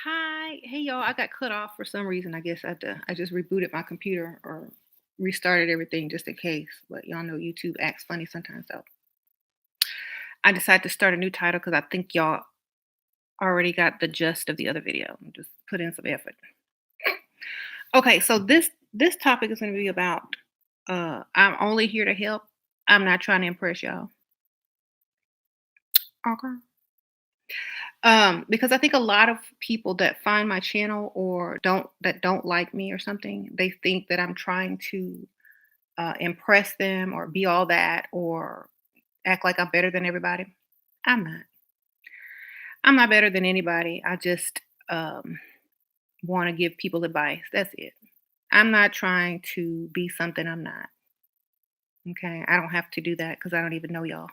Hi, hey y'all. I got cut off for some reason. I guess I just rebooted my computer or restarted everything just in case. But y'all know YouTube acts funny sometimes. So I decided to start a new title because I think y'all already got the gist of the other video. Just put in some effort. Okay, so this topic is going to be about. I'm only here to help. I'm not trying to impress y'all. Okay. Because I think a lot of people that find my channel or don't like me or something, they think that I'm trying to impress them or be all that or act like I'm better than everybody. I'm not. I'm not better than anybody. I just want to give people advice. That's it. I'm not trying to be something I'm not. Okay. I don't have to do that because I don't even know y'all.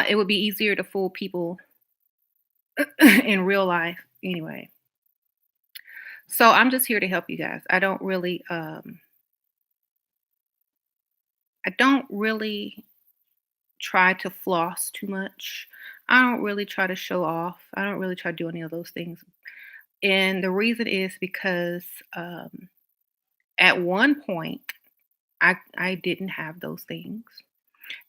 It would be easier to fool people in real life anyway. So I'm just here to help you guys. I don't really try to floss too much. I don't really try to show off. I don't really try to do any of those things. And the reason is because at one point I didn't have those things.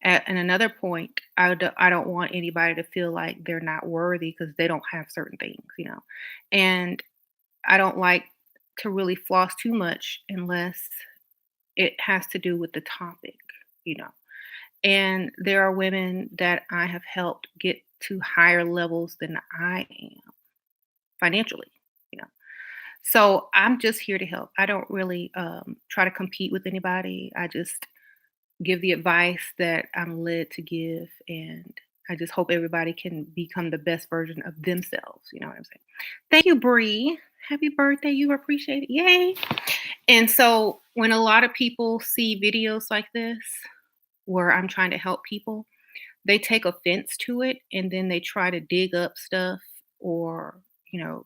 At and another point, I don't want anybody to feel like they're not worthy because they don't have certain things. And I don't like to really floss too much unless it has to do with the topic, you know. And there are women that I have helped get to higher levels than I am financially, you know. So I'm just here to help. I don't really try to compete with anybody. I just give the advice that I'm led to give. And I just hope everybody can become the best version of themselves. You know what I'm saying? Thank you, Bree. Happy birthday. You appreciate it. Yay. And so when a lot of people see videos like this, where I'm trying to help people, they take offense to it and then they try to dig up stuff or,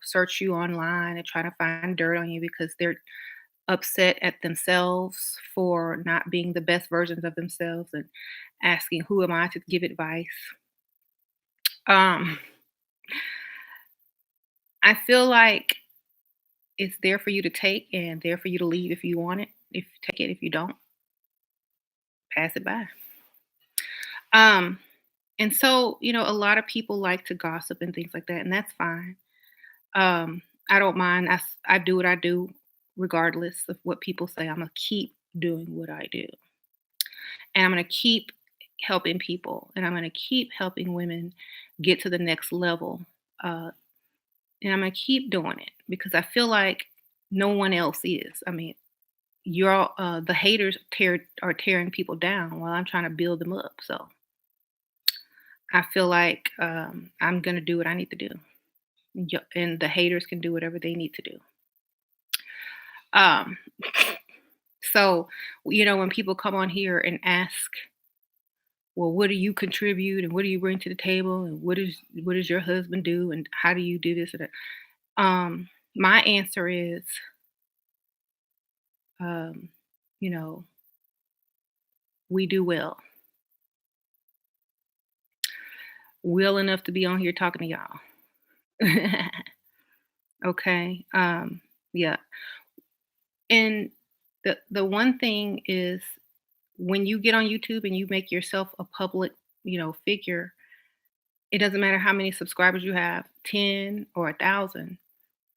search you online and try to find dirt on you because they're upset at themselves for not being the best versions of themselves and asking, who am I to give advice? Um, I feel like it's there for you to take and there for you to leave if you want it. If you take it, if you don't, pass it by. Um, and so, a lot of people like to gossip and things like that, and that's fine. I don't mind. I do what I do, regardless of what people say. I'm gonna keep doing what I do, and I'm gonna keep helping people, and I'm gonna keep helping women get to the next level. Uh, and I'm gonna keep doing it because I feel like no one else is. I mean, the haters are tearing people down while I'm trying to build them up. So I feel like I'm gonna do what I need to do, and the haters can do whatever they need to do. Um, so, when people come on here and ask, well, what do you contribute and what do you bring to the table and what does your husband do and how do you do this and that? My answer is, um, you know, we do well enough to be on here talking to y'all. Okay. Yeah. And the one thing is when you get on YouTube and you make yourself a public, figure, it doesn't matter how many subscribers you have, 10 or 1,000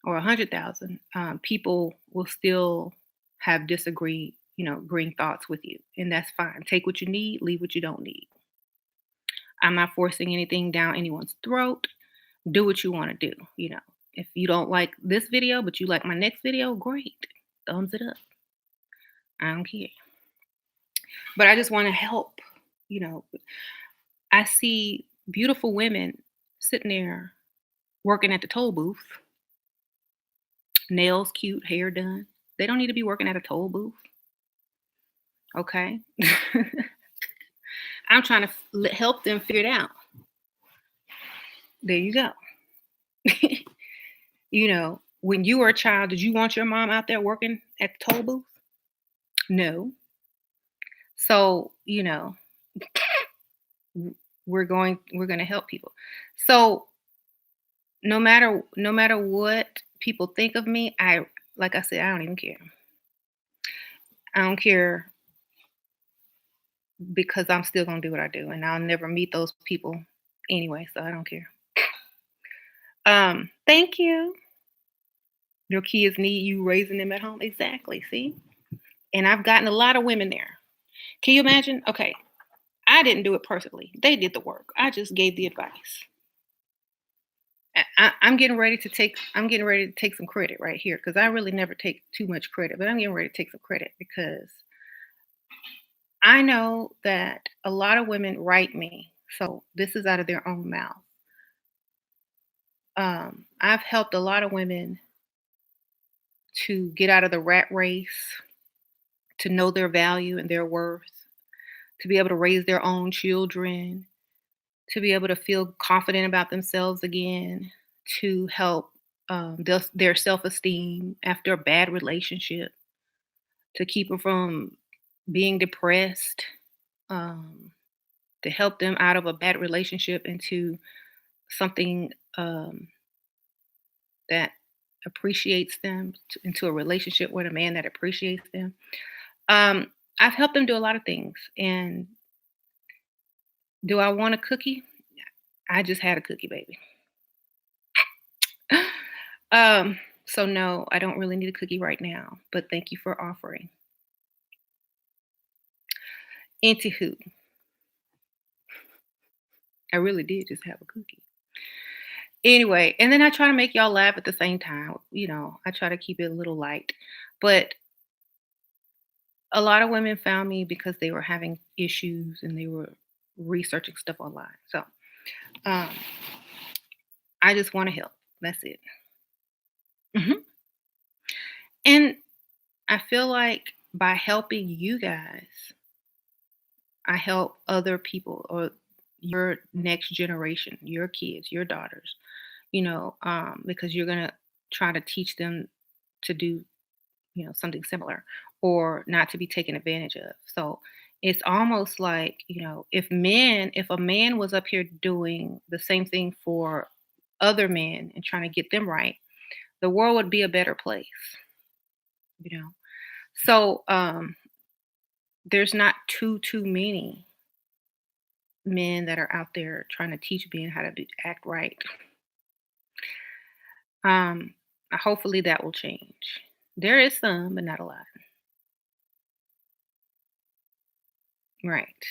or 100,000, people will still have agreeing thoughts with you. And that's fine. Take what you need, leave what you don't need. I'm not forcing anything down anyone's throat. Do what you want to do. If you don't like this video, but you like my next video, great. Thumbs it up. I don't care. But I just want to help. You know, I see beautiful women sitting there working at the toll booth, nails cute, hair done. They don't need to be working at a toll booth. Okay. I'm trying to help them figure it out. There you go. When you were a child, did you want your mom out there working at the toll booth? No. So, we're going to help people. So no matter what people think of me, like I said, I don't even care. I don't care because I'm still gonna do what I do, and I'll never meet those people anyway, so I don't care. Thank you. Your kids need you raising them at home. Exactly. See? And I've gotten a lot of women there. Can you imagine? Okay, I didn't do it perfectly. They did the work. I just gave the advice. I'm getting ready to take. I'm getting ready to take some credit right here because I really never take too much credit, but I'm getting ready to take some credit because I know that a lot of women write me. So this is out of their own mouth. I've helped a lot of women to get out of the rat race, to know their value and their worth, to be able to raise their own children, to be able to feel confident about themselves again, to help their self esteem after a bad relationship, to keep them from being depressed, um, to help them out of a bad relationship into something that appreciates them, into a relationship with a man that appreciates them. Um, I've helped them do a lot of things. And do I want a cookie? I just had a cookie, baby. So no, I don't really need a cookie right now, but thank you for offering. Anywho, I really did just have a cookie. Anyway, and then I try to make y'all laugh at the same time. I try to keep it a little light. But a lot of women found me because they were having issues and they were researching stuff online. So um, I just want to help. That's it. Mhm. And I feel like by helping you guys, I help other people or your next generation, your kids, your daughters, because you're going to try to teach them to do, something similar or not to be taken advantage of. So it's almost like, if a man was up here doing the same thing for other men and trying to get them right, the world would be a better place, you know. So there's not too many men that are out there trying to teach men how to act right. Um, hopefully that will change. There is some, but not a lot. Right.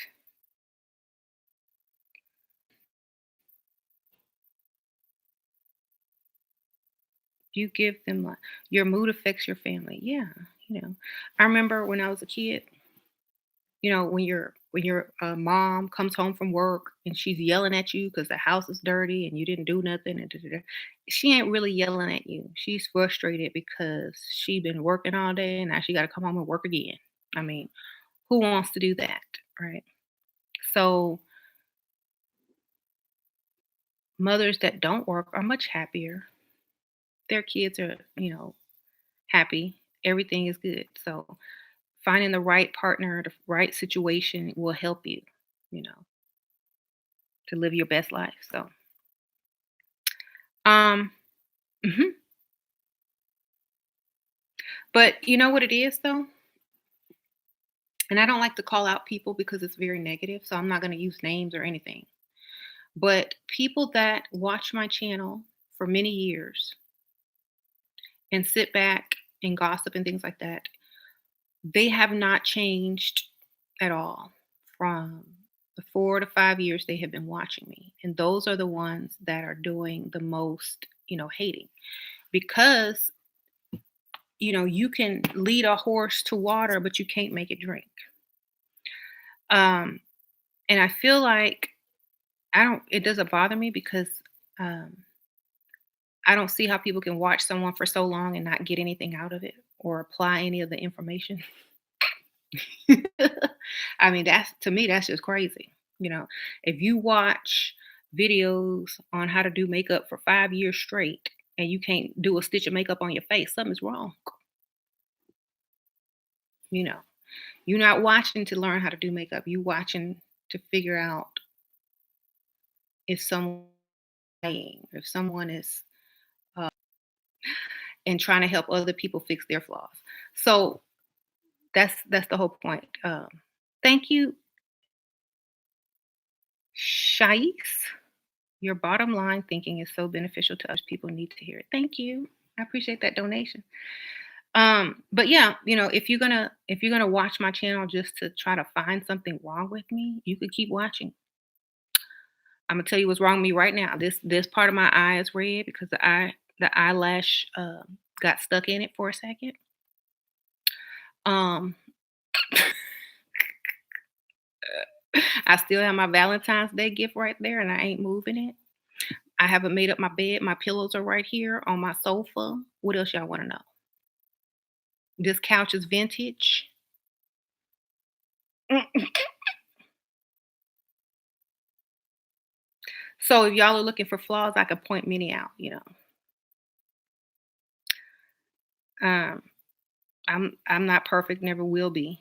You give them your mood affects your family. Yeah, you know. I remember when I was a kid, when your mom comes home from work and she's yelling at you because the house is dirty and you didn't do nothing and da, da, da. She ain't really yelling at you. She's frustrated because she been working all day and now she got to come home and work again. I mean, who wants to do that, right? So mothers that don't work are much happier. Their kids are, happy. Everything is good. So finding the right partner, the right situation will help you, you know, to live your best life. So, um, mhm. But you know what it is though? And I don't like to call out people because it's very negative. So I'm not going to use names or anything. But people that watch my channel for many years and sit back and gossip and things like that, they have not changed at all from the 4 to 5 years they have been watching me. And those are the ones that are doing the most, hating. Because, you can lead a horse to water, but you can't make it drink. Um, and I feel like it doesn't bother me because um, I don't see how people can watch someone for so long and not get anything out of it or apply any of the information. I mean, that's to me, that's just crazy. If you watch videos on how to do makeup for 5 years straight and you can't do a stitch of makeup on your face, something's wrong. You know, you're not watching to learn how to do makeup. You watching to figure out if someone lying, if someone is and trying to help other people fix their flaws. So that's the whole point. Thank you, Shais. Your bottom line thinking is so beneficial to us. People need to hear it. Thank you. I appreciate that donation. But yeah, if you're gonna watch my channel just to try to find something wrong with me, you could keep watching. I'm gonna tell you what's wrong with me right now. This part of my eye is red because the eyelash got stuck in it for a second. Um, I still have my Valentine's Day gift right there, and I ain't moving it. I haven't made up my bed. My pillows are right here on my sofa. What else y'all want to know? This couch is vintage. So if y'all are looking for flaws, I could point many out. Um, I'm not perfect, never will be.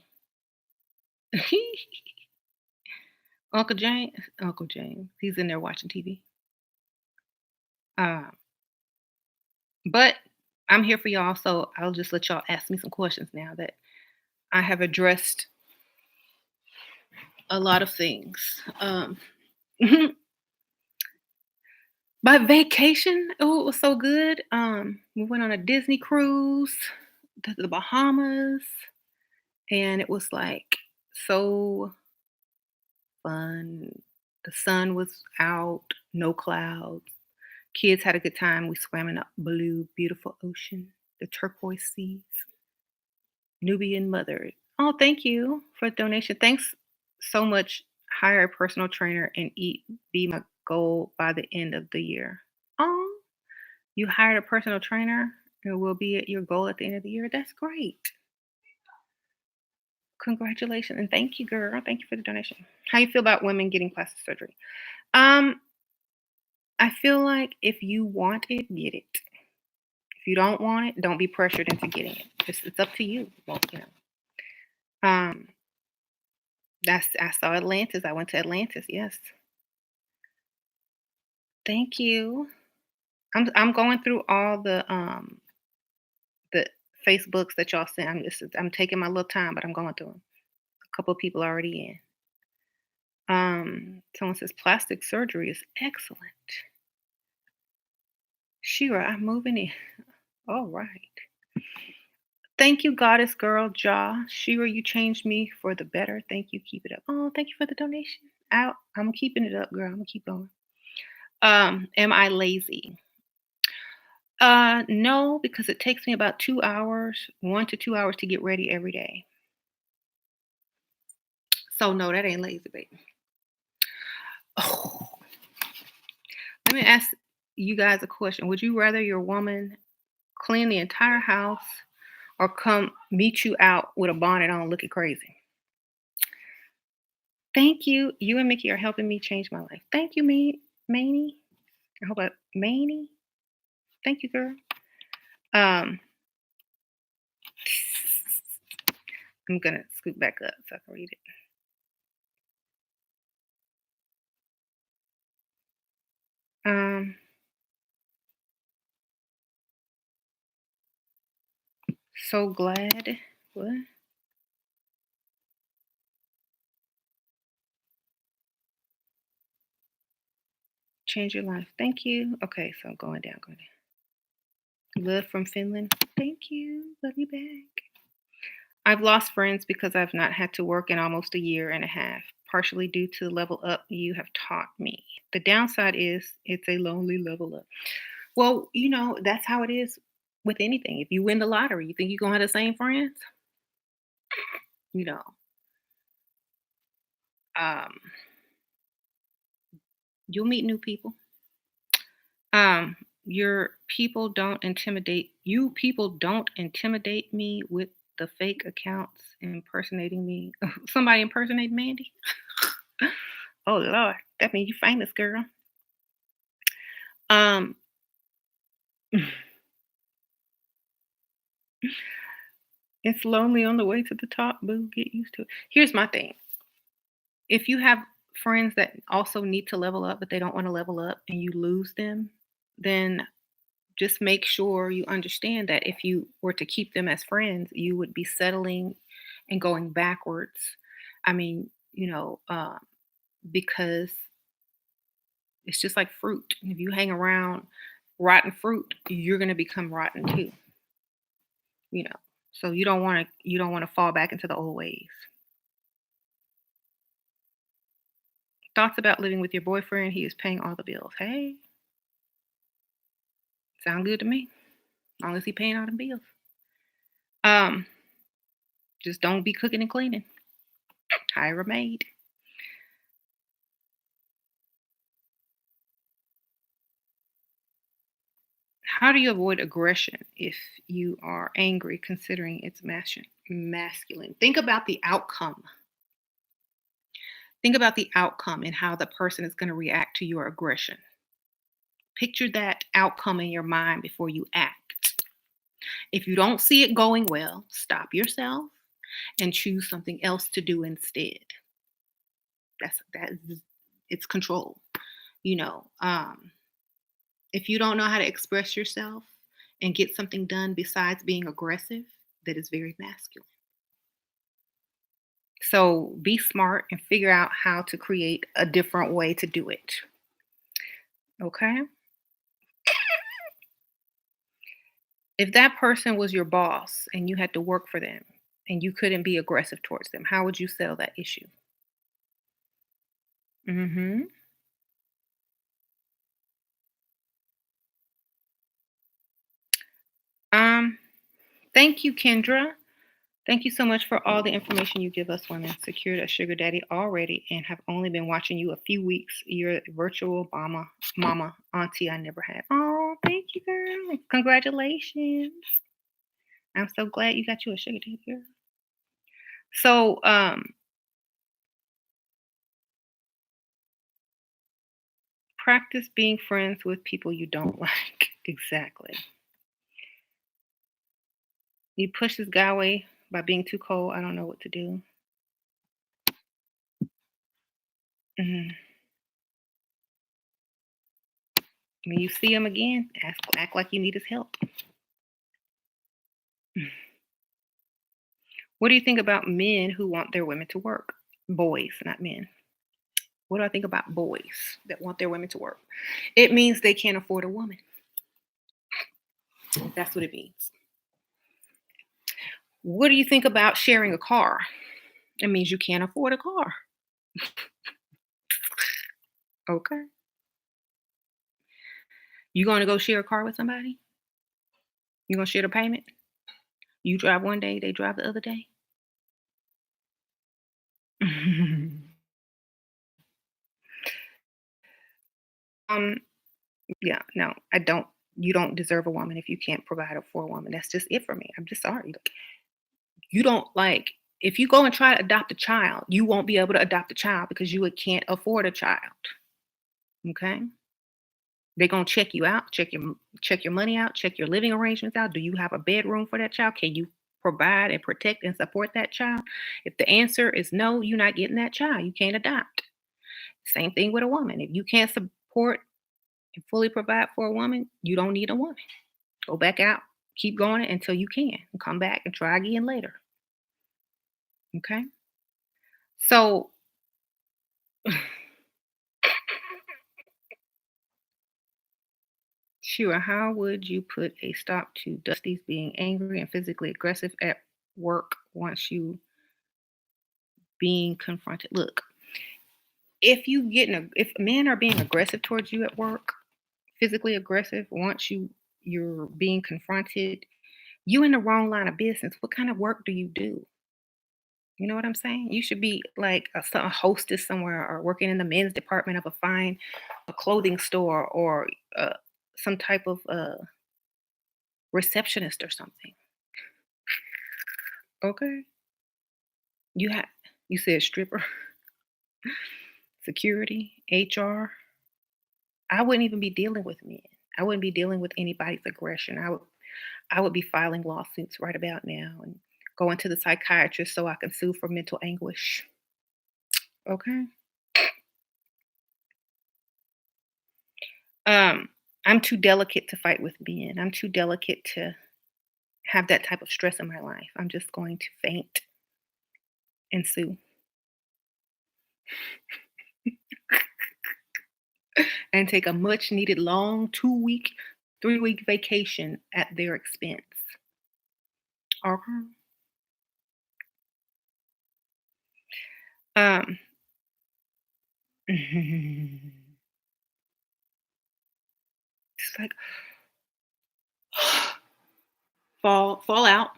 Uncle James, he's in there watching TV. Um, but I'm here for y'all, so I'll just let y'all ask me some questions now that I have addressed a lot of things. My vacation, oh, it was so good. We went on a Disney cruise to the Bahamas, and it was like so fun. The sun was out, no clouds. Kids had a good time. We swam in a blue, beautiful ocean, the turquoise seas, Nubian mother. Oh, thank you for the donation. Thanks so much. Hire a personal trainer and eat be my goal by the end of the year. Oh, you hired a personal trainer and will be at your goal at the end of the year. That's great. Congratulations and thank you, girl. Thank you for the donation. How you feel about women getting plastic surgery? Um, I feel like if you want it, get it. If you don't want it, don't be pressured into getting it. It's up to you. Well, Um, I saw Atlantis. I went to Atlantis. Yes. Thank you. I'm going through all the Facebooks that y'all sent. I'm taking my little time, but I'm going through them. A couple of people already in. Someone says plastic surgery is excellent. Shira, I'm moving in. All right. Thank you, goddess girl, Ja. Shira, you changed me for the better. Thank you. Keep it up. Oh, thank you for the donation. I'm keeping it up, girl. I'm gonna keep going. Am I lazy? No, because it takes me about 2 hours, 1 to 2 hours to get ready every day. So no, that ain't lazy, baby. Oh, let me ask you guys a question. Would you rather your woman clean the entire house or come meet you out with a bonnet on looking crazy? Thank you. You and Mickey are helping me change my life. Thank you, Manny. I hope I Manny. Thank you, girl. Um, I'm gonna scoot back up so I can read it. Um, so glad. What? Change your life. Thank you. Okay, so going down, going down. Love from Finland. Thank you. Love you back. I've lost friends because I've not had to work in almost a year and a half, partially due to the level up you have taught me. The downside is it's a lonely level up. Well, that's how it is with anything. If you win the lottery, you think you're gonna have the same friends? You know, um, you'll meet new people. Your people don't intimidate you. People don't intimidate me with the fake accounts impersonating me. Somebody impersonate Mandy. Oh Lord, that means you famous, girl. Um, it's lonely on the way to the top, boo. Get used to it. Here's my thing. If you have friends that also need to level up, but they don't want to level up and you lose them, then just make sure you understand that if you were to keep them as friends, you would be settling and going backwards. I mean, because it's just like fruit. If you hang around rotten fruit, you're going to become rotten too, you know. So you don't want to fall back into the old ways. Thoughts about living with your boyfriend? He is paying all the bills. Hey, sound good to me. As long as he paying all the bills. Um, just don't be cooking and cleaning. Hire a maid. How do you avoid aggression if you are angry, considering it's masculine? Think about the outcome. Think about the outcome and how the person is going to react to your aggression. Picture that outcome in your mind before you act. If you don't see it going well, stop yourself and choose something else to do instead. That is it's control. You know, if you don't know how to express yourself and get something done besides being aggressive, that is very masculine. So be smart and figure out how to create a different way to do it. Okay? If that person was your boss and you had to work for them and you couldn't be aggressive towards them, how would you settle that issue? Mhm. Um Thank you, Kendra. Thank you so much for all the information you give us women. Secured a sugar daddy already and have only been watching you a few weeks. You're a virtual mama, auntie I never had. Oh, thank you, girl. Congratulations. I'm so glad you got you a sugar daddy, girl. So, practice being friends with people you don't like. Exactly. You push this guy away by being too cold. I don't know what to do. Mhm. When you see him again, act like you need his help. What do you think about men who want their women to work? Boys, not men. What do I think about boys that want their women to work? It means they can't afford a woman. That's what it means. What do you think about sharing a car? It means you can't afford a car. Okay. You going to go share a car with somebody? You going to share the payment? You drive one day, they drive the other day? um, yeah, no, I don't. You don't deserve a woman if you can't provide it for a woman. That's just it for me. I'm just sorry. Like, you don't like if you go and try to adopt a child, you won't be able to adopt a child because you can't afford a child. Okay? They're gonna check you out, check your money out, check your living arrangements out. Do you have a bedroom for that child? Can you provide and protect and support that child? If the answer is no, you're not getting that child. You can't adopt. Same thing with a woman. If you can't support and fully provide for a woman, you don't need a woman. Go back out, keep going until you can, and come back and try again later. Okay? So Shira, how would you put a stop to Dusty's being angry and physically aggressive at work once you being confronted? Look, if men are being aggressive towards you at work, physically aggressive, once you're being confronted, you in the wrong line of business. What kind of work do you do? You know what I'm saying? You should be like a hostess somewhere or working in the men's department of a clothing store or some type of receptionist or something. Okay. You have you said stripper, security, HR. I wouldn't even be dealing with men. I wouldn't be dealing with anybody's aggression. I would be filing lawsuits right about now and going to the psychiatrist so I can sue for mental anguish. Okay. Um I'm too delicate to fight with men. I'm too delicate to have that type of stress in my life. I'm just going to faint and sue and take a much needed long 2 week, 3 week vacation at their expense. Okay. Um, it's like fall out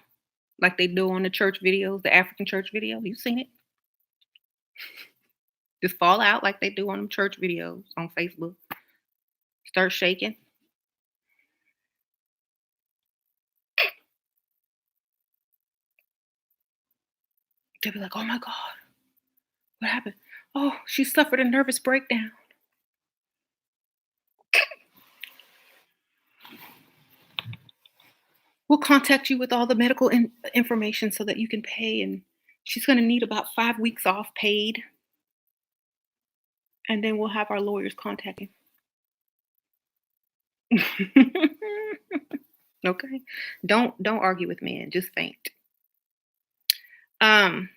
like they do on the church videos, the African church video. You seen it? Just fall out like they do on them church videos on Facebook. Start shaking. They'll be like, "Oh my God, what happened? Oh, she suffered a nervous breakdown." We'll contact you with all the medical information so that you can pay. And she's going to need about 5 weeks off paid. And then we'll have our lawyers contact him. Okay. Don't argue with men. Just faint. Um,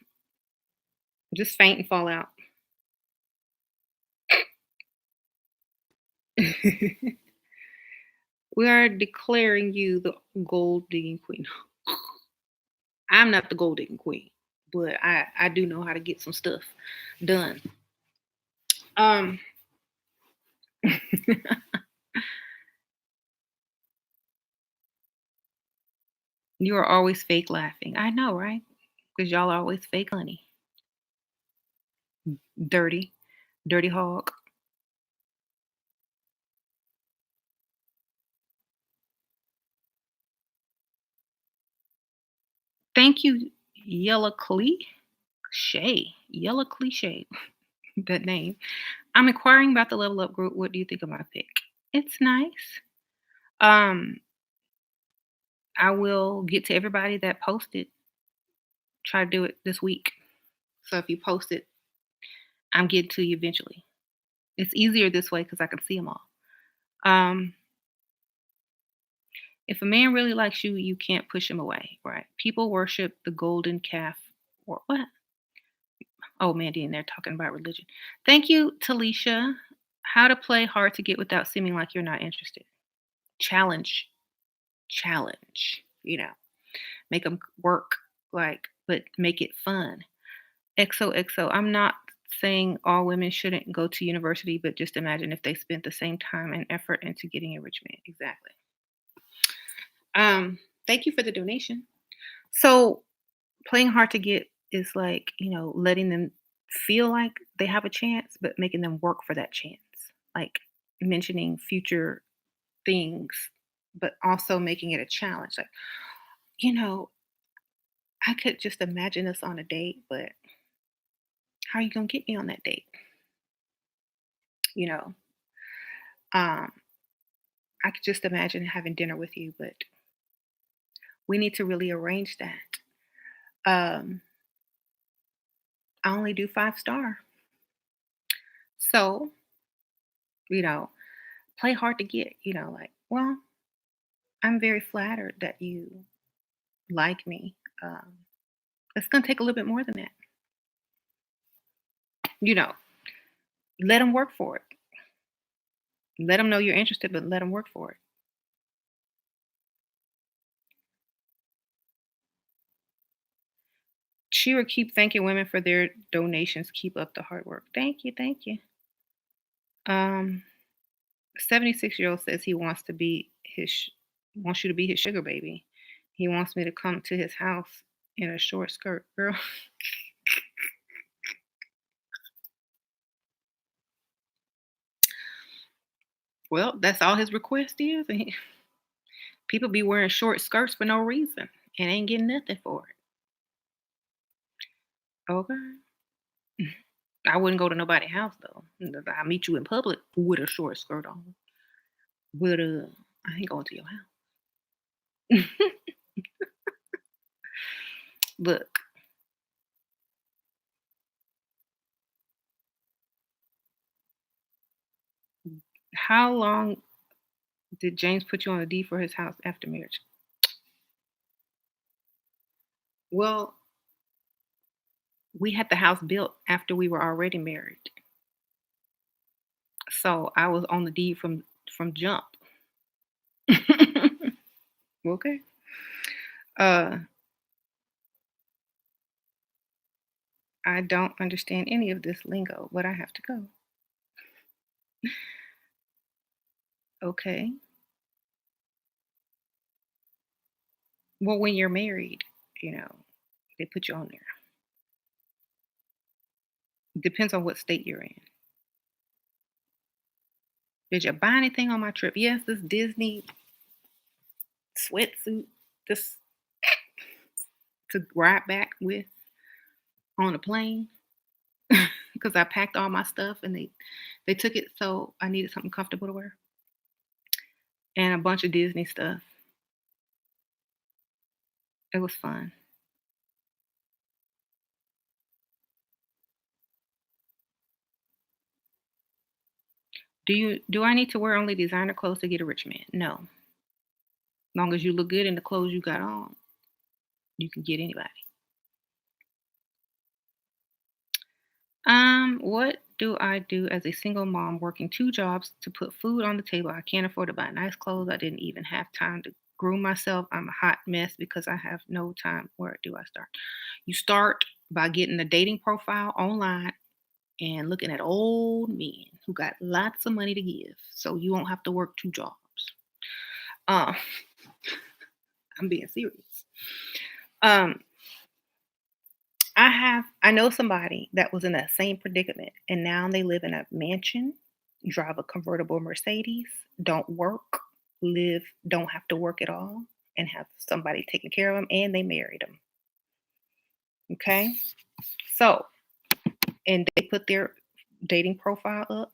just faint and fall out. We are declaring you the gold digging queen. I'm not the gold digging queen, but I do know how to get some stuff done. Um, you are always fake laughing. I know, right? Because y'all are always fake honey. Dirty, dirty hog. Thank you, Yella Yella Cliche, that name. I'm inquiring about the Level Up group. What do you think of my pick? It's nice. Um, I will get to everybody that posted. Try to do it this week. So if you post it, I'm getting to you eventually. It's easier this way because I can see them all. Um, if a man really likes you, you can't push him away, right? People worship the golden calf or what? Oh, Mandy, and they're talking about religion. Thank you, Talisha. How to play hard to get without seeming like you're not interested. Challenge, challenge. Make them work, like, but make it fun. XOXO. I'm not saying all women shouldn't go to university, but just imagine if they spent the same time and effort into getting a rich man. Exactly. Um, Thank you for the donation. So playing hard to get is like, letting them feel like they have a chance, but making them work for that chance. Like mentioning future things, but also making it a challenge. Like, you know, I could just imagine us on a date, but how are you gonna get me on that date? You know, um, I could just imagine having dinner with you, but we need to really arrange that. Um, I only do 5 star. So, you know, play hard to get, like, well, I'm very flattered that you like me. It's going to take a little bit more than that. You know, let them work for it. Let them know you're interested, but let them work for it. She would keep thanking women for their donations. Keep up the hard work. Thank you. Thank you. Um, 76-year-old says he wants you to be his sugar baby. He wants me to come to his house in a short skirt. Girl, well, that's all his request is. People be wearing short skirts for no reason and ain't getting nothing for it. Okay. I wouldn't go to nobody's house though. I meet you in public with a short skirt on. But I ain't going to your house. Look, how long Did James put you on a deed for his house after marriage? Well, we had the house built after we were already married. So I was on the deed from jump. Okay. Uh I don't understand any of this lingo, but I have to go. Okay. Well, when you're married, you know, they put you on there. Depends on what state you're in. Did you buy anything on my trip? Yes, this Disney sweatsuit, just to ride back with on the plane because I packed all my stuff and they took it, so I needed something comfortable to wear and a bunch of Disney stuff. It was fun. Do I need to wear only designer clothes to get a rich man? No. Long as you look good in the clothes you got on, you can get anybody. What do I do as a single mom working two jobs to put food on the table? I can't afford to buy nice clothes. I didn't even have time to groom myself. I'm a hot mess because I have no time. Where do I start? You start by getting a dating profile online and looking at old men who got lots of money to give, so you won't have to work two jobs. Uh, I'm being serious. Um, I know somebody that was in that same predicament, and now they live in a mansion, drive a convertible Mercedes, don't work, don't have to work at all, and have somebody taking care of them, and they married them. Okay, so and they put their dating profile up,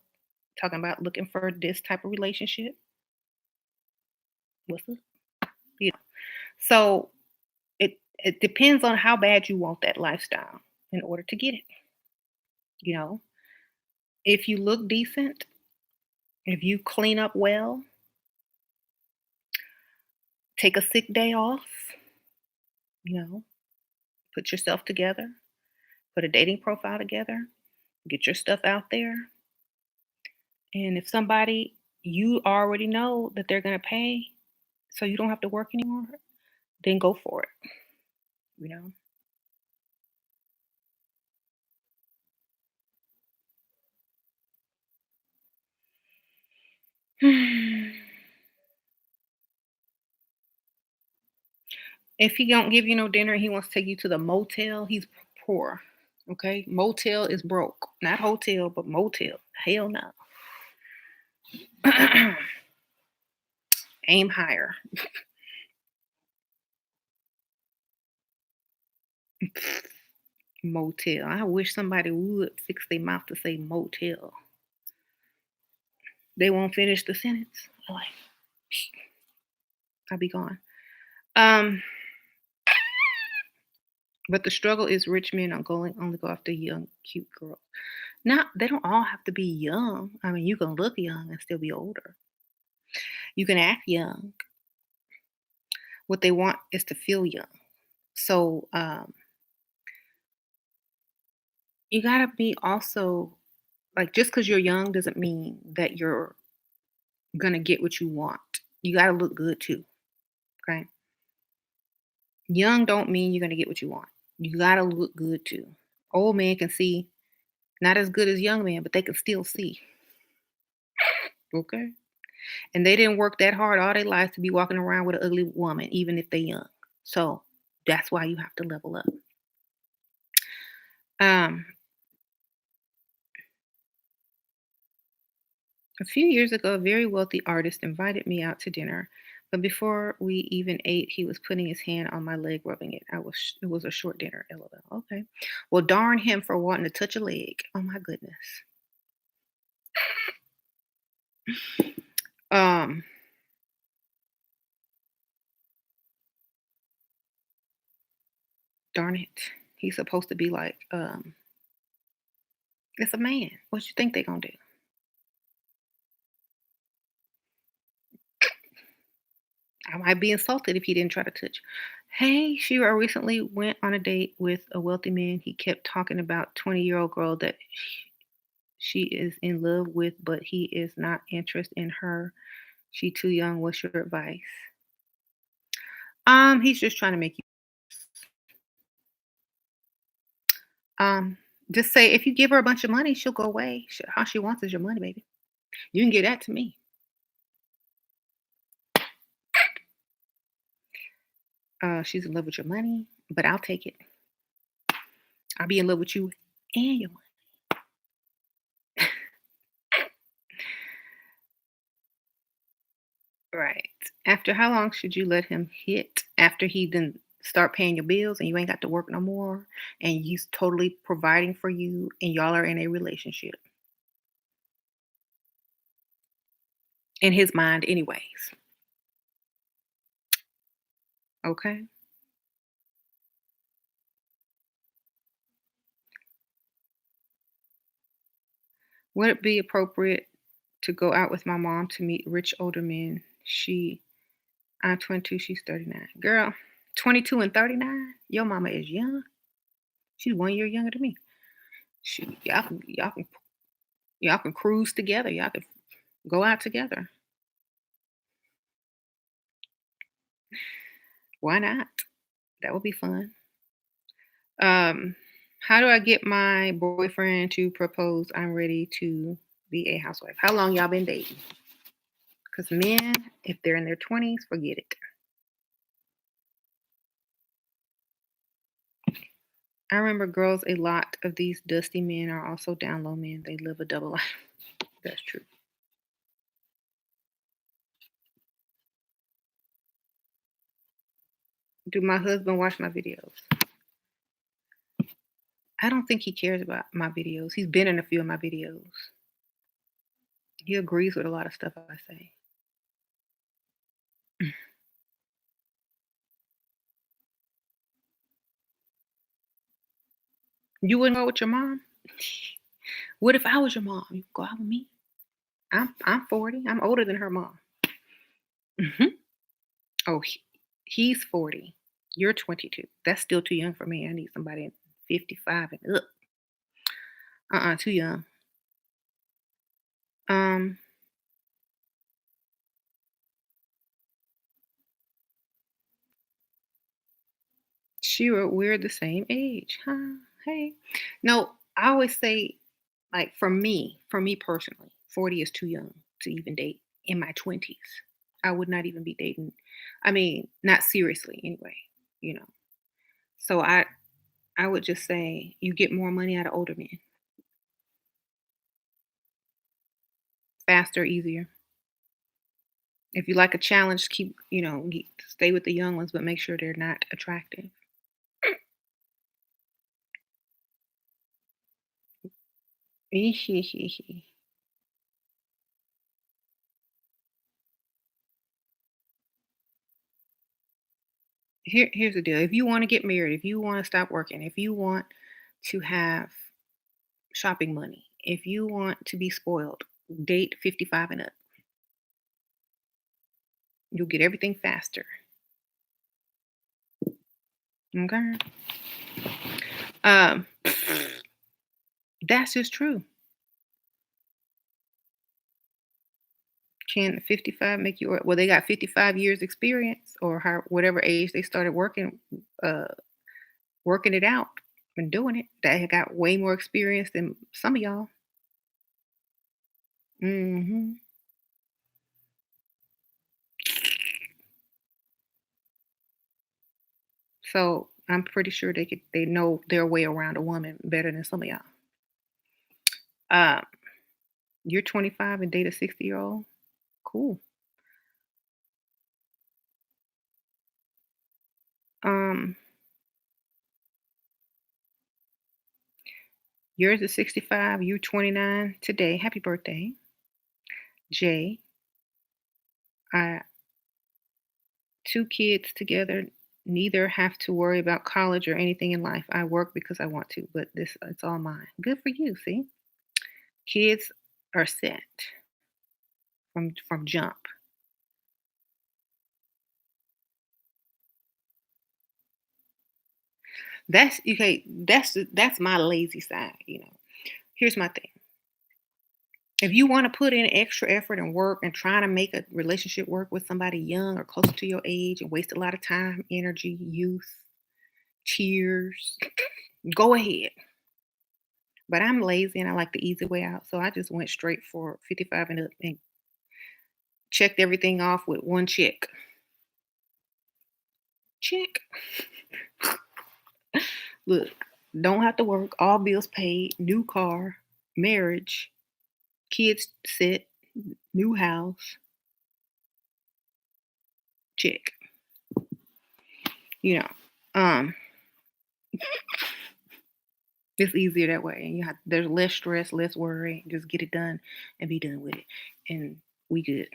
talking about looking for this type of relationship. What's up? You know, so it depends on how bad you want that lifestyle in order to get it. You know, if you look decent, if you clean up well, take a sick day off, you know, put yourself together, put a dating profile together, get your stuff out there. And if somebody you already know that they're going to pay so you don't have to work anymore, then go for it, you know. If he don't give you no dinner, he wants to take you to the motel, he's poor. Okay? Motel is broke. Not hotel, but motel. Hell no. Aim higher. Motel. I wish somebody would fix their mouth to say motel. They won't finish the sentence. I'm like, I'll be gone. Um, but the struggle is rich men are going only go after young, cute girls. Not they don't all have to be young. I mean, you can look young and still be older. You can act young. What they want is to feel young. So you gotta be also like just because you're young doesn't mean that you're gonna get what you want. You gotta look good too. Okay. Young don't mean you're gonna get what you want. You gotta look good too. Old man can see not as good as young man, but they can still see. Okay. And they didn't work that hard all their lives to be walking around with an ugly woman, even if they're young. So that's why you have to level up. Um, a few years ago, a very wealthy artist invited me out to dinner, but before we even ate, he was putting his hand on my leg, rubbing it. It was a short dinner. LOL. Okay. Well, darn him for wanting to touch a leg. Oh my goodness. Um, darn it. He's supposed to be like, it's a man. What you think they gonna do? I might be insulted if he didn't try to touch. Hey, Shira recently went on a date with a wealthy man. He kept talking about 20-year-old girl that she is in love with, but he is not interested in her. She too young. What's your advice? He's just trying to make you um just say if you give her a bunch of money, she'll go away. All she wants is your money, baby. You can give that to me. She's in love with your money, but I'll take it. I'll be in love with you and your money. Right. After how long should you let him hit after he then start paying your bills and you ain't got to work no more and he's totally providing for you and y'all are in a relationship in his mind anyways. Okay. Would it be appropriate to go out with my mom to meet rich older men? I'm 22, she's 39. Girl, 22 and 39? Your mama is young. She's 1 year younger than me. Shoot, y'all can cruise together. Y'all can go out together. Why not? That would be fun. Um, how do I get my boyfriend to propose? I'm ready to be a housewife. How long y'all been dating? Because men, if they're in their 20s, forget it. I remember girls, a lot of these dusty men are also down low men. They live a double life. That's true. Do my husband watch my videos? I don't think he cares about my videos. He's been in a few of my videos. He agrees with a lot of stuff I say. You wouldn't go with your mom? What if I was your mom? You go out with me? I'm 40. I'm older than her mom. Mhm. Oh, he's 40. You're 22. That's still too young for me. I need somebody 55 and up. Too young. Um, Shira, we're the same age, huh? Hey. No, I always say, like, for me personally, 40 is too young to even date in my 20s. I would not even be dating. I mean, not seriously anyway, you know. So I would just say you get more money out of older men. Faster, easier. If you like a challenge, stay with the young ones, but make sure they're not attractive. Here's the deal. If you want to get married, if you want to stop working, if you want to have shopping money, if you want to be spoiled, date 55 and up. You'll get everything faster. Okay. Um, that's just true. Can 55 make you, well, they got 55 years experience or whatever age they started uh, working it out and doing it. They got way more experience than some of y'all. Hmm. So I'm pretty sure they know their way around a woman better than some of y'all. Um, you're 25 and date a 60-year-old. Cool. Um, yours is 65. You 29 today. Happy birthday, Jay. I two kids together. Neither have to worry about college or anything in life. I work because I want to, but this it's all mine. Good for you. See, kids are set from jump. That's okay. That's my lazy side. Here's my thing. If you want to put in extra effort and work and try to make a relationship work with somebody young or close to your age and waste a lot of time, energy, youth, tears, go ahead. But I'm lazy and I like the easy way out. So I just went straight for 55 and up and checked everything off with one check. Check. Look, don't have to work, all bills paid, new car, marriage, kids set, new house, check. You know, um, it's easier that way. And there's less stress, less worry. Just get it done and be done with it. And we good.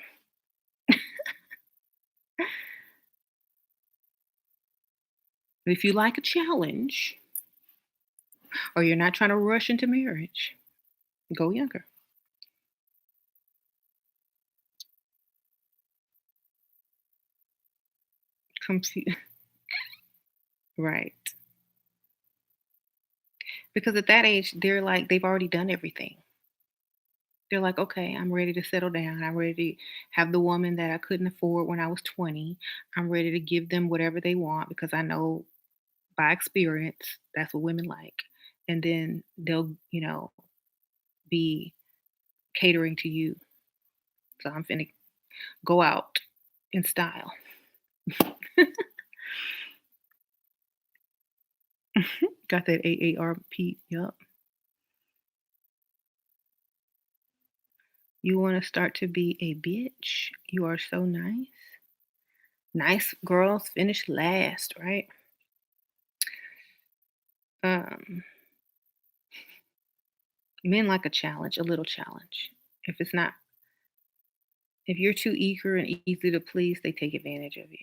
If you like a challenge or you're not trying to rush into marriage, go younger. Confu- right. Because at that age, they're like, they've already done everything. They're like, okay, I'm ready to settle down. I'm ready to have the woman that I couldn't afford when I was 20. I'm ready to give them whatever they want because I know by experience that's what women like. And then they'll, be catering to you. So I'm finna go out in style. Got that AARP. Yup. You want to start to be a bitch? You are so nice. Nice girls finish last, right? Um, Men like a challenge, a little challenge. If it's not, if you're too eager and easy to please, they take advantage of you.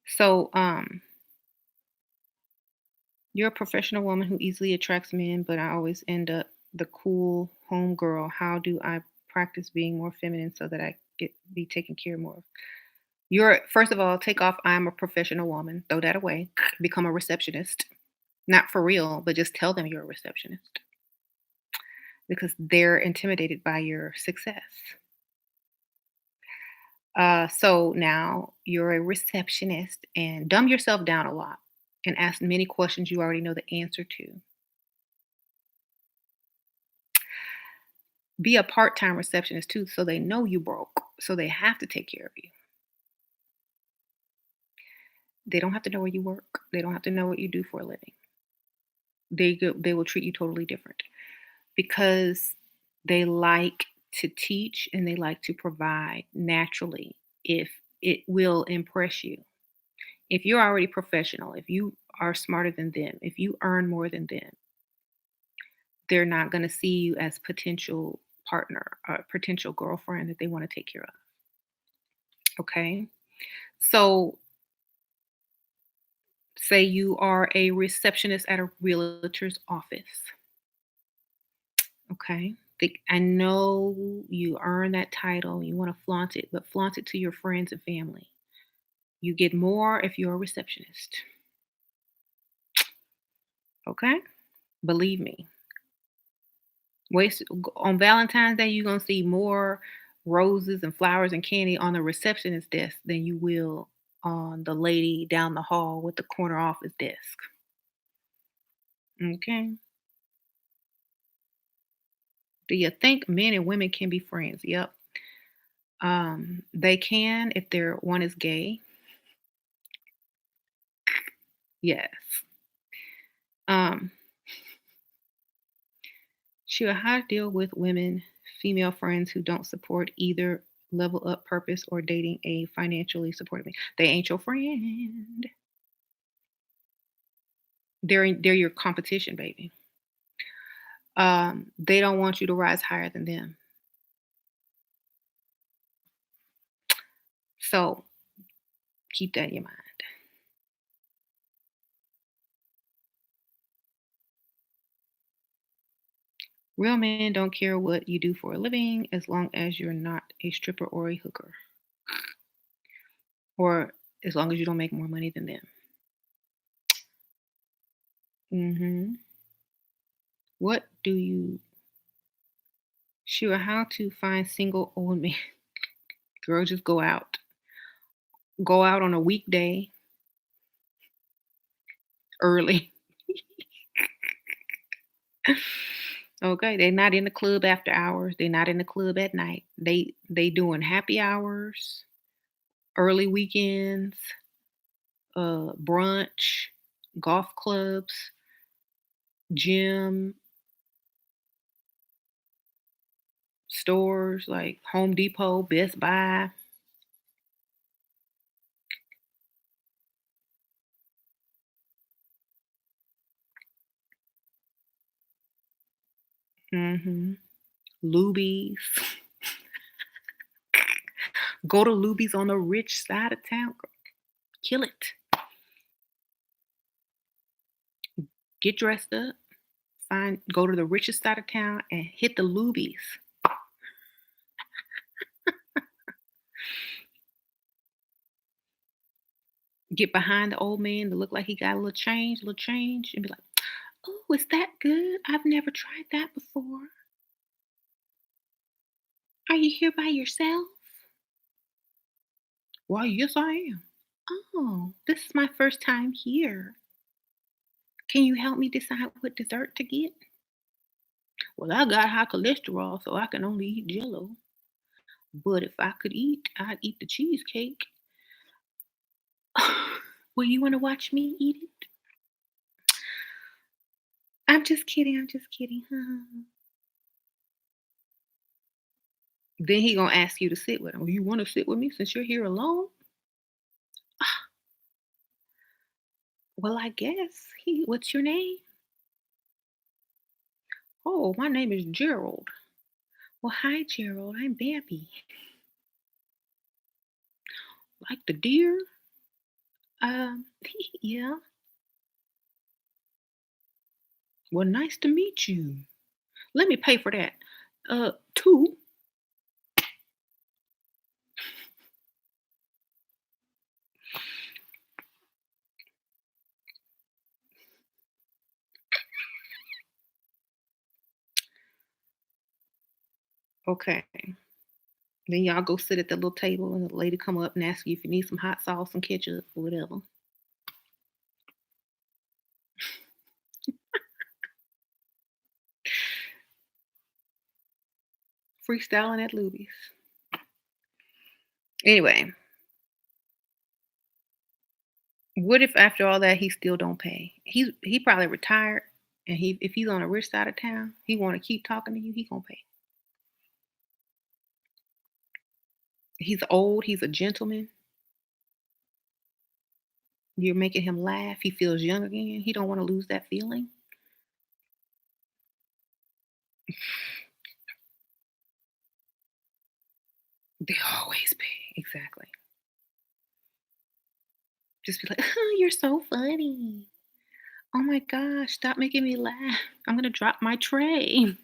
So, you're a professional woman who easily attracts men, but I always end up the cool home girl. How do I practice being more feminine so that I get be taken care more of? You're first of all, take off I'm a professional woman. Throw that away. Become a receptionist. Not for real, but just tell them you're a receptionist because they're intimidated by your success. So now you're a receptionist and dumb yourself down a lot and ask many questions you already know the answer to. Be a part-time receptionist too, so they know you broke. So they have to take care of you. They don't have to know where you work. They don't have to know what you do for a living. They will treat you totally different because they like to teach and they like to provide naturally if it will impress you. If you're already professional, if you are smarter than them, if you earn more than them, they're not going to see you as potential partner or potential girlfriend that they want to take care of. Okay. So say you are a receptionist at a realtor's office. Okay. I know you earn that title, you want to flaunt it, but flaunt it to your friends and family. You get more if you're a receptionist. Okay. Believe me. On Valentine's Day, you're gonna see more roses and flowers and candy on the receptionist desk than you will on the lady down the hall with the corner office desk. Okay. Do you think men and women can be friends? Yep. They can if one is gay. Yes. Um, sure, how to deal with women, female friends who don't support either level up purpose or dating a financially supportive man. They ain't your friend. They're your competition, baby. They don't want you to rise higher than them. So keep that in your mind. Real men don't care what you do for a living as long as you're not a stripper or a hooker. Or as long as you don't make more money than them. Mhm. What do you Sure, how to find single old man. Girl, just go out. Go out on a weekday early. Okay, they're not in the club after hours. They're not in the club at night. They doing happy hours, early weekends, brunch, golf clubs, gym, stores like Home Depot, Best Buy. Mhm. Lubies. Go to Lubies on the rich side of town. Girl. Kill it. Get dressed up. Go to the richest side of town and hit the Lubies. Get behind the old man to look like he got a little change, and be like, "Oh, is that good? I've never tried that before. Are you here by yourself?" Why, yes, I am. Oh, this is my first time here. Can you help me decide what dessert to get? Well, I got high cholesterol, so I can only eat jello. But if I could eat, I'd eat the cheesecake. Well, you want to watch me eat it? I'm just kidding. I'm just kidding. Then he gonna ask you to sit with him. "Well, you want to sit with me since you're here alone?" Well, I guess. What's your name? Oh, my name is Gerald. Well, hi, Gerald. I'm Bambi. Like the deer? Um, yeah. Well, nice to meet you. Let me pay for that. Two. Okay. Then y'all go sit at the little table, and the lady come up and ask you if you need some hot sauce and ketchup or whatever. Freestyling at Luby's. Anyway, what if after all that he still don't pay? He probably retired, and if he's on the rich side of town, he want to keep talking to you. He gonna pay. He's old. He's a gentleman. You're making him laugh. He feels young again. He don't want to lose that feeling. They always pay. Exactly. Just be like, oh, you're so funny. Oh my gosh, stop making me laugh. I'm gonna drop my tray.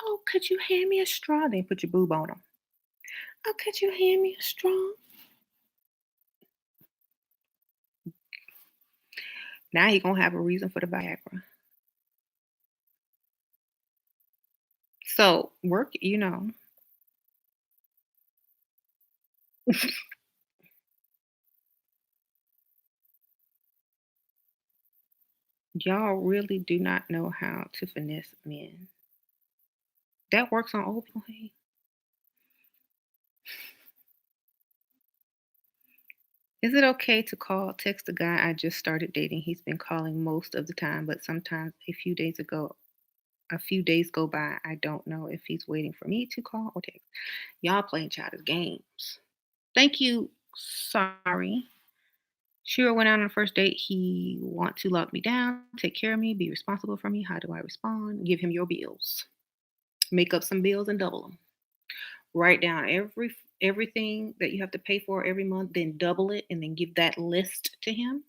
Oh, could you hand me a straw? Then put your boob on him. Oh, could you hand me a straw? Now he gonna have a reason for the Viagra. So work, y'all really do not know how to finesse men. That works on old people. Hey, is it okay to text a guy I just started dating? He's been calling most of the time, but sometimes a few days go by. I don't know if he's waiting for me to call or text. Y'all playing childish games. Thank you. Sorry. Sure went out on a first date. He want to lock me down, take care of me, be responsible for me. How do I respond? Give him your bills. Make up some bills and double them. Write down everything that you have to pay for every month, then double it, and then give that list to him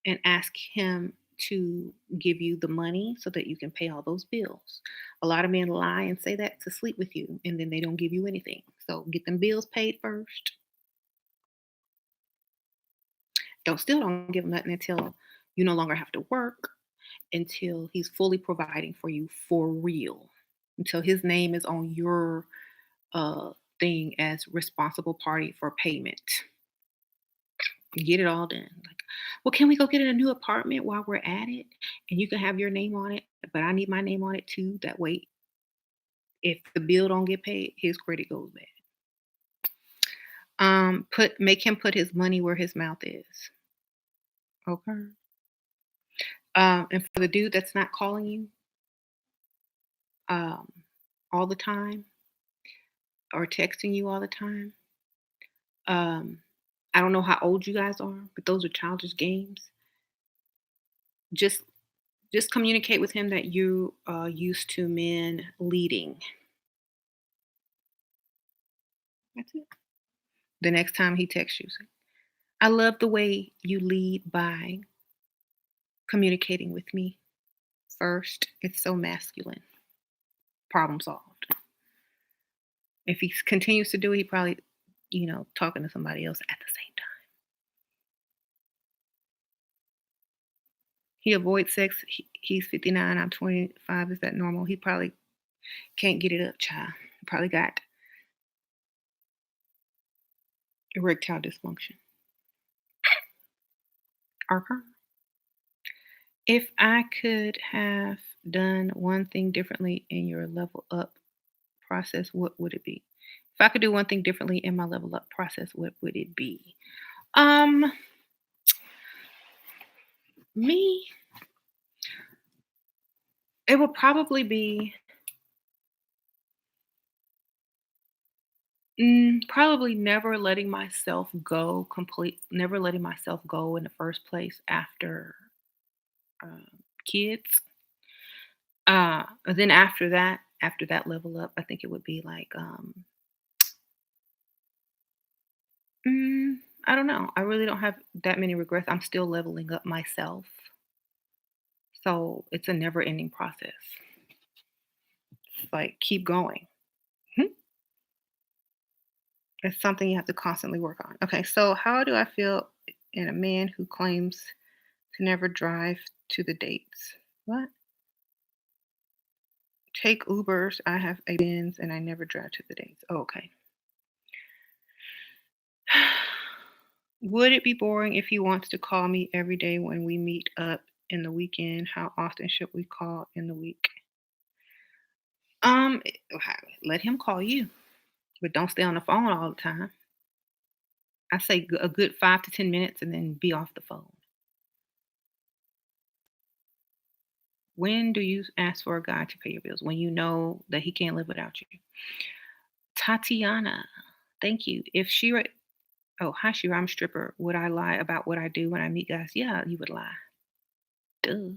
and ask him to give you the money so that you can pay all those bills. A lot of men lie and say that to sleep with you, and then they don't give you anything. So get them bills paid first. Don't give him nothing until you no longer have to work, until he's fully providing for you for real, until his name is on your uh thing as responsible party for payment. Get it all done. Like, well, can we go get in a new apartment while we're at it? And you can have your name on it, but I need my name on it too. That way, if the bill don't get paid, his credit goes bad. Make him put his money where his mouth is. Okay. And for the dude that's not calling you um all the time or texting you all the time, um, I don't know how old you guys are, but those are childish games. Just just communicate with him that you are used to men leading. That's it. The next time he texts you, say, I love the way you lead by communicating with me first. It's so masculine. Problem solved. If he continues to do it, he probably, talking to somebody else at the same time. He avoids sex. He's 59. I'm 25. Is that normal? He probably can't get it up, child. He probably got erectile dysfunction. Archer. If I could have done one thing differently in your level up process, what would it be? If I could do one thing differently in my level up process, what would it be? Um, Me, it would probably be probably never letting myself go in the first place after um, kids. And then after that level up, I think it would be like, I don't know. I really don't have that many regrets. I'm still leveling up myself, so it's a never-ending process. It's like keep going. Mhm. It's something you have to constantly work on. Okay, so how do I feel in a man who claims to never drive to the dates? What? Take Ubers. I have a Benz and I never drive to the dates. Oh, okay. Would it be boring if he wants to call me every day when we meet up in the weekend? How often should we call in the week? Let him call you, but don't stay on the phone all the time. I say a good 5 to 10 minutes and then be off the phone. When do you ask for a guy to pay your bills? When you know that he can't live without you. Tatiana, thank you. If Shira, oh, hi Shira, I'm a stripper. Would I lie about what I do when I meet guys? Yeah, you would lie. Duh.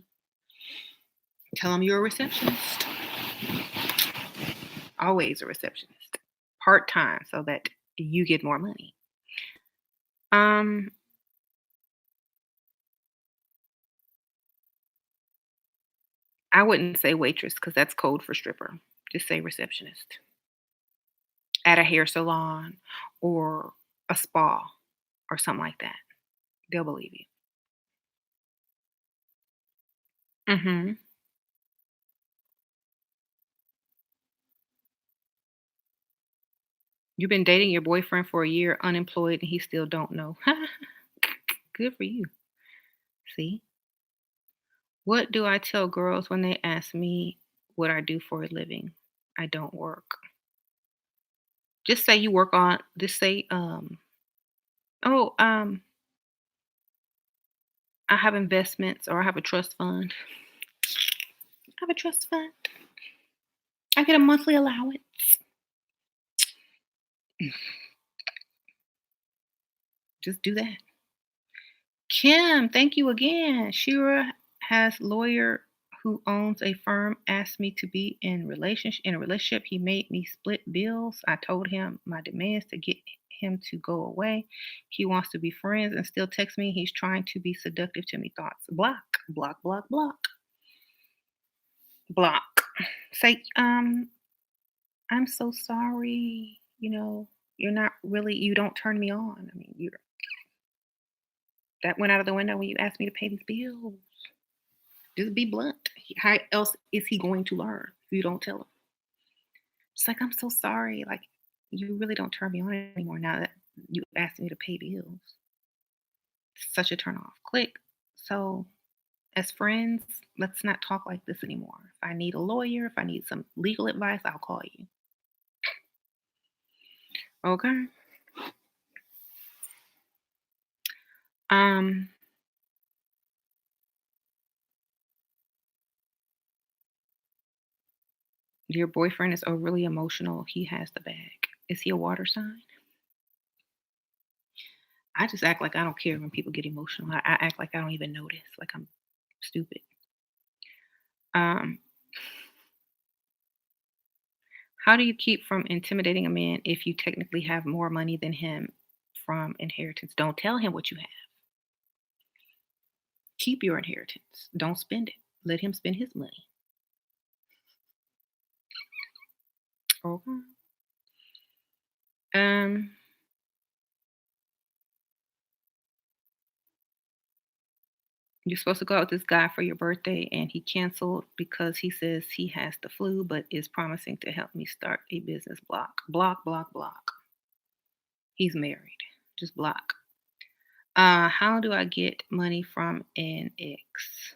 Tell them you're a receptionist. Always a receptionist. Part time so that you get more money. Um, I wouldn't say waitress because that's code for stripper. Just say receptionist at a hair salon or a spa or something like that. They'll believe you. Mhm. You've been dating your boyfriend for a year, unemployed, and he still don't know. Good for you. See? What do I tell girls when they ask me what I do for a living? I don't work. Just say you work on just say, oh, I have investments or I have a trust fund. I have a trust fund. I get a monthly allowance. Just do that. Kim, thank you again. Shira has lawyer who owns a firm asked me to be in a relationship. He made me split bills. I told him my demands to get him to go away. He wants to be friends and still text me. He's trying to be seductive to me. Thoughts. Block, block, block, block, block. Say, I'm so sorry. You're not really, you don't turn me on. I mean, that went out of the window when you asked me to pay these bills. Just be blunt. How else is he going to learn if you don't tell him? It's like, I'm so sorry. Like, you really don't turn me on anymore now that you asked me to pay bills. Such a turn off. Click. So, as friends, let's not talk like this anymore. If I need a lawyer, if I need some legal advice, I'll call you. Okay. Um, your boyfriend is overly emotional. He has the bag. Is he a water sign? I just act like I don't care when people get emotional. I act like I don't even notice, like I'm stupid. Um, how do you keep from intimidating a man if you technically have more money than him from inheritance? Don't tell him what you have. Keep your inheritance. Don't spend it. Let him spend his money. Okay. Um, you're supposed to go out with this guy for your birthday, and he canceled because he says he has the flu, but is promising to help me start a business. Block, block, block, block. He's married. Just block. How do I get money from an ex?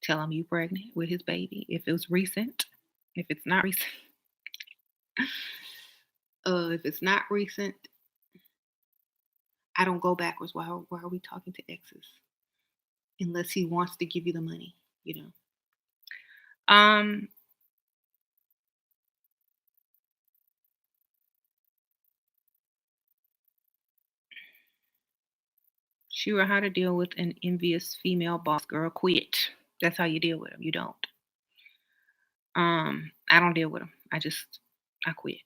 Tell him you pregnant with his baby. If it was recent, if it's not recent, if it's not recent, I don't go backwards. Why are we talking to exes? Unless he wants to give you the money, you know. Um, sure, how to deal with an envious female boss girl? Quit. That's how you deal with them. You don't. I don't deal with them. I quit.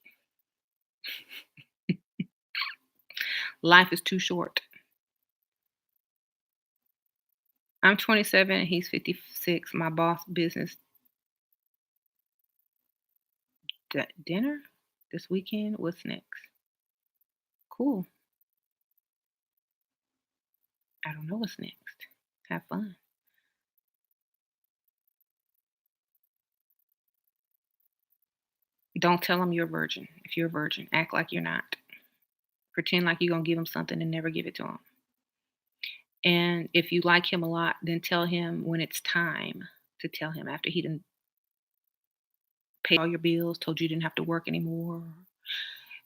Life is too short. I'm 27. He's 56. My boss business dinner this weekend. What's next? Cool. I don't know what's next. Have fun. Don't tell him you're a virgin. If you're a virgin, act like you're not. Pretend like you're gonna give him something and never give it to him. And if you like him a lot, then tell him when it's time to tell him after he didn't pay all your bills, told you didn't have to work anymore,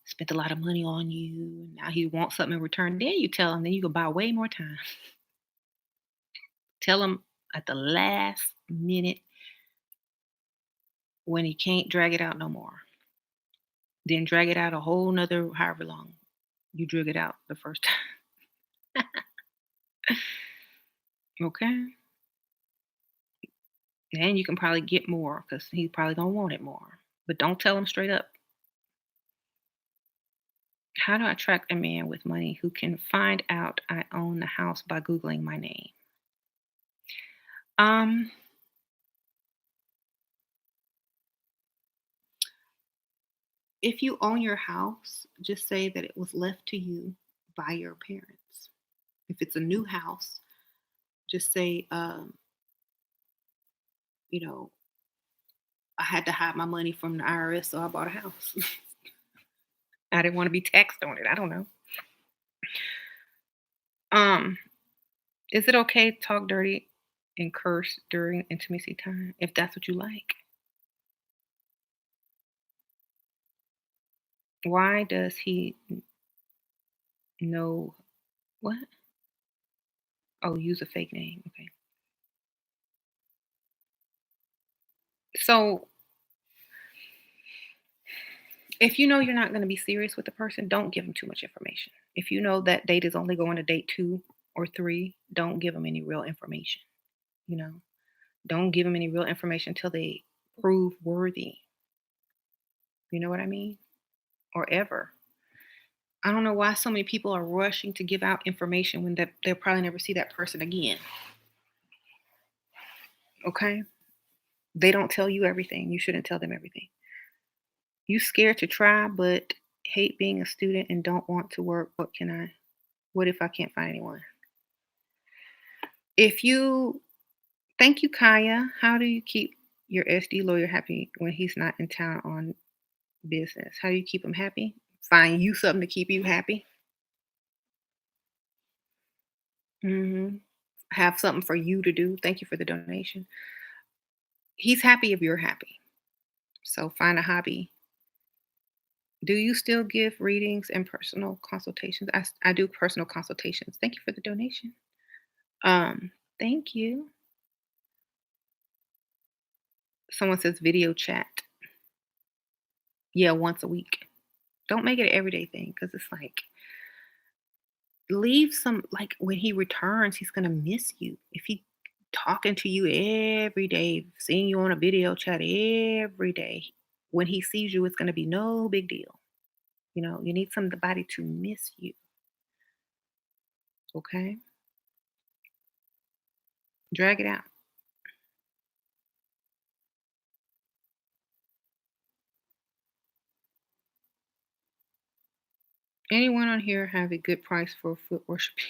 spent a lot of money on you, and now he wants something in return. Then you tell him, then you can buy way more time. Tell him at the last minute when he can't drag it out no more. Then drag it out a whole nother however long you drug it out the first time. Okay. And you can probably get more because he's probably gonna want it more. But don't tell him straight up. How do I attract a man with money who can find out I own the house by Googling my name? Um, if you own your house, just say that it was left to you by your parents. If it's a new house, just say, you know, I had to hide my money from the IRS, so I bought a house. I didn't want to be taxed on it. I don't know. Um, is it okay to talk dirty and curse during intimacy time if that's what you like? Why does he know what? Oh, use a fake name. Okay. So if you know you're not going to be serious with the person, don't give them too much information. If you know that date is only going to date 2 or 3, don't give them any real information. You know, don't give them any real information until they prove worthy. You know what I mean? Or ever. I don't know why so many people are rushing to give out information when they'll probably never see that person again. Okay? They don't tell you everything. You shouldn't tell them everything. You scared to try, but hate being a student and don't want to work. What if I can't find anyone? If you Thank you, Kaya. How do you keep your SD lawyer happy when he's not in town on business? How do you keep him happy? Find you something to keep you happy. Have something for you to do. Thank you for the donation. He's happy if you're happy. So find a hobby. Do you still give readings and personal consultations? I do personal consultations. Thank you for the donation. Thank you. Someone says video chat. Yeah, once a week. Don't make it an everyday thing because it's like leave some like when he returns, he's gonna miss you. If he talking to you every day, seeing you on a video chat every day, when he sees you, it's gonna be no big deal. You need somebody to miss you. Okay, drag it out. Anyone on here have a good price for foot worshiping?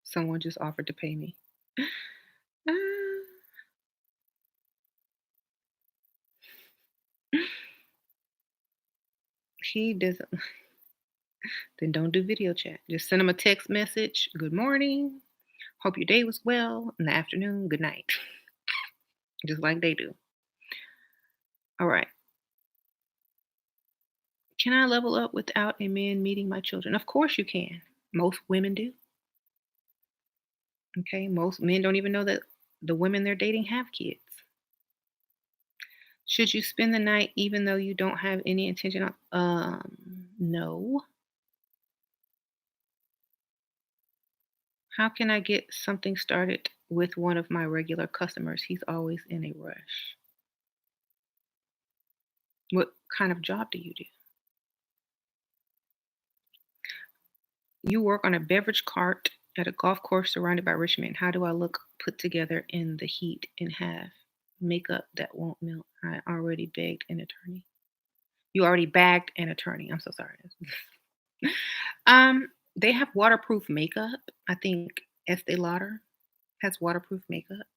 Someone just offered to pay me. Uh, he doesn't. Then don't do video chat. Just send him a text message. Good morning. Hope your day was well. In the afternoon, good night. Just like they do. All right. Can I level up without a man meeting my children? Of course you can. Most women do. Okay. Most men don't even know that the women they're dating have kids. Should you spend the night even though you don't have any intention on no. How can I get something started with one of my regular customers? He's always in a rush. What kind of job do you do? You work on a beverage cart at a golf course surrounded by rich men. How do I look put together in the heat and have makeup that won't melt? I already begged an attorney. You already bagged an attorney. I'm so sorry. They have waterproof makeup. I think Estee Lauder has waterproof makeup.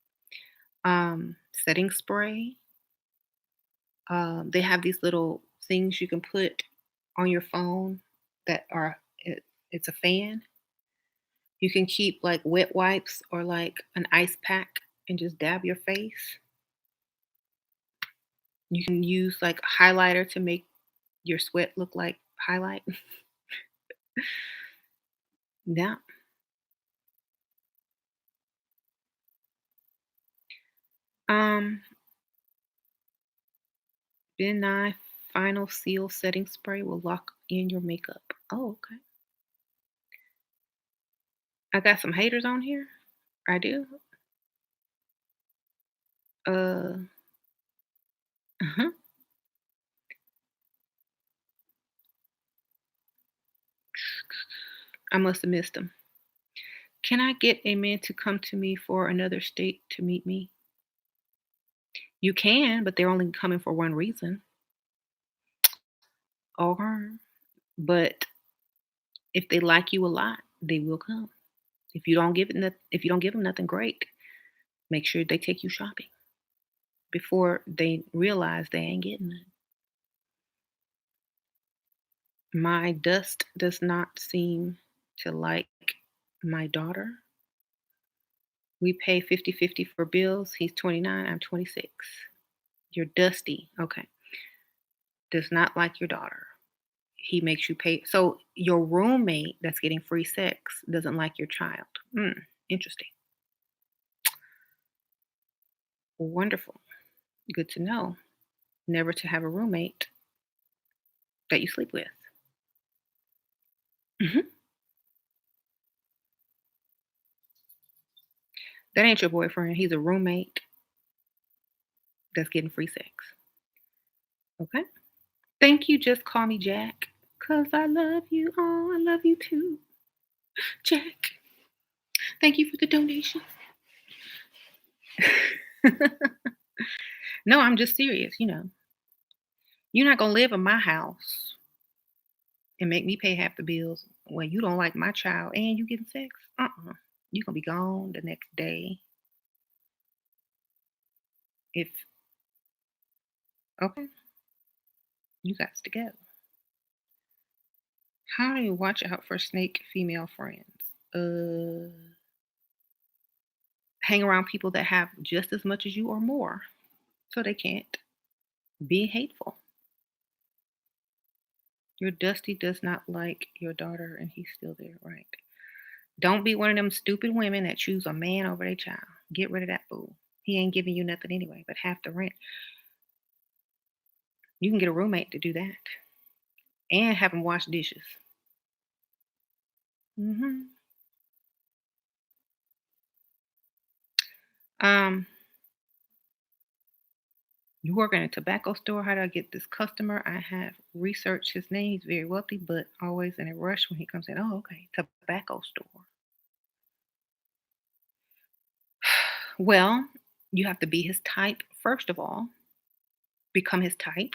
Setting spray. They have these little things you can put on your phone that it's a fan. You can keep like wet wipes or like an ice pack and just dab your face. You can use like highlighter to make your sweat look like highlight. Yeah. Um, Ben Nye Final Seal Setting Spray will lock in your makeup. Oh, okay. I got some haters on here. I do. Uh, uh-huh. I must have missed them. Can I get a man to come to me for another state to meet me? You can, but they're only coming for one reason. Okay. But if they like you a lot, they will come. If you don't give them nothing great, make sure they take you shopping before they realize they ain't getting it. My dust does not seem to like my daughter. We pay 50-50 for bills. He's 29, I'm 26. You're dusty. Okay. Does not like your daughter. He makes you pay. So your roommate that's getting free sex doesn't like your child. Interesting. Wonderful. Good to know. Never to have a roommate that you sleep with. Mhm. That ain't your boyfriend. He's a roommate that's getting free sex. Okay. Thank you. Just call me Jack. 'Cause I love you. Oh, I love you too. Jack, thank you for the donation. No, I'm just serious. You're not gonna live in my house and make me pay half the bills when you don't like my child and you getting sex. You gonna be gone the next day. If okay, you got to go. How do you watch out for snake female friends? Hang around people that have just as much as you or more, so they can't be hateful. Your Dusty does not like your daughter, and he's still there, right? Don't be one of them stupid women that choose a man over their child. Get rid of that fool. He ain't giving you nothing anyway, but half the rent. You can get a roommate to do that and have him wash dishes. hmm Um, you work in a tobacco store. How do I get this customer? I have researched his name. He's very wealthy, but always in a rush when he comes in. Oh, okay. Tobacco store. Well, you have to be his type, first of all. Become his type,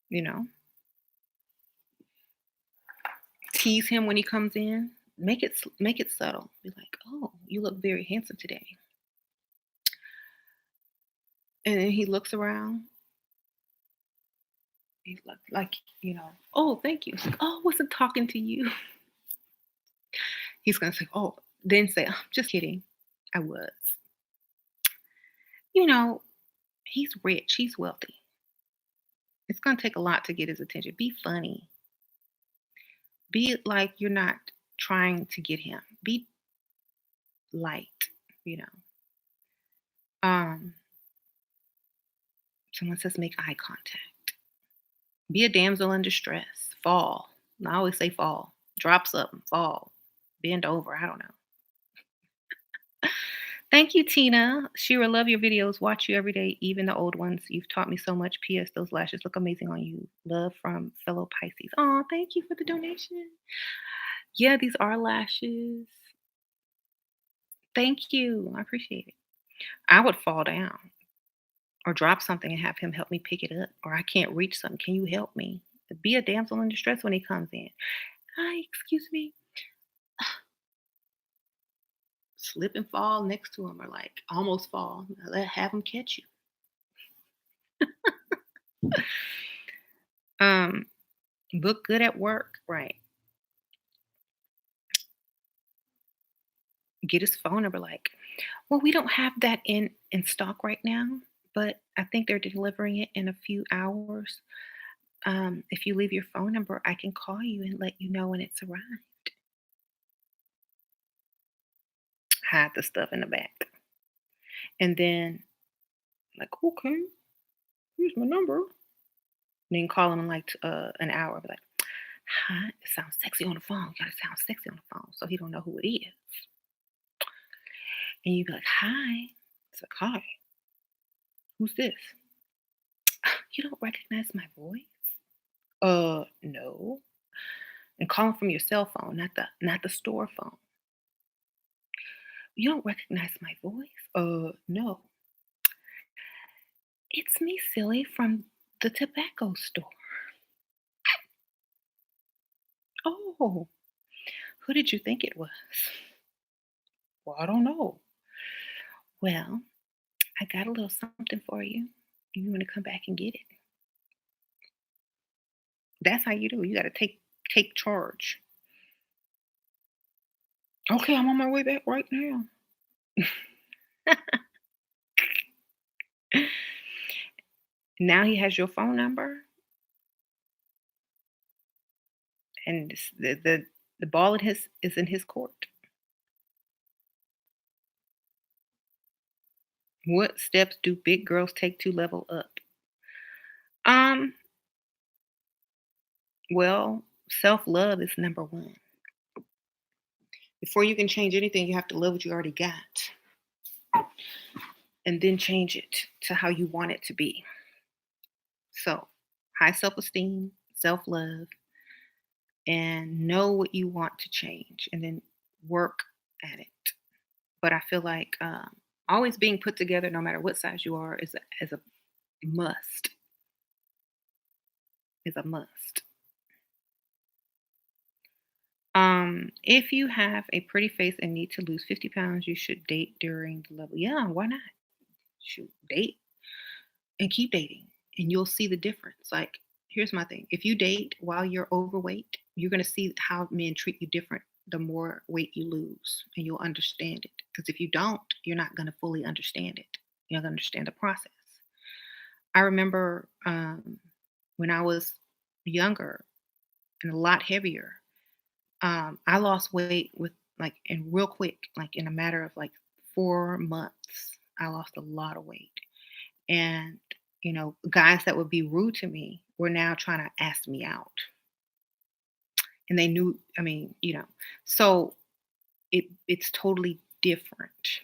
you know. Tease him when he comes in. Make it subtle. Be like, "Oh, you look very handsome today." And then he looks around. He's like, "Oh, thank you." It's like, "Oh, I wasn't talking to you." He's gonna say, "Oh," then say, "I'm just kidding. I was." You know, he's rich. He's wealthy. It's gonna take a lot to get his attention. Be funny. Be it like you're not trying to get him. Be light. You know. Um. Someone says make eye contact. Be a damsel in distress. Fall. I always say fall. Drop something. Fall. Bend over. I don't know. Thank you, Tina. Shira, love your videos. Watch you every day, even the old ones. You've taught me so much. P.S. Those lashes look amazing on you. Love from fellow Pisces. Oh, thank you for the donation. Yeah, these are lashes. Thank you. I appreciate it. I would fall down or drop something and have him help me pick it up. Or I can't reach something. Can you help me? Be a damsel in distress when he comes in. Hi, excuse me. Slip and fall next to him or like almost fall. Have him catch you. Um, look good at work, right? Get his phone number. Like, well, we don't have that in stock right now, but I think they're delivering it in a few hours. If you leave your phone number, I can call you and let you know when it's arrived. Hide the stuff in the back, and then like, okay, here's my number. Then call him in like an hour. Be like, hi, it sounds sexy on the phone. You gotta sound sexy on the phone, so he don't know who it is. And you be like, hi. It's like, hi, who's this? You don't recognize my voice? No. And call him from your cell phone, not the store phone. You don't recognize my voice? No. It's me, silly, from the tobacco store. Oh, who did you think it was? Well, I don't know. Well, I got a little something for you. You want to come back and get it? That's how you do. You got to take charge. Okay, I'm on my way back right now. Now he has your phone number, and the ball in his is in his court. What steps do big girls take to level up? Um, well, self-love is number one. Before you can change anything, you have to love what you already got and then change it to how you want it to be. So, high self esteem, self-love, and know what you want to change, and then work at it. But I feel like always being put together, no matter what size you are, is a must. Is a must. If you have a pretty face and need to lose 50 pounds, you should date during the level. Yeah, why not? Shoot, date and keep dating, and you'll see the difference. Like, here's my thing: if you date while you're overweight, you're gonna see how men treat you different the more weight you lose, and you'll understand it. Because if you don't, you're not gonna fully understand it. You're not gonna understand the process. I remember when I was younger and a lot heavier. I lost weight with like in real quick, like in a matter of like 4 months. I lost a lot of weight. And, guys that would be rude to me were now trying to ask me out. And they knew, I mean, so it's totally different.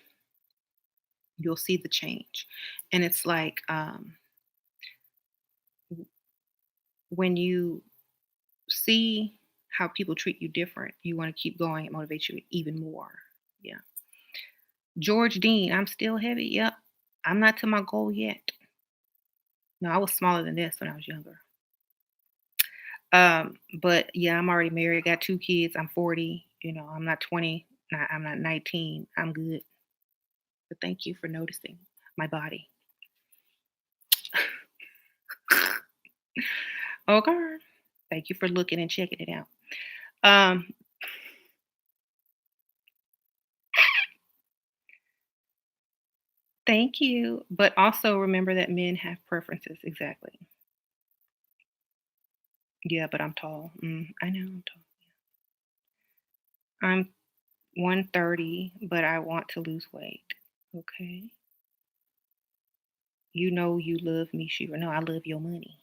You'll see the change. And it's like when you see how people treat you different, you want to keep going. It motivates you even more. Yeah. George Dean, I'm still heavy. Yep. I'm not to my goal yet. No, I was smaller than this when I was younger. But yeah, I'm already married, got 2 kids. I'm 40. I'm not 20. I'm not 19. I'm good. But thank you for noticing my body. Okay. Thank you for looking and checking it out. Um, Thank you. But also remember that men have preferences. Exactly. Yeah, but I'm tall. I know I'm tall. I'm 130, but I want to lose weight. Okay. You know you love me, Shira. No, I love your money.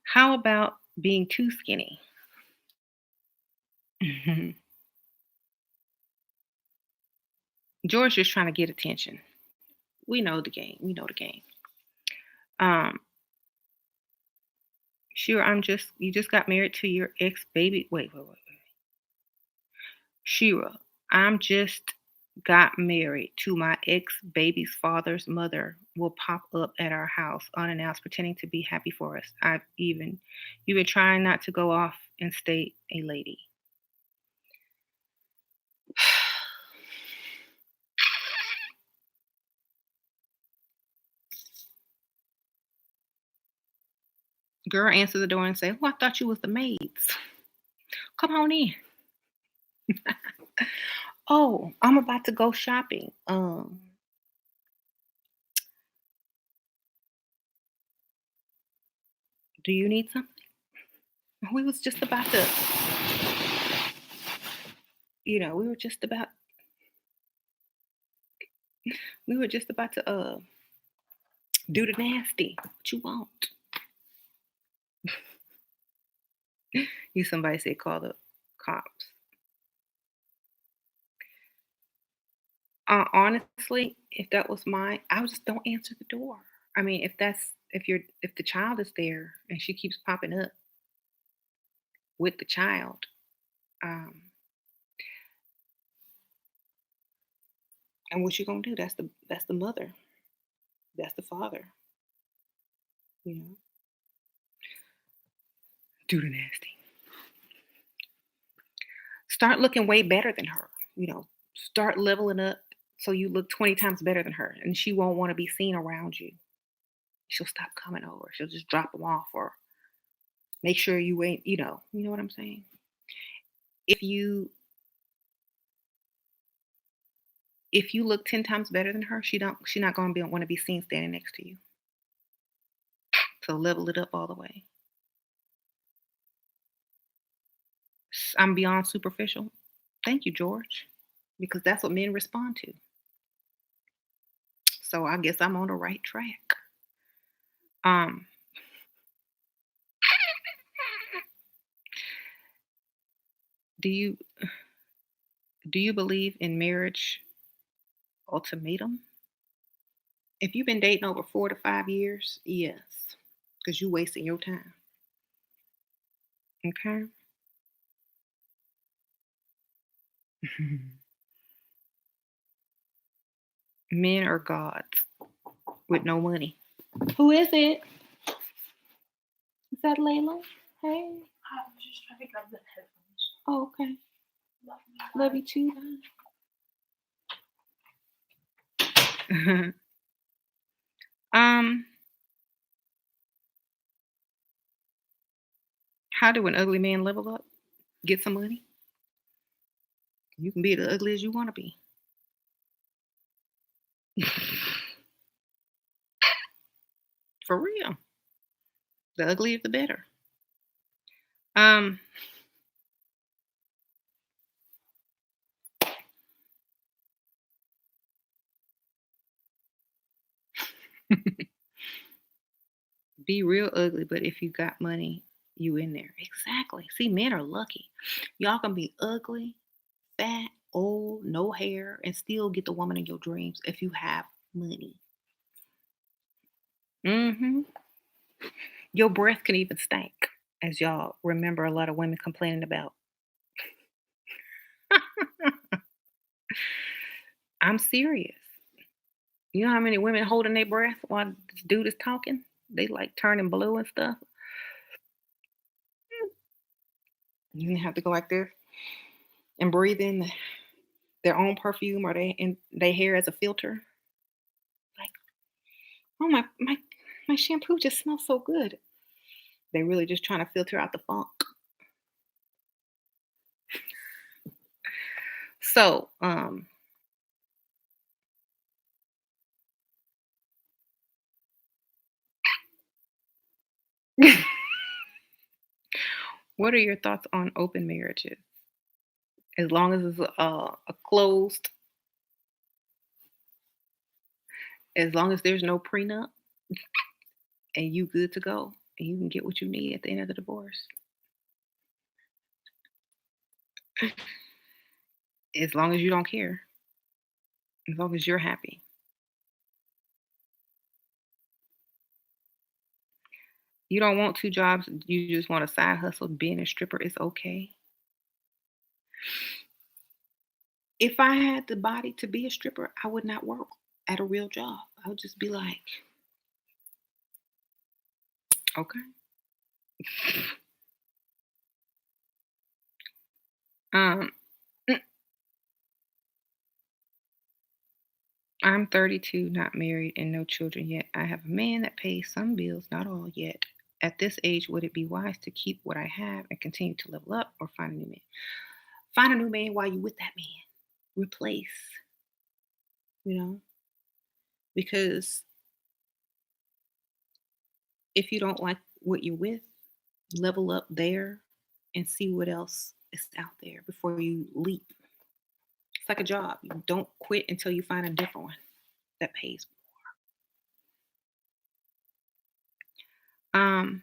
How about being too skinny? George just trying to get attention. We know the game. We know the game. Um, Shira, you just got married to your ex baby. Wait. Shira, I'm just got married to my ex baby's father's mother will pop up at our house unannounced, pretending to be happy for us. You've been trying not to go off and stay a lady. Girl, answer the door and say, "Oh, I thought you was the maids. Come on in." Oh, I'm about to go shopping. Do you need something? We was just about to, we were just about to do the nasty. What you want? Somebody said call the cops. Honestly, if that was mine, I would just don't answer the door. I mean, if the child is there and she keeps popping up with the child, um, and what you gonna do? That's the mother. That's the father. You know, do the nasty. Start looking way better than her. Start leveling up so you look 20 times better than her, and she won't want to be seen around you. She'll stop coming over. She'll just drop them off or make sure you ain't. You know what I'm saying. If you if you look 10 times better than her, she not gonna want to be seen standing next to you. So level it up all the way. I'm beyond superficial. Thank you, George, because that's what men respond to. So I guess I'm on the right track. Um, do you do you believe in marriage ultimatum? If you've been dating over 4 to 5 years, yes, because you wasting your time, okay? Men are gods with no money. Who is it? Is that Layla? Hey. I'm just trying to grab the headphones. Oh, okay. Love you. Love you too. um, how do an ugly man level up? Get some money. You can be the ugly as you want to be. For real. The uglier the better. Um, be real ugly, but if you got money, you in there. Exactly. See, men are lucky. Y'all can be ugly, fat, old, no hair, and still get the woman in your dreams if you have money. Hmm. Your breath can even stink, as y'all remember a lot of women complaining about. I'm serious. You know how many women holding their breath while this dude is talking? They like turning blue and stuff. You have to go like this and breathe in their own perfume or they in their hair as a filter. Like, oh my shampoo just smells so good. They really just trying to filter out the funk. So, what are your thoughts on open marriages? As long as it's a closed, as long as there's no prenup and you good to go and you can get what you need at the end of the divorce. As long as you don't care, as long as you're happy. You don't want two jobs, you just want a side hustle. Being a stripper is okay. If I had the body to be a stripper, I would not work at a real job. I would just be like, okay. Um, mm, I'm 32, not married, and no children yet. I have a man that pays some bills, not all yet. At this age, would it be wise to keep what I have and continue to level up or find a new man? Find a new man while you're with that man. Replace, you know, because if you don't like what you're with, level up there and see what else is out there before you leap. It's like a job. You don't quit until you find a different one that pays. Um,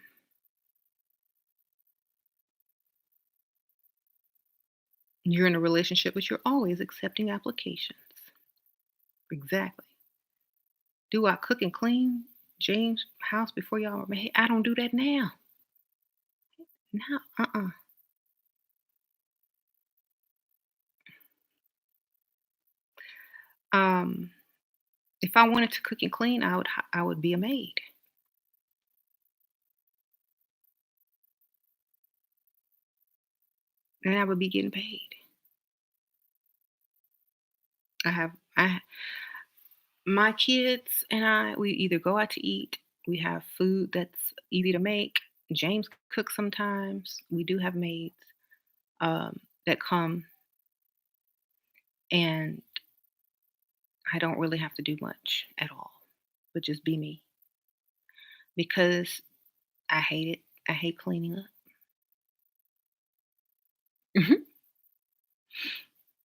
you're in a relationship, but you're always accepting applications. Exactly. Do I cook and clean James' house before y'all were married? I don't do that now. No, Um, if I wanted to cook and clean, I would be a maid, and I would be getting paid. I my kids and I, we either go out to eat, we have food that's easy to make. James cooks sometimes. We do have maids that come, and I don't really have to do much at all, but just be me because I hate it. I hate cleaning up. Mhm.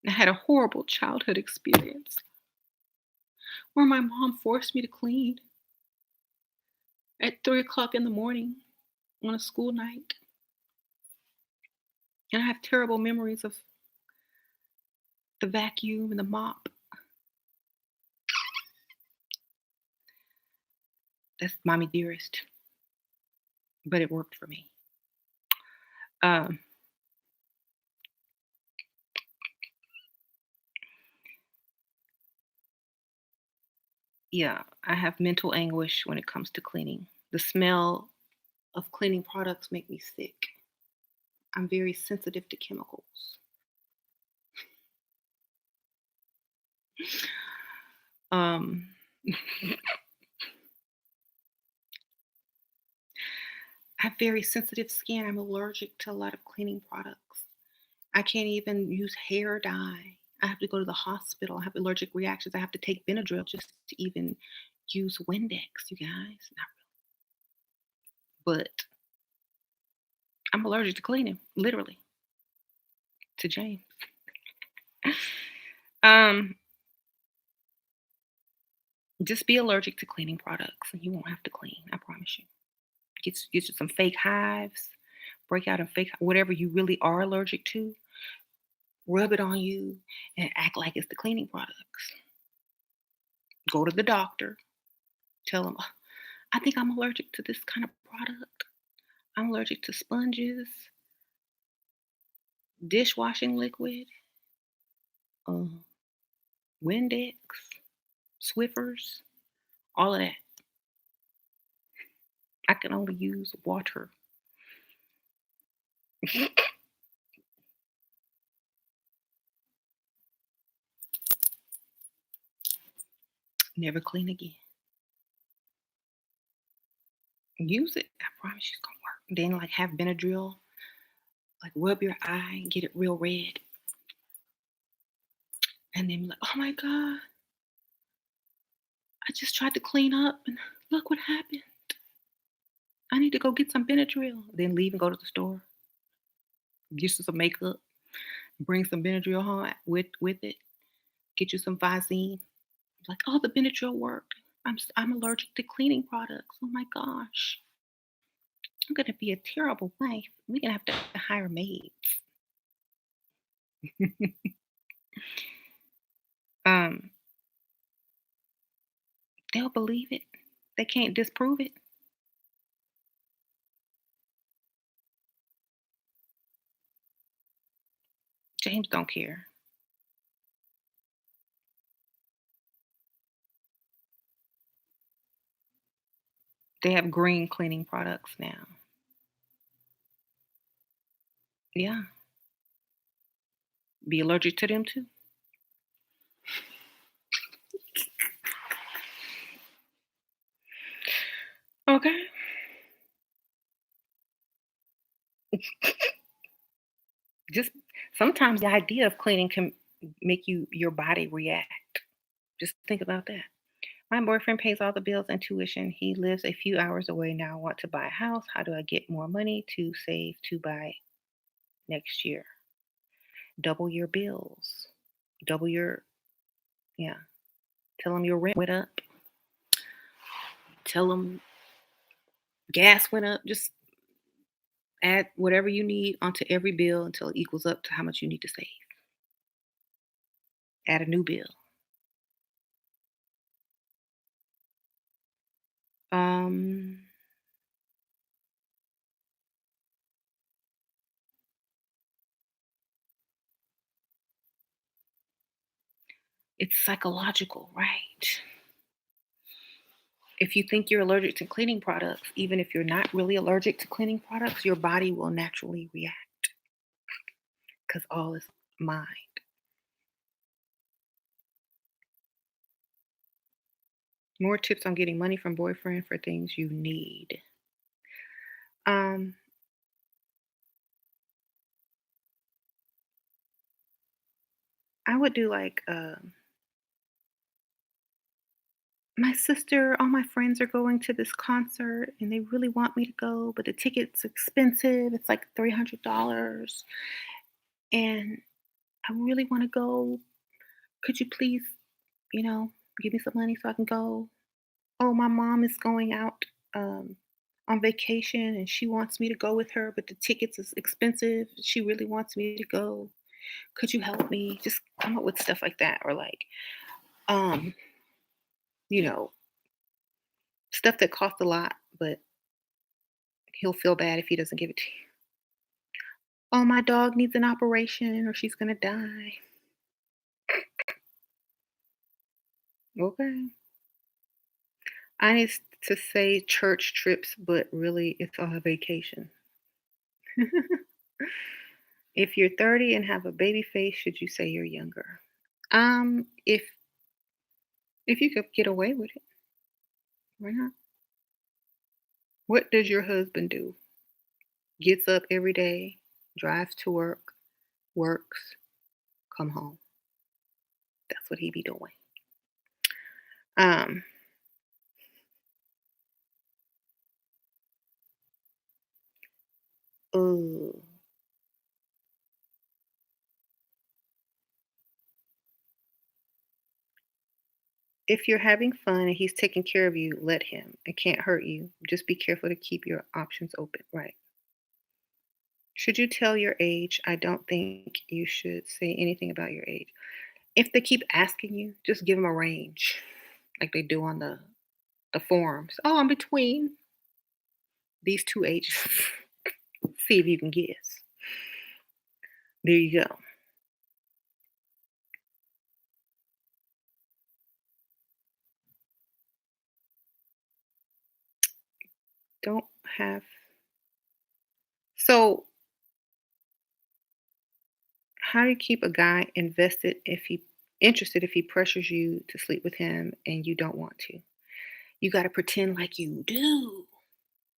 I had a horrible childhood experience where my mom forced me to clean at 3 o'clock in the morning on a school night. And I have terrible memories of the vacuum and the mop. That's mommy dearest, but it worked for me. Um, yeah, I have mental anguish when it comes to cleaning. The smell of cleaning products make me sick. I'm very sensitive to chemicals. Um, I have very sensitive skin. I'm allergic to a lot of cleaning products. I can't even use hair dye. I have to go to the hospital. I have allergic reactions. I have to take Benadryl just to even use Windex, you guys. But I'm allergic to cleaning, literally, to James. Um, just be allergic to cleaning products and you won't have to clean. I promise you. Get you some fake hives, break out a fake whatever you really are allergic to, rub it on you and act like it's the cleaning products. Go to the doctor, tell them, "Oh, I think I'm allergic to this kind of product. I'm allergic to sponges, dishwashing liquid, uh, Windex, Swiffers, all of that. I can only use water." Never clean again. Use it. I promise you it's gonna work. Then like have Benadryl, like rub your eye and get it real red. And then be like, oh my God, I just tried to clean up and look what happened. I need to go get some Benadryl. Then leave and go to the store. Get you some makeup. Bring some Benadryl home with it. Get you some Visine. Like, oh, the Benadryl worked. I'm allergic to cleaning products. Oh my gosh. I'm gonna be a terrible wife. We're gonna have to hire maids. um, they'll believe it. They can't disprove it. James don't care. They have green cleaning products now. Yeah. Be allergic to them too. Okay. Just sometimes the idea of cleaning can make your body react. Just think about that. My boyfriend pays all the bills and tuition. He lives a few hours away now. I want to buy a house. How do I get more money to save to buy next year? Double your bills. Double your, yeah. Tell them your rent went up. Tell them gas went up. Just add whatever you need onto every bill until it equals up to how much you need to save. Add a new bill. Um, it's psychological, right? If you think you're allergic to cleaning products, even if you're not really allergic to cleaning products, your body will naturally react because all is mind. More tips on getting money from boyfriend for things you need. Um, I would do like my sister, all my friends are going to this concert and they really want me to go, but the ticket's expensive. It's like $300. And I really want to go. Could you please, you know, give me some money so I can go? Oh, my mom is going out on vacation and she wants me to go with her, but the tickets is expensive. She really wants me to go. Could you help me? Just come up with stuff like that. Or like, um, you know, Stuff that costs a lot, but he'll feel bad if he doesn't give it to you. "Oh, my dog needs an operation or she's gonna die." Okay. I need to say church trips, but really it's on a vacation. If you're 30 and have a baby face, should you say you're younger? If you could get away with it, why not? What does your husband do? Gets up every day, drives to work, works, come home. That's what he be doing. Um, ooh, if you're having fun and he's taking care of you, let him. It can't hurt you. Just be careful to keep your options open. Right. Should you tell your age? I don't think you should say anything about your age. If they keep asking you, just give them a range, like they do on the forums. Oh, I'm between these two ages. See if you can guess. There you go. Don't have so how do you keep a guy interested if he pressures you to sleep with him and you don't want to? You got to pretend like you do.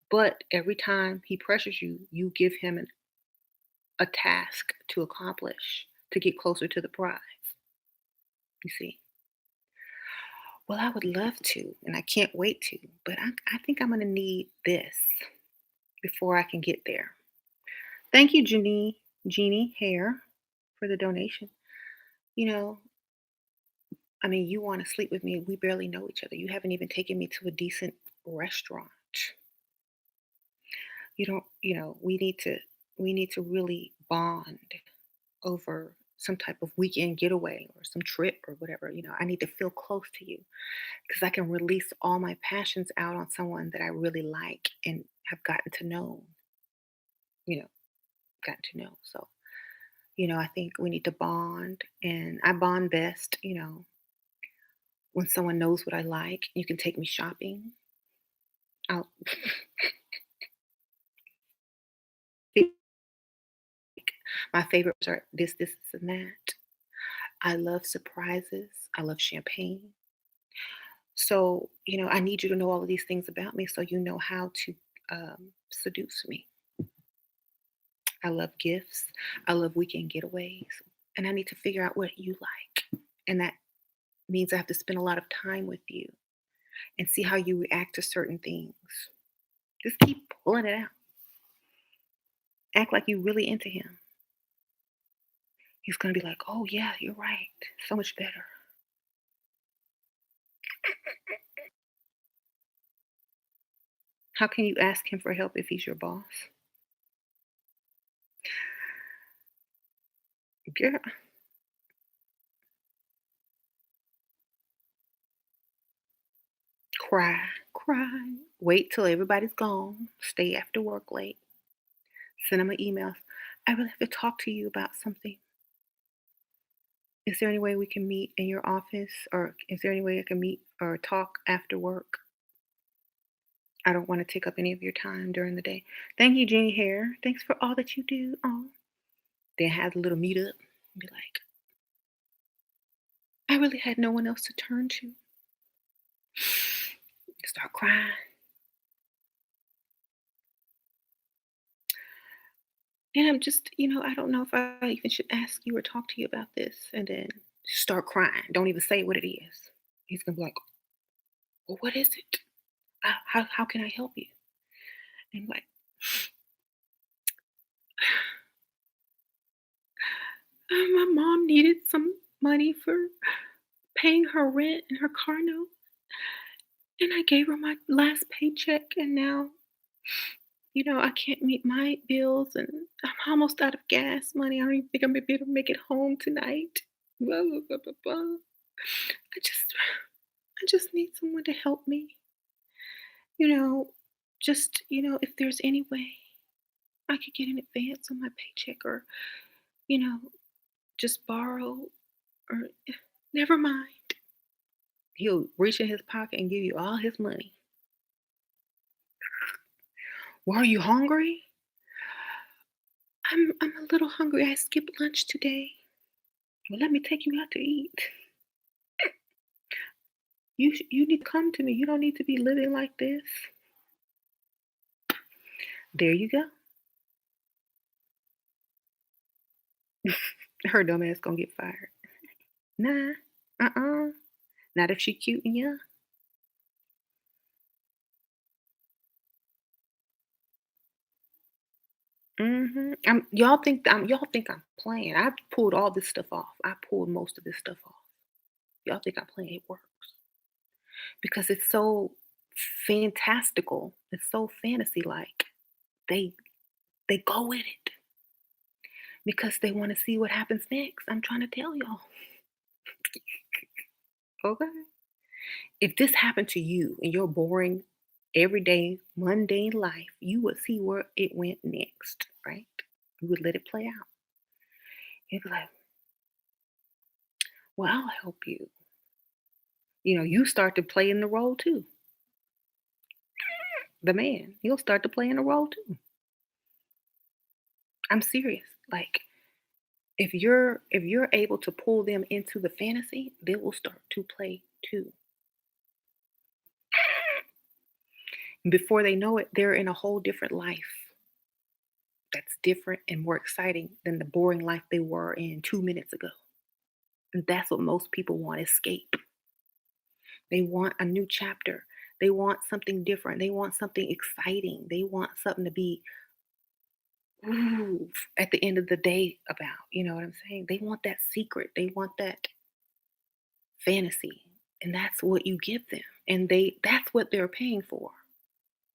But every time he pressures you, you give him a task to accomplish to get closer to the prize. You see? Well, I would love to, and I can't wait to, but I think I'm going to need this before I can get there. Thank you, Jeannie Hare, for the donation. You know, I mean, you want to sleep with me. We barely know each other. You haven't even taken me to a decent restaurant. You don't, we need to really bond over some type of weekend getaway or some trip or whatever. I need to feel close to you because I can release all my passions out on someone that I really like and have gotten to know, you know, gotten to know. So, I think we need to bond and I bond best, when someone knows what I like. You can take me shopping. I'll my favorites are this, and that. I love surprises. I love champagne. So, I need you to know all of these things about me so you know how to seduce me. I love gifts. I love weekend getaways. And I need to figure out what you like. And that means I have to spend a lot of time with you and see how you react to certain things. Just keep pulling it out. Act like you really into him. He's going to be like, oh, yeah, you're right. So much better. How can you ask him for help if he's your boss? Girl, cry, cry. Wait till everybody's gone. Stay after work late. Send him an email. I really have to talk to you about something. Is there any way we can meet in your office? Or is there any way I can meet or talk after work? I don't want to take up any of your time during the day. Thank you, Jenny Hare. Thanks for all that you do. Oh, then have a little meetup and be like, I really had no one else to turn to. Start crying. And I'm just, I don't know if I even should ask you or talk to you about this. And then start crying. Don't even say what it is. He's going to be like, well, what is it? How can I help you? And like, my mom needed some money for paying her rent and her car note. And I gave her my last paycheck. And now, I can't meet my bills and I'm almost out of gas money. I don't even think I'm gonna be able to make it home tonight. Blah, blah, blah, blah, blah. I just I just need someone to help me. you know, just, if there's any way I could get an advance on my paycheck or, you know, just borrow or never mind. He'll reach in his pocket and give you all his money. Well, are you hungry? I'm a little hungry. I skipped lunch today. Well, let me take you out to eat. You need to come to me. You don't need to be living like this. There you go. Her dumb ass gonna get fired. Nah. Uh-uh. Not if she cute and young. Y'all think I'm playing. I pulled all this stuff off. I pulled most of this stuff off. Y'all think I'm playing. It works because it's so fantastical. It's so fantasy like. They they go with it because they want to see what happens next. I'm trying to tell y'all. Okay. If this happened to you in your boring, everyday, mundane life, you would see where it went next, right? You would let it play out. You'd be like, well, I'll help you. You start to play in the role too. The man, he'll start to play in the role too. I'm serious. Like if you're able to pull them into the fantasy, they will start to play too. And before they know it, they're in a whole different life that's different and more exciting than the boring life they were in 2 minutes ago. And that's what most people want: escape. They want a new chapter. They want something different. They want something exciting. They want something to be ooh, at the end of the day about. You know what I'm saying? They want that secret. They want that fantasy. And that's what you give them. And that's what they're paying for.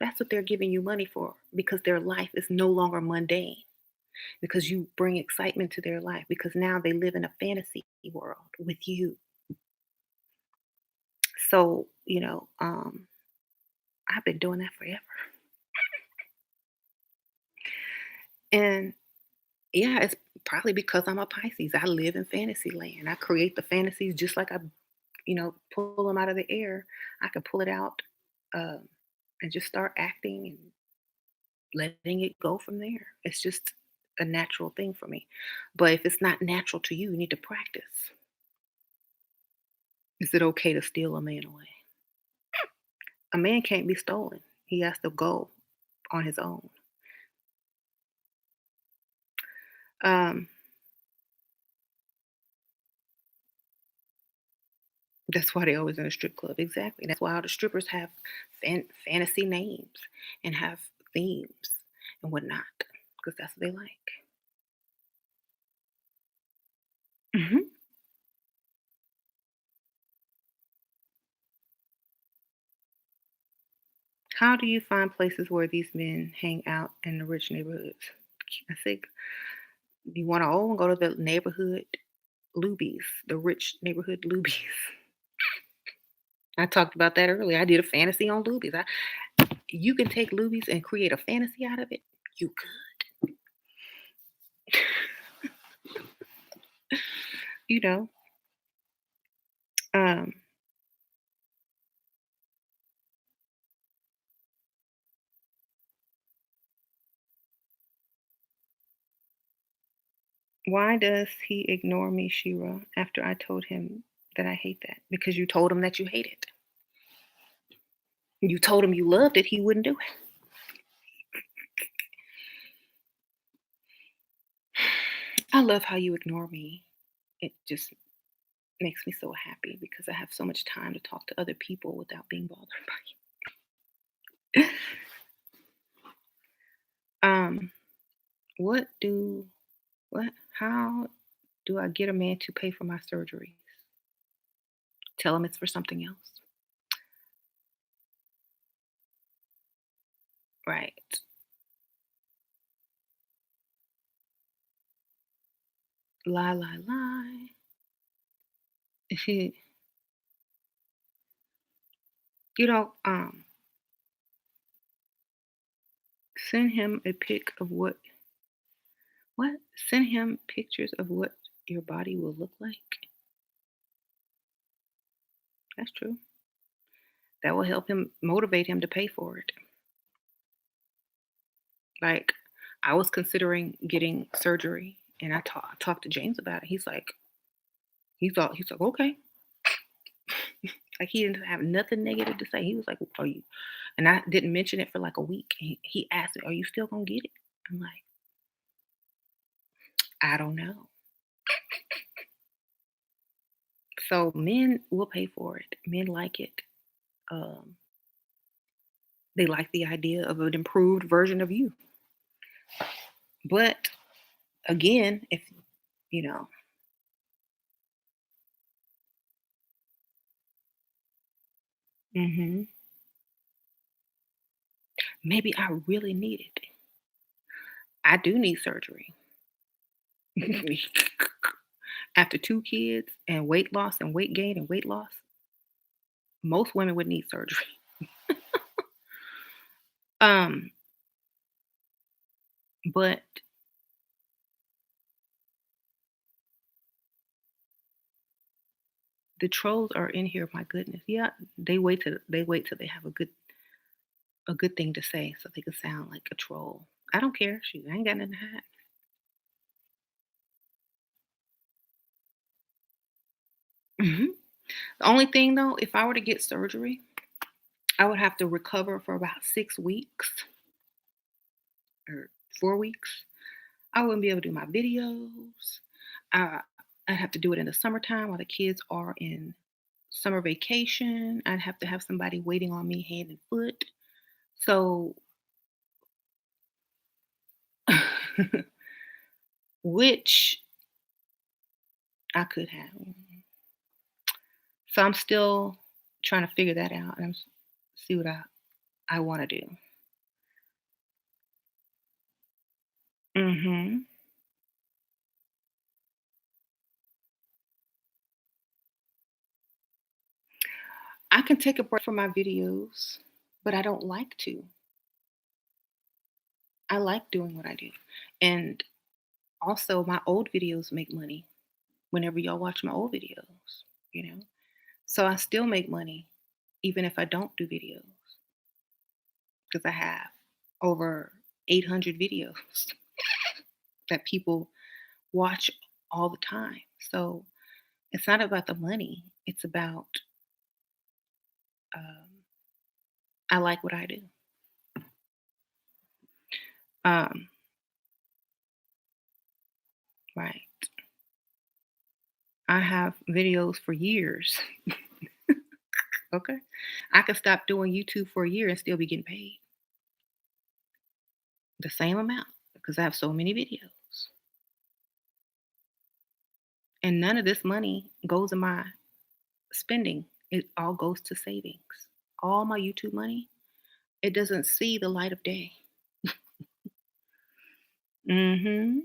That's what they're giving you money for because their life is no longer mundane. Because you bring excitement to their life because now they live in a fantasy world with you. So, I've been doing that forever. And yeah, it's probably because I'm a Pisces. I live in fantasy land. I create the fantasies just like I, pull them out of the air. I can pull it out um, and just start acting and letting it go from there. It's just a natural thing for me. But if it's not natural to you, you need to practice. Is it okay to steal a man away? A man can't be stolen. He has to go on his own. Um, that's why they always in a strip club. Exactly. That's why all the strippers have fantasy names and have themes and whatnot, because that's what they like. Hmm. How do you find places where these men hang out in the rich neighborhoods? I think you want to go to the neighborhood lubies, the rich neighborhood lubies. I talked about that earlier. I did a fantasy on lubies. You can take lubies and create a fantasy out of it. You could. You know, um, why does he ignore me, Shira, after I told him that I hate that? Because you told him that you hate it. You told him you loved it, he wouldn't do it. I love how you ignore me. It just makes me so happy because I have so much time to talk to other people without being bothered by you. um, what do what how do I get a man to pay for my surgeries? Tell him it's for something else. Right. Lie, lie, lie. you know, um, Send him a pic of what? Send him pictures of what your body will look like. That's true. That will help him motivate him to pay for it. Like, I was considering getting surgery, and I talked to James about it. He's like, okay. Like he didn't have nothing negative to say. He was like, "Are you?" And I didn't mention it for like a week. He asked me, "Are you still gonna get it?" I'm like, "I don't know." So men will pay for it. Men like it. Um, they like the idea of an improved version of you. But again, if you know, hmm maybe I really need it. I do need surgery. After 2 kids and weight loss and weight gain and weight loss, most women would need surgery. Um, but the trolls are in here. My goodness, yeah, they wait till they have a good thing to say so they can sound like a troll. I don't care. Shoot, I ain't got nothing to hide. hmm The only thing though, if I were to get surgery, I would have to recover for about 6 weeks or 4 weeks. I wouldn't be able to do my videos. Uh, I'd have to do it in the summertime while the kids are in summer vacation. I'd have to have somebody waiting on me hand and foot. So, which I could have. So I'm still trying to figure that out and see what I want to do. hmm I can take a break from my videos, but I don't like to. I like doing what I do. And also, my old videos make money whenever y'all watch my old videos, you know? So I still make money even if I don't do videos because I have over 800 videos that people watch all the time. So it's not about the money, it's about um, I like what I do. Um, right. I have videos for years. Okay. I could stop doing YouTube for a year and still be getting paid the same amount because I have so many videos. And none of this money goes in my spending. It all goes to savings. All my YouTube money, it doesn't see the light of day. hmm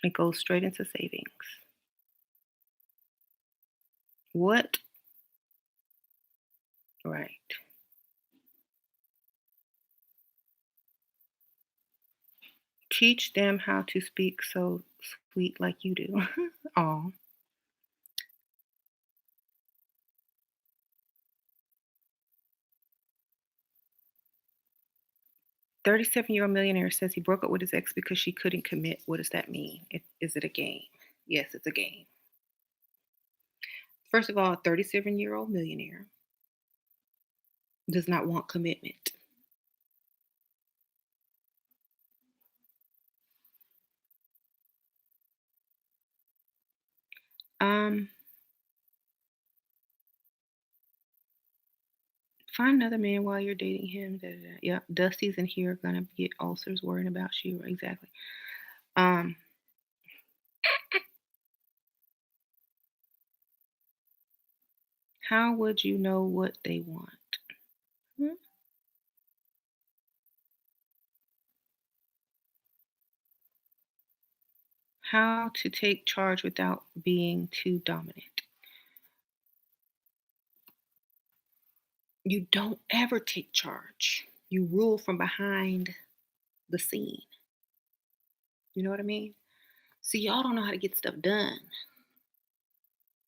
It goes straight into savings. What? Right. Teach them how to speak so sweet like you do. Oh, 37-year-old millionaire says he broke up with his ex because she couldn't commit. What does that mean? Is it a game? Yes, it's a game. First of all, a 37-year-old millionaire does not want commitment. Um, Find another man while you're dating him. Da, da, da. Yep, Dusty's in here gonna get ulcers worrying about you. Exactly. Um, how would you know what they want? Hmm? How to take charge without being too dominant. You don't ever take charge. You rule from behind the scene. You know what I mean? See, y'all don't know how to get stuff done.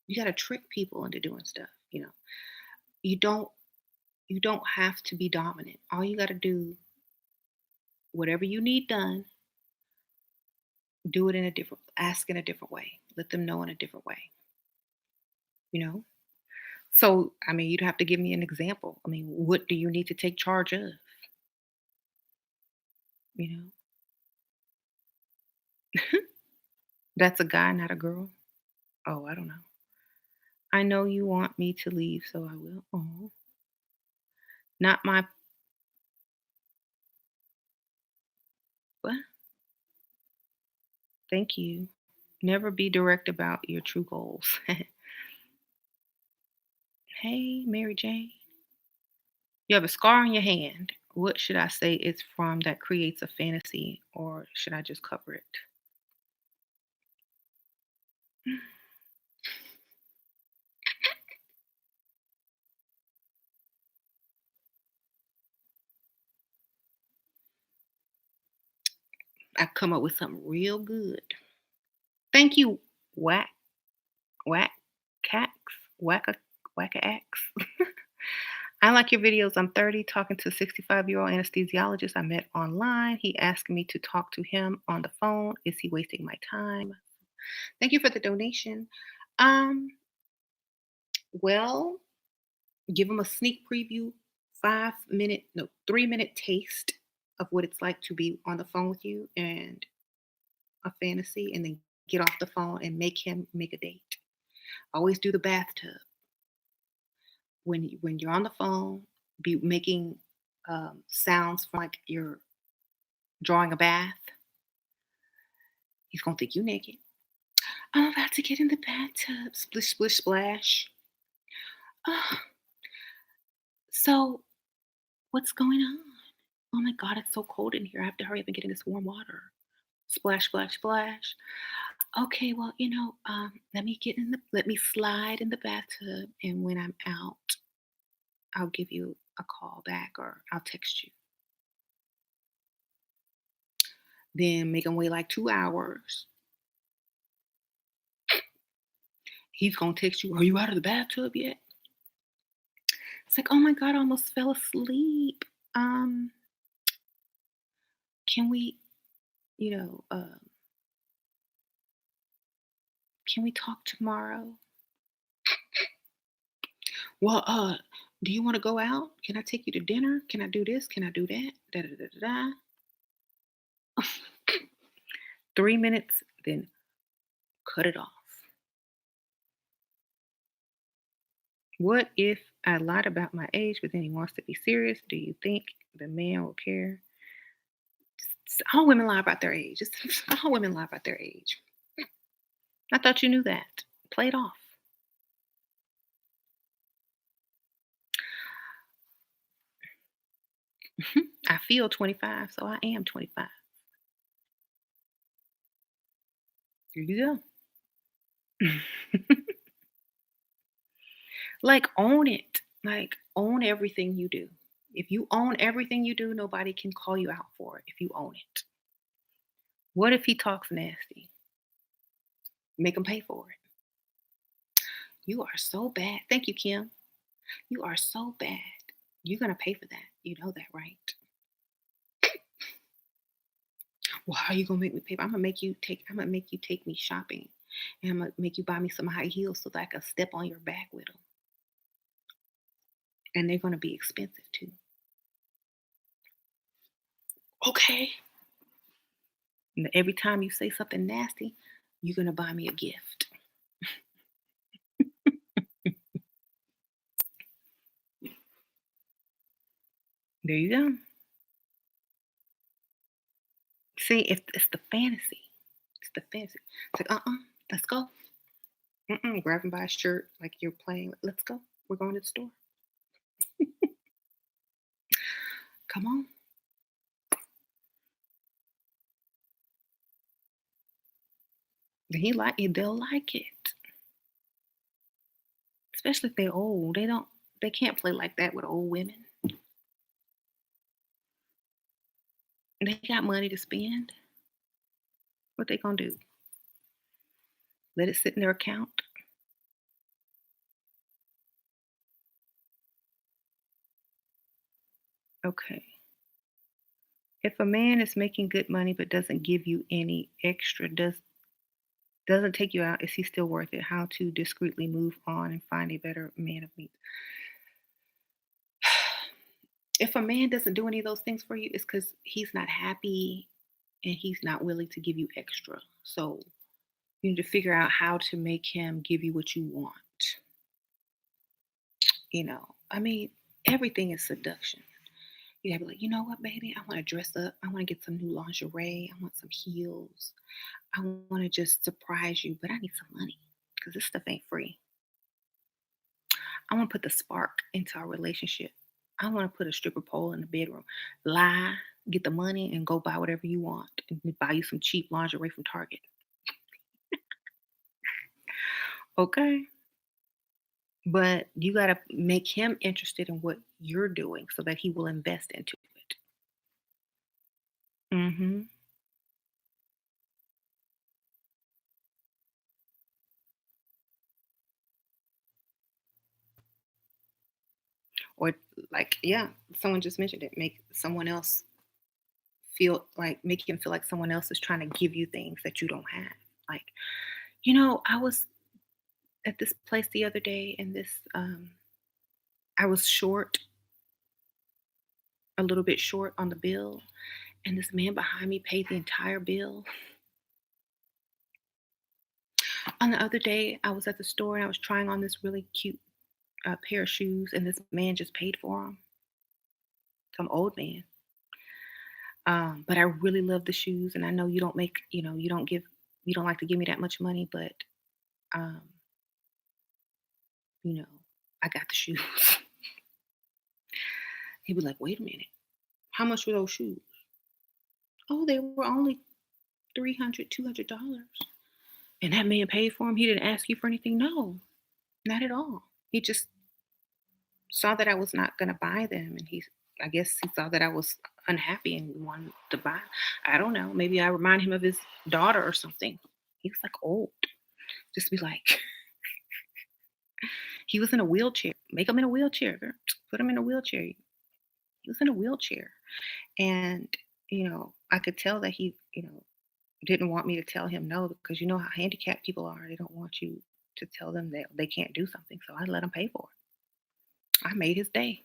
You got to trick people into doing stuff, you know. You don't you don't have to be dominant. All you got to do, whatever you need done, do it in a different, ask in a different way. Let them know in a different way, you know? So, I mean, you'd have to give me an example. I mean, what do you need to take charge of, you know? That's a guy, not a girl. Oh, I don't know. I know you want me to leave, so I will. Oh, not my what? Thank you. Never be direct about your true goals. Hey, Mary Jane. You have a scar on your hand. What should I say it's from that creates a fantasy, or should I just cover it? I come up with something real good. Thank you, whack, whack, cax, wacka, wacka ax. I like your videos. I'm 30, talking to a 65-year-old anesthesiologist I met online. He asked me to talk to him on the phone. Is he wasting my time? Thank you for the donation. Um, well, give him a sneak preview, 5 minute, no, 3 minute taste of what it's like to be on the phone with you and a fantasy, and then get off the phone and make him make a date. Always do the bathtub. When you're on the phone, be making sounds like you're drawing a bath. He's gonna think you naked. I'm about to get in the bathtub. Splish, splish, splash. Oh, so what's going on? Oh my God, it's so cold in here. I have to hurry up and get in this warm water. Splash, splash, splash. Okay, well, let me slide in the bathtub, and when I'm out, I'll give you a call back or I'll text you. Then make him wait like 2 hours. He's gonna text you, "Are you out of the bathtub yet?" It's like, "Oh my God, I almost fell asleep. Um, can we, you know, uh, can we talk tomorrow?" Well, do you want to go out? Can I take you to dinner? Can I do this? Can I do that? Da da da da da. 3 minutes, then cut it off. What if I lied about my age, but then he wants to be serious? Do you think the man will care? All women lie about their age. All women lie about their age. I thought you knew that. Play it off. I feel 25, so I am 25. Here you go. Like, own it. Like, own everything you do. If you own everything you do, nobody can call you out for it if you own it. What if he talks nasty? Make him pay for it. You are so bad. Thank you, Kim. You are so bad. You're gonna pay for that. You know that, right? Well, how are you gonna make me pay? I'm gonna make you take me shopping. And I'm gonna make you buy me some high heels so that I can step on your back with them. And they're gonna be expensive too. Okay. And every time you say something nasty, you're gonna buy me a gift. There you go. See, if it's the fantasy. It's the fantasy. It's like, let's go. Grab him by his shirt like you're playing. Let's go. We're going to the store. Come on. Then he like it. They'll like it. Especially if they're old. They can't play like that with old women. They got money to spend. What they gonna do? Let it sit in their account? Okay. If a man is making good money but doesn't give you any extra, doesn't take you out, is he still worth it? How to discreetly move on and find a better man of me. If a man doesn't do any of those things for you, it's because he's not happy and he's not willing to give you extra. So you need to figure out how to make him give you what you want. I mean, everything is seduction. You gotta be like, you know what, baby? I want to dress up. I want to get some new lingerie. I want some heels. I want to just surprise you, but I need some money because this stuff ain't free. I want to put the spark into our relationship. I want to put a stripper pole in the bedroom. Lie, get the money, and go buy whatever you want. And buy you some cheap lingerie from Target. Okay? But you got to make him interested in what you're doing so that he will invest into it. Hmm. Or, like, yeah, someone just mentioned it. Make someone else make him feel like someone else is trying to give you things that you don't have. Like, I was at this place the other day and I was short, a little bit short on the bill, and this man behind me paid the entire bill. On the other day, I was at the store and I was trying on this really cute pair of shoes, and this man just paid for them. Some old man. But I really love the shoes, and I know you don't make, you don't like to give me that much money, but um, you know, I got the shoes. He'd be like, "Wait a minute, how much were those shoes?" Oh, they were only 300, $200. And that man paid for them. He didn't ask you for anything. No, not at all. He just saw that I was not gonna buy them, and I guess he saw that I was unhappy and wanted to buy. I don't know. Maybe I remind him of his daughter or something. He was like old. Just be like, he was in a wheelchair. Make him in a wheelchair, girl. Put him in a wheelchair. He was in a wheelchair, and I could tell that he, didn't want me to tell him no because you know how handicapped people are. They don't want you to tell them that they can't do something. So I let him pay for it. I made his day.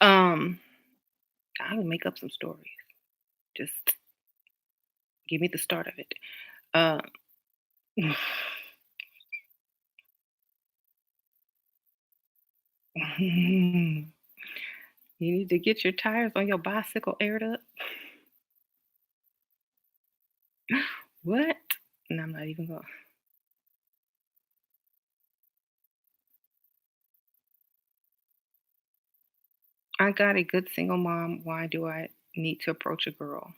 Um, I will make up some stories. Just give me the start of it. Uh, you need to get your tires on your bicycle aired up. What? And I'm not even going. I got a good single mom. Why do I need to approach a girl?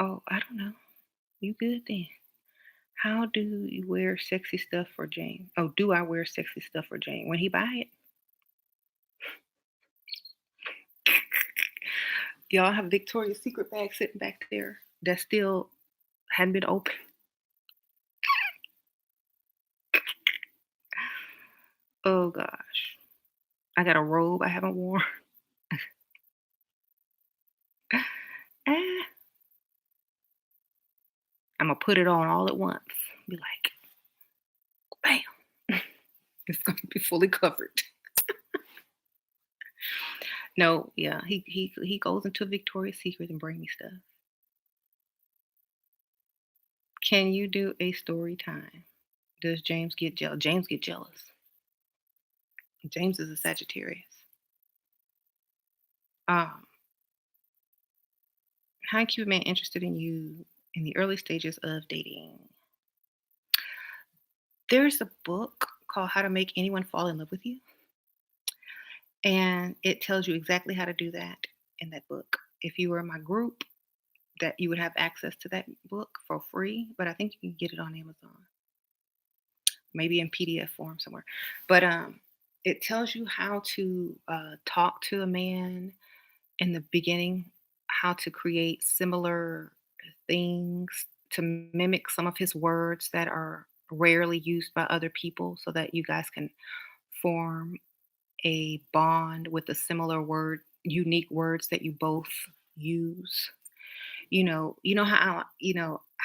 Oh, I don't know. You good then? How do you wear sexy stuff for Jane? Oh, do I wear sexy stuff for Jane? When he buy it? Y'all have Victoria's Secret bag sitting back there that still hadn't been opened. Oh gosh. I got a robe I haven't worn. eh, I'm gonna put it on all at once. Be like, bam. It's gonna be fully covered. No, yeah, he goes into Victoria's Secret and bring me stuff. Can you do a story time? Does James get jealous? James get jealous. James is a Sagittarius. Um, how to keep a man interested in you in the early stages of dating? There's a book called How to Make Anyone Fall in Love with You, and it tells you exactly how to do that in that book. If you were in my group, that you would have access to that book for free, but I think you can get it on Amazon, maybe in PDF form somewhere. But It tells you how to talk to a man in the beginning, how to create similar things to mimic some of his words that are rarely used by other people so that you guys can form a bond with a similar word, unique words that you both use. You know how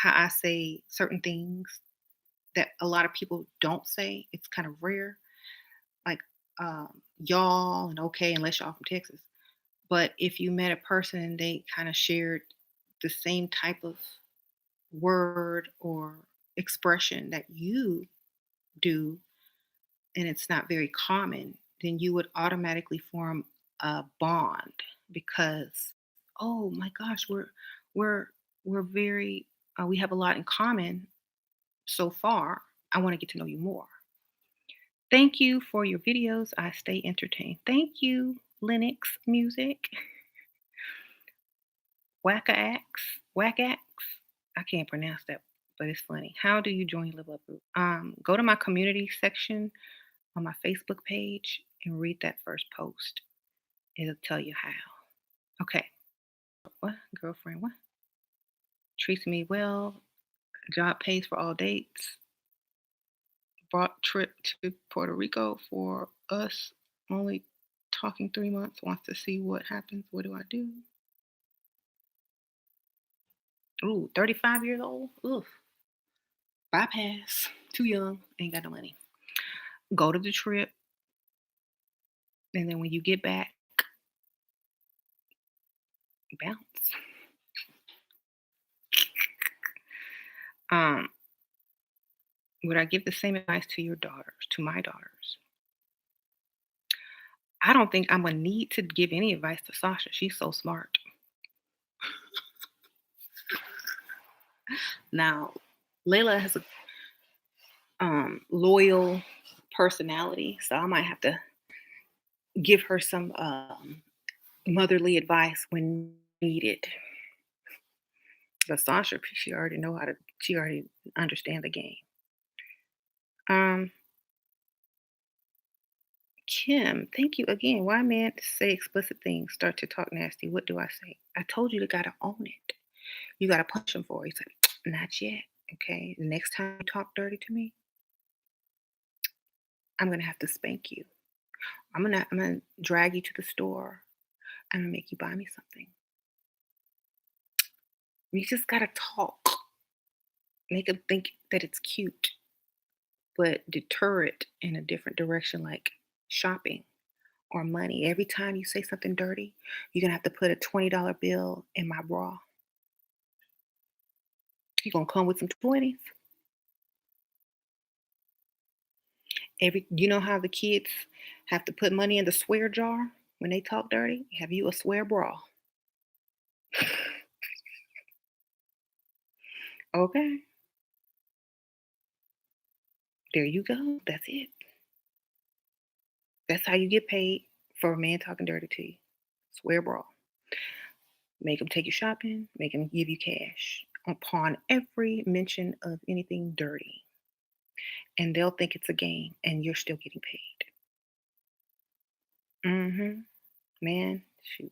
I say certain things that a lot of people don't say. It's kind of rare, like y'all and okay, unless y'all from Texas. But if you met a person and they kind of shared the same type of word or expression that you do, and it's not very common, then you would automatically form a bond because, oh my gosh, we're we're very we have a lot in common so far. I want to get to know you more. Thank you for your videos. I stay entertained. Thank you, Linux Music. Wackax. I can't pronounce that, but it's funny. How do you join Live Up Group? Go to my community section on my Facebook page and read that first post. It'll tell you how. Okay. What? Girlfriend, what? Treats me well. Job pays for all dates. Bought trip to Puerto Rico for us. Only talking 3 months. Wants to see what happens. What do I do? Ooh, 35 years old? Oof. Bypass. Too young. Ain't got no money. Go to the trip. And then when you get back, bounce. Um, would I give the same advice to your daughters, to my daughters? I don't think I'm gonna need to give any advice to Sasha. She's so smart. Now, Layla has a loyal personality, so I might have to give her some motherly advice when needed. But Sasha, she already know how to. She already understand the game. Um, Kim, thank you again. Why men say explicit things, start to talk nasty? What do I say? I told you to gotta own it. You gotta punch him for it. He's like, not yet. Okay. The next time you talk dirty to me, I'm gonna have to spank you. I'm gonna drag you to the store. I'm gonna make you buy me something. You just gotta talk. Make him think that it's cute, but deter it in a different direction, like shopping or money. Every time you say something dirty, you're gonna have to put a $20 bill in my bra. You're gonna come with some 20s. You know how the kids have to put money in the swear jar when they talk dirty? Have you a swear bra? Okay. There you go. That's it. That's how you get paid for a man talking dirty to you. Swear bra. Make them take you shopping, make them give you cash upon every mention of anything dirty. And they'll think it's a game and you're still getting paid. Mm-hmm. Man, shoot.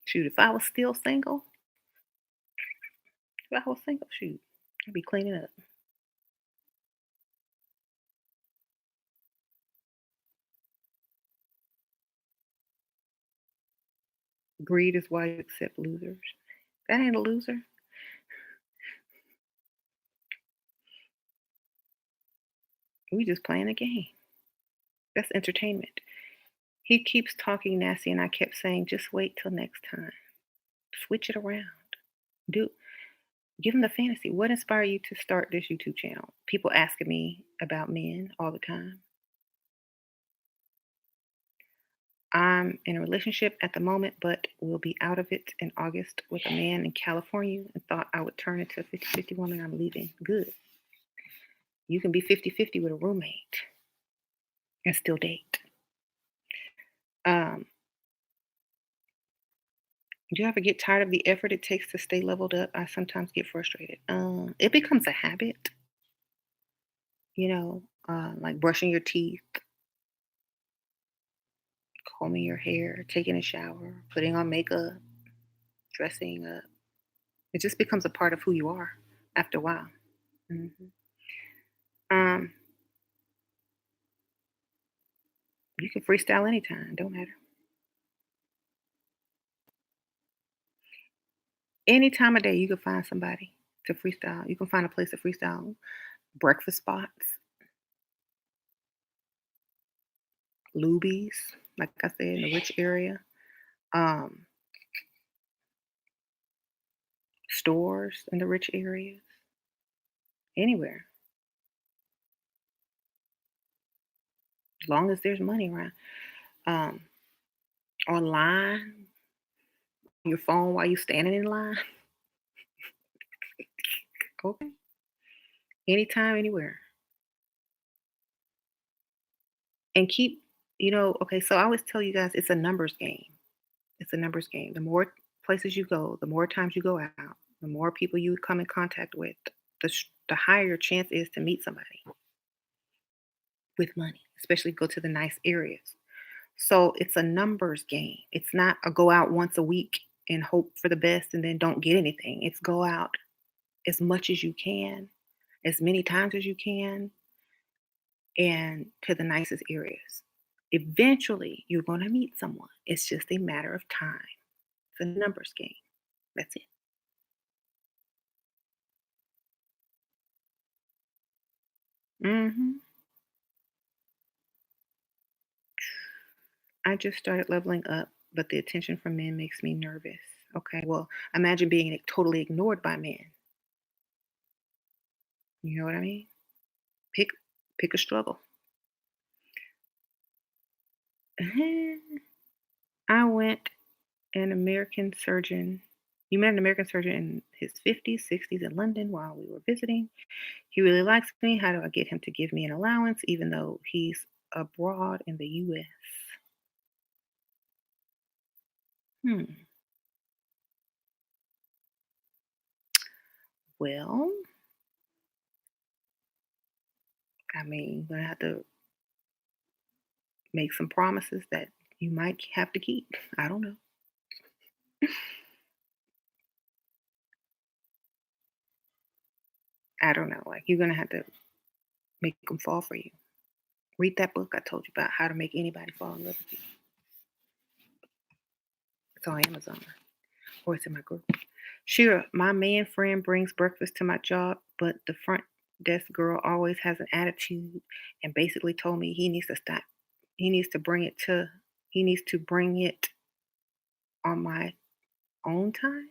Shoot, if I was still single, if I was single, shoot, I'd be cleaning up. Greed is why you accept losers. That ain't a loser. We just playing a game. That's entertainment. He keeps talking nasty, and I kept saying, just wait till next time. Switch it around. Do Give him the fantasy. What inspired you to start this YouTube channel? People asking me about men all the time. I'm in a relationship at the moment, but will be out of it in August with a man in California and thought I would turn into a 50-50 woman. I'm leaving. Good. You can be 50-50 with a roommate and still date. Um, Do you ever get tired of the effort it takes to stay leveled up? I sometimes get frustrated. It becomes a habit, like brushing your teeth, combing your hair, taking a shower, putting on makeup, dressing up. It just becomes a part of who you are after a while. hmm Um, you can freestyle anytime, don't matter. Any time of day, you can find somebody to freestyle. You can find a place to freestyle. Breakfast spots, Lubies, like I said, in the rich area, um, stores in the rich areas, anywhere, as long as there's money around. Um, Online, your phone while you're standing in line. Okay, anytime, anywhere, and okay. So I always tell you guys, it's a numbers game. It's a numbers game. The more places you go, the more times you go out, the more people you come in contact with, the higher your chance is to meet somebody with money, especially go to the nice areas. So it's a numbers game. It's not a go out once a week and hope for the best and then don't get anything. It's go out as much as you can, as many times as you can, and to the nicest areas. Eventually, you're going to meet someone. It's just a matter of time. It's a numbers game. That's it. hmm I just started leveling up, but the attention from men makes me nervous. Okay, well, imagine being totally ignored by men. You know what I mean? Pick pick a struggle. I went an American surgeon. You met an American surgeon in his 50s, 60s in London while we were visiting. He really likes me. How do I get him to give me an allowance, even though he's abroad in the US? Hmm. Well, I mean, you're gonna have to make some promises that you might have to keep. I don't know. I don't know. Like you're gonna have to make them fall for you. Read that book I told you about, How to Make Anybody Fall in Love with You. It's on Amazon or it's in my group. Sure, my man friend brings breakfast to my job, but the front desk girl always has an attitude and basically told me he needs to stop. He needs to bring it to he needs to bring it on my own time.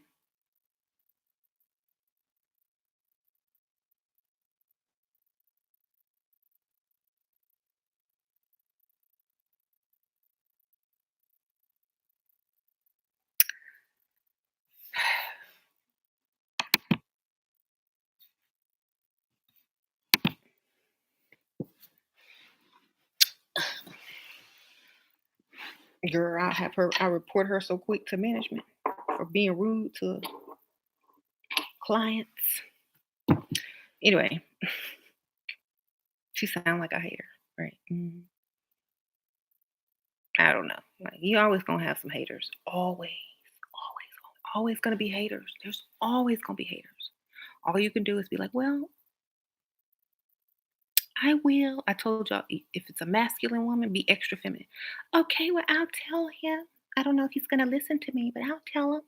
Girl, I report her so quick to management for being rude to clients. Anyway, she sound like a hater, right? I don't know. Like you always gonna have some haters. Always gonna be haters. There's always gonna be haters. All you can do is be like, well, I will. I told y'all if it's a masculine woman, be extra feminine. Okay, well, I'll tell him. I don't know if he's gonna listen to me, but I'll tell him.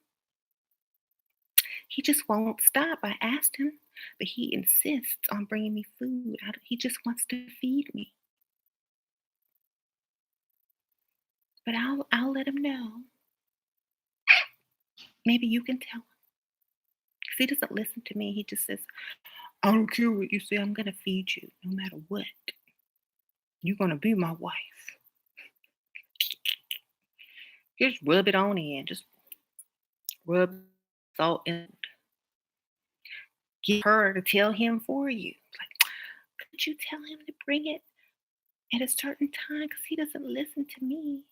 He just won't stop. I asked him, but he insists on bringing me food. He just wants to feed me. But I'll let him know. Maybe you can tell him. 'Cause he doesn't listen to me. He just says, I don't care what you say. I'm gonna feed you no matter what. You're gonna be my wife. Just rub it on in. Just rub salt in. Get her to tell him for you. Like, could you tell him to bring it at a certain time? Because he doesn't listen to me.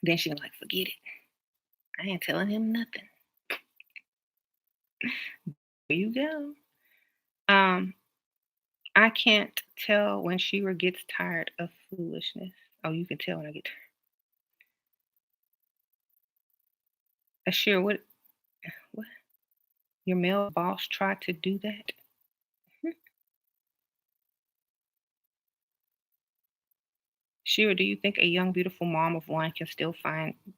Then she's like, forget it. I ain't telling him nothing. There you go. Um, I can't tell when Shira gets tired of foolishness. Oh, you can tell when I get tired. Shira, what? Your male boss tried to do that? Hmm. Shira, do you think a young, beautiful mom of one can still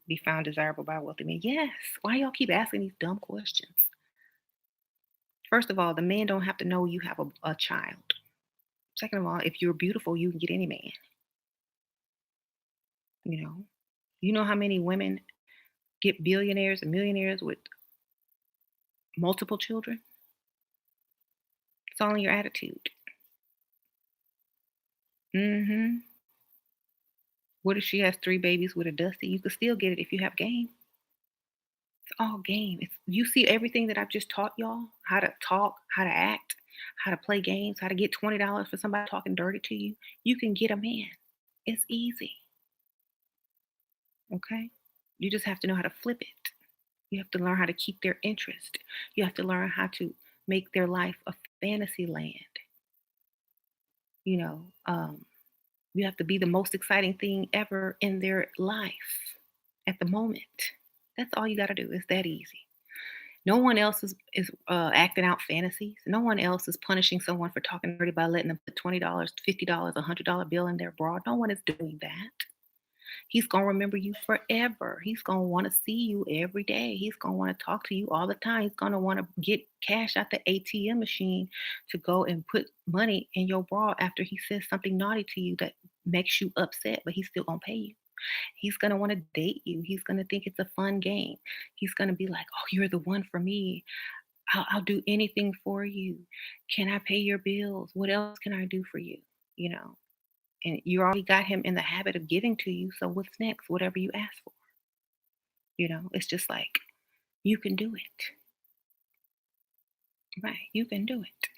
be found desirable by a wealthy man? Yes. Why y'all keep asking these dumb questions? First of all, the man don't have to know you have a child. Second of all, if you're beautiful, you can get any man. You know, you know how many women get billionaires and millionaires with multiple children? It's all in your attitude. Hmm. What if she has three babies with a Dusty? You could still get it if you have game. It's all game. You see everything that I've just taught y'all, how to talk, how to act, how to play games, how to get $20 for somebody talking dirty to you. You can get a man. It's easy. Okay. You just have to know how to flip it. You have to learn how to keep their interest. You have to learn how to make their life a fantasy land. You know, you have to be the most exciting thing ever in their life at the moment. That's all you got to do. It's that easy. No one else is acting out fantasies. No one else is punishing someone for talking dirty by letting them put $20, $50, $100 bill in their bra. No one is doing that. He's going to remember you forever. He's going to want to see you every day. He's going to want to talk to you all the time. He's going to want to get cash out the ATM machine to go and put money in your bra after he says something naughty to you that makes you upset, but he's still going to pay you. He's going to want to date you. He's going to think it's a fun game. He's going to be like, oh, you're the one for me. I'll do anything for you. Can I pay your bills? What else can I do for you? You know, and you already got him in the habit of giving to you. So what's next? Whatever you ask for. It's just like you can do it. Right. You can do it.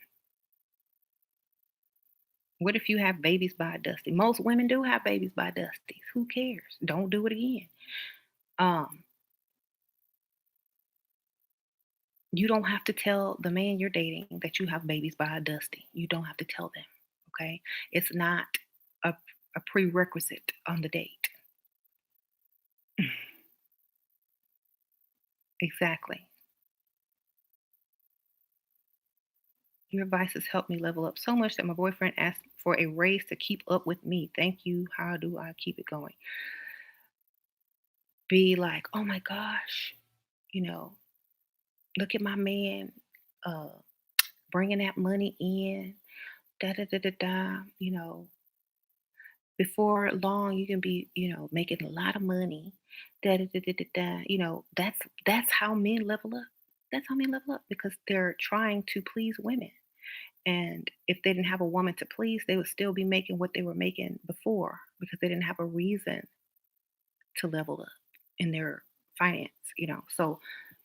What if you have babies by a Dusty? Most women do have babies by Dusties. Who cares? Don't do it again. Um, you don't have to tell the man you're dating that you have babies by a Dusty. You don't have to tell them. Okay. It's not a, a prerequisite on the date. Exactly. Your advice has helped me level up so much that my boyfriend asked for a raise to keep up with me. Thank you. How do I keep it going? Be like, oh my gosh, you know, look at my man uh, bringing that money in. Da da da da da. Before long, you can be, making a lot of money. Da da da da da da. That's how men level up. That's how men level up because they're trying to please women. And if they didn't have a woman to please, they would still be making what they were making before because they didn't have a reason to level up in their finance. So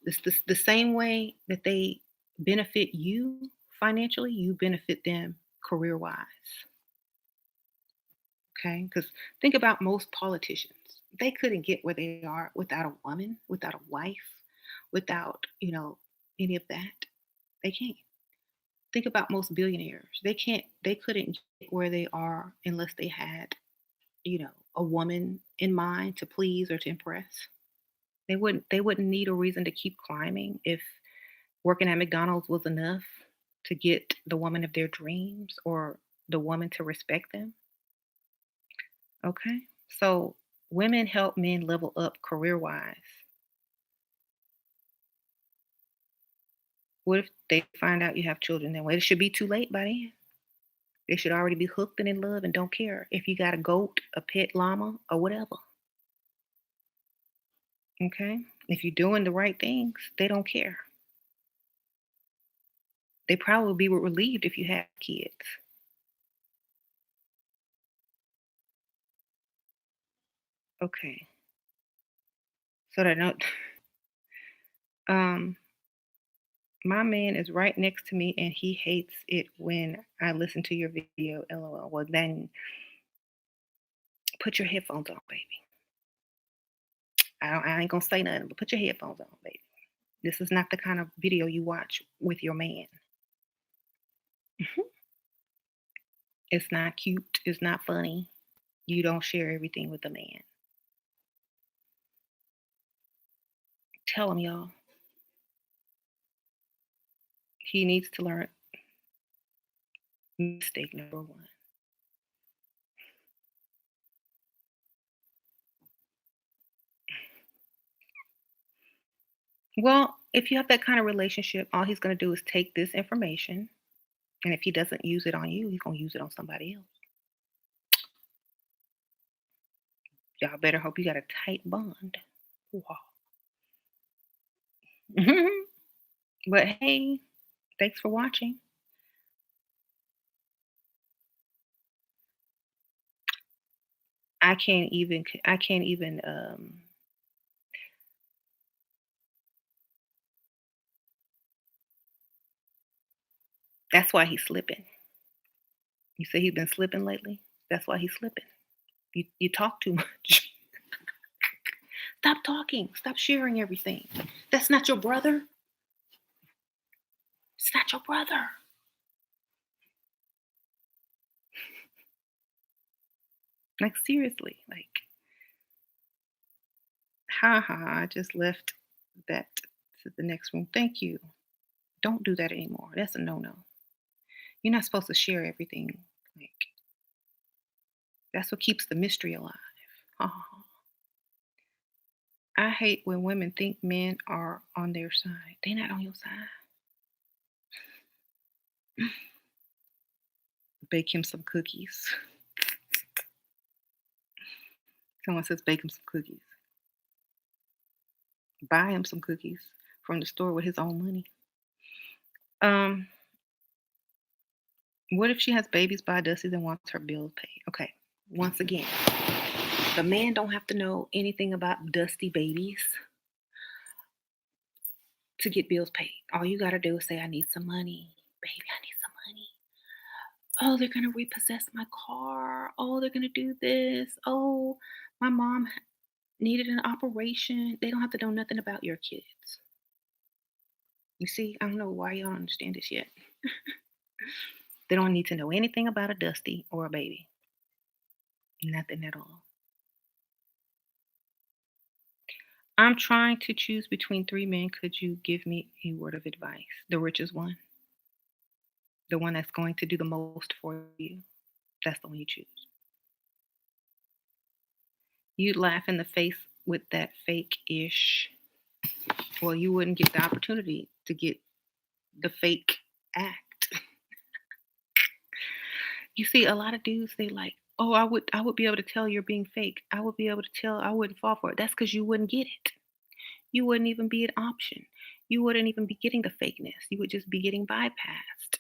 this the same way that they benefit you financially, you benefit them career wise. Okay, because think about most politicians. They couldn't get where they are without a woman, without a wife, without any of that. They can't. Think about most billionaires. They couldn't get where they are unless they had, a woman in mind to please or to impress. They wouldn't need a reason to keep climbing if working at McDonald's was enough to get the woman of their dreams or the woman to respect them. Okay? So women help men level up career-wise. What if they find out you have children then? Well, it should be too late by then. They should already be hooked and in love and don't care if you got a goat, a pet llama, or whatever. Okay? If you're doing the right things, they don't care. They probably would be relieved if you had kids. Okay. So that no um my man is right next to me and he hates it when I listen to your video. LOL. Well then put your headphones on, baby. I ain't gonna say nothing, but put your headphones on, baby. This is not the kind of video you watch with your man. Mhm. It's not cute. It's not funny. You don't share everything with a man. Tell him, y'all. He needs to learn mistake number one. Well, if you have that kind of relationship, all he's going to do is take this information. And if he doesn't use it on you, he's going to use it on somebody else. Y'all better hope you got a tight bond. Wow. But hey, thanks for watching. I can't even that's why he's slipping. You say he's been slipping lately? That's why he's slipping. You talk too much. Stop talking. Stop sharing everything. That's not your brother. It's not your brother. Like seriously. Like, ha ha, I just left that to the next room. Thank you. Don't do that anymore. That's a no-no. You're not supposed to share everything. Like, that's what keeps the mystery alive. Ha ha ha. I hate when women think men are on their side. They're not on your side. Bake him some cookies. Someone says bake him some cookies. Buy him some cookies from the store with his own money. Um, what if she has babies by Dusty and wants her bills paid? Okay, once again, the man don't have to know anything about Dusty babies to get bills paid. All you gotta do is say, I need some money. Baby, I need some money. Oh, they're gonna repossess my car. Oh, they're gonna do this. Oh, my mom needed an operation. They don't have to know nothing about your kids. You see, I don't know why y'all don't understand this yet. They don't need to know anything about a Dusty or a baby. Nothing at all. I'm trying to choose between three men. Could you give me a word of advice? The richest one, the one that's going to do the most for you. That's the one you choose. You'd laugh in the face with that fake ish. Well, you wouldn't get the opportunity to get the fake act. You see, a lot of dudes, they like, oh, I would be able to tell you're being fake. I would be able to tell I wouldn't fall for it. That's because you wouldn't get it. You wouldn't even be an option. You wouldn't even be getting the fakeness. You would just be getting bypassed.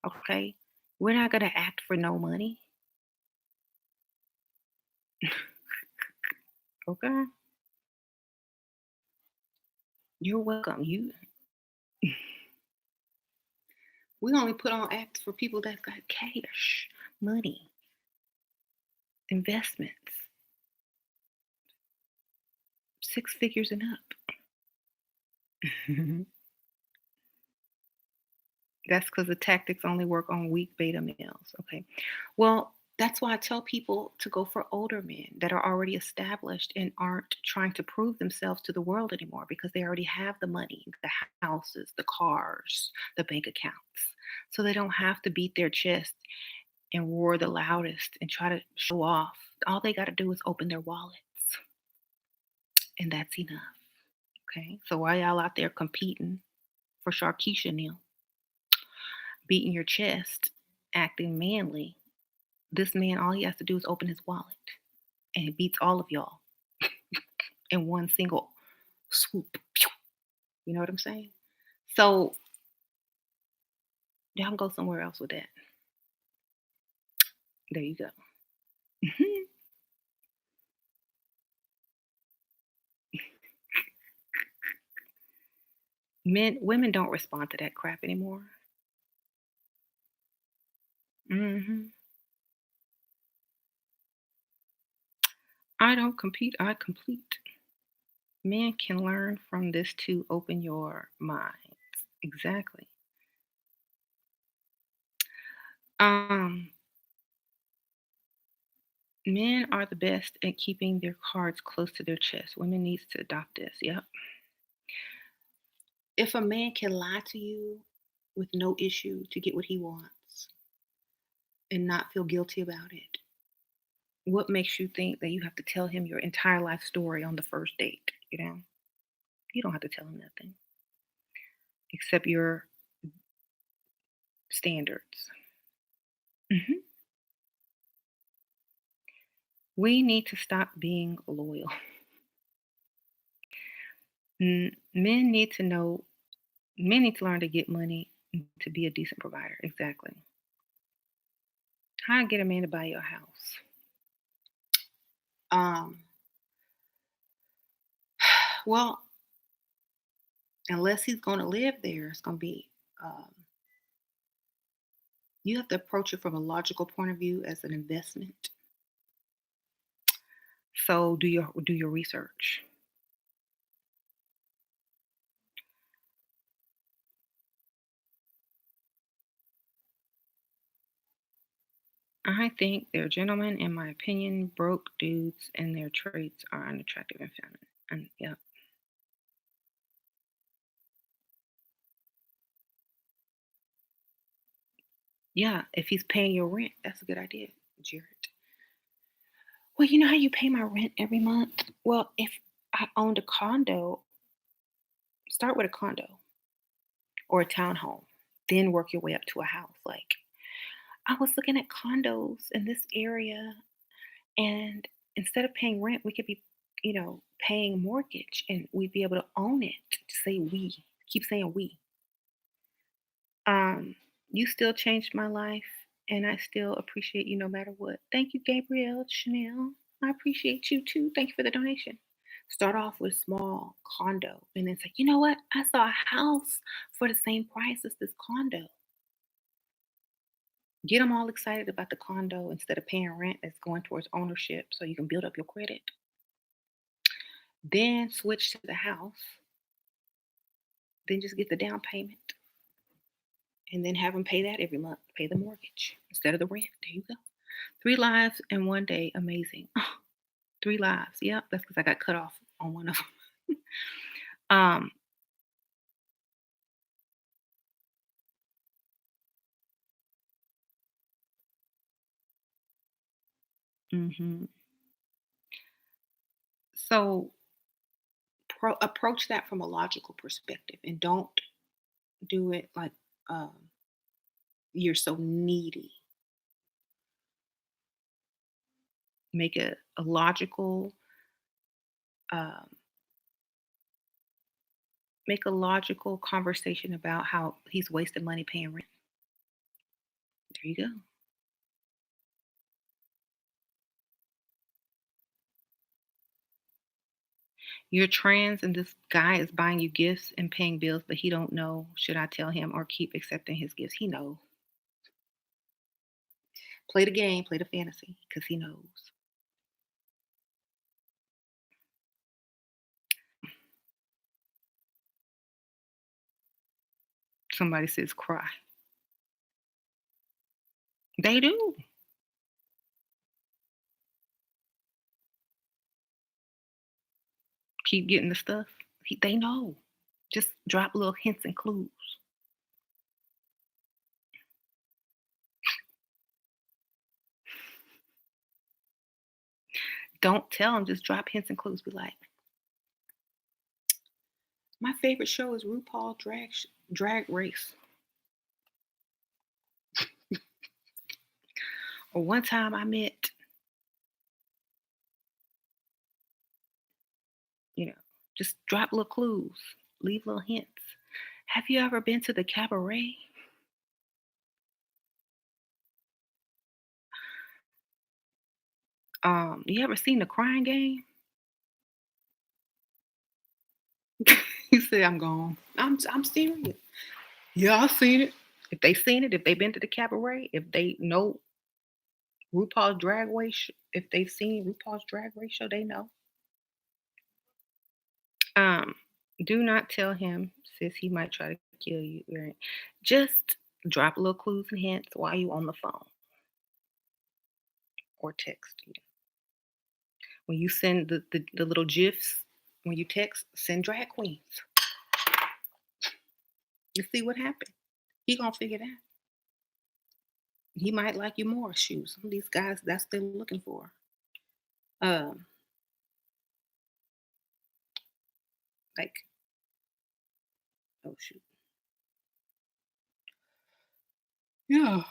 Okay? We're not gonna act for no money. Okay? You're welcome. We only put on acts for people that's got cash, money, investments, six figures and up. That's because the tactics only work on weak beta males. Okay. Well, that's why I tell people to go for older men that are already established and aren't trying to prove themselves to the world anymore because they already have the money, the houses, the cars, the bank accounts. So they don't have to beat their chest and roar the loudest and try to show off. All they got to do is open their wallets, and that's enough. Okay. So while y'all out there competing for Sharkeisha Neal, beating your chest, acting manly, this man, all he has to do is open his wallet and he beats all of y'all in one single swoop. You know what I'm saying? So y'all can go somewhere else with that. There you go. Women don't respond to that crap anymore. hmm I don't compete, I complete. Men can learn from this to open your mind. Exactly. Um, Men are the best at keeping their cards close to their chest. Women needs to adopt this. Yep. If a man can lie to you with no issue to get what he wants and not feel guilty about it, what makes you think that you have to tell him your entire life story on the first date? You don't have to tell him nothing except your standards. Mhm. We need to stop being loyal. Men need to know, men need to learn to get money to be a decent provider. Exactly. How to get a man to buy your house? Um, well, unless he's going to live there, it's going to be, um, you have to approach it from a logical point of view as an investment. So do your research. I think they're gentlemen, in my opinion. Broke dudes and their traits are unattractive and feminine. And yeah, yeah. If he's paying your rent, that's a good idea, Jared. Well, you know how you pay my rent every month? Well, if I owned a condo, start with a condo or a townhome, then work your way up to a house. Like, I was looking at condos in this area, and instead of paying rent, we could be, paying mortgage, and we'd be able to own it. Say we, keep saying we. Um, you still changed my life, and I still appreciate you no matter what. Thank you, Gabrielle Chanel. I appreciate you too. Thank you for the donation. Start off with small condo, and then say, you know what? I saw a house for the same price as this condo. Get them all excited about the condo instead of paying rent that's going towards ownership, so you can build up your credit. Then switch to the house. Then just get the down payment, and then have them pay that every month. Pay the mortgage instead of the rent. There you go. 3 lives in one day. Amazing. 3 lives. Yep, that's because I got cut off on one of them. um, mhm. So approach that from a logical perspective, and don't do it like, um, you're so needy. Make a logical, um, make a logical conversation about how he's wasting money paying rent. There you go. You're trans, and this guy is buying you gifts and paying bills, but he don't know. Should I tell him or keep accepting his gifts? He knows. Play the game, play the fantasy, because he knows. Somebody says cry. They do. Keep getting the stuff. They know. Just drop little hints and clues. Don't tell them. Just drop hints and clues. Be like, my favorite show is RuPaul Drag Race. Or one time I met, you know, just drop little clues, leave little hints. Have you ever been to the cabaret? You ever seen the crying game? You say I'm gone. I'm serious. Yeah, I've seen it. If they seen it, if they been to the cabaret, if they know RuPaul's Drag Race, if they've seen RuPaul's Drag Race show, they know. Um, do not tell him, sis. He might try to kill you. Right? Just drop little clues and hints while you on the phone or text. When you send the little gifs, when you text, send drag queens. You see what happened. He gonna figure it out. He might like you more. Shoes. Some of these guys, that's what they're looking for. Um, like, oh shoot. Yeah.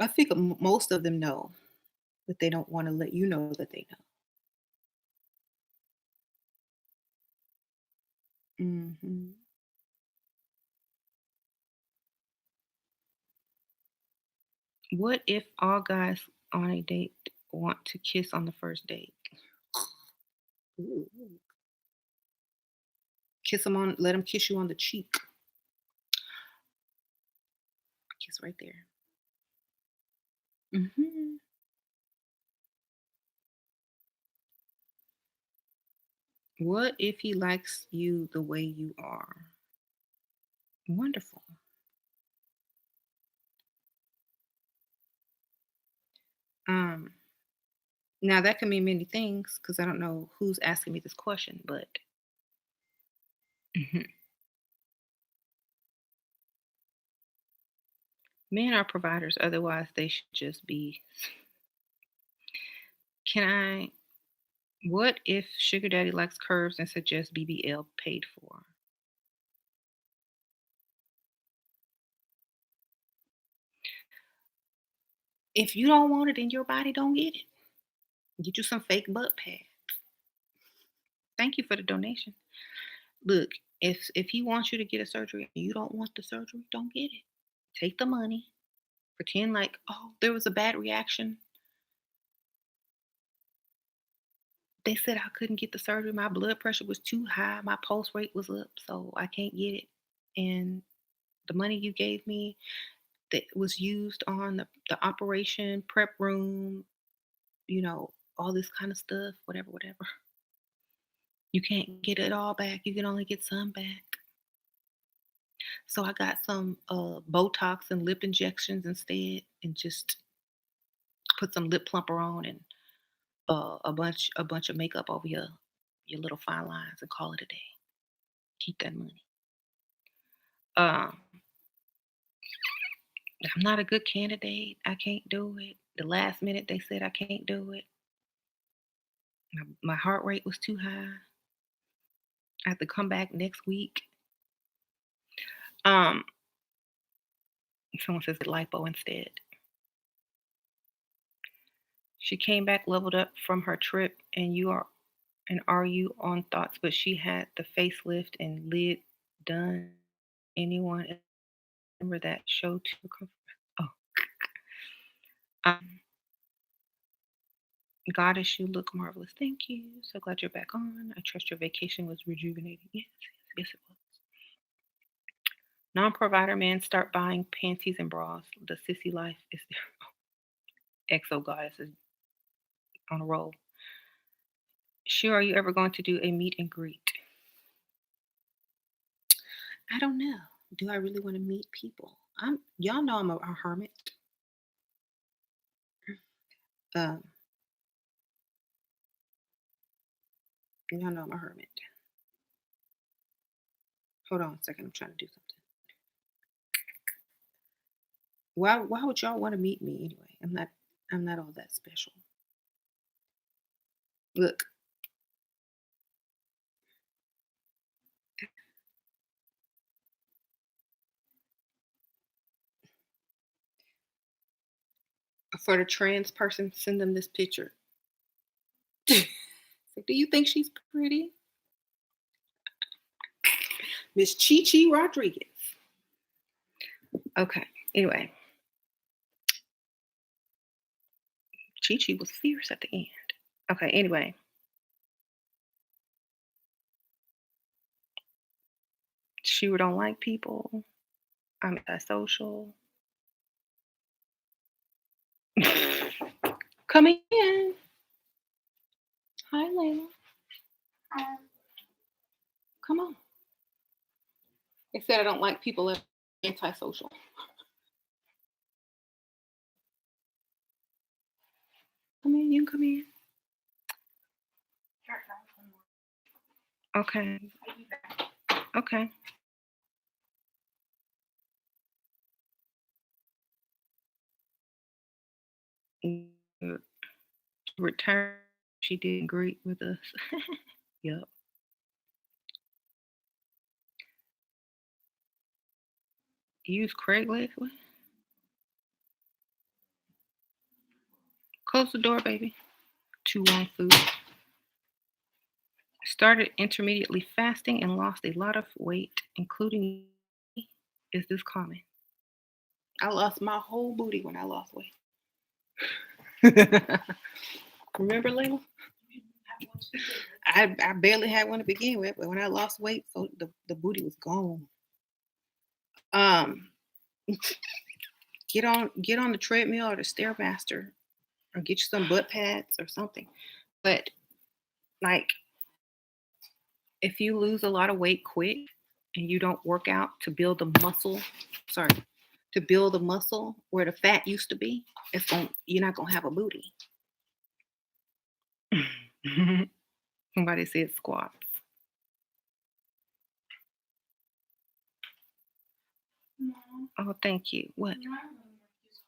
I think most of them know, but they don't want to let you know that they know. What if all guys on a date want to kiss on the first date? Ooh. Kiss them on, let them kiss you on the cheek. Kiss right there. hmm What if he likes you the way you are? Wonderful. Um, Now that can mean many things because I don't know who's asking me this question, but mhm. Men are providers. Otherwise, they should just be. Can I? What if sugar daddy likes curves and suggests BBL paid for? If you don't want it in your body, don't get it. Get you some fake butt pad. Thank you for the donation. Look, if he wants you to get a surgery and you don't want the surgery, don't get it. Take the money. Pretend like, oh, there was a bad reaction. They said I couldn't get the surgery. My blood pressure was too high. My pulse rate was up, so I can't get it. And the money you gave me that was used on the operation, prep room, all this kind of stuff, whatever, whatever. You can't get it all back. You can only get some back. So I got some Botox and lip injections instead, and just put some lip plumper on and a bunch of makeup over your little fine lines and call it a day. Keep that money. Um, I'm not a good candidate. I can't do it. The last minute they said I can't do it. My heart rate was too high. I have to come back next week. Um, Someone says get lipo instead. She came back leveled up from her trip, and are you on thoughts? But she had the facelift and lid done. Anyone remember that show too? Oh, um, goddess, you look marvelous. Thank you. So glad you're back on. I trust your vacation was rejuvenating. Yes, yes, yes, it was. Non-provider men start buying panties and bras. The sissy life is exo goddess is on a roll. Sure, are you ever going to do a meet and greet? I don't know. Do I really want to meet people? Y'all know I'm a hermit. Um, y'all know I'm a hermit. Hold on a second. I'm trying to do something. Why would y'all want to meet me anyway? I'm not all that special. Look, for the trans person, send them this picture. Like, do you think she's pretty? Miss Chi Chi Rodriguez. Okay. Anyway, Chi Chi was fierce at the end. Okay. Anyway, she don't like people. I'm antisocial. Come in. Hi, Layla. Um, Come on. They said I don't like people that are antisocial. Come in, you can come in. Sure, I have one more. Okay. I'll be back. Okay. Mm, return. She didn't greet with us. Yep. Use Craigslist. What? Close the door, baby. Too long food. Started intermediately fasting and lost a lot of weight, including. Is this common? I lost my whole booty when I lost weight. Remember, Layla? You have one to begin with. I barely had one to begin with, but when I lost weight, so the booty was gone. Um, get on the treadmill or the stairmaster, or get you some butt pads or something. But like, if you lose a lot of weight quick and you don't work out to build the muscle, sorry, to build the muscle where the fat used to be, you're not gonna have a booty. Somebody said squats. No, Oh, thank you. What? my homework is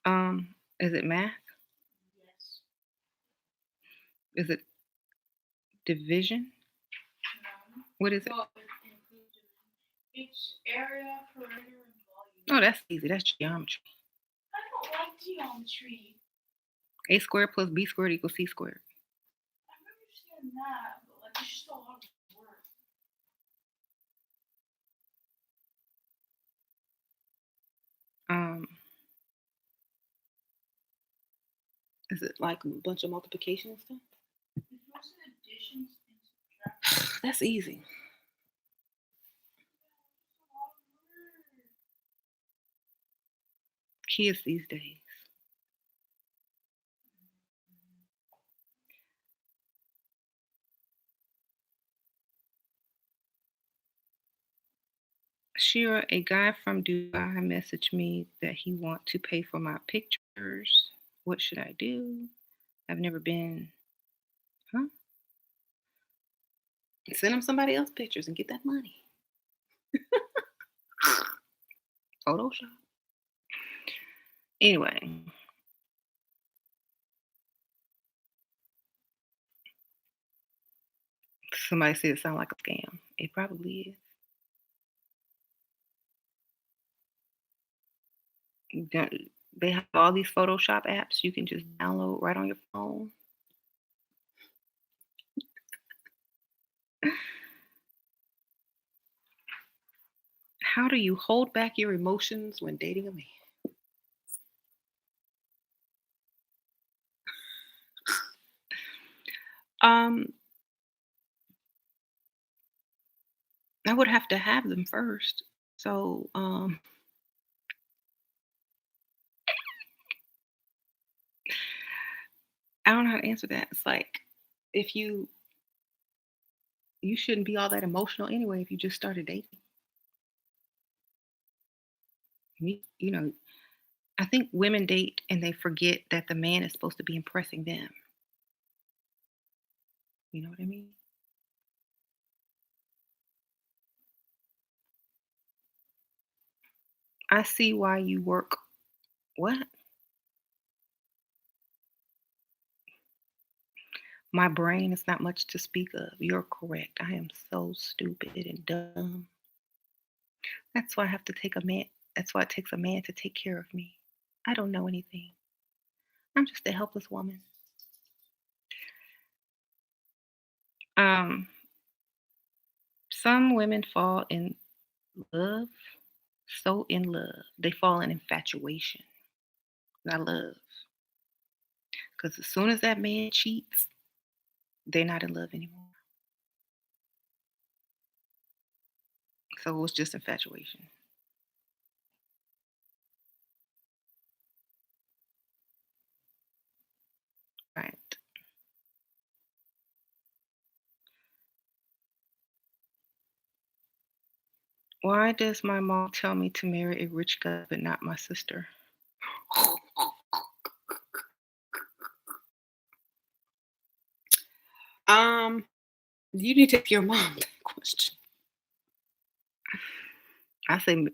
hard. Is it math? Yes. Is it division? No. What is it? Well, it includes it's area, perimeter, and volume. Oh, that's easy. That's geometry. I don't like geometry. A squared plus b squared equals c squared. I understand that, but like it's just a lot of work. Um, is it like a bunch of multiplication and stuff? It's mostly additions and subtractions. That's easy. It's a lot of work. Kids these days. Shira, a guy from Dubai messaged me that he want to pay for my pictures. What should I do? I've never been. Huh? Send him somebody else's pictures and get that money. Photoshop. Anyway, somebody said it sounds like a scam. It probably is. They have all these Photoshop apps you can just download right on your phone. How do you hold back your emotions when dating a man? Um, I would have to have them first. So, I don't know how to answer that. It's like if you shouldn't be all that emotional anyway if you just started dating. You know, I think women date and they forget that the man is supposed to be impressing them. You know what I mean? I see why you work. What? My brain is not much to speak of. You're correct. I am so stupid and dumb. That's why I have to take a man. That's why it takes a man to take care of me. I don't know anything. I'm just a helpless woman. Um, some women fall in love, so in love. They fall in infatuation, not love. Because as soon as that man cheats, they're not in love anymore. So it was just infatuation. Right. Why does my mom tell me to marry a rich guy but not my sister? Um, you need to ask your mom that question. I say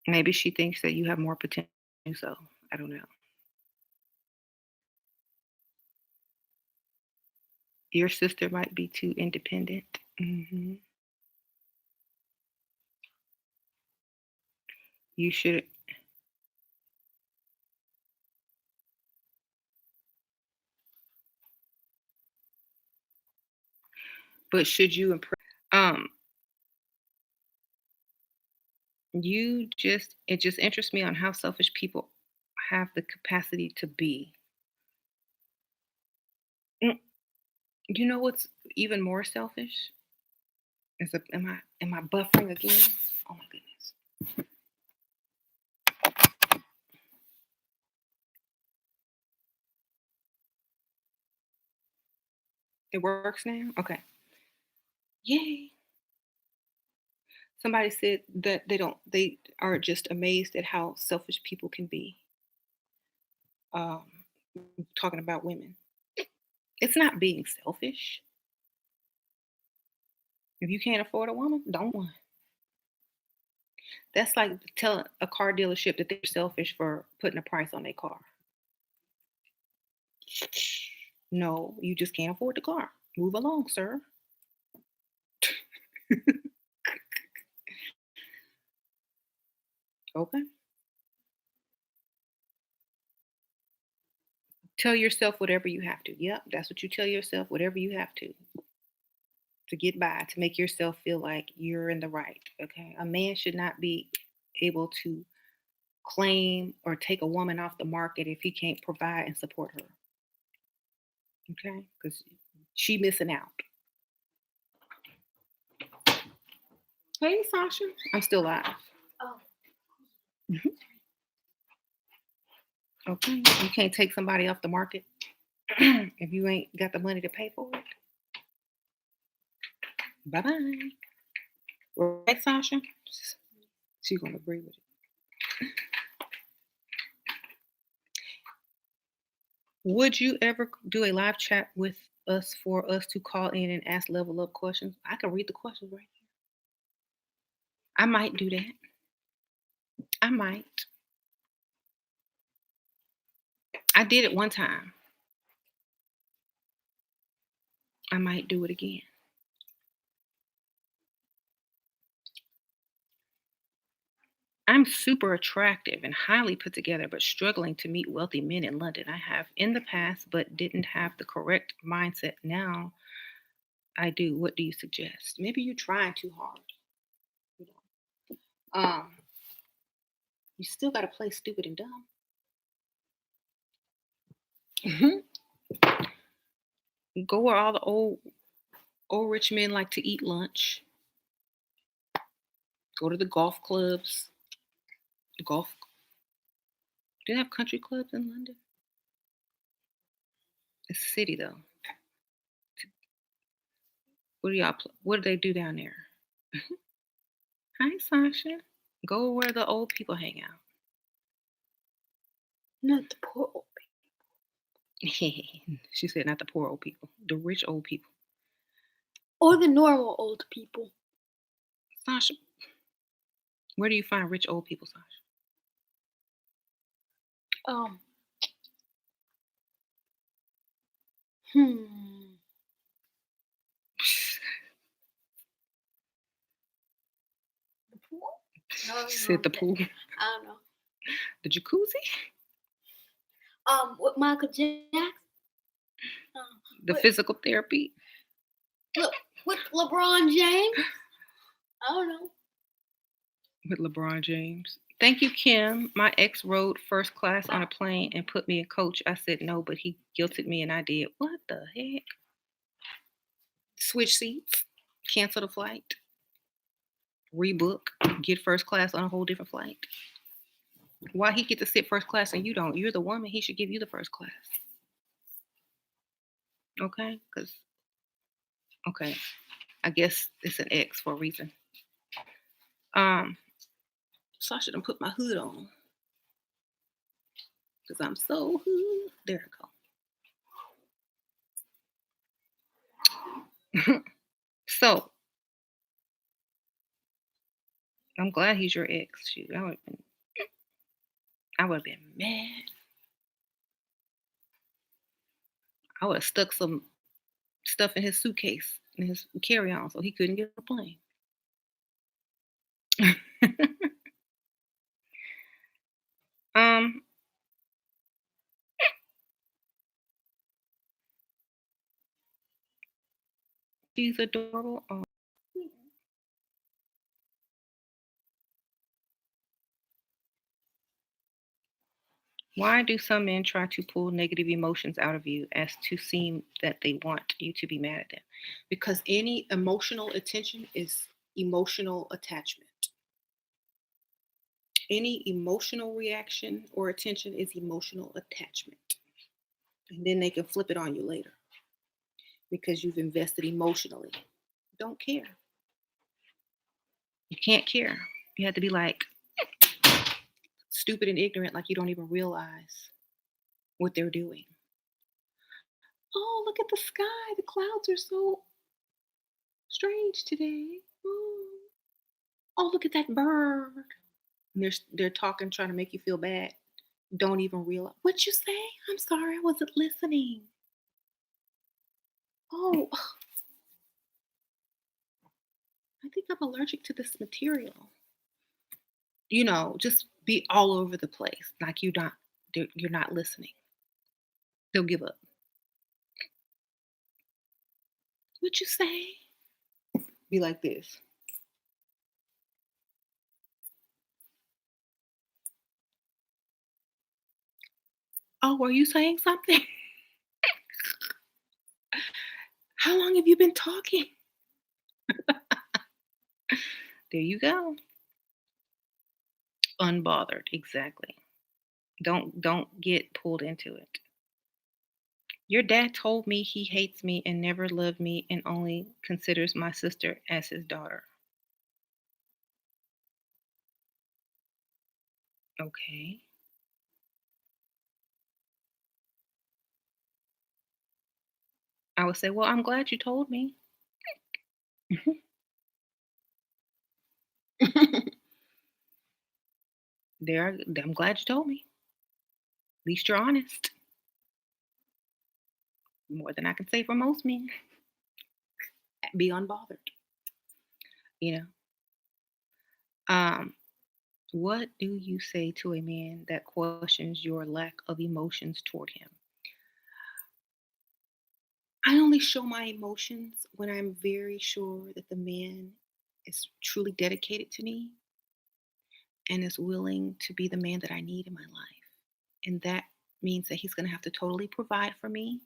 maybe she thinks that you have more potential. So I don't know. Your sister might be too independent. You should, but should you impress? Um, it just interests me on how selfish people have the capacity to be. Mm, You know what's even more selfish? Am I buffering again? Oh my goodness. It works now? Okay. Yay. Somebody said that they are just amazed at how selfish people can be. Um, talking about women. It's not being selfish. If you can't afford a woman, don't one. That's like telling a car dealership that they're selfish for putting a price on their car. No, you just can't afford the car. Move along, sir. Okay. Tell yourself whatever you have to. Yep, that's what you tell yourself, whatever you have to get by, to make yourself feel like you're in the right. Okay. A man should not be able to claim or take a woman off the market if he can't provide and support her. Okay. Because she missing out. Hey, Sasha. I'm still live. Oh, Mhm. Okay. You can't take somebody off the market if you ain't got the money to pay for it. Bye bye. Right, Sasha? She's gonna agree with it. Would you ever do a live chat with us for us to call in and ask level up questions? I can read the questions right here. I might do that. I might. I did it one time. I might do it again. I'm super attractive and highly put together, but struggling to meet wealthy men in London. I have in the past, but didn't have the correct mindset. Now I do. What do you suggest? Maybe you're trying too hard. You know. You still got to play stupid and dumb. Mhm. Go where all the old rich men like to eat lunch. Go to the golf clubs. The golf. Do they have country clubs in London? It's a city though. What do y'all? What do they do down there? Hi, Sasha. Go where the old people hang out. not the poor old She said, not the poor old people, the rich old people. or the normal old people. Sasha, where do you find rich old people, Sasha? Um, hmm. The pool? No, She said the pool, I don't know. the jacuzzi, With Michael Jackson. the With physical therapy. look with LeBron James. I don't know. With LeBron James. Thank you, Kim. My ex rode first class on a plane and put me in coach. I said no, but he guilted me and I did. What the heck? Switch seats, cancel the flight, rebook, get first class on a whole different flight. Why he get to sit first class and you don't? You're the woman. He should give you the first class. Okay? Because Okay. I guess it's an X for a reason. Um, so I should have put my hood on because I'm so hood. There I go. So I'm glad he's your ex. Shoot, I would have been mad. I would have stuck some stuff in his suitcase in his carry on so he couldn't get on the plane. um, she's adorable. Oh. Why do some men try to pull negative emotions out of you as to seem that they want you to be mad at them? Because any emotional attention is emotional attachment. Any emotional reaction or attention is emotional attachment. And then they can flip it on you later because you've invested emotionally. Don't care. You can't care. You have to be like stupid and ignorant, like you don't even realize what they're doing. Oh, look at the sky. The clouds are so strange today. Oh, oh, look at that bird. And they're talking, trying to make you feel bad. Don't even realize what you say. I'm sorry, I wasn't listening. Oh, I think I'm allergic to this material. Just be all over the place, like you're not listening. They'll give up. What you say? Be like this. Oh, are you saying something? How long have you been talking? There you go. Unbothered, exactly. Don't get pulled into it. Your dad told me he hates me and never loved me and only considers my sister as his daughter. Okay. I would say, "Well, I'm glad you told me." I'm glad you told me. At least you're honest. More than I can say for most men. Be unbothered, you know. Um, what do you say to a man that questions your lack of emotions toward him? I only show my emotions when I'm very sure that the man is truly dedicated to me and is willing to be the man that I need in my life. And that means that he's going to have to totally provide for me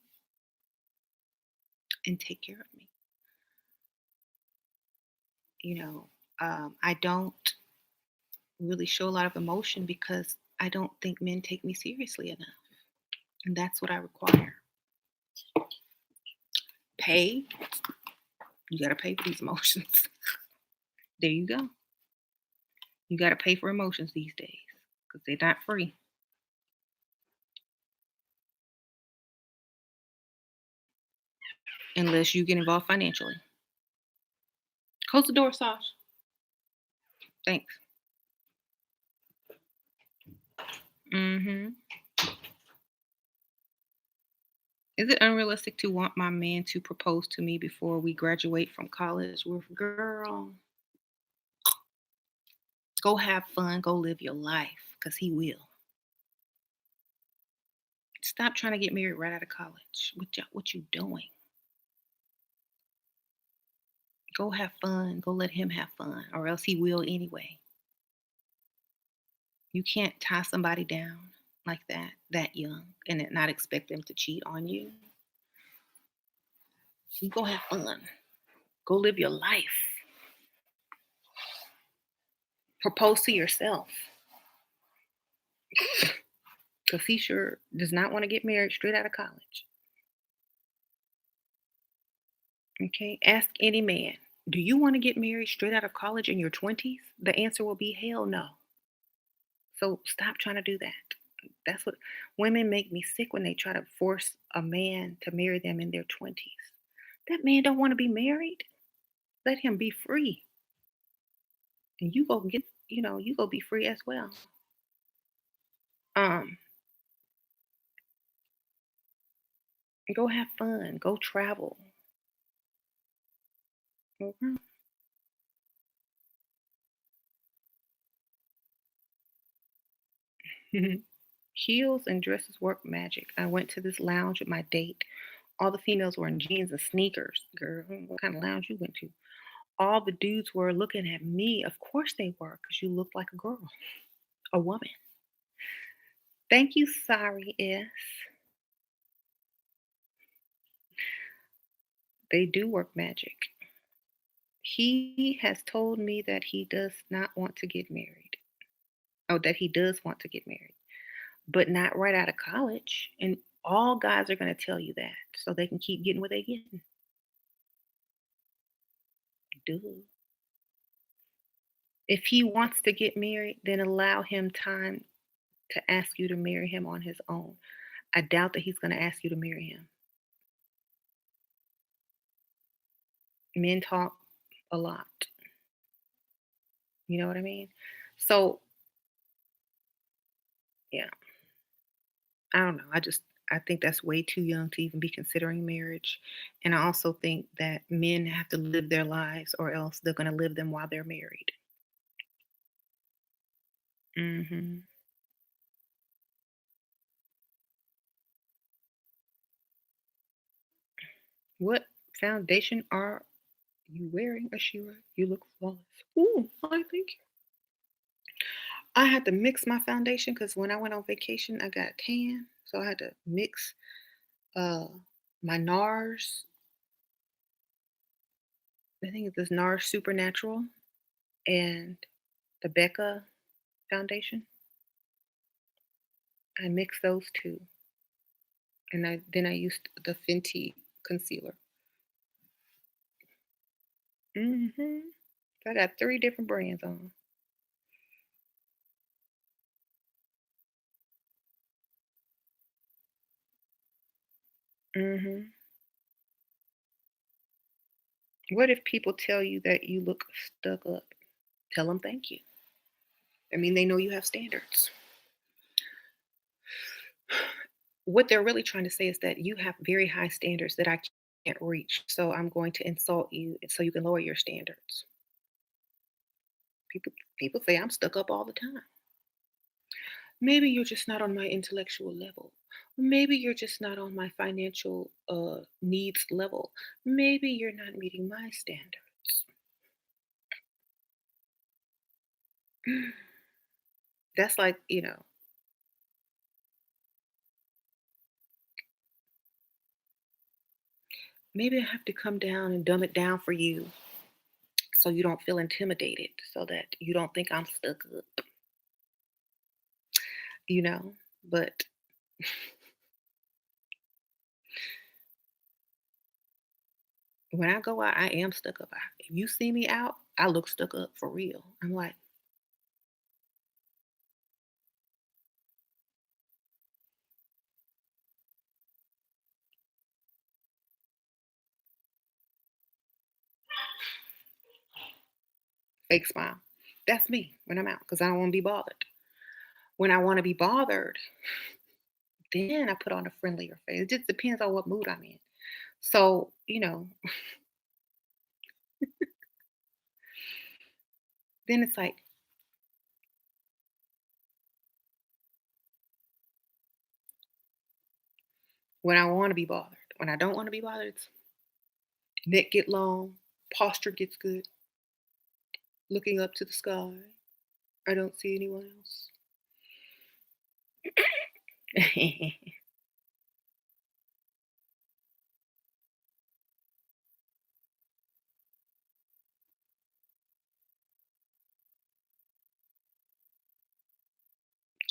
and take care of me. You know, I don't really show a lot of emotion because I don't think men take me seriously enough. And that's what I require. Pay, you got to pay for these emotions. There you go. You got to pay for emotions these days because they're not free unless you get involved financially. Close the door, Sash. Thanks. Hmm. Is it unrealistic to want my man to propose to me before we graduate from college? With girl, go have fun, go live your life, because he will. Stop trying to get married right out of college. What you doing? Go have fun. Go let him have fun, or else he will anyway. You can't tie somebody down like that young, and not expect them to cheat on you. You go have fun. Go live your life. Propose to yourself, because he sure does not want to get married straight out of college. Okay, ask any man, do you want to get married straight out of college in your 20s? The answer will be hell no. So stop trying to do that. That's what women make me sick when they try to force a man to marry them in their 20s. That man don't want to be married. Let him be free. And you go get, you go be free as well. Um, Go have fun, go travel. Mhm. Heels and dresses work magic. I went to this lounge with my date. All the females were in jeans and sneakers. Girl, what kind of lounge you went to? All the dudes were looking at me. Of course they were, because you look like a girl, a woman. Thank you, sorry S. They do work magic. He has told me that he does not want to get married. Oh, that he does want to get married, but not right out of college. And all guys are going to tell you that so they can keep getting what they getting. Duh. If he wants to get married, then allow him time to ask you to marry him on his own. I doubt that he's going to ask you to marry him. Men talk a lot. You know what I mean? So, yeah, I don't know. I think that's way too young to even be considering marriage. And I also think that men have to live their lives or else they're going to live them while they're married. Mhm. What foundation are you wearing, Ashira? You look flawless. Ooh, I think I had to mix my foundation because when I went on vacation, I got tan, so I had to mix uh my NARS. I think it's this NARS Supernatural and the Becca foundation. I mixed those two, and I used the Fenty concealer. Mhm. I got 3 different brands on. Mhm. What if people tell you that you look stuck up? Tell them thank you. I mean, they know you have standards. What they're really trying to say is that you have very high standards that I can't reach. So I'm going to insult you so you can lower your standards. People say I'm stuck up all the time. Maybe you're just not on my intellectual level. Maybe you're just not on my financial needs level. Maybe you're not meeting my standards. That's like, maybe I have to come down and dumb it down for you so you don't feel intimidated, so that you don't think I'm stuck up, you know? But when I go out, I am stuck up. If you see me out, I look stuck up for real. I'm like, fake smile. That's me when I'm out because I don't want to be bothered. When I want to be bothered, then I put on a friendlier face. It just depends on what mood I'm in. So, then it's like when I want to be bothered. When I don't want to be bothered, it's neck get long, posture gets good, looking up to the sky. I don't see anyone else.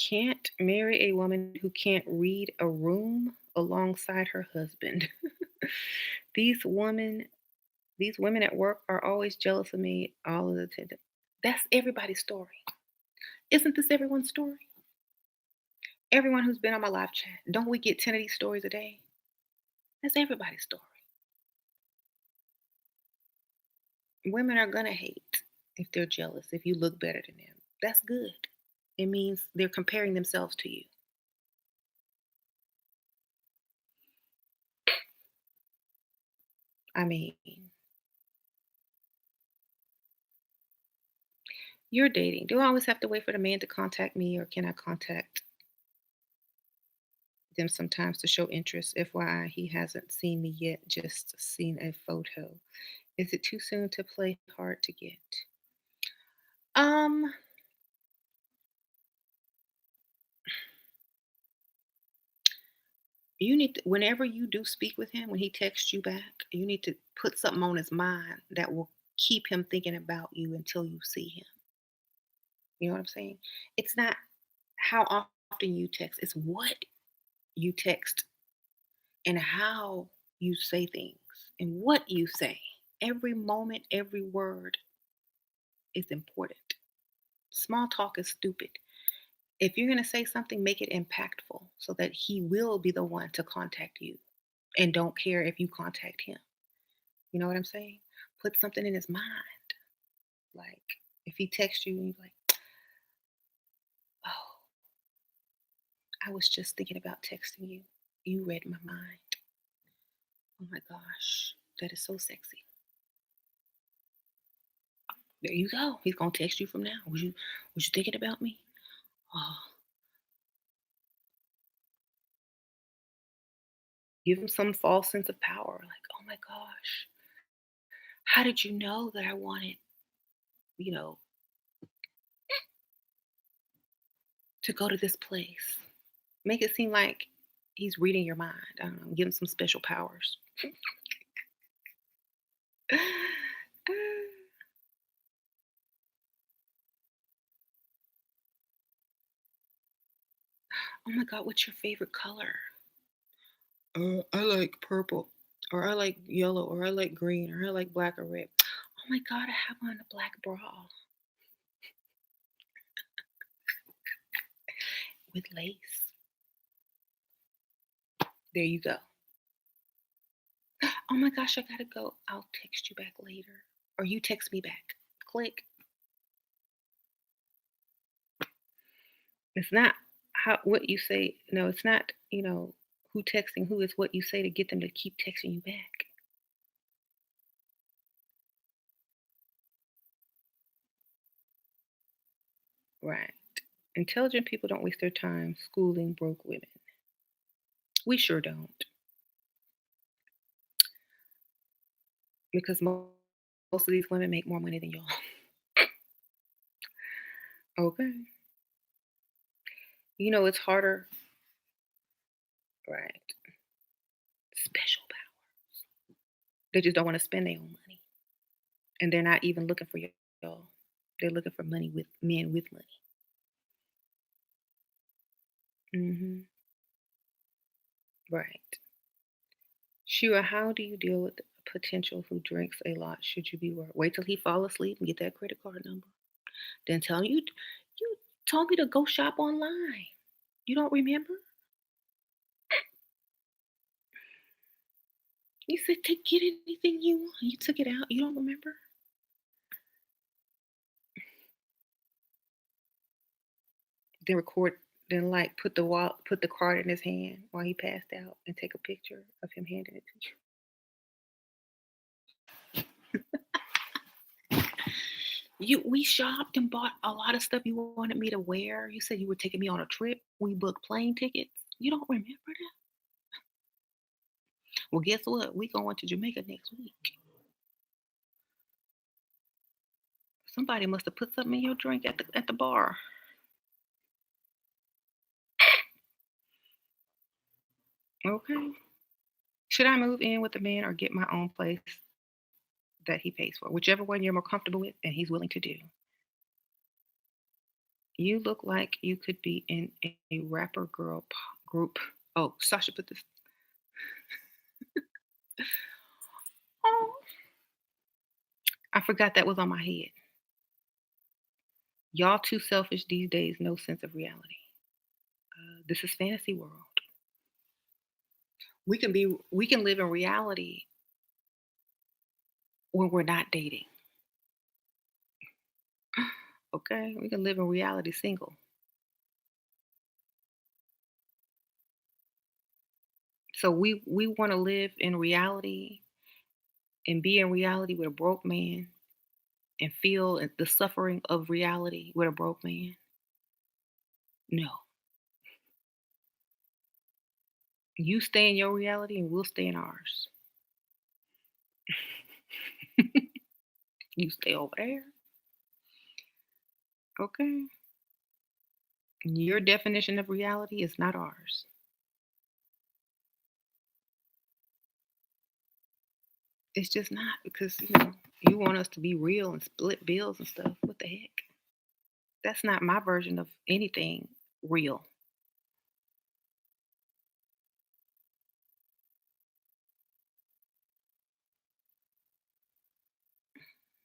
Can't marry a woman who can't read a room alongside her husband. These women These women at work are always jealous of me all of the time. That's everybody's story. Isn't this everyone's story? Everyone who's been on my live chat, don't we get 10 of these stories a day? That's everybody's story. Women are gonna hate if they're jealous, if you look better than them. That's good. It means they're comparing themselves to you. I mean, you're dating. Do I always have to wait for the man to contact me, or can I contact them sometimes to show interest? FYI, he hasn't seen me yet, just seen a photo. Is it too soon to play hard to get? Um, you need to, whenever you do speak with him, when he texts you back, you need to put something on his mind that will keep him thinking about you until you see him. You know what I'm saying? It's not how often you text, it's what you text and how you say things and what you say. Every moment, every word is important. Small talk is stupid. If you're going to say something, make it impactful so that he will be the one to contact you and don't care if you contact him. You know what I'm saying? Put something in his mind. Like if he texts you and you're like, oh, I was just thinking about texting you. You read my mind. Oh my gosh, that is so sexy. There you go. He's gonna text you from now. Was you thinking about me? Oh, give him some false sense of power. Like, oh my gosh, how did you know that I wanted, you know, to go to this place? Make it seem like he's reading your mind. I don't know. Give him some special powers. Oh my God, what's your favorite color? I like purple, or I like yellow, or I like green, or I like black or red. Oh my God, I have on a black bra with lace. There you go. Oh my gosh, I gotta go. I'll text you back later. Or you text me back. Click. It's not how what you say. No, it's not, who texting who, is what you say to get them to keep texting you back. Right. Intelligent people don't waste their time schooling broke women. We sure don't. Because most of these women make more money than y'all. Okay. It's harder. Right. Special power. They just don't want to spend their own money. And they're not even looking for y'all. They're looking for money with men with money. Hmm. Right. Shira, how do you deal with a potential who drinks a lot? Should you be worried? Wait till he fall asleep and get that credit card number. Then tell him you told me to go shop online. You don't remember? You said to get anything you want. You took it out. You don't remember? Then record. Then like put the card in his hand while he passed out and take a picture of him handing it to you. We shopped and bought a lot of stuff you wanted me to wear. You said you were taking me on a trip. We booked plane tickets. You don't remember that? Well, guess what? We going to Jamaica next week. Somebody must have put something in your drink at the bar. Okay. Should I move in with the man or get my own place that he pays for? Whichever one you're more comfortable with and he's willing to do. You look like you could be in a rapper girl group. Oh, Sasha put this. Oh. I forgot that was on my head. Y'all too selfish these days, no sense of reality. This is fantasy world. We can live in reality when we're not dating. Okay? We can live in reality single. So we want to live in reality and be in reality with a broke man and feel the suffering of reality with a broke man. No. You stay in your reality and we'll stay in ours. You stay over there. Okay? Your definition of reality is not ours. It's just not because, you want us to be real and split bills and stuff. What the heck? That's not my version of anything real.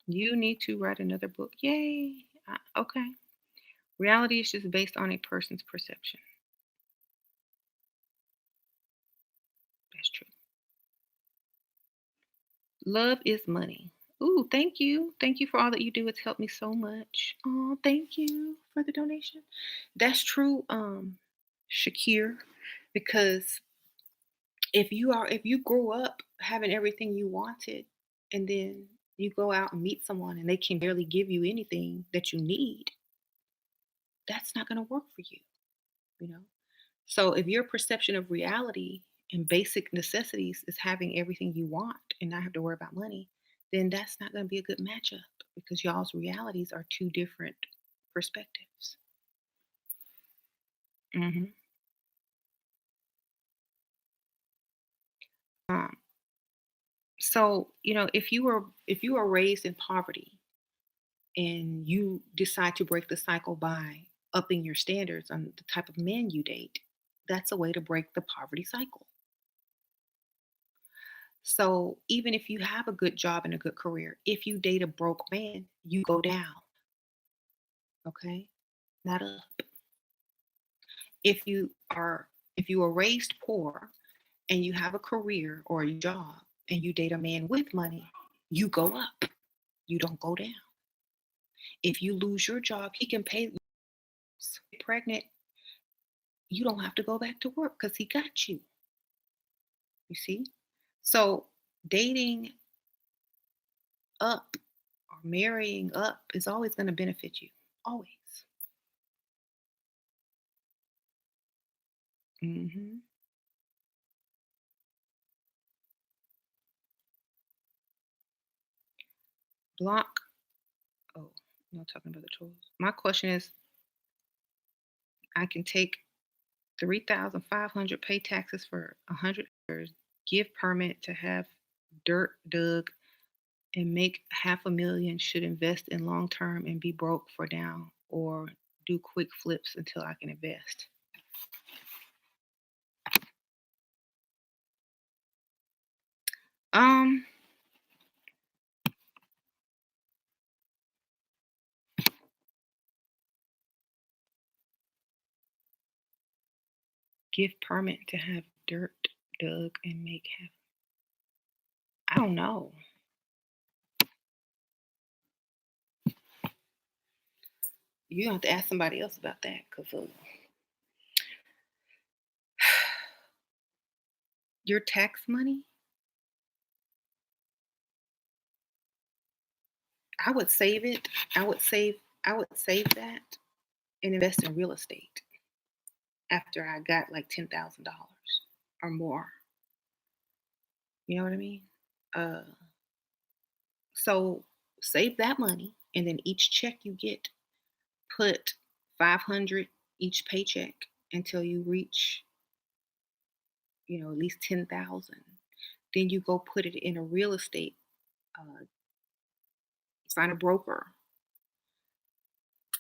You need to write another book. Yay. Okay. Reality is just based on a person's perception. That's true. Love is money. Ooh, thank you. Thank you for all that you do. It's helped me so much. Oh, thank you for the donation. That's true, Shakir, because if you grow up having everything you wanted and then you go out and meet someone and they can barely give you anything that you need, that's not gonna work for you know? So if your perception of reality and basic necessities is having everything you want and not have to worry about money, then that's not going to be a good matchup because y'all's realities are two different perspectives. hmm Um, so if you were raised in poverty and you decide to break the cycle by upping your standards on the type of men you date, that's a way to break the poverty cycle. So even if you have a good job and a good career, if you date a broke man, you go down, okay? Not up. If you are raised poor and you have a career or a job and you date a man with money, you go up. You don't go down. If you lose your job, he can pay you. Pregnant, you don't have to go back to work because he got you. You see? So dating up or marrying up is always going to benefit you. Always. hmm Block. Oh, not talking about the trolls. My question is, I can take 3,500 pay taxes for 100 years, give permit to have dirt dug, and make half a million. Should invest in long term and be broke for now, or do quick flips until I can invest. Um, give permit to have dirt dug and make half. I don't know. You have to ask somebody else about that because your tax money. I would save it. I would save. I would save that and invest in real estate after I got like $10,000 or more. You know what I mean? Uh, so save that money, and then each check you get, put 500 each paycheck until you reach, at least 10,000. Then you go put it in a real estate. Uh, Find a broker,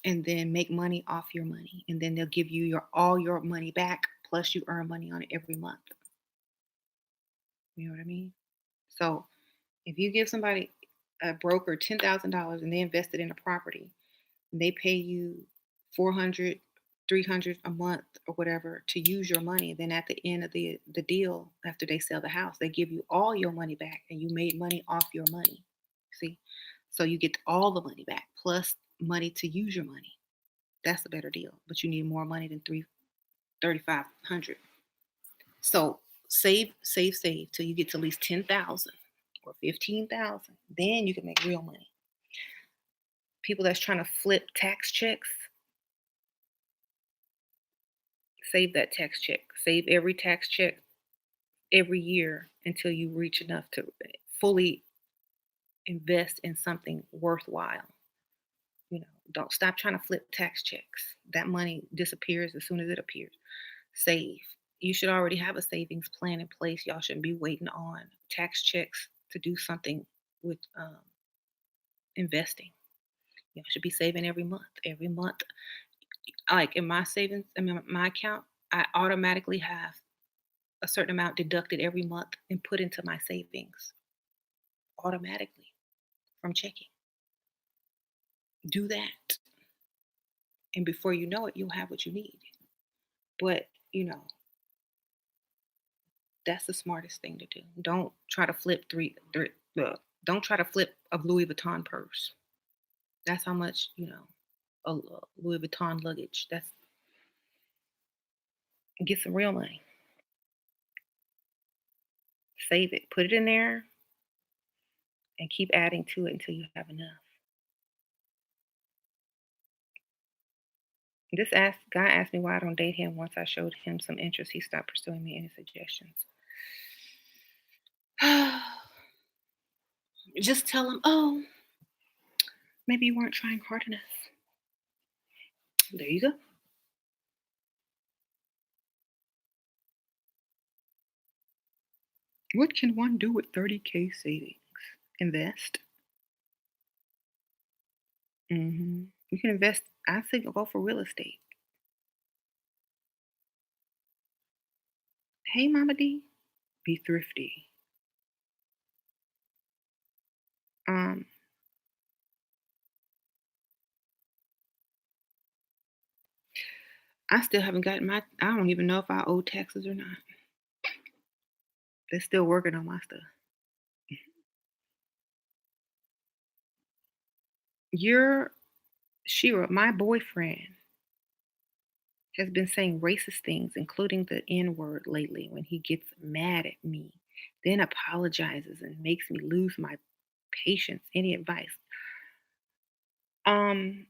and then make money off your money, and then they'll give you your all your money back plus you earn money on it every month. You know what I mean? So if you give somebody a broker $10,000 and they invest it in a property, and they pay you 400, 300 a month or whatever to use your money. Then at the end of the deal, after they sell the house, they give you all your money back and you made money off your money. See? So you get all the money back plus money to use your money. That's a better deal. But you need more money than 3,500. So save till you get to at least 10,000 or 15,000. Then you can make real money. People that's trying to flip tax checks, save that tax check. Save every tax check every year until you reach enough to fully invest in something worthwhile. Don't stop trying to flip tax checks. That money disappears as soon as it appears. Save. You should already have a savings plan in place. Y'all shouldn't be waiting on tax checks to do something with investing. Y'all should be saving every month. Every month, like in my savings, I mean my account, I automatically have a certain amount deducted every month and put into my savings automatically from checking. Do that. And before you know it, you'll have what you need. But, that's the smartest thing to do. Don't try to flip don't try to flip a Louis Vuitton purse. That's how much, a Louis Vuitton luggage. That's Get some real money. Save it. Put it in there and keep adding to it until you have enough. Guy asked me why I don't date him. Once I showed him some interest, he stopped pursuing me. Any suggestions? Just tell him, oh, maybe you weren't trying hard enough. There you go. What can one do with 30K savings? Invest. You can invest. I think go for real estate. Hey, Mama D, be thrifty. Um, I still haven't gotten my. I don't even know if I owe taxes or not. They're still working on my stuff. Your Shira, my boyfriend, has been saying racist things, including the N word lately when he gets mad at me, then apologizes and makes me lose my patience. Any advice? Um,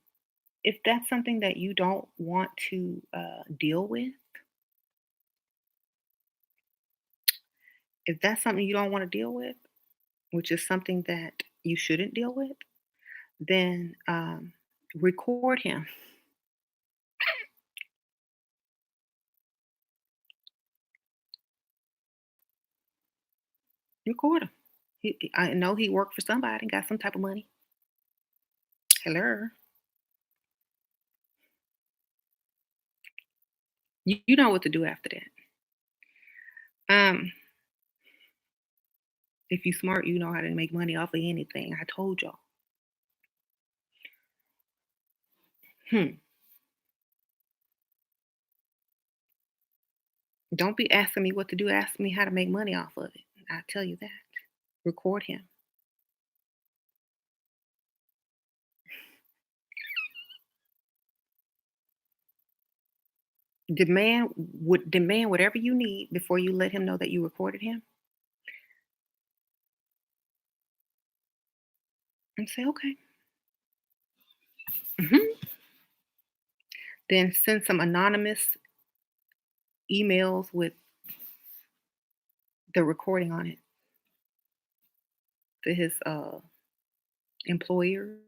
if that's something that you don't want to deal with, if that's something you don't want to deal with, which is something that you shouldn't deal with, then record him. Record him. I know he worked for somebody and got some type of money. Hello. You know what to do after that. Um, if you smart, you know how to make money off of anything. I told y'all. Hmm. Don't be asking me what to do. Ask me how to make money off of it. I tell you that. Record him. Demand whatever you need before you let him know that you recorded him, and say okay. Mhm. Then send some anonymous emails with the recording on it to his employers.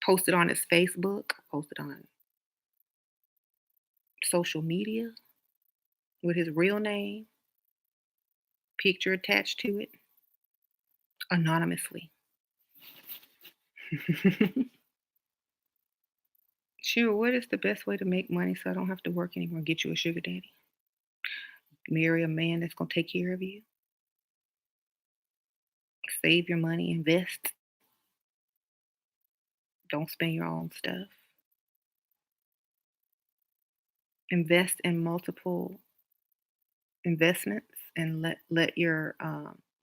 Post it on his Facebook. Post it on social media with his real name, picture attached to it, anonymously. Sure, what is the best way to make money so I don't have to work anymore? Get you a sugar daddy. Marry a man that's gonna take care of you. Save your money, invest. Don't spend your own stuff. Invest in multiple investments and let your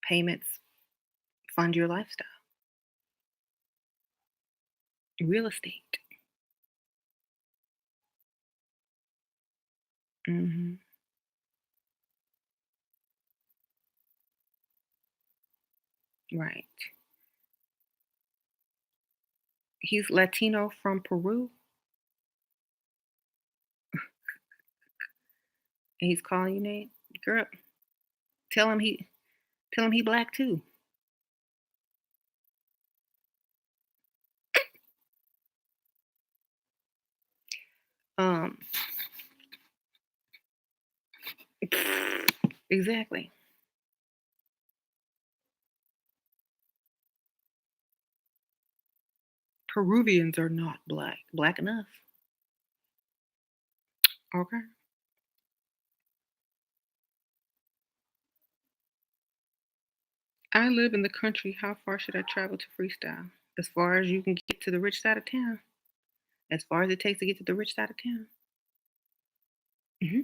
payments fund your lifestyle. Real estate. Hmm. Right. He's Latino from Peru, and he's calling you name. Girl, tell him he tell him he black too. Um, exactly. Peruvians are not black. Black enough. Okay. I live in the country. How far should I travel to freestyle? As far as you can get to the rich side of town. As far as it takes to get to the rich side of town. Hmm.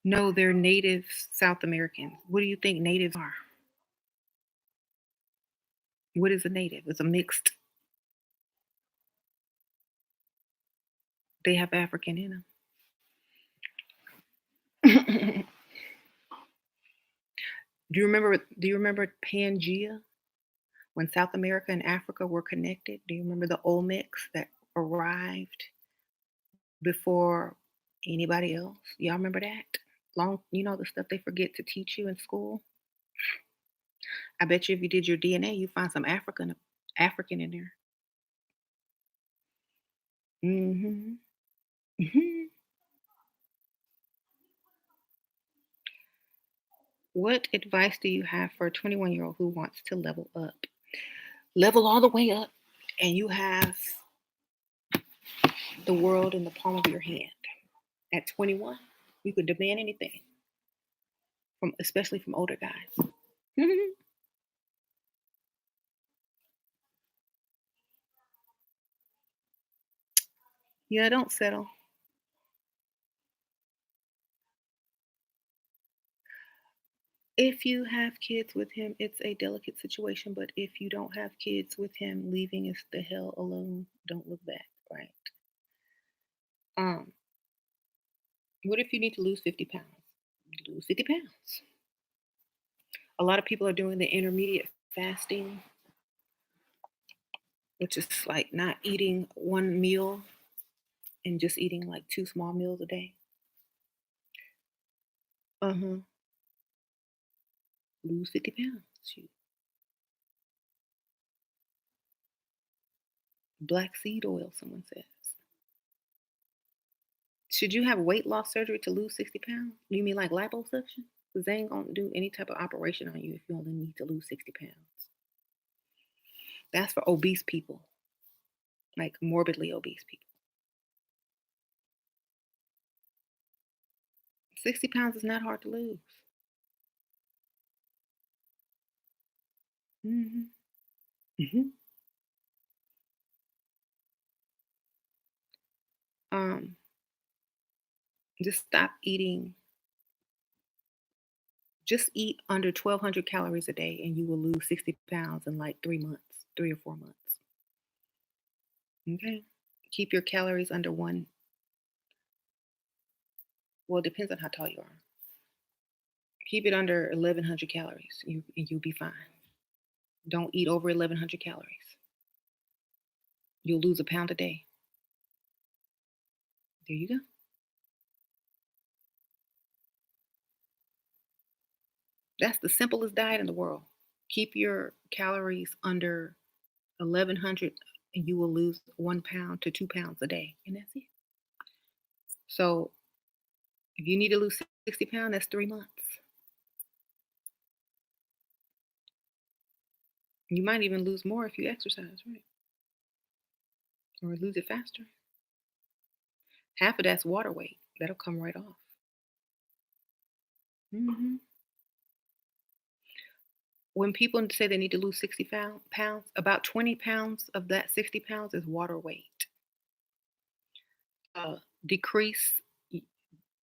No, they're native South Americans. What do you think natives are? What is a native? It's a mixed. They have African in them. Do you remember Pangea when South America and Africa were connected? Do you remember the Olmecs that arrived before anybody else? Y'all remember that? Long, the stuff they forget to teach you in school. I bet you if you did your DNA, you find some African in there. Hmm. Hmm. What advice do you have for a 21-year-old who wants to level up? Level all the way up, and you have the world in the palm of your hand. At 21, you could demand anything from, especially from older guys. Yeah, don't settle. If you have kids with him, it's a delicate situation. But if you don't have kids with him, leaving is the hell alone. Don't look back, right? Um, what if you need to lose 50 pounds? Lose 50 pounds. A lot of people are doing the intermediate fasting, which is like not eating one meal and just eating like two small meals a day. Uh-huh. Lose 50 pounds. Shoot. Black seed oil, someone says. Should you have weight loss surgery to lose 60 pounds? You mean like liposuction? Because they ain't going to do any type of operation on you if you only need to lose 60 pounds. That's for obese people, like morbidly obese people. 60 pounds is not hard to lose. Hmm. Hmm. Um, just stop eating. Just eat under 1,200 calories a day and you will lose 60 pounds in like 3 months, 3 or 4 months. Okay. Keep your calories under one. Well, it depends on how tall you are. Keep it under 1,100 calories. You'll be fine. Don't eat over 1,100 calories. You'll lose a pound a day. There you go. That's the simplest diet in the world. Keep your calories under 1,100 and you will lose 1 pound to 2 pounds a day. And that's it. So if you need to lose 60 pounds, that's 3 months. You might even lose more if you exercise, right? Or lose it faster. Half of that's water weight. That'll come right off. Mhm. When people say they need to lose 60 pounds, about 20 pounds of that 60 pounds is water weight. Uh, decrease, y-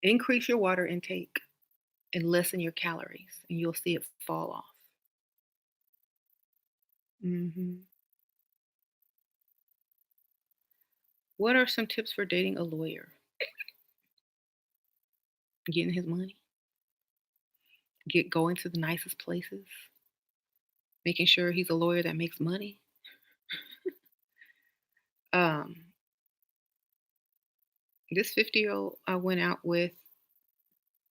increase your water intake and lessen your calories, and you'll see it fall off. Mhm. What are some tips for dating a lawyer? Getting his money, get going to the nicest places, making sure he's a lawyer that makes money. Um, this 50-year-old I went out with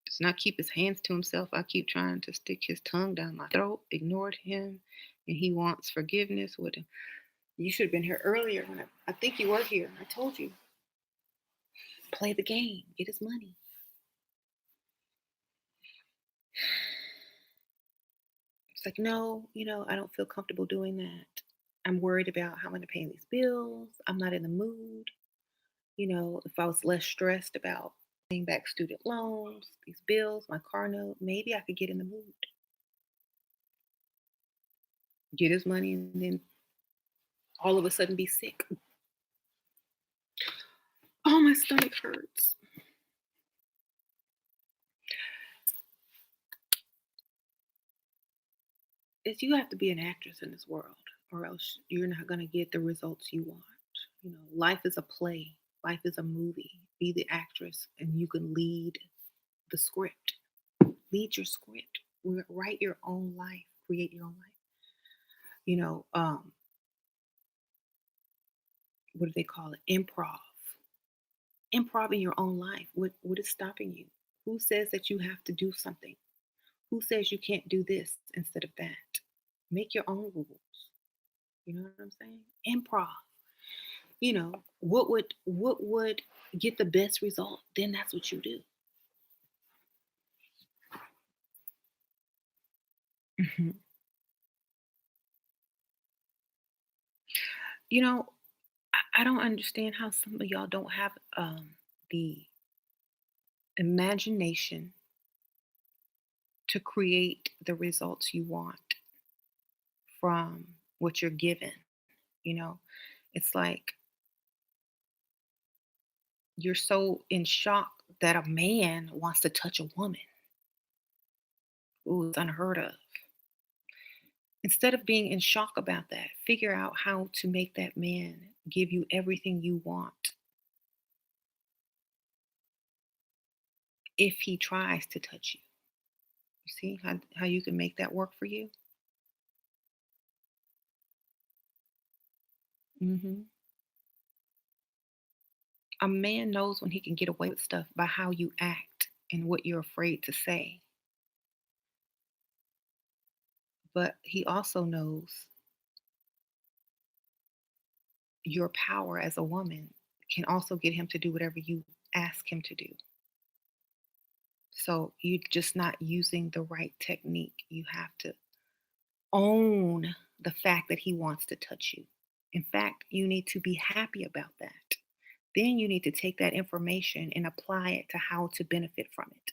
does not keep his hands to himself. I keep trying to stick his tongue down my throat, ignored him, and he wants forgiveness with him. You should have been here earlier when I think you were here. I told you, play the game, get his money. It's like, no, I don't feel comfortable doing that. I'm worried about how I'm going to pay these bills. I'm not in the mood. If I was less stressed about paying back student loans, these bills, my car note, maybe I could get in the mood, get his money, and then all of a sudden be sick. Oh, my stomach hurts. Is you have to be an actress in this world, or else you're not going to get the results you want. Life is a play, life is a movie. Be the actress, and you can lead the script. Lead your script. Write your own life. Create your own life. You know, um, what do they call it? Improv. Improv in your own life. What is stopping you? Who says that you have to do something? Who says you can't do this instead of that? Make your own rules. You know what I'm saying? Improv. What would get the best result? Then that's what you do. Mhm. You know, I don't understand how some of y'all don't have the imagination to create the results you want from what you're given. You know, it's like you're so in shock that a man wants to touch a woman. Ooh, it's unheard of. Instead of being in shock about that, figure out how to make that man give you everything you want if he tries to touch you. You see how you can make that work for you? Hmm. A man knows when he can get away with stuff by how you act and what you're afraid to say. But he also knows your power as a woman can also get him to do whatever you ask him to do. So you're just not using the right technique. You have to own the fact that he wants to touch you. In fact, you need to be happy about that. Then you need to take that information and apply it to how to benefit from it.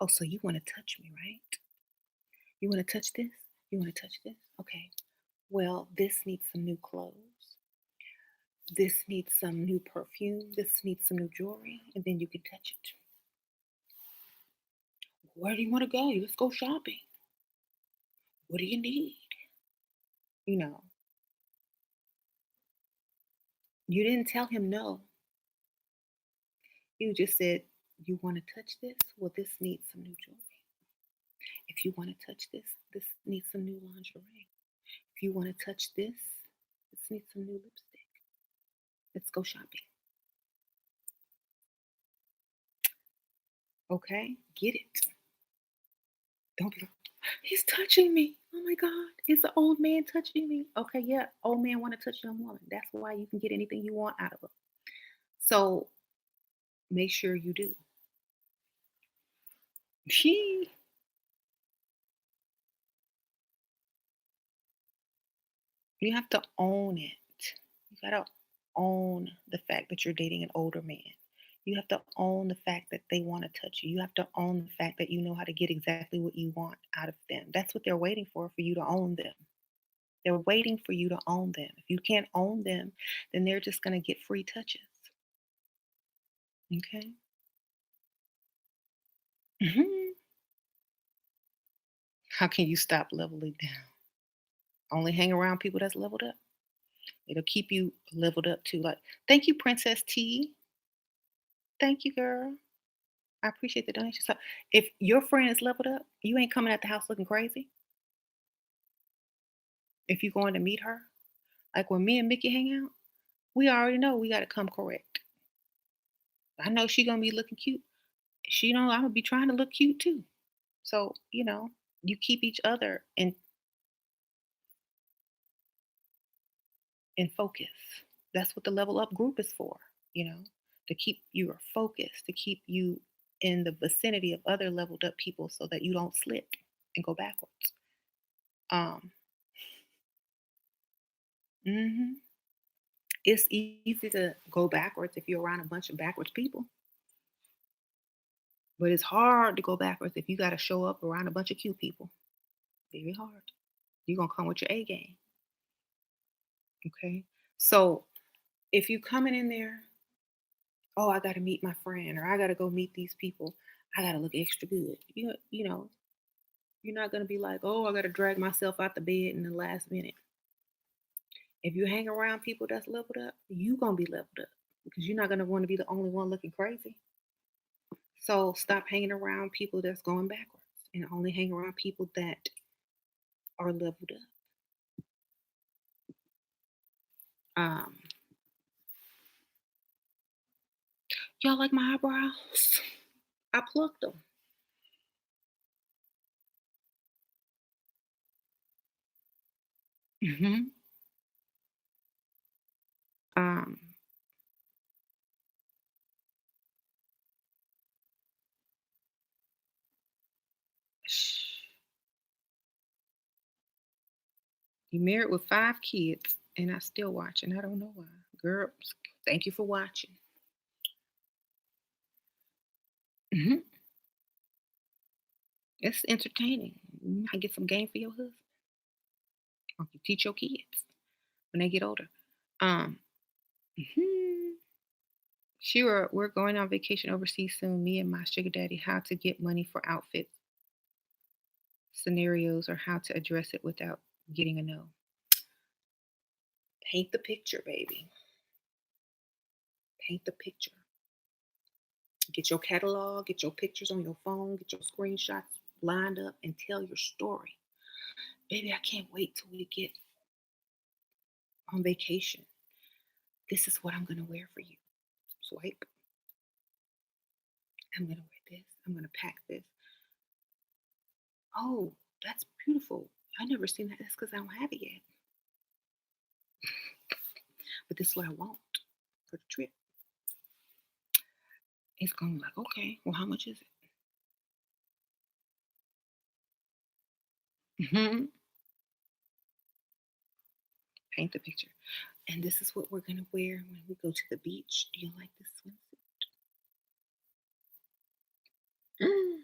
Oh, so you want to touch me, right? You want to touch this? You want to touch this? Okay. Well, this needs some new clothes. This needs some new perfume. This needs some new jewelry. And then you can touch it. Where do you want to go? Let's go shopping. What do you need? You know, you didn't tell him no. You just said, you want to touch this? Well, this needs some new jewelry. If you want to touch this, this needs some new lingerie. If you want to touch this needs some new lipstick. Let's go shopping. Okay? Get it. Don't be like, he's touching me. Oh my God. It's an old man touching me. Okay, yeah. Old man want to touch young woman. That's why you can get anything you want out of him. So make sure you do. She You have to own it. You gotta own the fact that you're dating an older man. You have to own the fact that they want to touch you. You have to own the fact that you know how to get exactly what you want out of them. That's what they're waiting for you to own them. They're waiting for you to own them. If you can't own them, then they're just going to get free touches. Okay? Mhm. How can you stop leveling down? Only hang around people that's leveled up. It'll keep you leveled up too. Like, thank you, Princess T. Thank you, girl. I appreciate the donation. So, if your friend is leveled up, you ain't coming at the house looking crazy. If you're going to meet her, like when me and Mickey hang out, we already know we got to come correct. I know she gonna be looking cute. She know I'm gonna be trying to look cute too. So you keep each other in focus. That's what the level up group is for. You know, to keep your focus, to keep you in the vicinity of other leveled up people, so that you don't slip and go backwards. Um, mhm. It's easy to go backwards if you're around a bunch of backwards people, but it's hard to go backwards if you got to show up around a bunch of cute people. Very hard. You're gonna come with your A game. Okay. So if you coming in there, oh, I gotta meet my friend, or I gotta go meet these people, I gotta look extra good. You're not gonna be like, oh, I gotta drag myself out the bed in the last minute. If you hang around people that's leveled up, you gonna be leveled up because you're not gonna want to be the only one looking crazy. So stop hanging around people that's going backwards and only hang around people that are leveled up. Um, y'all like my eyebrows? I plucked them. Hmm. Um, you married with 5 kids, and I still watch, and I don't know why. Girl, thank you for watching. Hmm. It's entertaining. You might get some game for your husband, or you teach your kids when they get older. Um, mhm. Sure, we're going on vacation overseas soon. Me and my sugar daddy, how to get money for outfit scenarios, or how to address it without getting a no. Paint the picture, baby. Paint the picture. Get your catalog, get your pictures on your phone, get your screenshots lined up, and tell your story. Baby, I can't wait till we get on vacation. This is what I'm going to wear for you. Swipe. I'm going to wear this. I'm going to pack this. Oh, that's beautiful. I never seen that. That's because I don't have it yet. But this is what I want for the trip. It's going to be like, okay, well, how much is it? Paint the picture. And this is what we're going to wear when we go to the beach. Do you like this swimsuit? Mm.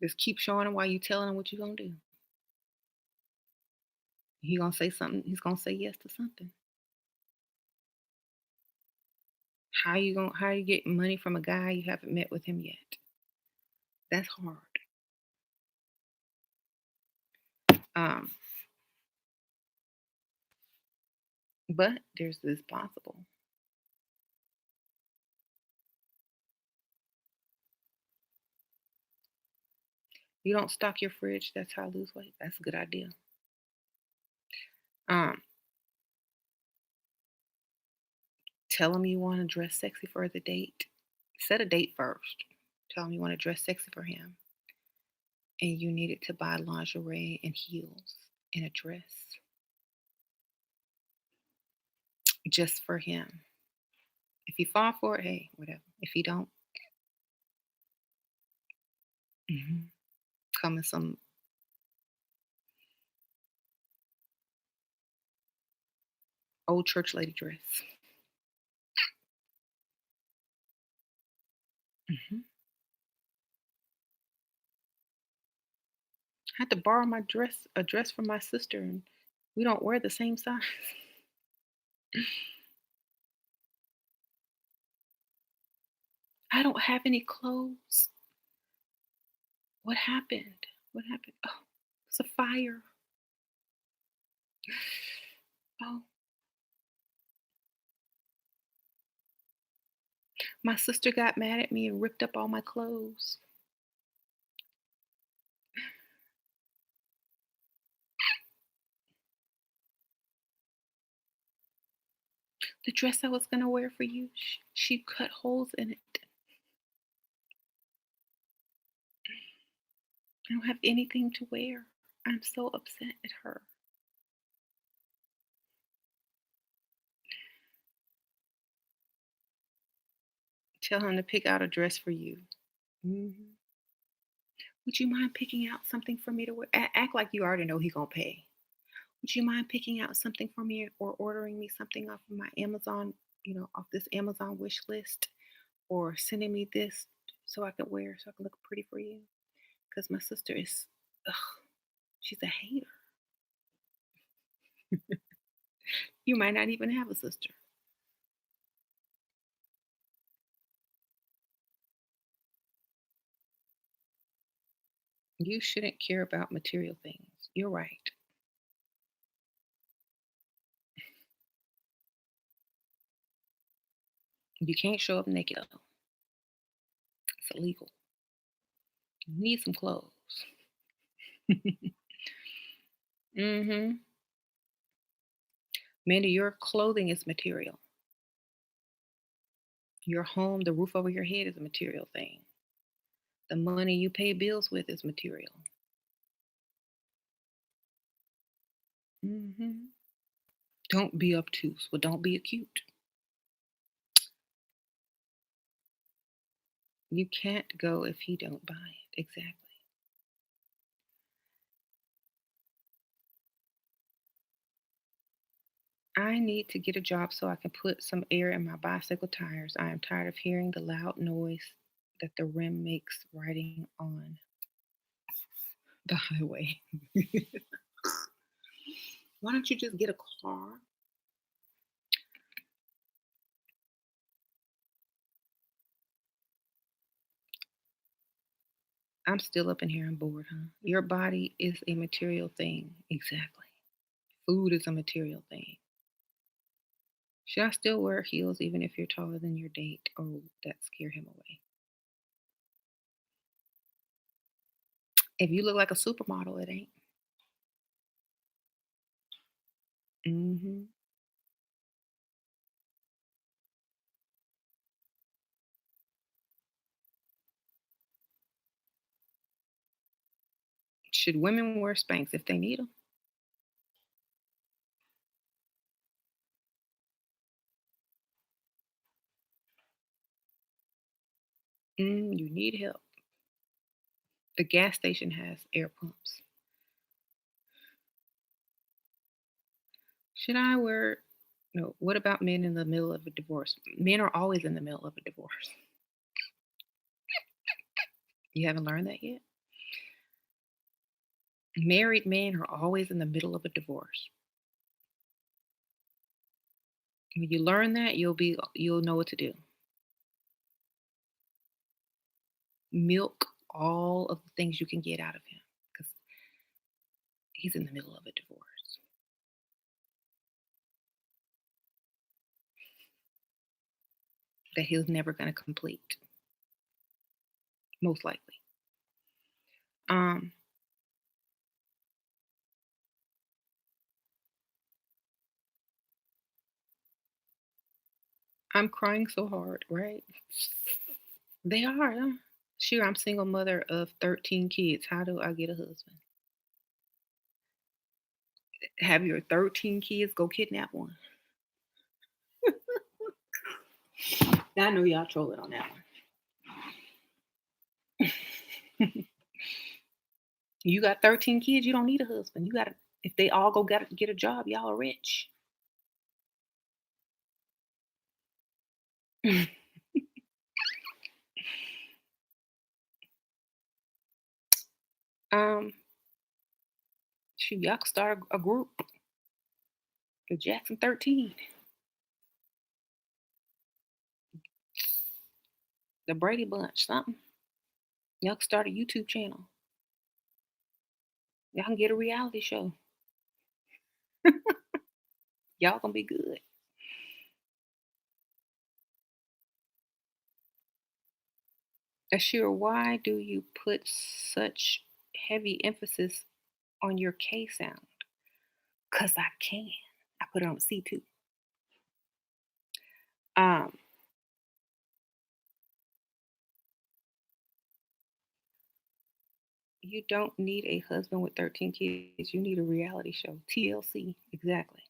Just keep showing him while you telling him what you're going to do. He going to say something. He's going to say yes to something. How you get money from a guy you haven't met with him yet? That's hard. Um, but there's this possible. You don't stock your fridge. That's how I lose weight. That's a good idea. Um, Tell him you want to dress sexy for the date. Set a date first. Tell him you want to dress sexy for him, and you needed to buy lingerie and heels and a dress just for him. If you fall for it, hey, whatever. If you don't, mhm, come in some old church lady dress. Mhm. I had to borrow my dress from my sister, and we don't wear the same size. I don't have any clothes. What happened? What happened? Oh, it's a fire. Oh, my sister got mad at me and ripped up all my clothes. The dress I was gonna wear for you, she cut holes in it. I don't have anything to wear. I'm so upset at her. Tell him to pick out a dress for you. Mhm. Would you mind picking out something for me to wear? Act like you already know he gonna pay. Would you mind picking out something for me or ordering me something off of my Amazon, off this Amazon wish list, or sending me this so I can wear so I can look pretty for you? Because my sister is, ugh, she's a hater. You might not even have a sister. You shouldn't care about material things. You're right. You can't show up naked though. It's illegal. You need some clothes. Mm-hmm. Mandy, your clothing is material. Your home, the roof over your head is a material thing. The money you pay bills with is material. Hmm. Don't be obtuse. Well, don't be acute. You can't go if he don't buy it. Exactly. I need to get a job so I can put some air in my bicycle tires. I am tired of hearing the loud noise that the rim makes riding on the highway. Why don't you just get a car? I'm still up in here. I'm bored, huh? Your body is a material thing. Exactly. Food is a material thing. Should I still wear heels even if you're taller than your date, or would that scare him away? If you look like a supermodel, it ain't. Hmm. Should women wear Spanx if they need them? You need help. The gas station has air pumps. Should I wear? No. What about men in the middle of a divorce? Men are always in the middle of a divorce. You haven't learned that yet? Married men are always in the middle of a divorce. When you learn that, you'll know what to do. Milk all of the things you can get out of him because he's in the middle of a divorce that he's never going to complete, most likely. Um, I'm crying so hard, right? They are. Huh? Sure, I'm single mother of 13 kids. How do I get a husband? Have your 13 kids go kidnap one. I know y'all trolling on that one. You got 13 kids, you don't need a husband. You got to, if they all go get a job, y'all are rich. Um, shoot, y'all could start a group, the Jackson 13, the Brady Bunch, something. Y'all could start a YouTube channel. Y'all can get a reality show. Y'all gonna be good. Ashira, why do you put such heavy emphasis on your K sound? Cause I can. I put it on C2. Um, you don't need a husband with 13 kids. You need a reality show. TLC, exactly.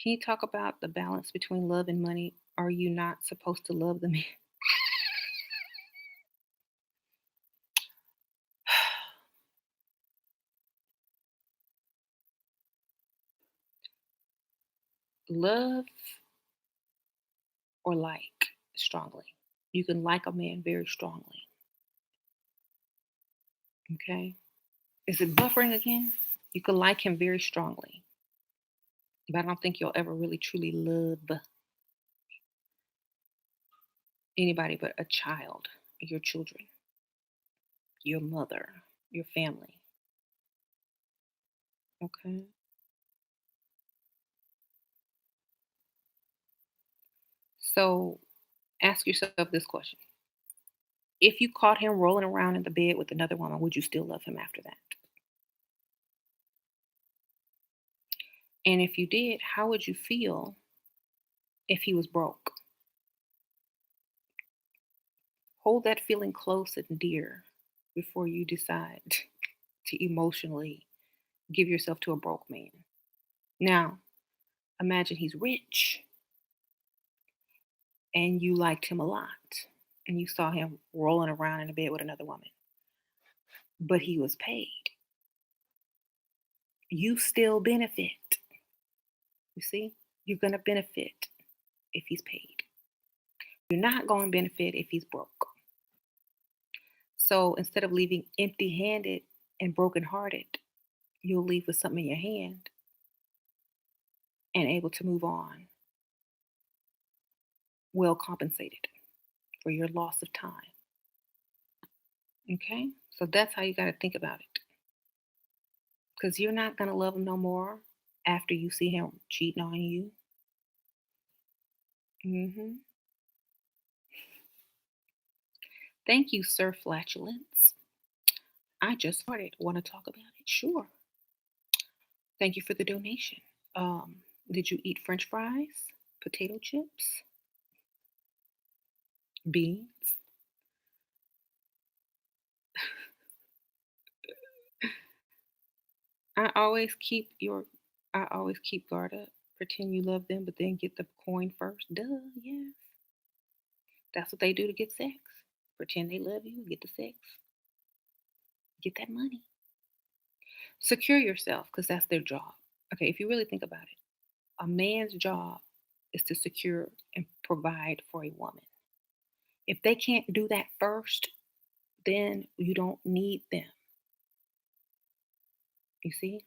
Can you talk about the balance between love and money? Are you not supposed to love the man? Love or like strongly. You can like a man very strongly. Okay. Is it buffering again? You can like him very strongly, but I don't think you'll ever really truly love anybody but a child, your children, your mother, your family. Okay. So ask yourself this question. If you caught him rolling around in the bed with another woman, would you still love him after that? And if you did, how would you feel if he was broke? Hold that feeling close and dear before you decide to emotionally give yourself to a broke man. Now, imagine he's rich and you liked him a lot and you saw him rolling around in a bed with another woman, but he was paid. You still benefit. You see, you're going to benefit if he's paid. You're not going to benefit if he's broke. So instead of leaving empty handed and brokenhearted, you'll leave with something in your hand and able to move on, well compensated for your loss of time. Okay? So that's how you got to think about it. Because you're not going to love him no more after you see him cheating on you. Hmm. Thank you, Sir Flatulence. I just started. Want to talk about it? Sure. Thank you for the donation. Did you eat French fries, potato chips, beans? I always keep your I always keep guard up. Pretend you love them, but then get the coin first. Duh, yes. That's what they do to get sex. Pretend they love you, get the sex, get that money. Secure yourself because that's their job. Okay, if you really think about it, a man's job is to secure and provide for a woman. If they can't do that first, then you don't need them. You see?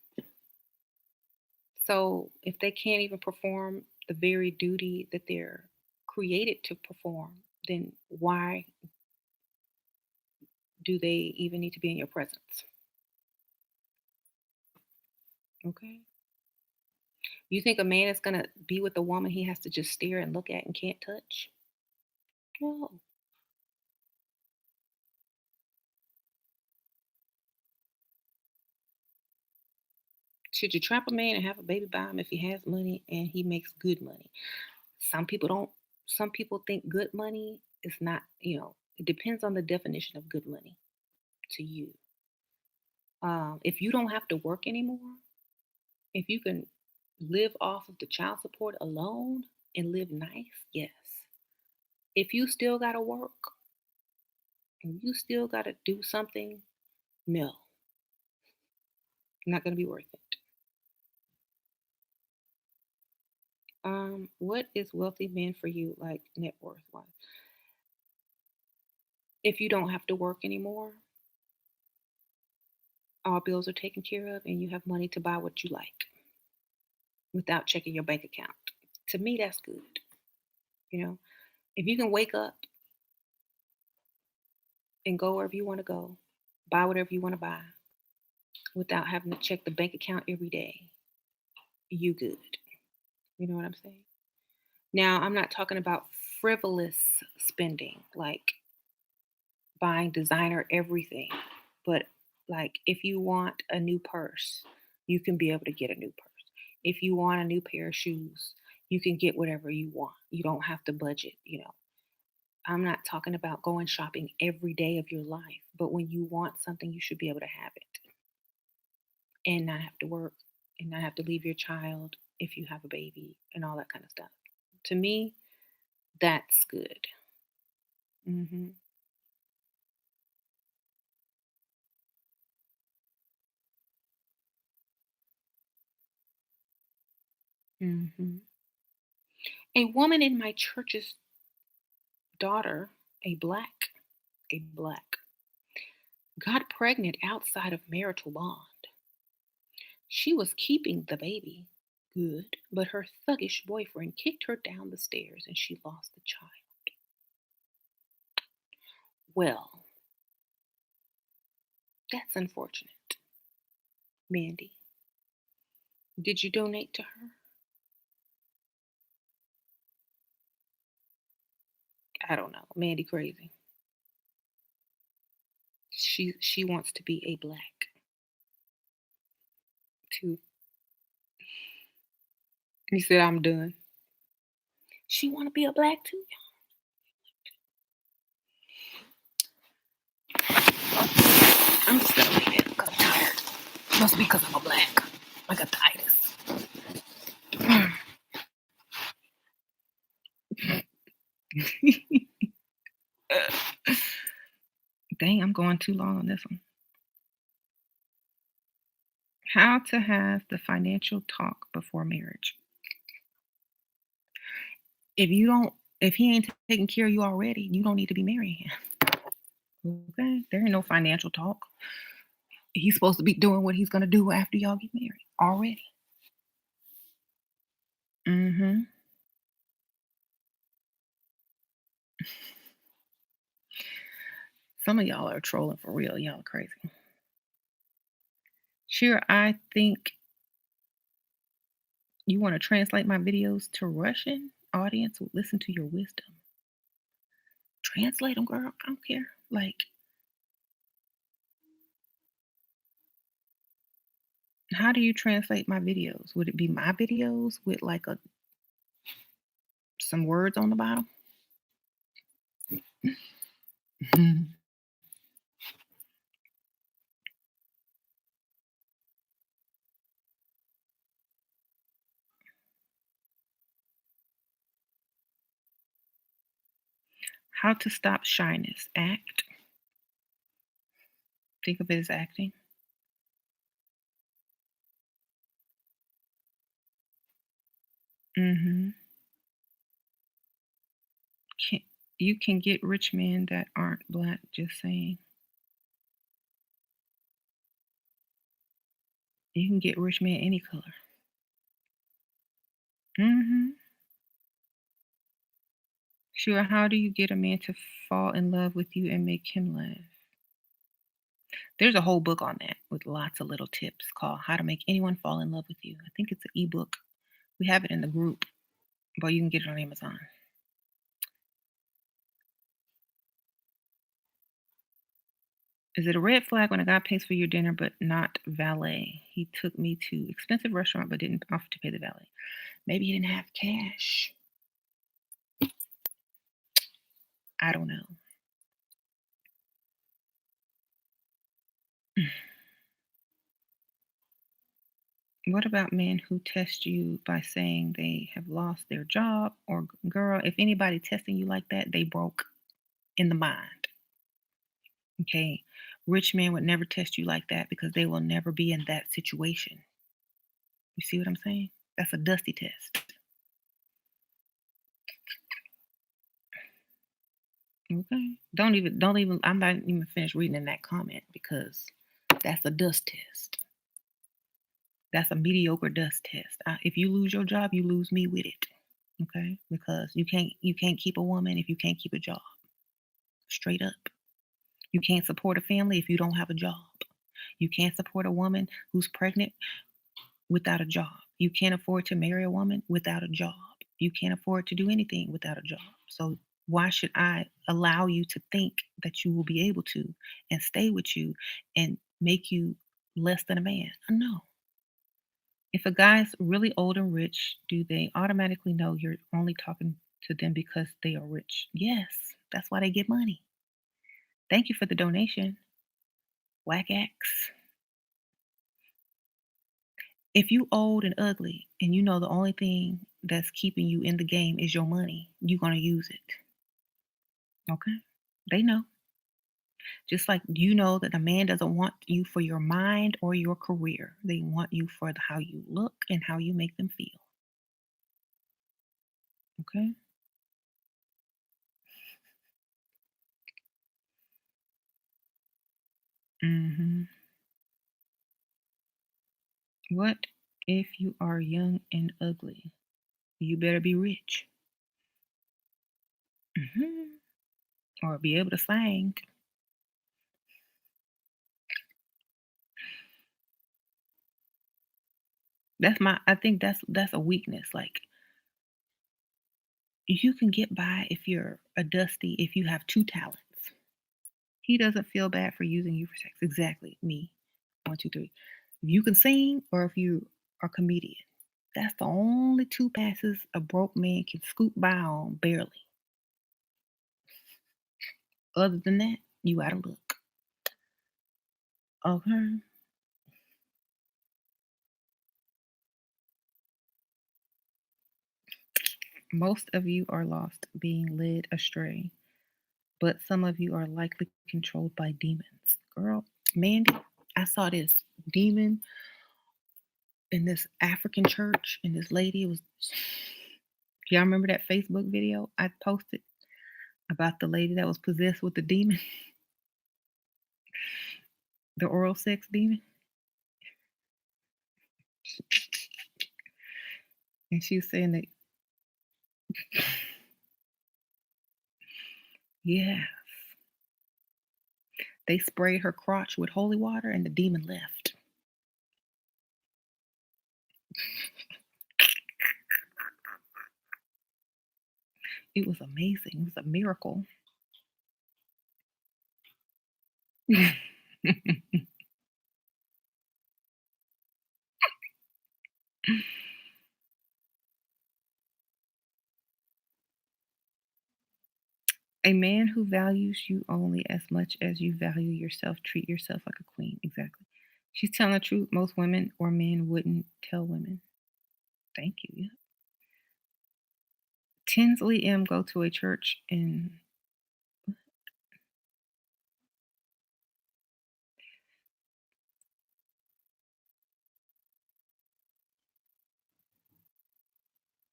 So if they can't even perform the very duty that they're created to perform, then why do they even need to be in your presence? Okay. You think a man is going to be with a woman he has to just stare and look at and can't touch? No. Should you trap a man and have a baby by him if he has money and he makes good money? Some people don't, some people think good money is not, it depends on the definition of good money to you. If you don't have to work anymore, if you can live off of the child support alone and live nice, yes. If you still got to work and you still got to do something, no, not going to be worth it. What is wealthy men for you, like net worth wise? If you don't have to work anymore, All bills are taken care of, and you have money to buy what you like without checking your bank account. To me, that's good. You know, if you can wake up and go wherever you want to go, buy whatever you want to buy without having to check the bank account every day, you good. You know what I'm saying? Now, I'm not talking about frivolous spending, like buying designer everything, but like if you want a new purse, you can be able to get a new purse. If you want a new pair of shoes, you can get whatever you want. You don't have to budget. I'm not talking about going shopping every day of your life, but when you want something, you should be able to have it and not have to work and not have to leave your child if you have a baby and all that kind of stuff. To me, that's good. Mhm. Mhm. A woman in my church's daughter, a black, got pregnant outside of marital bond. She was keeping the baby. Good. But her thuggish boyfriend kicked her down the stairs and she lost the child. Well, that's unfortunate. Mandy, did you donate to her? I don't know. Mandy crazy. She wants to be a black too. He said I'm done. She want to be a black too. I'm just gonna leave it because I'm tired. Must be because I'm a black. I got titus. Dang, I'm going too long on this one. How to have the financial talk before marriage. If you don't, if he ain't taking care of you already, you don't need to be marrying him. Okay, there ain't no financial talk. He's supposed to be doing what he's gonna do after y'all get married already. Mm-hmm. Some of y'all are trolling for real. Y'all are crazy. Sure, I think you want to translate my videos to Russian. Audience will listen to your wisdom. Translate them, girl. I don't care. Like, how do you translate my videos? Would it be my videos with like a some words on the bottom? Mhm. How to stop shyness? Act. Think of it as acting. Hmm. Can, you can get rich men that aren't black. Just saying. You can get rich men any color. Hmm. Sure. How do you get a man to fall in love with you and make him laugh? There's a whole book on that with lots of little tips called How to Make Anyone Fall in Love with You. I think it's an ebook. We have it in the group, but you can get it on Amazon. Is it a red flag when a guy pays for your dinner but not valet? He took me to expensive restaurant but didn't offer to pay the valet. Maybe he didn't have cash. I don't know. What about men who test you by saying they have lost their job or girl, if anybody testing you like that, they broke in the mind. Okay. Rich men would never test you like that because they will never be in that situation. You see what I'm saying? That's a dusty test. Okay. Don't even I'm not even finished reading in that comment because That's a dust test. That's a mediocre dust test. If you lose your job, you lose me with it. Okay? Because you can't keep a woman if you can't keep a job. Straight up. You can't support a family if you don't have a job. You can't support a woman who's pregnant without a job. You can't afford to marry a woman without a job. You can't afford to do anything without a job. So why should I allow you to think that you will be able to and stay with you and make you less than a man? No. If a guy's really old and rich, do they automatically know you're only talking to them because they are rich? Yes. That's why they get money. Thank you for the donation. Whack X. If you old and ugly and you know the only thing that's keeping you in the game is your money, you're gonna use it. Okay? They know. Just like you know that a man doesn't want you for your mind or your career. They want you for how you look and how you make them feel. Okay? hmm What if you are young and ugly? You better be rich. hmm Or be able to sing. I think that's a weakness. Like you can get by if you're a dusty if you have two talents. He doesn't feel bad for using you for sex. Exactly. Me. One, two, three. If you can sing or if you are a comedian. That's the only two passes a broke man can scoot by on barely. Other than that, you out of luck. Okay. Most of you are lost, being led astray, but some of you are likely controlled by demons. Girl, Mandy, I saw this demon in this African church, and this lady was. Y'all remember that Facebook video I posted about the lady that was possessed with the demon, the oral sex demon? And she was saying that, yeah, they sprayed her crotch with holy water and the demon left. It was amazing. It was a miracle. A man who values you only as much as you value yourself, treat yourself like a queen. Exactly. She's telling the truth. Most women or men wouldn't tell women. Thank you. Yeah. Tinsley M go to a church in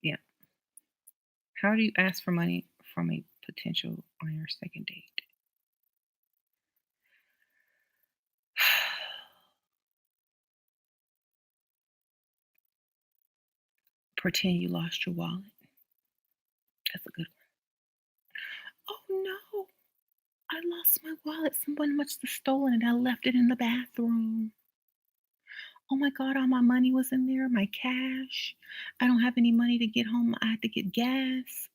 yeah. How do you ask for money from a potential on your second date? Pretend you lost your wallet. That's a good one. Oh no, I lost my wallet. Someone must have stolen it. I left it in the bathroom. Oh my God, all my money was in there, my cash. I don't have any money to get home. I had to get gas.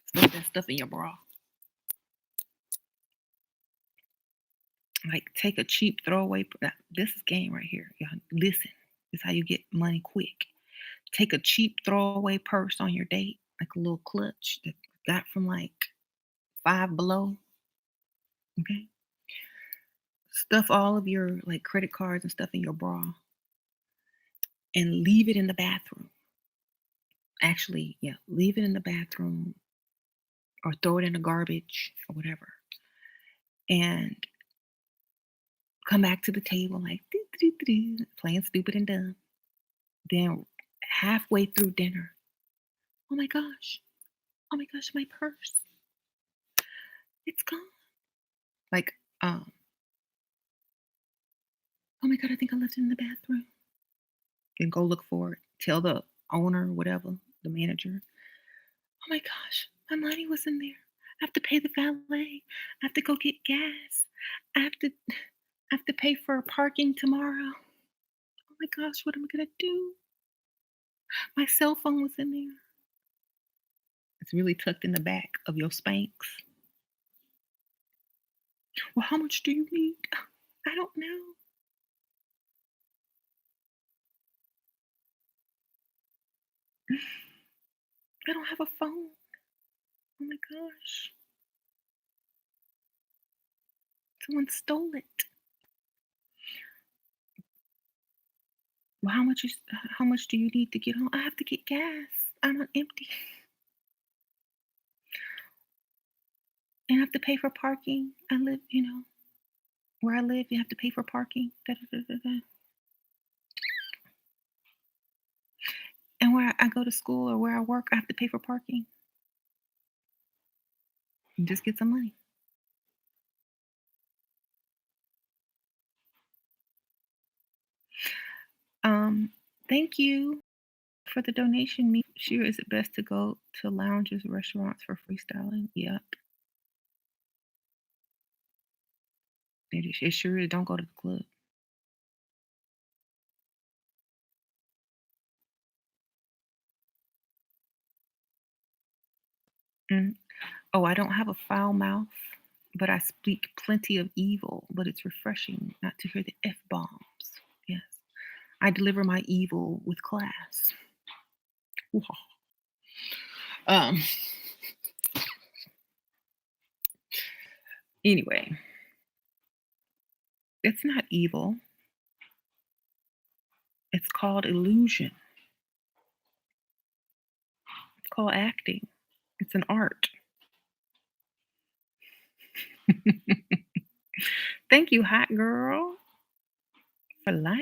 Stuff that stuff in your bra. Like take a cheap throwaway. This is game right here. Y'all listen. This is how you get money quick. Take a cheap throwaway purse on your date, like a little clutch that got from like Five Below. Okay. Stuff all of your like credit cards and stuff in your bra and leave it in the bathroom. Actually, yeah, leave it in the bathroom or throw it in the garbage or whatever. And come back to the table like doo, doo, doo, doo, playing stupid and dumb. Then halfway through dinner, oh my gosh, oh my gosh, my purse, it's gone. Like, um, Oh my god, I think I left it in the bathroom. Then go look for it. Tell the owner, whatever, the manager. Oh my gosh, my money was in there. I have to pay the valet. I have to go get gas. I have to pay for parking tomorrow. Oh my gosh, what am I gonna do? My cell phone was in there. It's really tucked in the back of your Spanx. Well, how much do you need? I don't know. I don't have a phone. Oh my gosh. Someone stole it. Well, how much do you need to get home? I have to get gas. I'm on empty. And I have to pay for parking. I live, where I live, you have to pay for parking. Da, da, da, da, da. And where I go to school or where I work, I have to pay for parking. And just get some money. Um, Thank you for the donation. Me sure is it best to go to lounges, restaurants for freestyling? Yep. It sure is. Don't go to the club. Mm. Oh, I don't have a foul mouth, but I speak plenty of evil. But it's refreshing not to hear the F bombs. Yes. I deliver my evil with class. Um, anyway, it's not evil. It's called illusion. It's called acting. It's an art. Thank you, hot girl, for life.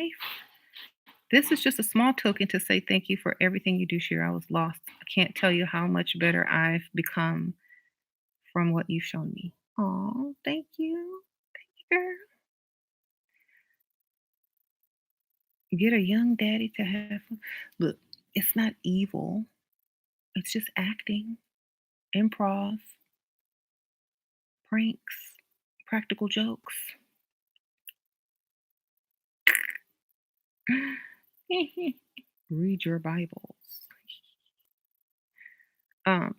This is just a small token to say thank you for everything you do, Shira. I was lost. I can't tell you how much better I've become from what you've shown me. Oh, thank you. Girl. Get a young daddy to have fun. Look, it's not evil. It's just acting, improv, pranks, practical jokes. Read your Bibles. Um,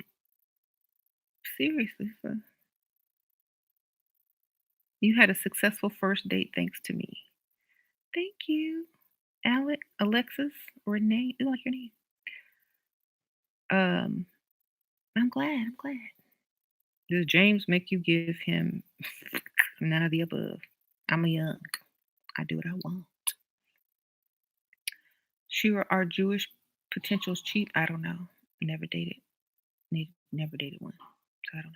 Seriously, you had a successful first date thanks to me. Thank you. Alexis, Renee, you like your name. Um, I'm glad. I'm glad. Does James make you give him none of the above? I'm a young. I do what I want. Sure, are Jewish potentials cheap? I don't know. Never dated. Never dated one. So I don't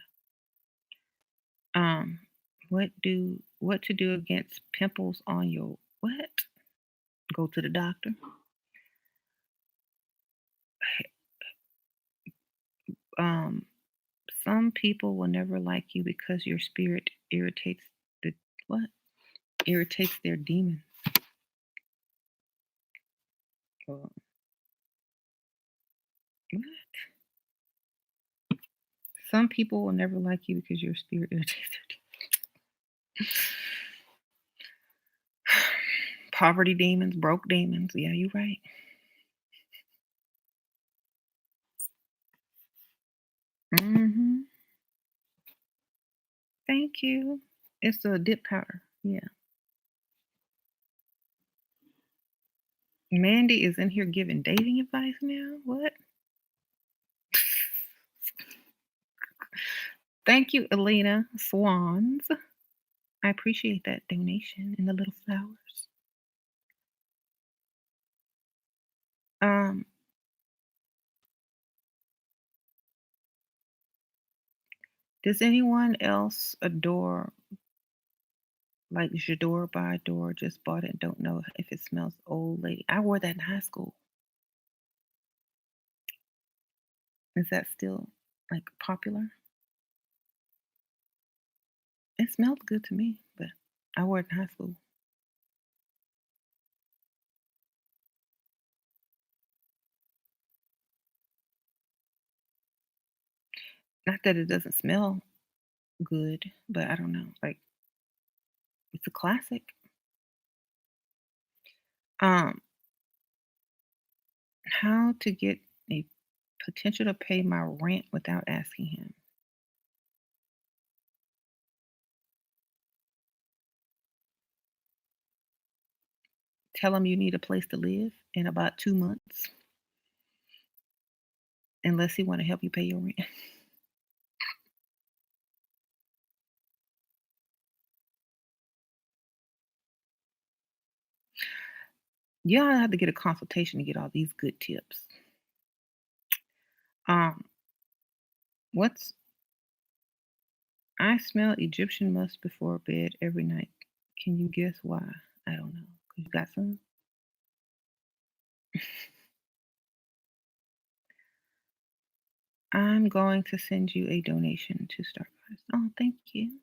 know. What to do against pimples on your what? Go to the doctor. Um, some people will never like you because your spirit irritates the what? Irritates their demons. Well, what? Some people will never like you because your spirit irritates their demons. Poverty demons, broke demons. Yeah, you're right. Hmm. Thank you. It's a dip powder. Yeah. Mandy is in here giving dating advice now. What? Thank you, Elena Swans. I appreciate that donation and the little flowers. Um, does anyone else adore like J'adore by Adore? Just bought it and don't know if it smells old lady. I wore that in high school. Is that still like popular? It smelled good to me, but I wore it in high school. Not that it doesn't smell good, but I don't know. Like it's a classic. Um, how to get a potential to pay my rent without asking him. Tell him you need a place to live in about 2 months, unless he want to help you pay your rent. Y'all have to get a consultation to get all these good tips. Um, what's I smell Egyptian musk before bed every night. Can you guess why? I don't know. 'Cause you got some? I'm going to send you a donation to Starbucks. Oh, thank you.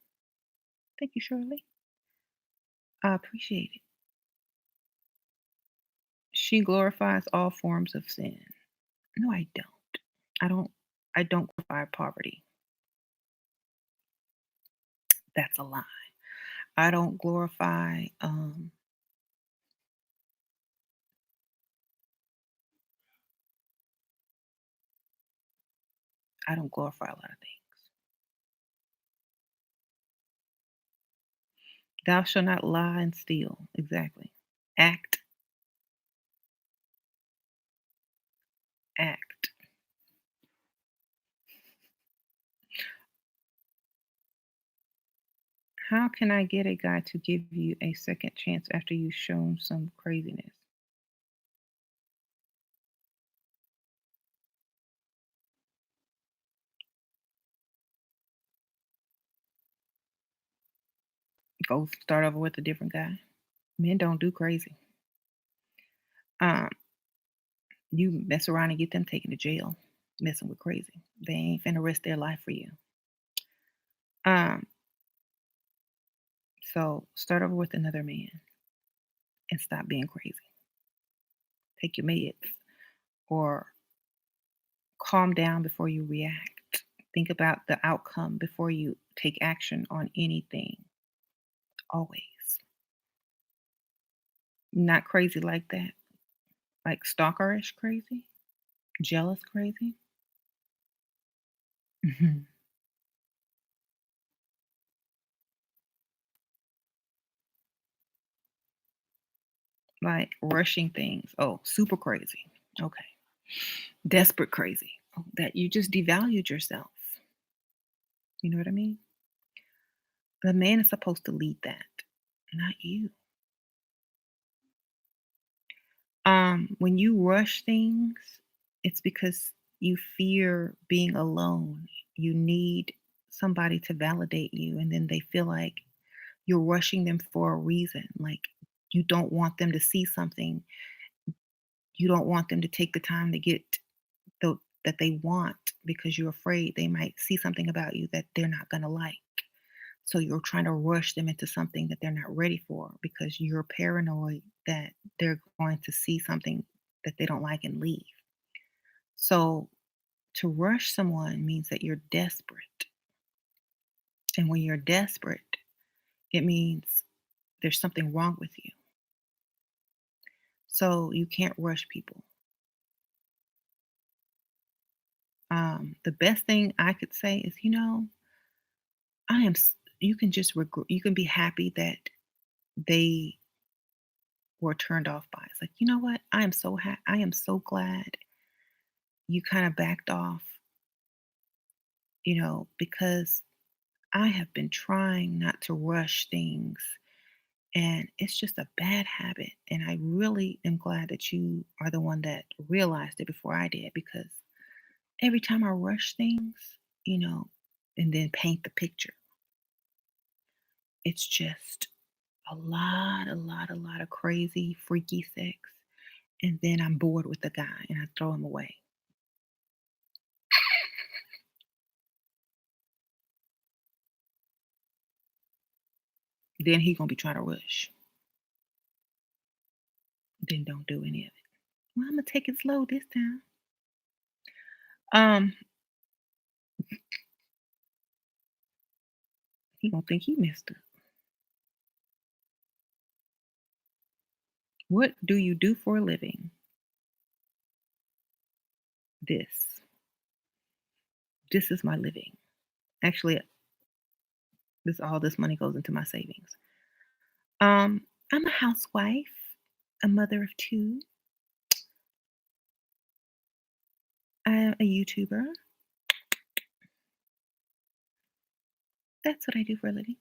Thank you, Shirley. I appreciate it. She glorifies all forms of sin. No, I don't. I don't I don't glorify poverty. That's a lie. I don't glorify I don't glorify a lot of things. Thou shalt not lie and steal. Exactly. Act, act. How can I get a guy to give you a second chance after you've shown some craziness? Go start over with a different guy. Men don't do crazy. Um, you mess around and get them taken to jail, messing with crazy. They ain't finna risk their life for you. Um, so start over with another man and stop being crazy. Take your meds or calm down before you react. Think about the outcome before you take action on anything. Always. Not crazy like that. Like stalkerish crazy, jealous crazy. Mhm. Like rushing things. Oh, super crazy. Okay. Desperate crazy. Oh, that you just devalued yourself. You know what I mean? The man is supposed to lead that, not you. When you rush things, it's because you fear being alone. You need somebody to validate you, and then they feel like you're rushing them for a reason. Like you don't want them to see something. You don't want them to take the time to get the that they want because you're afraid they might see something about you that they're not going to like. So you're trying to rush them into something that they're not ready for because you're paranoid that they're going to see something that they don't like and leave. So to rush someone means that you're desperate. And when you're desperate, it means there's something wrong with you. So you can't rush people. The best thing I could say is, you can just you can be happy that they were turned off by. It's like, you know what? I am so glad you kind of backed off, because I have been trying not to rush things and it's just a bad habit. And I really am glad that you are the one that realized it before I did because every time I rush things, you know, and then paint the picture, it's just a lot of crazy, freaky sex. And then I'm bored with the guy and I throw him away. Then he gonna be trying to rush. Then don't do any of it. Well, I'm gonna take it slow this time. Um, He gonna think he messed up. What do you do for a living? This. This is my living. Actually, this money goes into my savings. I'm a housewife, a mother of two. I'm a YouTuber. That's what I do for a living.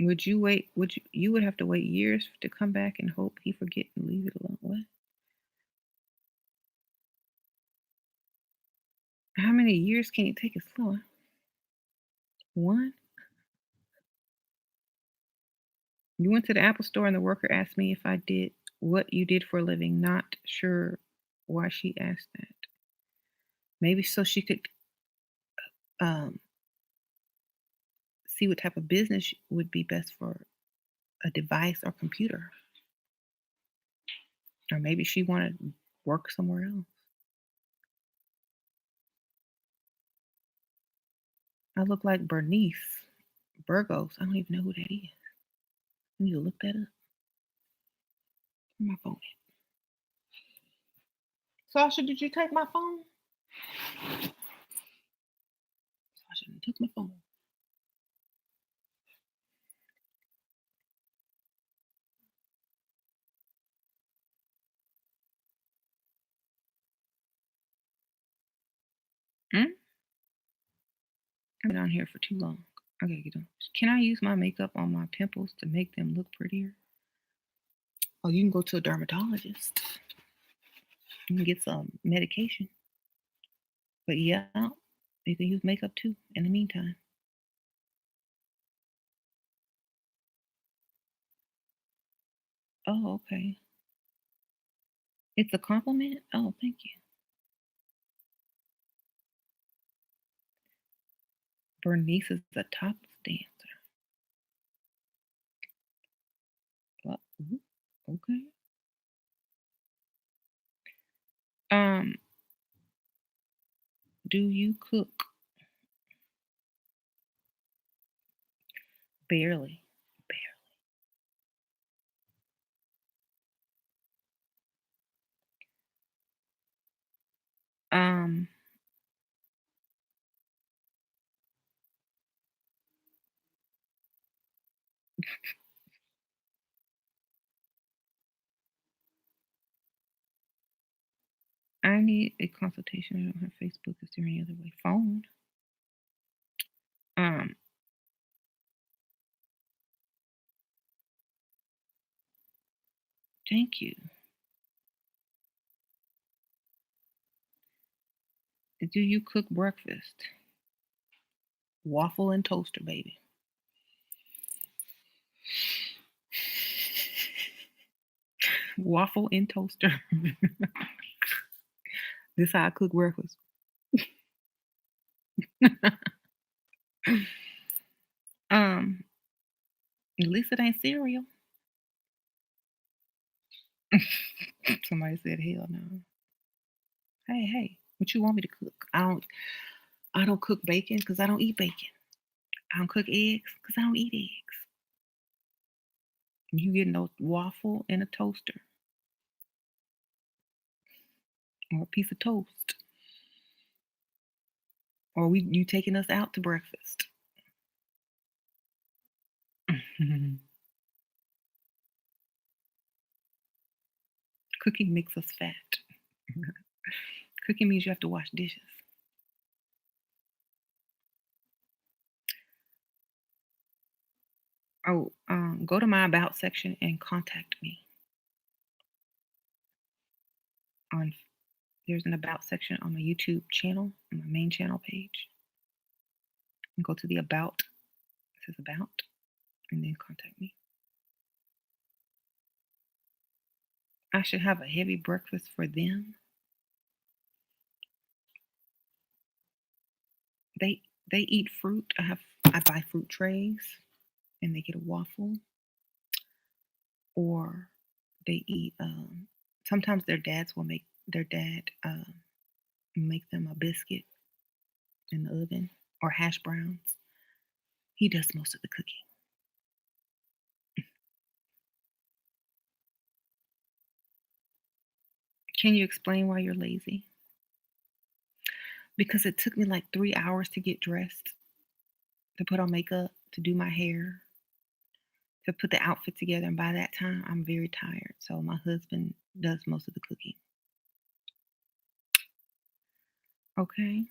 Would you wait? You would have to wait years to come back and hope he forget and leave it alone. What? How many years can you take it slow? One? You went to the Apple store and the worker asked me if I did what you did for a living. Not sure why she asked that. Maybe so she could um, see what type of business would be best for a device or computer. Or maybe she wanted to work somewhere else. I look like Bernice Burgos. I don't even know who that is. I need to look that up on my phone. Sasha, did you take my phone? Sasha didn't took my phone. Hmm? I've been on here for too long. Okay, get on. Can I use my makeup on my pimples to make them look prettier? Oh, you can go to a dermatologist. You can get some medication. But yeah, you can use makeup too in the meantime. Oh, okay. It's a compliment? Oh, thank you. Bernice is a topless dancer. Well, okay. Um, do you cook? Barely. Um, I need a consultation. I don't have Facebook. Is there any other way? Phone. Um, thank you. Do you cook breakfast? Waffle and toaster, baby. Waffle and toaster. This how I cook breakfast. um, at least it ain't cereal. Somebody said, "Hell no." Hey, hey, what you want me to cook? I don't cook bacon because I don't eat bacon. I don't cook eggs because I don't eat eggs. You getting a waffle and a toaster or a piece of toast, or we you taking us out to breakfast? Cooking makes us fat. Cooking means you have to wash dishes. Oh, go to my about section and contact me on. There's an about section on my YouTube channel, on my main channel page. And go to the about. It says about, and then contact me. I should have a heavy breakfast for them. They they eat fruit. I buy fruit trays, and they get a waffle, or they eat. Sometimes their dad make them a biscuit in the oven or hash browns. He does most of the cooking. Can you explain why you're lazy? Because it took me like 3 hours to get dressed, to put on makeup, to do my hair, to put the outfit together, and by that time, I'm very tired, so my husband does most of the cooking. Okay?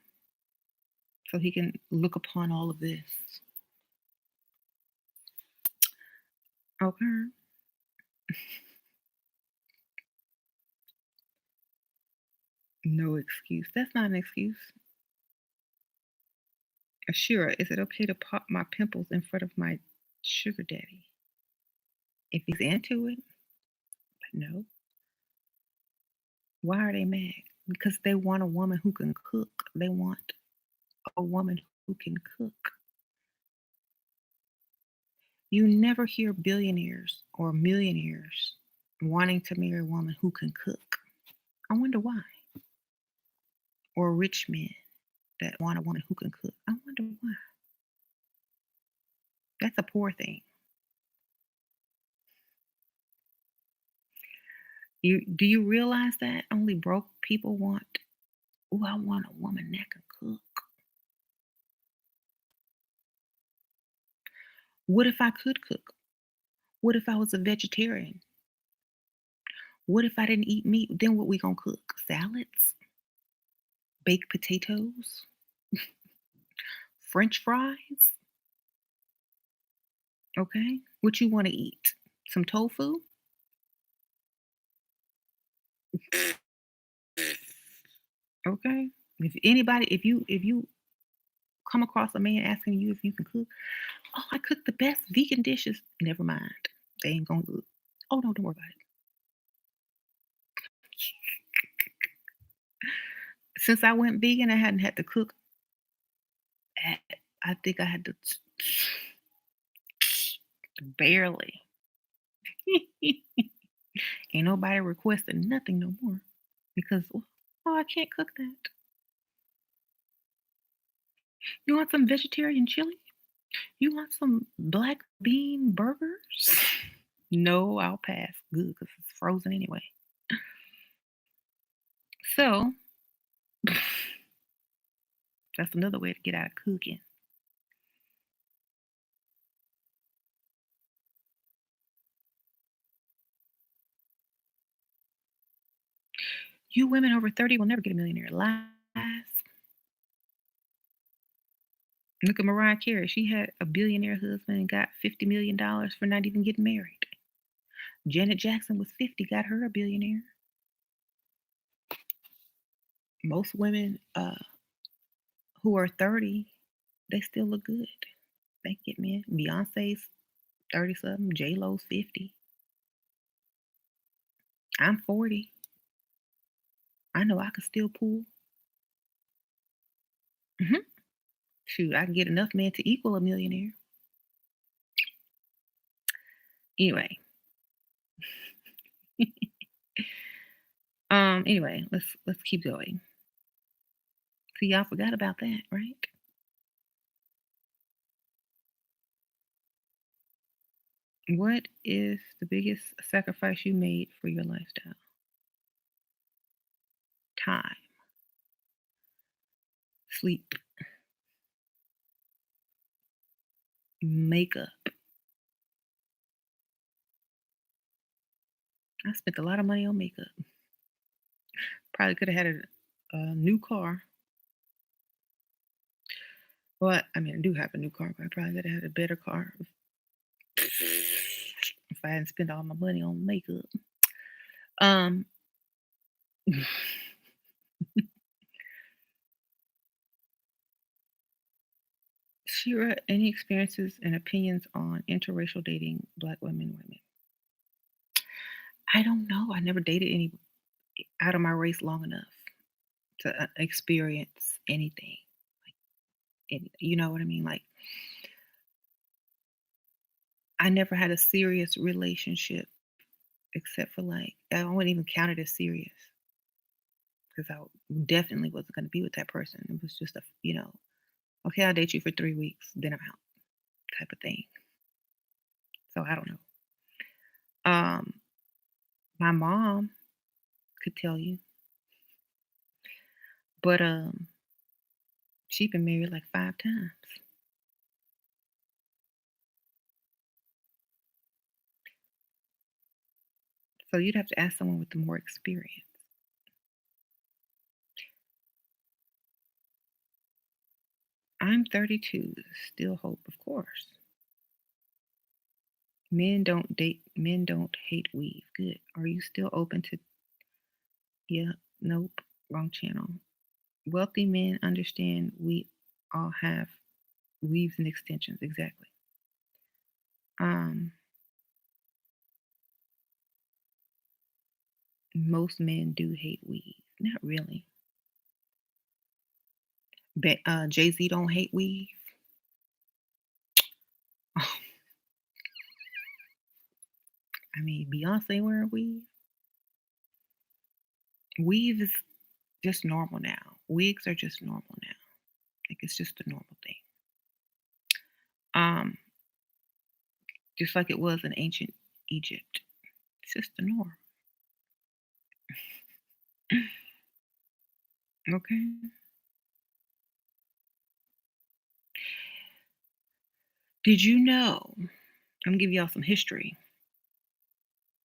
So he can look upon all of this. Okay? No excuse. That's not an excuse. Sure, is it okay to pop my pimples in front of my sugar daddy? If he's into it? But no. Why are they mad? Because they want a woman who can cook. They want a woman who can cook. You never hear billionaires or millionaires wanting to marry a woman who can cook. I wonder why. Or rich men that want a woman who can cook. I wonder why. That's a poor thing. Do you realize that only broke people want? Oh, I want a woman that can cook. What if I could cook? What if I was a vegetarian? What if I didn't eat meat? Then what we gonna cook? Salads? Baked potatoes? French fries? Okay. What you want to eat? Some tofu? Okay. If you come across a man asking you if you can cook, oh, I cook the best vegan dishes. Never mind. They ain't gonna cook. Oh no, don't worry about it. Since I went vegan, I hadn't had to cook. I think I had to barely. Ain't nobody requesting nothing no more because oh, I can't cook that. You want some vegetarian chili? You want some black bean burgers? No, I'll pass. Good, because it's frozen anyway. So that's another way to get out of cooking. You women over 30 will never get a millionaire. Lies. Look at Mariah Carey. She had a billionaire husband and got $50 million for not even getting married. Janet Jackson was 50, got her a billionaire. Most women who are 30, they still look good. They get men. Beyonce's 30 something, J Lo's 50. I'm 40. I know I could still pull. Hmm. Shoot, I can get enough men to equal a millionaire. Anyway, anyway, let's keep going. See, y'all forgot about that, right? What is the biggest sacrifice you made for your lifestyle? Time, sleep, makeup. I spent a lot of money on makeup. Probably could have had a new car. Well, I mean, I do have a new car, but I probably could have had a better car if I hadn't spent all my money on makeup. Um, Shira, any experiences and opinions on interracial dating black women? I don't know. I never dated any out of my race long enough to experience anything. Like, you know what I mean? Like, I never had a serious relationship except for like, I wouldn't even count it as serious because I definitely wasn't going to be with that person. It was just a, Okay, I'll date you for 3 weeks, then I'm out, type of thing. So I don't know. Um, my mom could tell you, but she been married like 5 times. So you'd have to ask someone with more experience. I'm 32. Still hope, of course. Men don't hate weave. Good. Are you still open to yeah, nope, wrong channel. Wealthy men understand we all have weaves and extensions. Exactly. Um, most men do hate weave. Not really. Jay Z don't hate weave. I mean, Beyonce wearing weave. Weave is just normal now. Wigs are just normal now. Like it's just a normal thing. Um, just like it was in ancient Egypt. It's just the norm. Okay. Did you know? I'm gonna give y'all some history.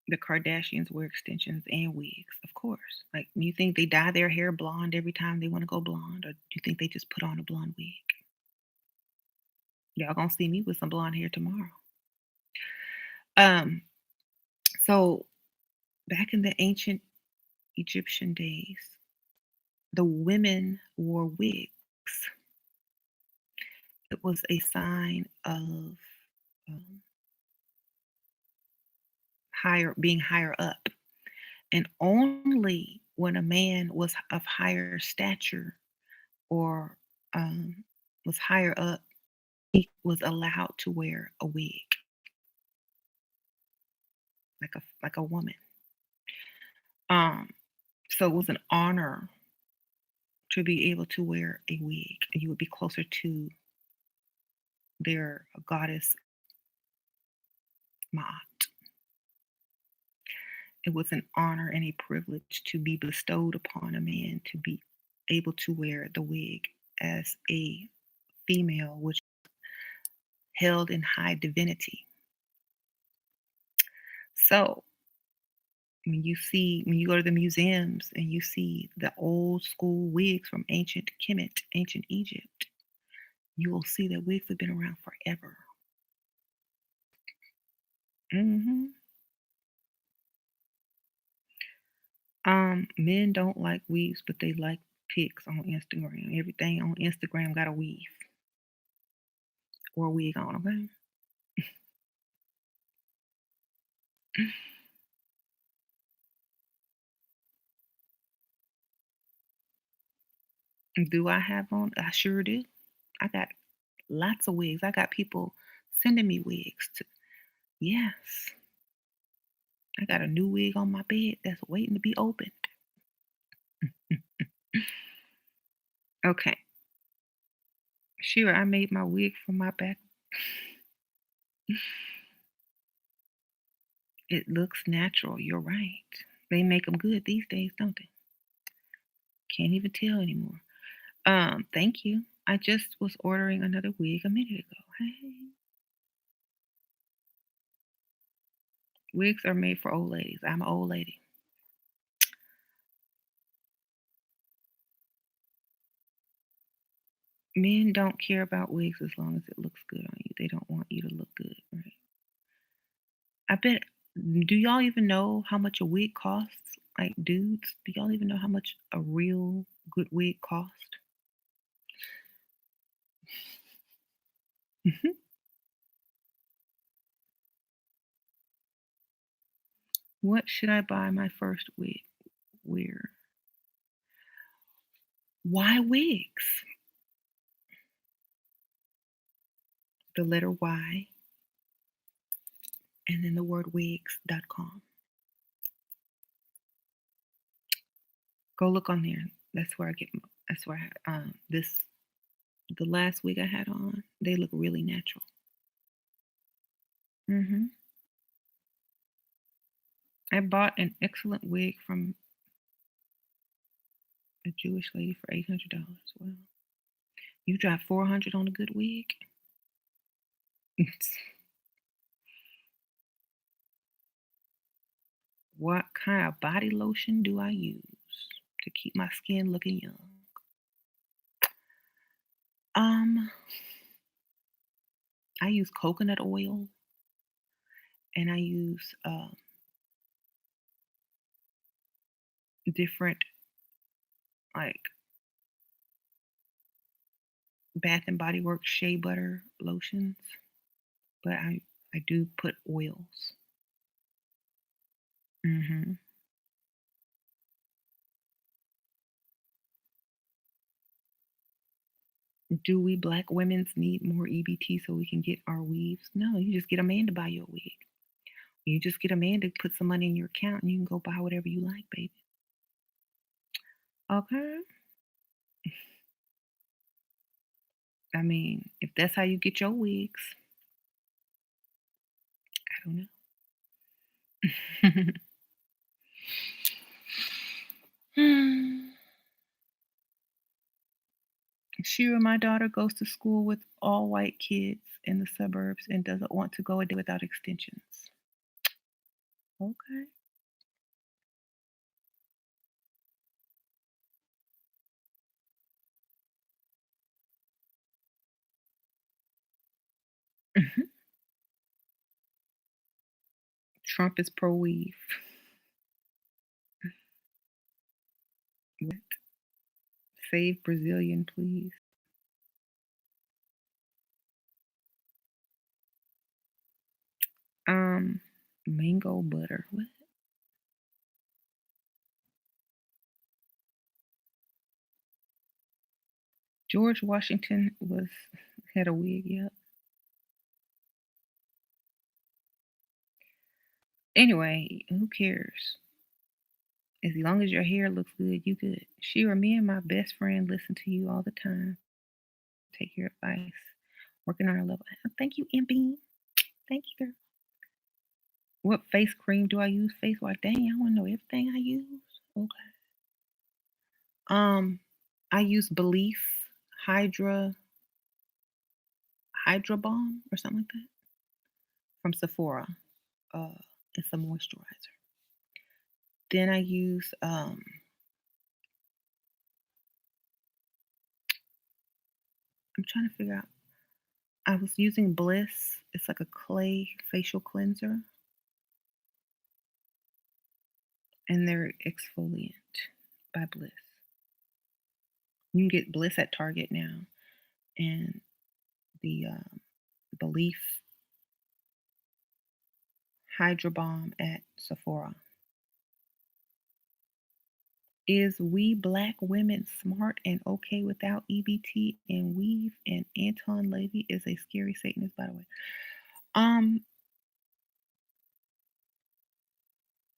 The Kardashians wear extensions and wigs, of course. Like, you think they dye their hair blonde every time they want to go blonde, or do you think they just put on a blonde wig? Y'all gonna see me with some blonde hair tomorrow. Um, so back in the ancient Egyptian days, the women wore wigs. It was a sign of um, being higher up, and only when a man was of higher stature or was higher up, he was allowed to wear a wig, like a woman. Um, so it was an honor to be able to wear a wig, and you would be closer to their goddess Maat. It was an honor and a privilege to be bestowed upon a man to be able to wear the wig as a female, which held in high divinity. So when you go to the museums and you see the old school wigs from ancient Kemet, ancient Egypt, you will see that wigs have been around forever. hmm Men don't like weaves, but they like pics on Instagram. Everything on Instagram got a weave or a wig on, okay? Do I have on? I sure do. I got lots of wigs. I got people sending me wigs to, yes. I got a new wig on my bed that's waiting to be opened. Okay. Sure, I made my wig from my back. It looks natural. You're right. They make them good these days, don't they? Can't even tell anymore. Thank you. I just was ordering another wig a minute ago. Hey. Wigs are made for old ladies. I'm an old lady. Men don't care about wigs as long as it looks good on you. They don't want you to look good, right? I bet. Do y'all even know how much a wig costs? Like, dudes, do y'all even know how much a real good wig cost? Mhm. What should I buy my first wig? Wear? Why wigs? The letter Y and then the word wigs.com. Go look on there. That's where I get. That's where this The last wig I had on, they look really natural. Mhm. I bought an excellent wig from a Jewish lady for $800. Well, you drop 400 on a good wig? What kind of body lotion do I use to keep my skin looking young? Um, I use coconut oil and I use different like Bath and Body Works shea butter lotions, but I do put oils. Mhm. Do we black women need more EBT so we can get our weaves? No, you just get a man to buy your wig. You just get a man to put some money in your account and you can go buy whatever you like, baby. Okay? I mean, if that's how you get your wigs, I don't know. Shira, my daughter goes to school with all white kids in the suburbs and doesn't want to go a day without extensions. Okay. Mhm. Trump is pro weave. Save Brazilian, please. Um, mango butter. What? George Washington was had a wig, yep. Anyway, who cares? As long as your hair looks good, you good. Shira, me and my best friend listen to you all the time. Take your advice. Working on our level. Thank you, MP. Thank you, girl. What face cream do I use? Face wash. Dang, I want to know everything I use. Okay. Um, I use Belief Hydra Balm or something like that from Sephora. Uh, it's a moisturizer. Then I use I'm trying to figure out. I was using Bliss. It's like a clay facial cleanser, and they're exfoliant by Bliss. You can get Bliss at Target now, and the Belief Hydra Balm at Sephora. Is we black women smart and okay without EBT and weave? And Anton Levy is a scary Satanist, by the way. Um,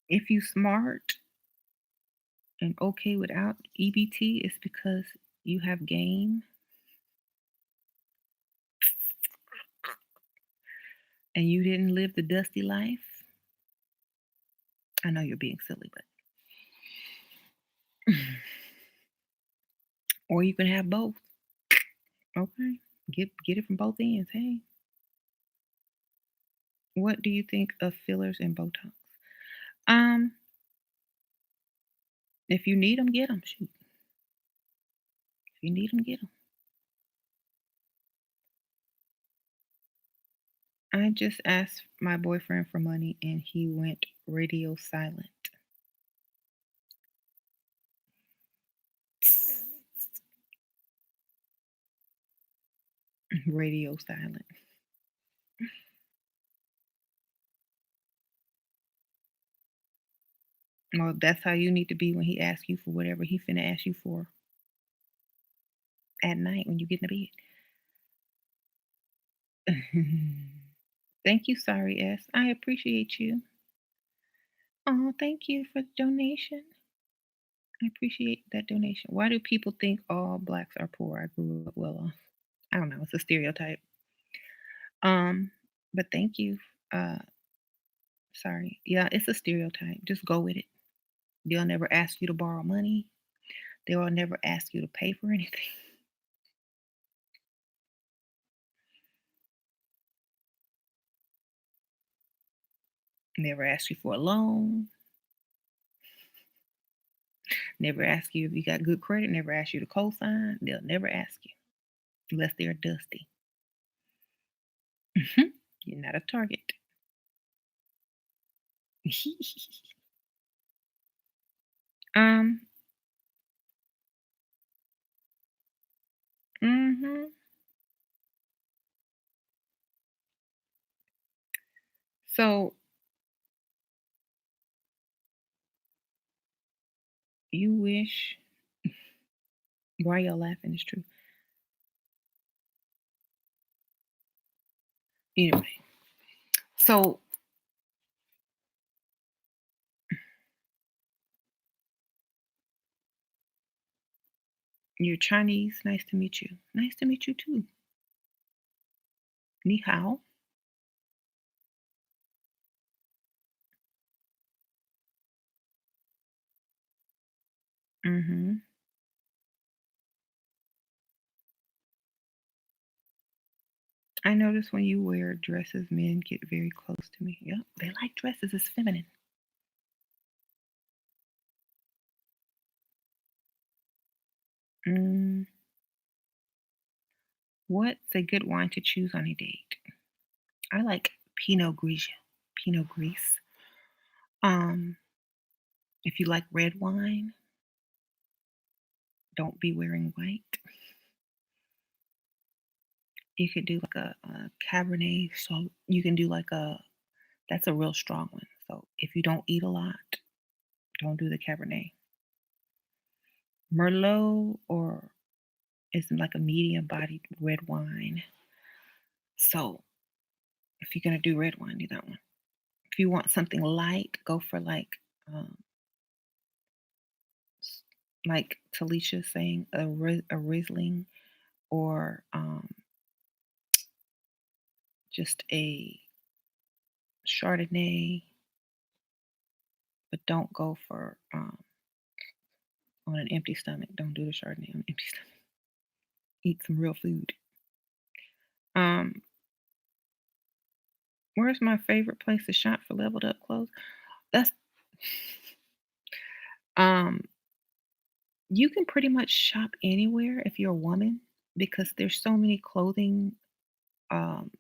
if you smart and okay without EBT, it's because you have game and you didn't live the dusty life. I know you're being silly, but or you can have both. Okay, get it from both ends. Hey, what do you think of fillers and Botox? Um, if you need them, get them. Shoot, if you need them, get them. I just asked my boyfriend for money and he went radio silent. Radio silent. Well, that's how you need to be when he asks you for whatever he finna ask you for at night when you get in the bed. Thank you, Sorry S. I appreciate you. Oh, thank you for the donation. I appreciate that donation. Why do people think all blacks are poor? I grew up well off. I don't know, it's a stereotype. Um, but thank you. Uh, sorry. Yeah, it's a stereotype. Just go with it. They'll never ask you to borrow money. They will never ask you to pay for anything. Never ask you for a loan. Never ask you if you got good credit. Never ask you to co-sign. They'll never ask you unless they're dusty. You're not a target. um. Mhm. So you wish. Why y'all laughing? It's true. Anyway, so you're Chinese. Nice to meet you. Nice to meet you too. Ni hao. Mhm. I notice when you wear dresses, men get very close to me. Yep, they like dresses. It's feminine. Mm, what's a good wine to choose on a date? I like Pinot Grigio. Pinot Gris. Um, if you like red wine, don't be wearing white. You could do like a Cabernet. So you can do like a that's a real strong one. So if you don't eat a lot, don't do the Cabernet. Merlot or is like a medium bodied red wine. So if you're gonna do red wine, do that one. If you want something light, go for um, like Talisha saying, a Riesling or just a Chardonnay, but don't go for on an empty stomach. Don't do the Chardonnay on an empty stomach. Eat some real food. Um, where's my favorite place to shop for leveled up clothes? That's um, you can pretty much shop anywhere if you're a woman because there's so many clothing um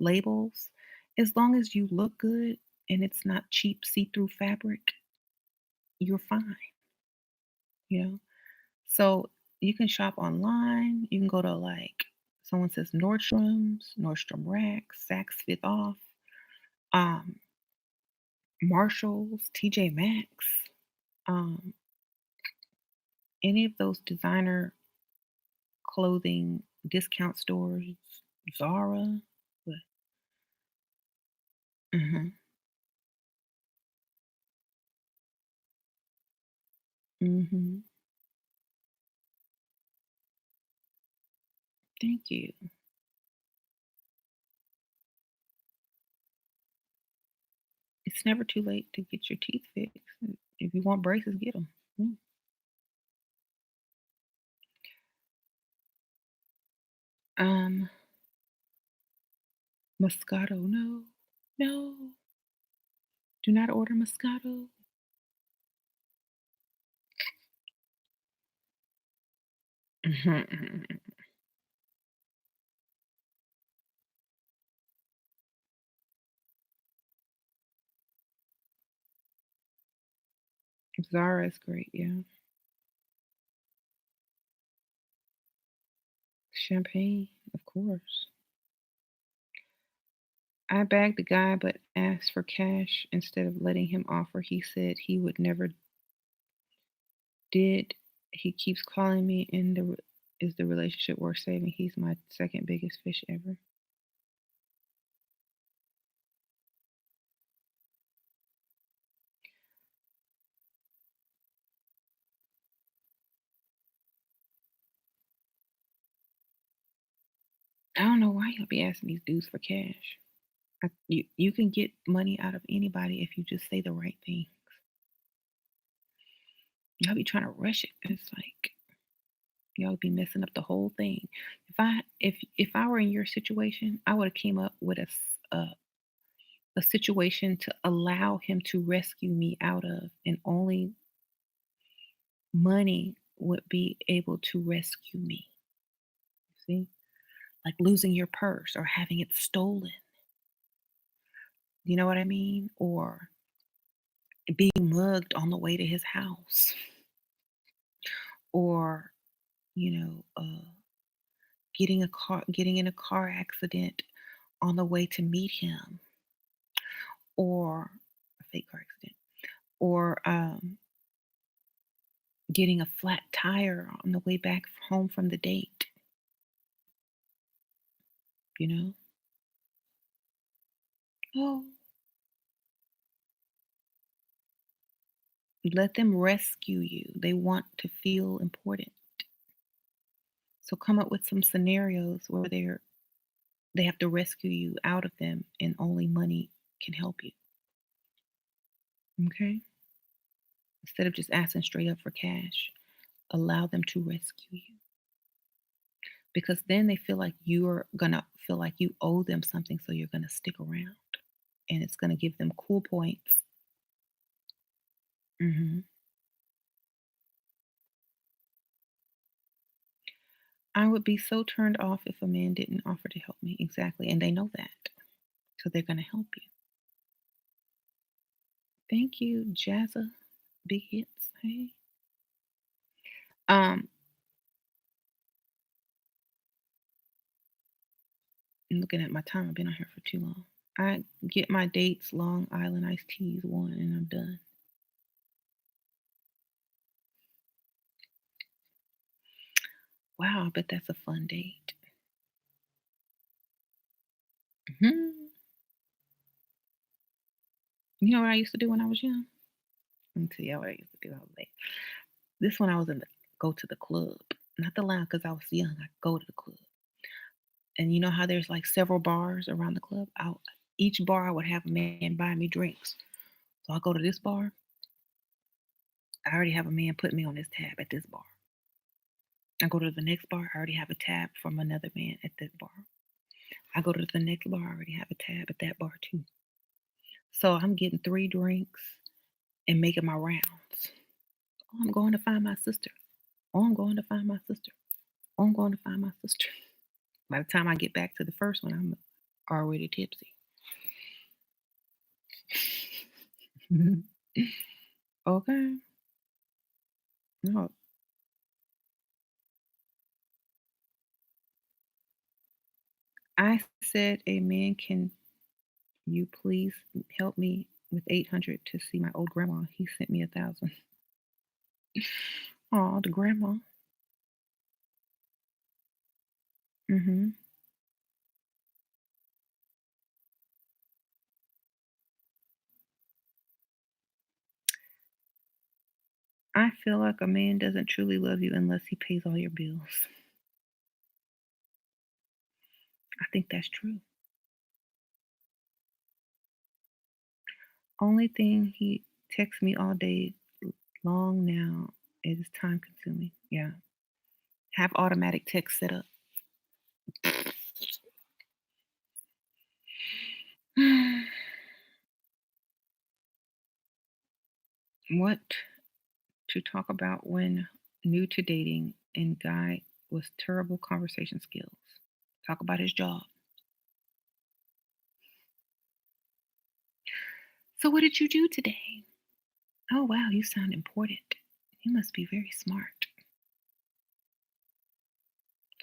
labels. As long as you look good and it's not cheap see-through fabric, you're fine, you know? So you can shop online. You can go to like someone says Nordstrom's, Nordstrom Rack, Saks Fifth Off, um, Marshalls, TJ Maxx, um, any of those designer clothing discount stores, Zara. Mm-hmm, mm-hmm. Thank you. It's never too late to get your teeth fixed. If you want braces, get them. Um, Moscato, no, no, do not order Moscato. Zara is great, yeah. Champagne, of course. I bagged the guy but asked for cash instead of letting him offer. He said he would never did. He keeps calling me and is the relationship worth saving? He's my second biggest fish ever. I don't know why y'all be asking these dudes for cash. You can get money out of anybody if you just say the right thing. Y'all be trying to rush it. It's like y'all be messing up the whole thing. If I were in your situation, I would have came up with a situation to allow him to rescue me out of, and only money would be able to rescue me. See, like losing your purse or having it stolen. You know what I mean? Or being mugged on the way to his house, or you know, getting in a car accident on the way to meet him, or a fake car accident, or getting a flat tire on the way back home from the date. You know, oh, let them rescue you. They want to feel important. So come up with some scenarios where they have to rescue you out of them, and only money can help you. Okay, instead of just asking straight up for cash, allow them to rescue you, because then they feel like you're gonna feel like you owe them something, so you're gonna stick around, and it's gonna give them cool points. hmm I would be so turned off if a man didn't offer to help me. Exactly, and they know that, so they're gonna help you. Thank you, Jazza. Big hits. Hey. Um, I'm looking at my time. I've been on here for too long. I get my dates Long Island iced teas one, and I'm done. Wow, I bet that's a fun date. hmm You know what I used to do when I was young? Let me tell you what I used to do. I was late. This one I was in the go to the club, not the lounge because I was young. I go to the club, and you know how there's like several bars around the club. Each bar I would have a man buy me drinks. So I go to this bar. I already have a man put me on this tab at this bar. I go to the next bar. I already have a tab from another man at that bar. I go to the next bar. I already have a tab at that bar too. So I'm getting 3 drinks and making my rounds. Oh, I'm going to find my sister. Oh, I'm going to find my sister. Oh, I'm going to find my sister. By the time I get back to the first one, I'm already tipsy. Okay. No, I said, a man, can you please help me with 800 to see my old grandma? He sent me 1,000. Oh, the grandma. hmm I feel like a man doesn't truly love you unless he pays all your bills. I think that's true. Only thing he texts me all day long now is time consuming. Yeah. Have automatic text set up. What to talk about when new to dating and guy was terrible conversation skills? Talk about his job. So, what did you do today? Oh, wow, you sound important. He must be very smart.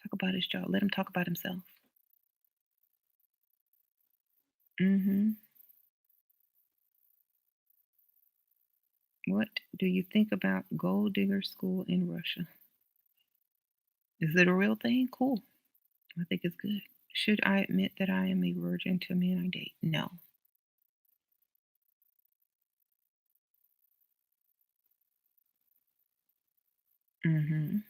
Talk about his job. Let him talk about himself. hmm What do you think about gold digger school in Russia? Is it a real thing? Cool. I think it's good. Should I admit that I am a virgin to men I date? No. hmm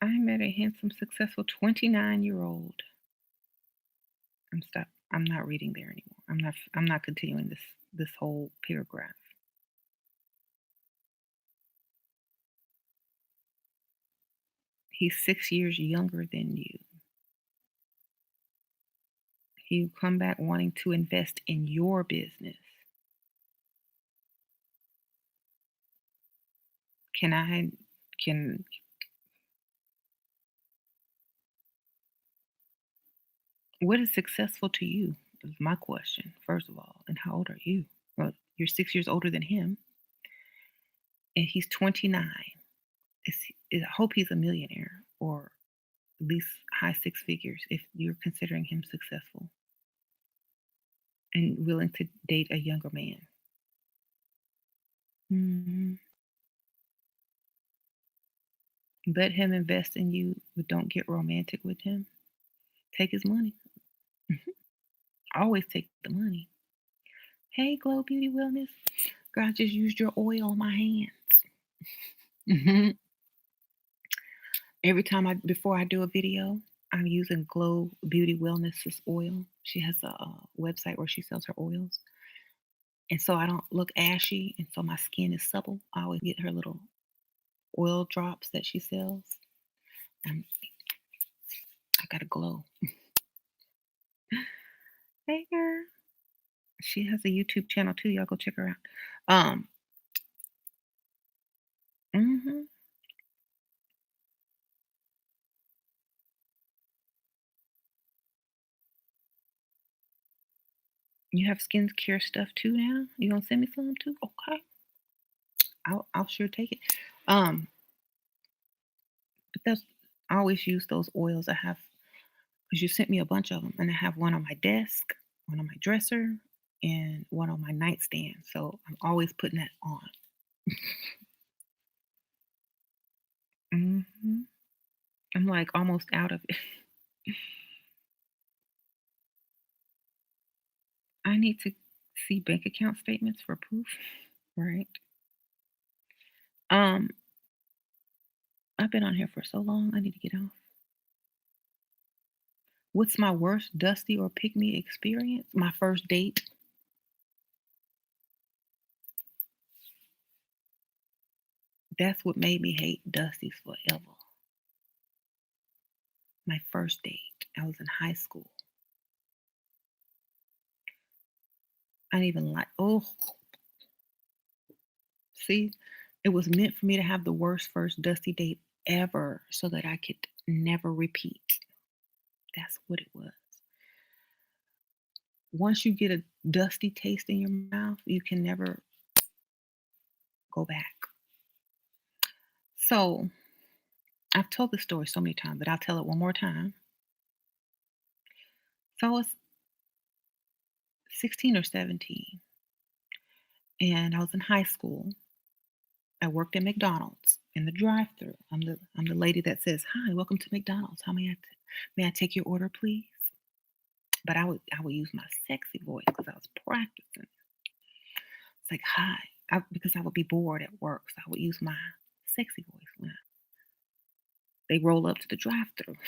I met a handsome, successful 29-year-old. I'm not reading there anymore. I'm not continuing this whole paragraph. He's 6 years younger than you. He will come back wanting to invest in your business. Can I can What is successful to you? Is my question, first of all. And how old are you? Well, you're 6 years older than him, and he's 29. I hope he's a millionaire or at least high six figures if you're considering him successful and willing to date a younger man. Mhm. Let him invest in you, but don't get romantic with him. Take his money. Always take the money. Hey, Glow Beauty Wellness. Girl, I just used your oil on my hands. Mhm. Every time before I do a video, I'm using Glow Beauty Wellness's oil. She has a website where she sells her oils. And so I don't look ashy, and so my skin is supple. I always get her little oil drops that she sells. And I got a glow. Hey, girl. She has a YouTube channel too. Y'all go check her out. Um, mhm. You have skincare stuff too now? You gonna send me some too? Okay. I'll sure take it. Um, but that's I always use those oils I have because you sent me a bunch of them, and I have one on my desk, one on my dresser, and one on my nightstand. So I'm always putting that on. Mhm. I'm like almost out of it. I need to see bank account statements for proof, right? Um, I've been on here for so long. I need to get off. What's my worst dusty or pick me experience? My first date. That's what made me hate Dusties forever. My first date. I was in high school. I didn't even like. Oh, see, it was meant for me to have the worst first dusty date ever, so that I could never repeat. That's what it was. Once you get a dusty taste in your mouth, you can never go back. So I've told this story so many times, but I'll tell it one more time. So I was 16 or 17, and I was in high school. I worked at McDonald's in the drive-through. I'm the lady that says, "Hi, welcome to McDonald's. May I take your order, please?" But I would use my sexy voice because I was practicing. It's like, "Hi," because I would be bored at work, so I would use my sexy voice when they roll up to the drive-through.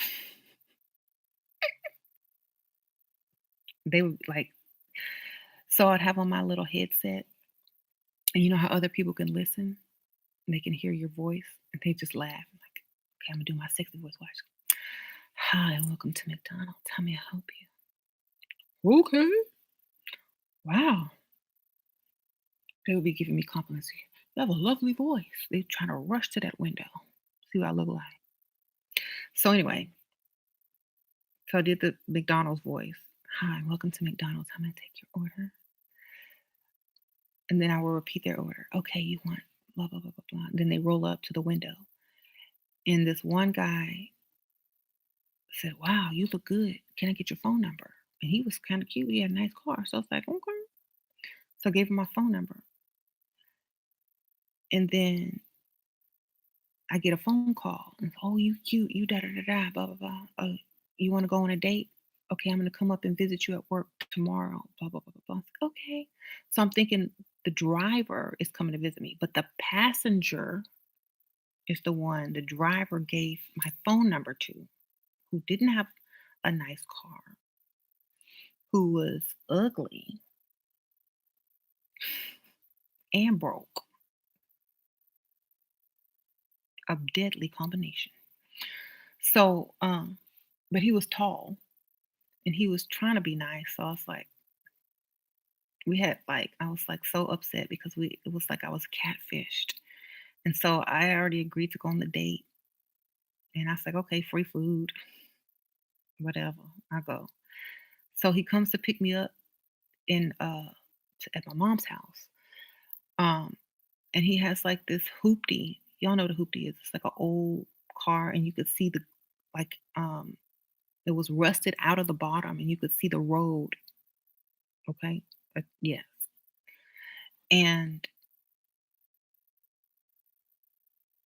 They would like, so I'd have on my little headset, and you know how other people can listen, and they can hear your voice, and they just laugh. I'm like, okay, I'm gonna do my sexy voice. Watch. Hi, welcome to McDonald's. How may I help you? Okay. Wow. They would be giving me compliments. You have a lovely voice. They're trying to rush to that window. See what I look like. So anyway, so I did the McDonald's voice. Hi, welcome to McDonald's. How may I take your order? And then I will repeat their order. Okay, you want blah blah blah blah blah. Then they roll up to the window. And this one guy said, "Wow, you look good. Can I get your phone number?" And he was kind of cute. He had a nice car. So I was like, okay. So I gave him my phone number. And then I get a phone call. And, oh, you cute. You da da da da, blah, blah, blah. You want to go on a date? Okay, I'm going to come up and visit you at work tomorrow. Blah, blah, blah, blah, blah. Okay. So I'm thinking the driver is coming to visit me, but the passenger is the one the driver gave my phone number to, who didn't have a nice car, who was ugly and broke, a deadly combination. So, but he was tall and he was trying to be nice. So I was like, I was like so upset because it was like I was catfished. And so I already agreed to go on the date. And I was like, okay, free food, whatever. I go. So he comes to pick me up in at my mom's house. Um, and he has like this hoopty. Y'all know what a hoopty is. It's like an old car, and you could see the like it was rusted out of the bottom, and you could see the road. Okay, yeah. And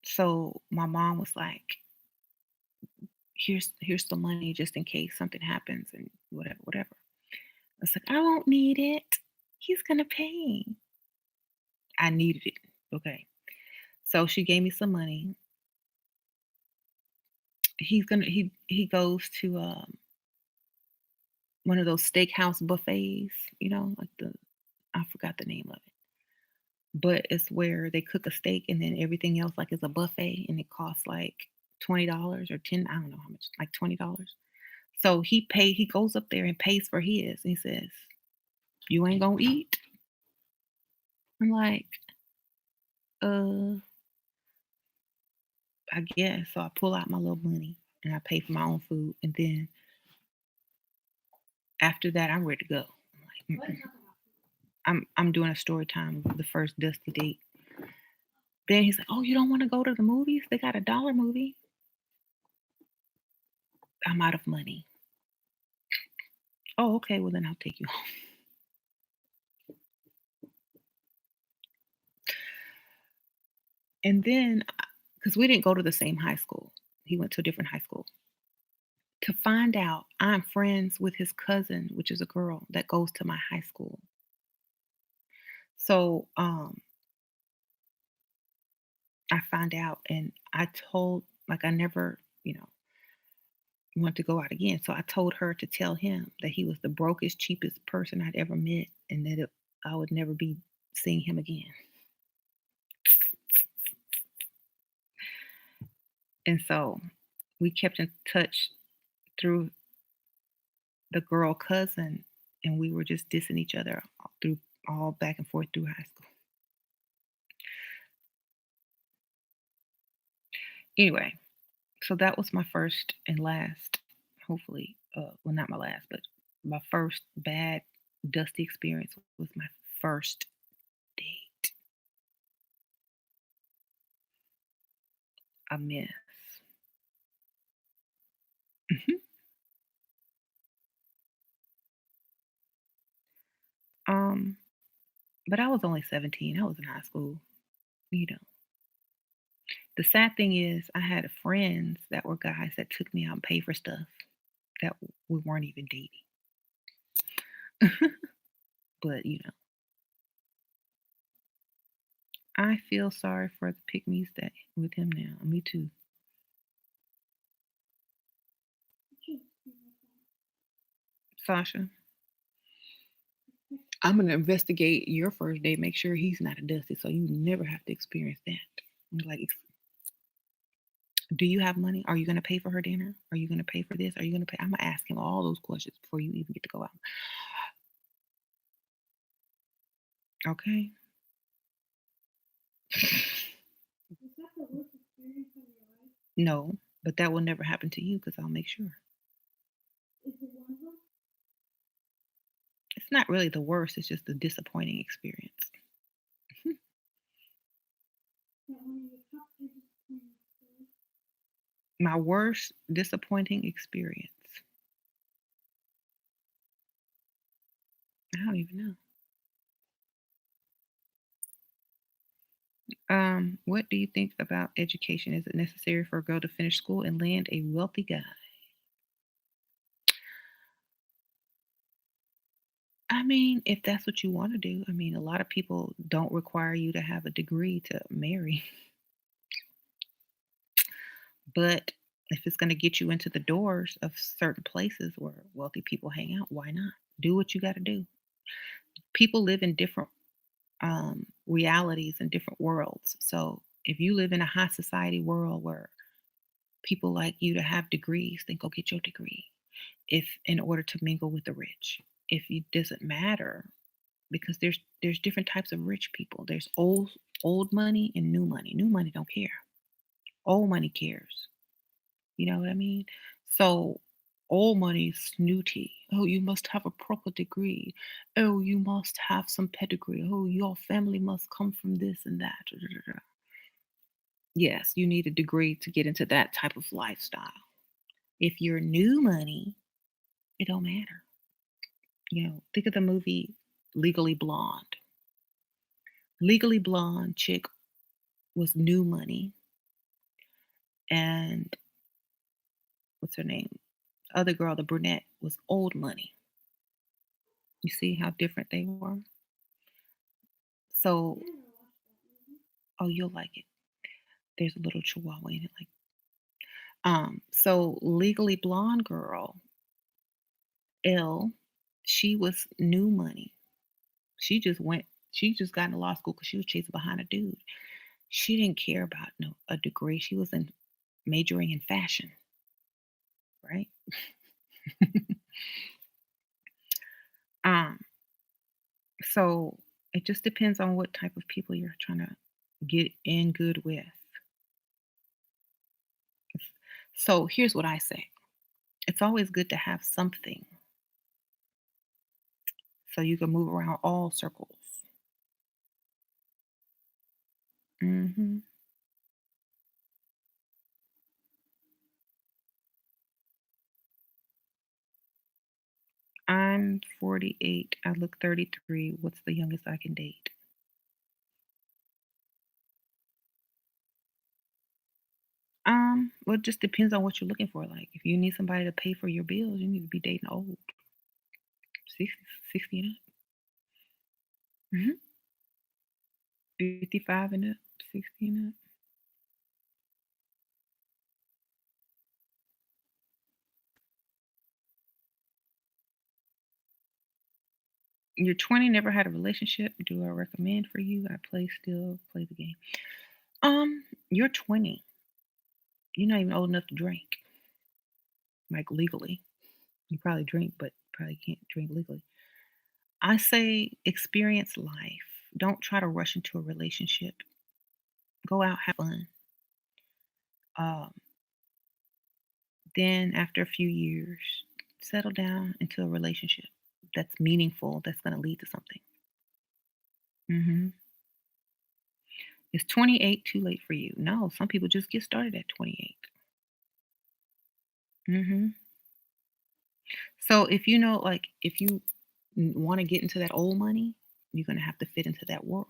so my mom was like, here's the money just in case something happens and whatever, whatever. I was like, I won't need it. He's gonna pay. I needed it. Okay. So she gave me some money. He goes to one of those steakhouse buffets, like the I forgot the name of it. But it's where they cook a steak and then everything else like is a buffet and it costs like $20 or 10, I don't know how much, like $20. So he goes up there and pays for his. And he says, "You ain't gonna eat?" I'm like, uh, I guess. So I pull out my little money and I pay for my own food. And then after that, I'm ready to go. I'm like, I'm doing a story time of the first dusty date. Then he's like, "Oh, you don't want to go to the movies? They got a dollar movie." I'm out of money. Oh, okay. Well, then I'll take you home. And then, because we didn't go to the same high school, he went to a different high school. To find out I'm friends with his cousin, which is a girl that goes to my high school. So I find out and I told, like, I never, want to go out again. So I told her to tell him that he was the brokest, cheapest person I'd ever met and that I would never be seeing him again. And so we kept in touch through the girl cousin, and we were just dissing each other through all back and forth through high school. Anyway, so that was my first and last, hopefully, well, not my last, but my first bad, dusty experience was my first date. A mess. Mhm. Um, but I was only 17. I was in high school, you know. The sad thing is, I had friends that were guys that took me out and paid for stuff that we weren't even dating. But, I feel sorry for the pick-me's that with him now. Me too. Sasha, I'm gonna investigate your first date, make sure he's not a dusty, so you never have to experience that. Like, do you have money? Are you gonna pay for her dinner? Are you gonna pay for this? Are you gonna pay? I'm gonna ask him all those questions before you even get to go out. Okay. Is that the worst experience of your life? No, but that will never happen to you because I'll make sure. Is it one of them? It's not really the worst, it's just a disappointing experience. That one of your top three disappointments? My worst disappointing experience. I don't even know. What do you think about education? Is it necessary for a girl to finish school and land a wealthy guy? I mean, if that's what you want to do. I mean, a lot of people don't require you to have a degree to marry. But if it's going to get you into the doors of certain places where wealthy people hang out, why not? Do what you got to do. People live in different realities and different worlds. So if you live in a high society world where people like you to have degrees, then go get your degree. If in order to mingle with the rich, if it doesn't matter, because there's different types of rich people. There's old money and new money. New money don't care. Old money cares. You know what I mean? So old money is snooty. Oh, you must have a proper degree. Oh, you must have some pedigree. Oh, your family must come from this and that. Da, da, da, da. Yes, you need a degree to get into that type of lifestyle. If you're new money, it don't matter. Think of the movie Legally Blonde. Legally Blonde chick was new money, and what's her name? Other girl, the brunette, was old money. You see how different they were? I So, didn't watch that movie. oh, you'll like it. There's a little chihuahua in it, like so Legally Blonde girl, L, she was new money. She just went, she just got into law school because she was chasing behind a dude. She didn't care about no a degree. She was in majoring in fashion, right? um, so it just depends on what type of people you're trying to get in good with. So here's what I say. It's always good to have something so you can move around all circles. hmm I'm 48. I look 33. What's the youngest I can date? Well, it just depends on what you're looking for. Like, if you need somebody to pay for your bills, you need to be dating old, 60, 60 and up. 55 and up, 60 and up. You're 20, never had a relationship. Do I recommend for you? Still play the game. You're 20. You're not even old enough to drink, like legally. You probably drink, but probably can't drink legally. I say experience life. Don't try to rush into a relationship. Go out, have fun. Um, then after a few years, settle down into a relationship that's meaningful, that's going to lead to something. hmm Is 28 too late for you? No, some people just get started at 28. hmm So if you know, like, if you want to get into that old money, you're going to have to fit into that world.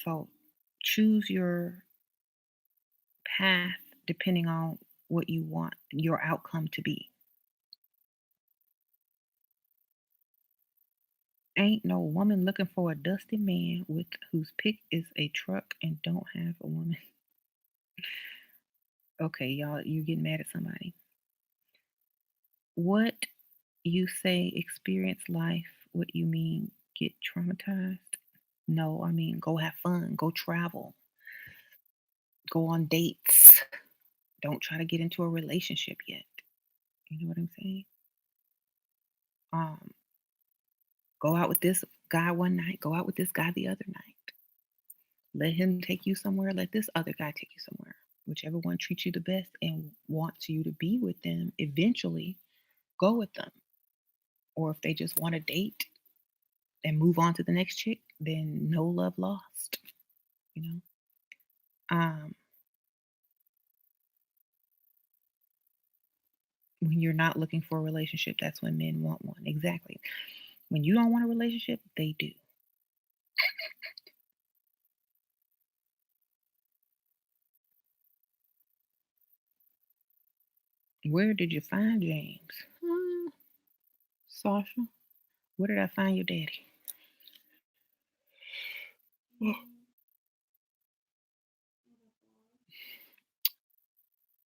So choose your path depending on what you want your outcome to be. Ain't no woman looking for a dusty man with whose pick is a truck and don't have a woman. Okay, y'all, you getting mad at somebody. What you say experience life, what you mean get traumatized? No, I mean go have fun, go travel, go on dates. Don't try to get into a relationship yet. You know what I'm saying? Um, go out with this guy one night, go out with this guy the other night. Let him take you somewhere, let this other guy take you somewhere. Whichever one treats you the best and wants you to be with them, eventually go with them. Or if they just want to date and move on to the next chick, then no love lost, you know? Um, when you're not looking for a relationship, that's when men want one. Exactly. When you don't want a relationship, they do. Where did you find James? Sasha, where did I find your daddy? Mm,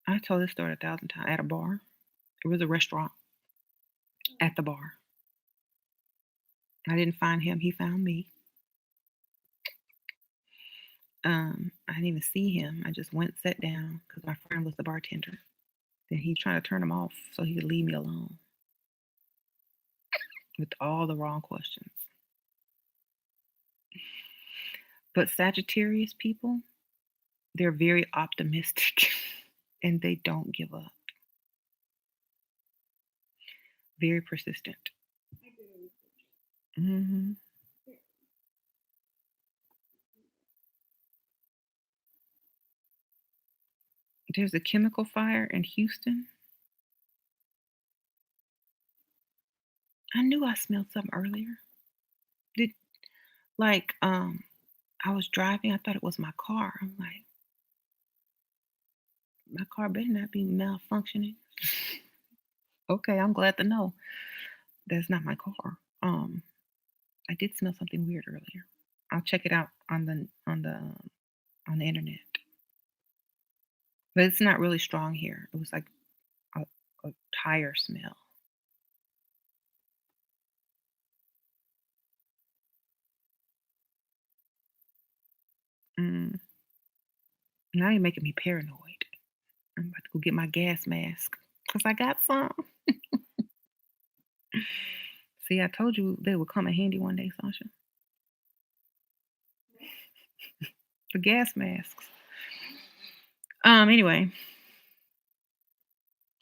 I told this story 1,000 times at a bar. It was a restaurant at the bar. I didn't find him, he found me. I didn't even see him. I just went, sat down because my friend was the bartender. Then he tried to turn him off so he could leave me alone with all the wrong questions. But Sagittarius people, they're very optimistic and they don't give up. Very persistent. I did a research. hmm There's a chemical fire in Houston. I knew I smelled something earlier. Did like I was driving, I thought it was my car. I'm like, my car better not be malfunctioning. Okay, I'm glad to know that's not my car. I did smell something weird earlier. I'll check it out on the internet. But it's not really strong here. It was like a, a tire smell. Mm, Now you're making me paranoid. I'm about to go get my gas mask because I got some. See, I told you they would come in handy one day, Sasha. The gas masks. Anyway.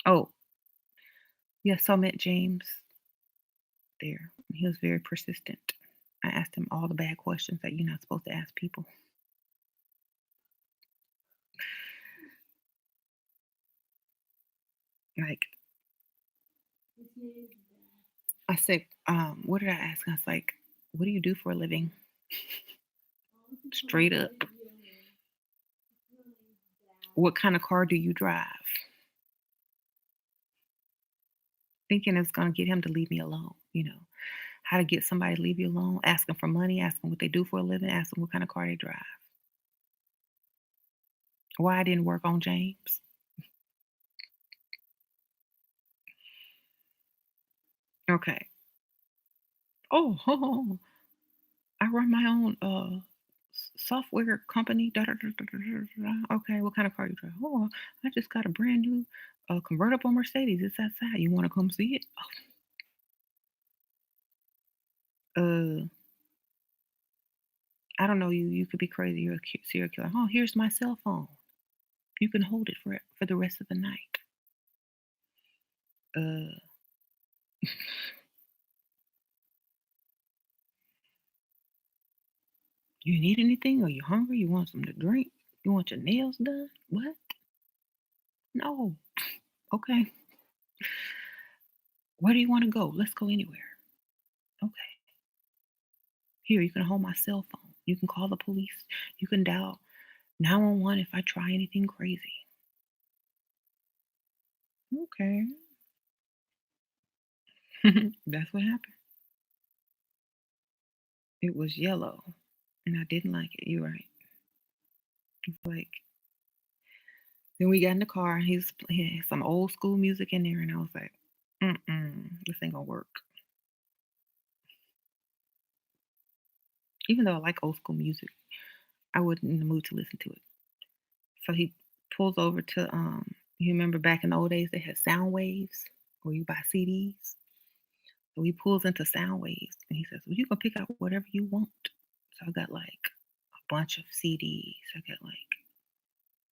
Oh, yeah, so I met James there. He was very persistent. I asked him all the bad questions that you're not supposed to ask people. Like His name is I said, what did I ask? I was like, what do you do for a living? Straight up. What kind of car do you drive? Thinking it's gonna get him to leave me alone, how to get somebody to leave you alone, ask them for money, ask them what they do for a living, ask them what kind of car they drive. Why I didn't work on James. Okay. Oh, I run my own software company. Da, da, da, da, da, da, da. Okay, what kind of car you drive? Oh, I just got a brand new convertible Mercedes. It's outside. You want to come see it? I don't know. You could be crazy. You're a serial killer. Oh, here's my cell phone. You can hold it for the rest of the night. Uh, you need anything? Are you hungry? You want something to drink? You want your nails done? What? No. Okay. Where do you want to go? Let's go anywhere. Okay. Here, you can hold my cell phone. You can call the police. You can dial 911 if I try anything crazy. Okay. That's what happened. It was yellow, and I didn't like it. You're right. It's like, then we got in the car, and he had some old school music in there, and I was like, this ain't gonna work. Even though I like old school music, I wasn't in the mood to listen to it. So he pulls over to you remember back in the old days they had sound waves where you buy CDs. So he pulls into sound waves and he says, well, you can pick out whatever you want. So I got like a bunch of CDs. I got like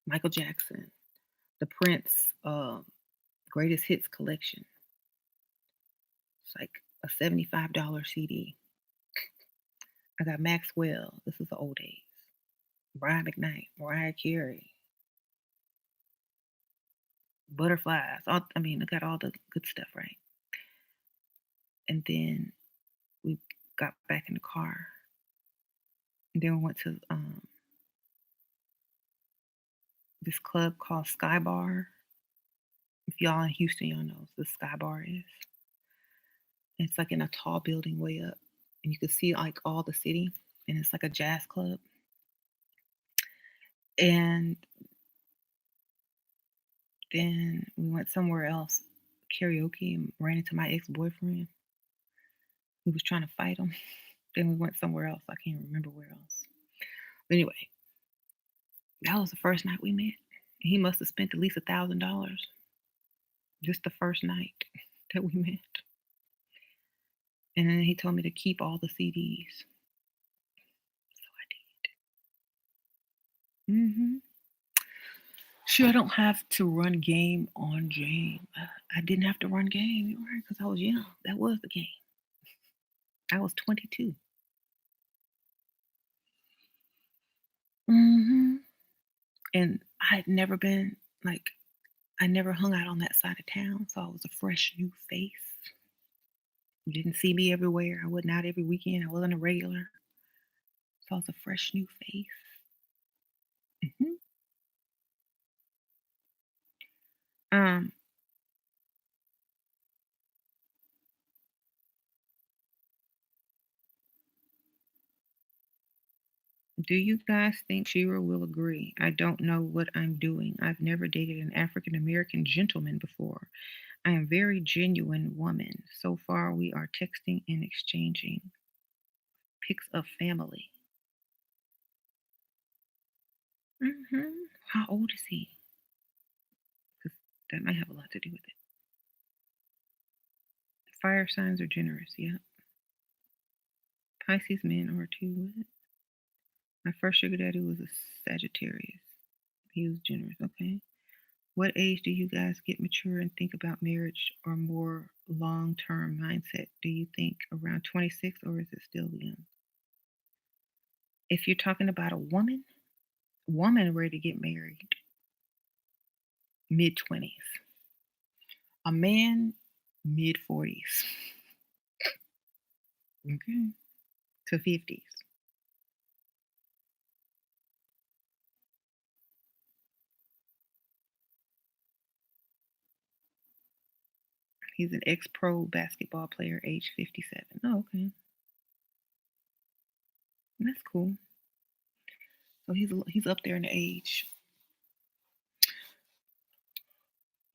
Michael Jackson, the Prince greatest hits collection. It's like a $75 CD. I got Maxwell. This is the old days. Brian McKnight, Mariah Carey, Butterflies. I got all the good stuff, right? And then we got back in the car. And then we went to this club called Sky Bar. If y'all in Houston, y'all know what the Sky Bar is. It's like in a tall building way up, and you can see like all the city, and it's like a jazz club. And Then we went somewhere else, karaoke, and ran into my ex-boyfriend who was trying to fight him. Then we went somewhere else. I can't remember where else. But anyway, that was the first night we met. He must have spent at least $1,000 just the first night that we met. And then he told me to keep all the CDs. So I did. Sure, I don't have to run game on Jane. I didn't have to run game, you're right, because I was young. That was the game. I was 22. hmm And I had never been, like, I never hung out on that side of town, so I was a fresh new face. You didn't see me everywhere. I wasn't out every weekend. I wasn't a regular. So I was a fresh new face. Mhm. Um, do you guys think Shira will agree? I don't know what I'm doing. I've never dated an African American gentleman before. I am very genuine woman. So far, we are texting and exchanging pics of family. How old is he? Because that might have a lot to do with it. Fire signs are generous. Yeah. Pisces men are too. What? My first sugar daddy was a Sagittarius. He was generous. Okay. What age do you guys get mature and think about marriage or more long term mindset? Do you think around 26 or is it still young? If you're talking about a woman ready to get married, mid 20s. A man, mid 40s. Okay. To 50s. He's an ex pro basketball player, age 57. Oh, okay. That's cool. So he's up there in age.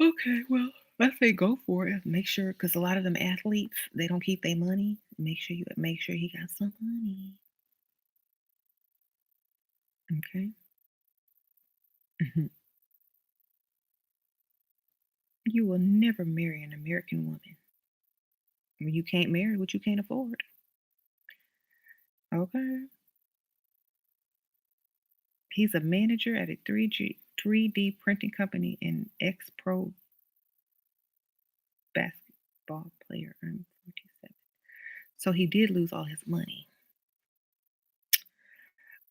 Okay, well, I say go for it. Make sure, because a lot of them athletes, they don't keep their money. Make sure he got some money. Okay. Mhm. You will never marry an American woman. You can't marry what you can't afford. Okay. He's a manager at a 3D printing company and ex pro basketball player. I'm 47. So he did lose all his money.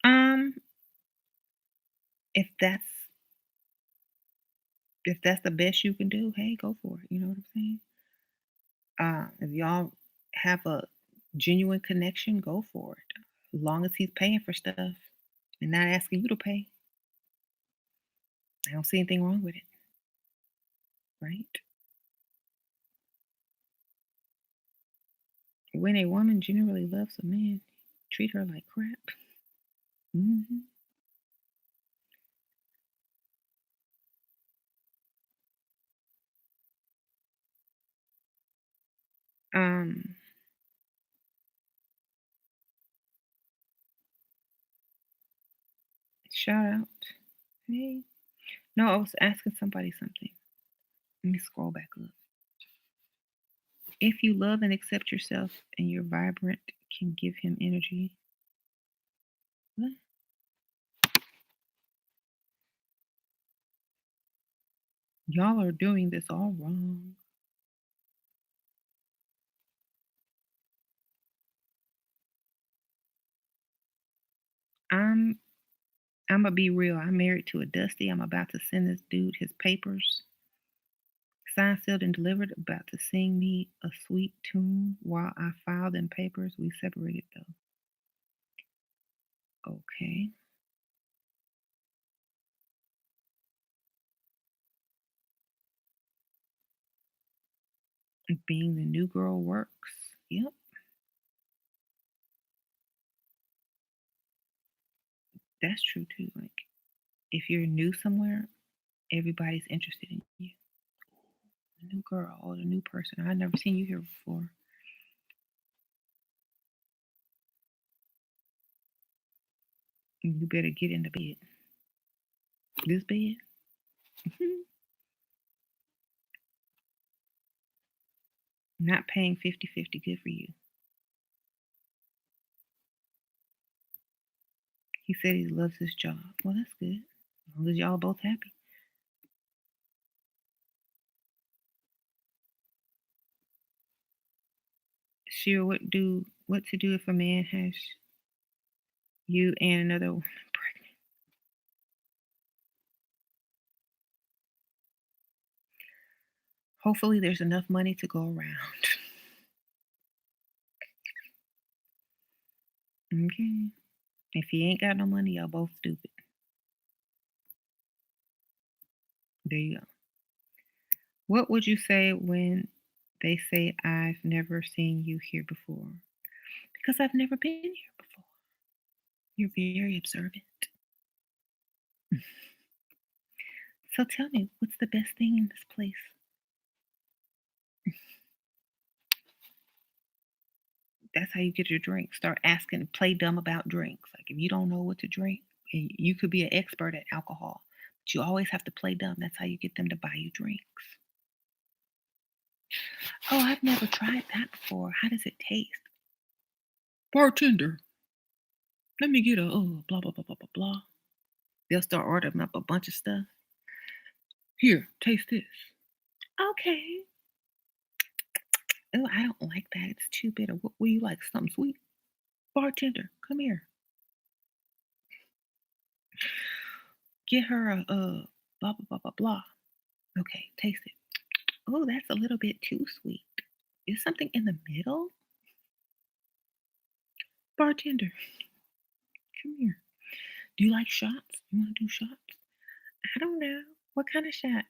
Um, if that's the best you can do, hey, go for it. You know what I'm saying? If y'all have a genuine connection, go for it. As long as he's paying for stuff and not asking you to pay, I don't see anything wrong with it, right? When a woman generally loves a man, treat her like crap. hmm Um, shout out. Hey. No, I was asking somebody something. Let me scroll back up. If you love and accept yourself and you're vibrant, can give him energy. What? Y'all are doing this all wrong. I'm I'm gonna be real. I'm married to a Dusty. I'm about to send this dude his papers. Signed, sealed, and delivered. About to sing me a sweet tune while I file them papers. We separated though. Okay. Being the new girl works. Yep, that's true too. Like if you're new somewhere, Everybody's interested in you. The new girl or the new person. I've never seen you here before. You better get into bed. This bed? Not paying 50-50. Good for you. He said he loves his job. Well, that's good. As long as y'all both happy. Sure, what to do if a man has you and another woman pregnant? Hopefully there's enough money to go around. Okay. If he ain't got no money, y'all both stupid. There you go. What would you say when they say I've never seen you here before? Because I've never been here before. You're very observant. So tell me, what's the best thing in this place? That's how you get your drink. Start asking, play dumb about drinks. Like if you don't know what to drink, and you could be an expert at alcohol, but you always have to play dumb. That's how you get them to buy you drinks. Oh, I've never tried that before. How does it taste? Bartender, let me get a blah blah blah blah blah blah. They'll start ordering up a bunch of stuff. Here, taste this. Okay. Oh, I don't like that. It's too bitter. What will you like? Something sweet? Bartender, come here. Get her a blah blah blah blah blah. Okay, taste it. Oh, that's a little bit too sweet. Is something in the middle? Bartender, come here. Do you like shots? You want to do shots? I don't know. What kind of shots?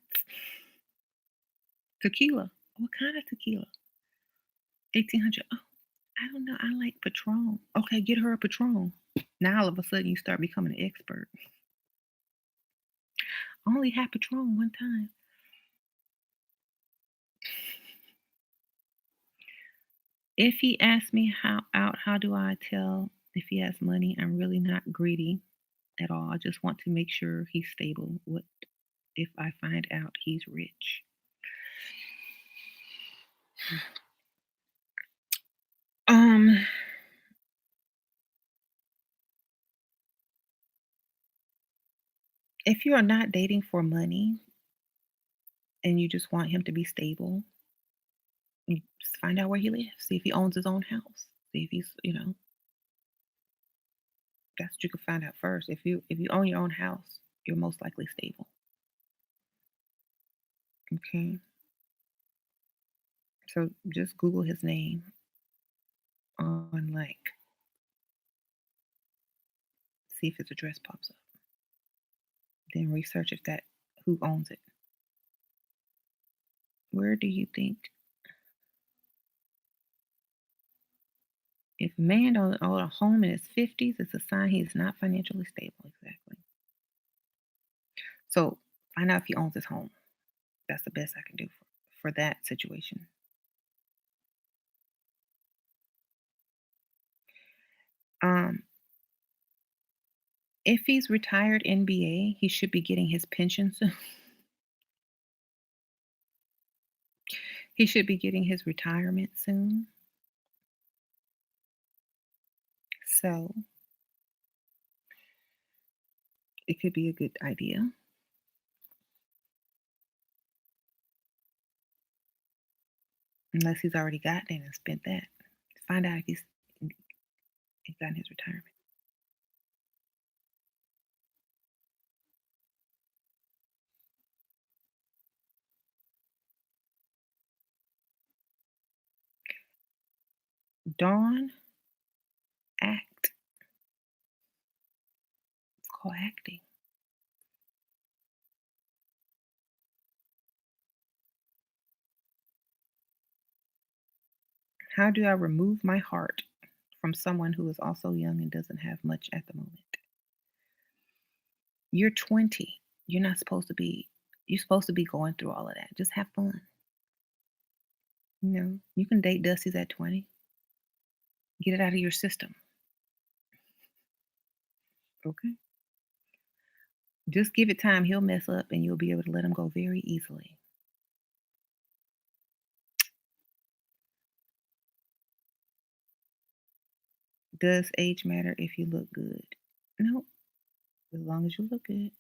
Tequila. What kind of tequila? 1800. Oh, I don't know. I like Patron. Okay, get her a Patron. Now all of a sudden you start becoming an expert. I only had Patron one time. If he asks me how do I tell if he has money? I'm really not greedy at all. I just want to make sure he's stable. What if I find out he's rich? Um, if you are not dating for money and you just want him to be stable, you just find out where he lives. See if he owns his own house. See if he's. That's what you can find out first. If you own your own house, you're most likely stable. Okay. So just Google his name on like see if his address pops up. Then research if that who owns it. Where do you think if a man don't own a home in his 50s, it's a sign he's not financially stable. Exactly. So find out if he owns his home. That's the best I can do for that situation. Um, if he's retired NBA, he should be getting his pension soon. He should be getting his retirement soon. So it could be a good idea. Unless he's already got that and spent that. Find out if he's gotten his retirement. Dawn, act. It's called acting. How do I remove my heart from someone who is also young and doesn't have much at the moment? You're 20. You're not supposed to be. You're supposed to be going through all of that. Just have fun. You can date Dusty's at 20. Get it out of your system. Okay. Just give it time. He'll mess up and you'll be able to let him go very easily. Does age matter if you look good? No, as long as you look good.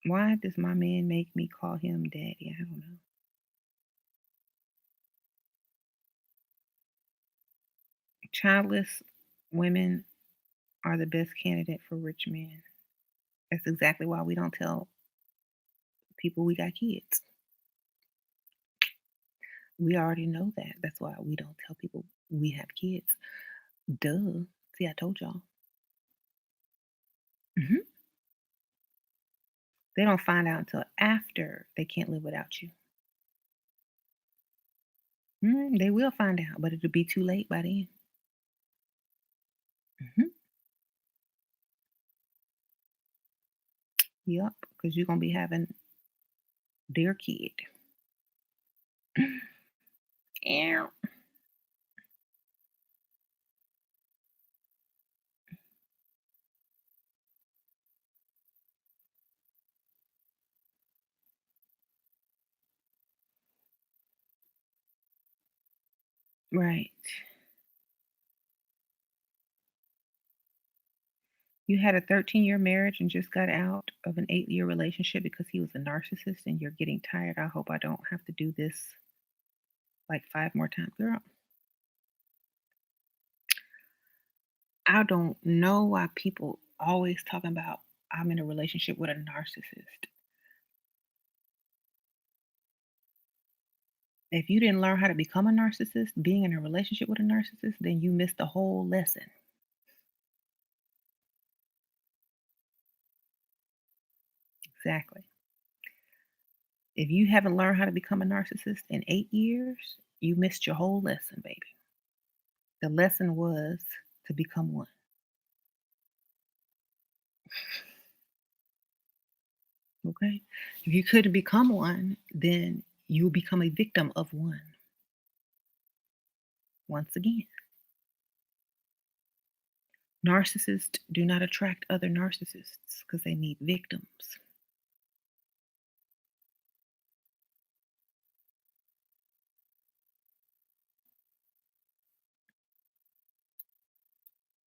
Why does my man make me call him daddy? I don't know. Childless women are the best candidate for rich men. That's exactly why we don't tell people we got kids. We already know that. That's why we don't tell people we have kids. Duh. See, I told y'all. Mhm. They don't find out until after they can't live without you. They will find out, but it'll be too late by then. Mhm. Yep, because you're gonna be having their kid. Ew. Right. You had a 13-year marriage and just got out of an 8-year relationship because he was a narcissist and you're getting tired. I hope I don't have to do this like 5 more times. Girl, I don't know why people always talking about I'm in a relationship with a narcissist. If you didn't learn how to become a narcissist, being in a relationship with a narcissist, then you missed the whole lesson. Exactly. If you haven't learned how to become a narcissist in 8 years, you missed your whole lesson, baby. The lesson was to become one. Okay. If you couldn't become one, then you'll become a victim of one once again. Narcissists do not attract other narcissists because they need victims.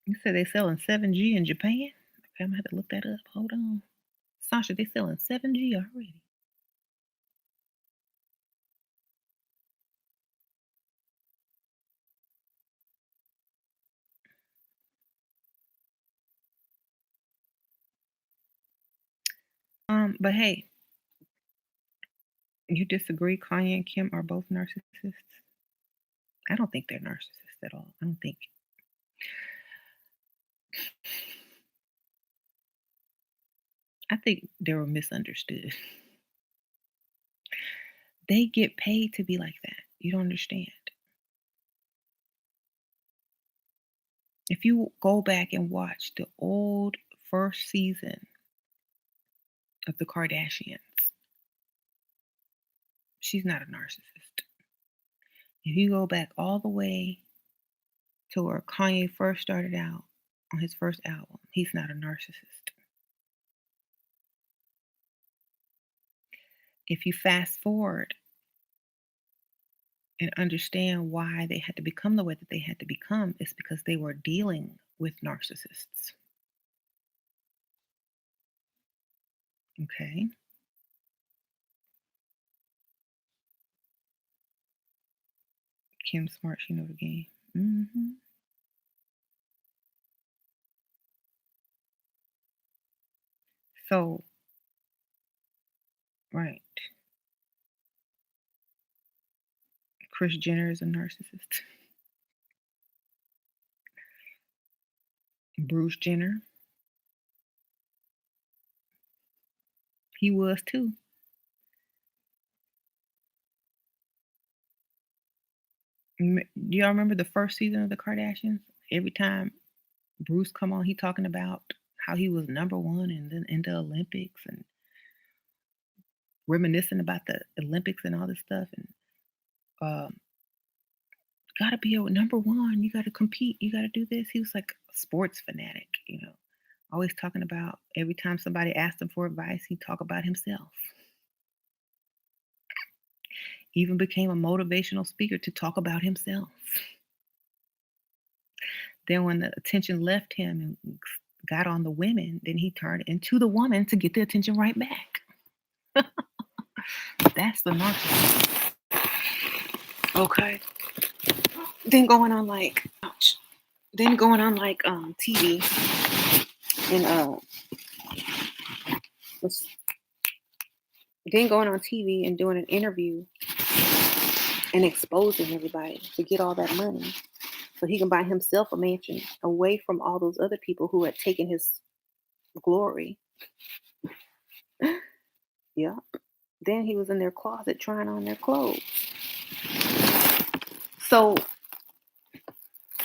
You said they selling 7G in Japan? Okay, I'm gonna have to look that up. Hold on. Sasha, they selling 7G already. But hey, you disagree Kanye and Kim are both narcissists? I don't think they're narcissists at all. I don't think. I think they were misunderstood. They get paid to be like that. You don't understand. If you go back and watch the old first season of the Kardashians, she's not a narcissist. If you go back all the way to where Kanye first started out on his first album, he's not a narcissist. If you fast forward and understand why they had to become the way that they had to become, it's because they were dealing with narcissists. Okay. Kim Smart, she know the game. So, right. Chris Jenner is a narcissist. Bruce Jenner, he was too. Do y'all remember the first season of the Kardashians? Every time Bruce come on, he talking about how he was number one and then in the Olympics and reminiscing about the Olympics and all this stuff. And um, gotta be a number one. You gotta compete. You gotta do this. He was like a sports fanatic. Always talking about every time somebody asked him for advice, he'd talk about himself. Even became a motivational speaker to talk about himself. Then when the attention left him and got on the women, then he turned into the woman to get the attention right back. That's the narcissist. Okay. Then going on like ouch. Then going on like TV and was- then going on TV and doing an interview and exposing everybody to get all that money so he can buy himself a mansion away from all those other people who had taken his glory. Yeah. Then he was in their closet trying on their clothes. So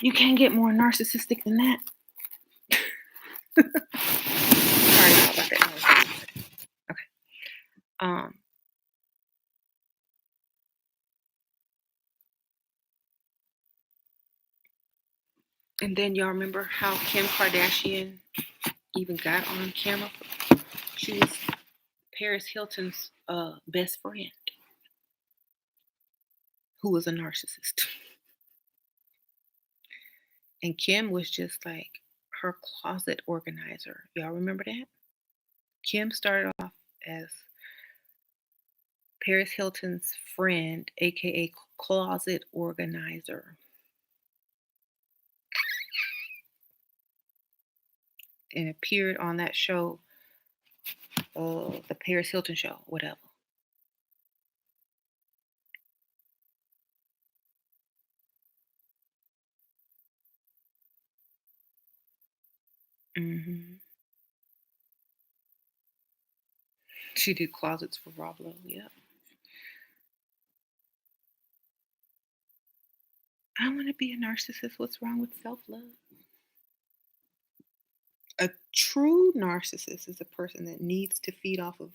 you can't get more narcissistic than that. Sorry about that. Okay. Um, and then y'all remember how Kim Kardashian even got on camera? She was Paris Hilton's best friend, who was a narcissist. And Kim was just like her closet organizer. Y'all remember that? Kim started off as Paris Hilton's friend, aka closet organizer, and appeared on that show, the Paris Hilton show, whatever. Hmm. She did closets for Rob Lowe. Yeah. I want to be a narcissist. What's wrong with self love? A true narcissist is a person that needs to feed off of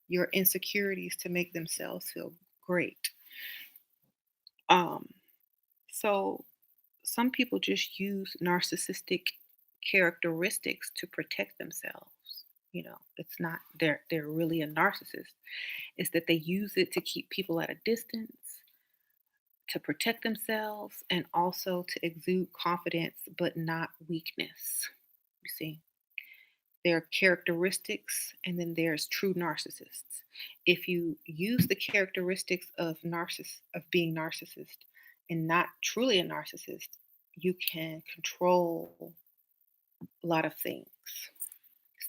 your insecurities to make themselves feel great. Um, so some people just use narcissistic characteristics to protect themselves. It's not they're really a narcissist. It's that they use it to keep people at a distance, to protect themselves, and also to exude confidence but not weakness. You see, there are characteristics and then there's true narcissists. If you use the characteristics of being narcissist and not truly a narcissist, you can control a lot of things.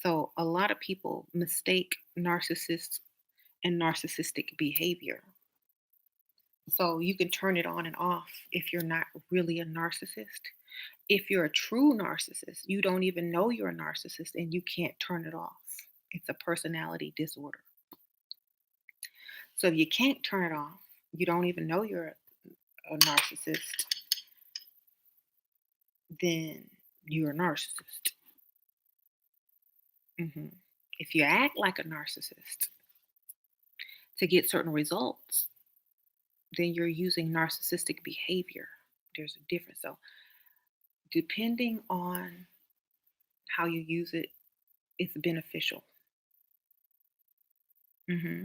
So a lot of people mistake narcissists and narcissistic behavior. So you can turn it on and off if you're not really a narcissist. If you're a true narcissist, you don't even know you're a narcissist and you can't turn it off. It's a personality disorder. So if you can't turn it off, you don't even know you're a narcissist, then you're a narcissist. Hmm. If you act like a narcissist to get certain results, then you're using narcissistic behavior. There's a difference. So depending on how you use it, it's beneficial. Hmm.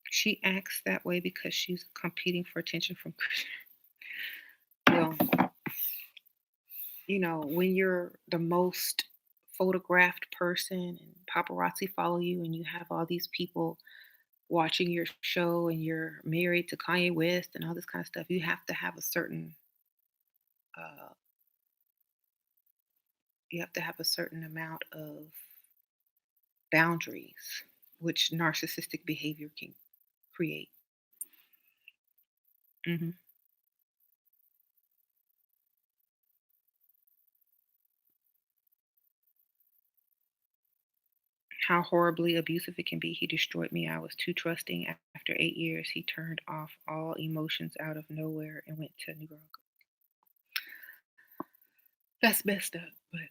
She acts that way because she's competing for attention from well, when you're the most photographed person and paparazzi follow you and you have all these people watching your show and you're married to Kanye West and all this kind of stuff, uh, you have to have a certain amount of boundaries, which narcissistic behavior can create. Hmm. How horribly abusive it can be. He destroyed me. I was too trusting. After 8 years, he turned off all emotions out of nowhere and went to New York. That's messed up, but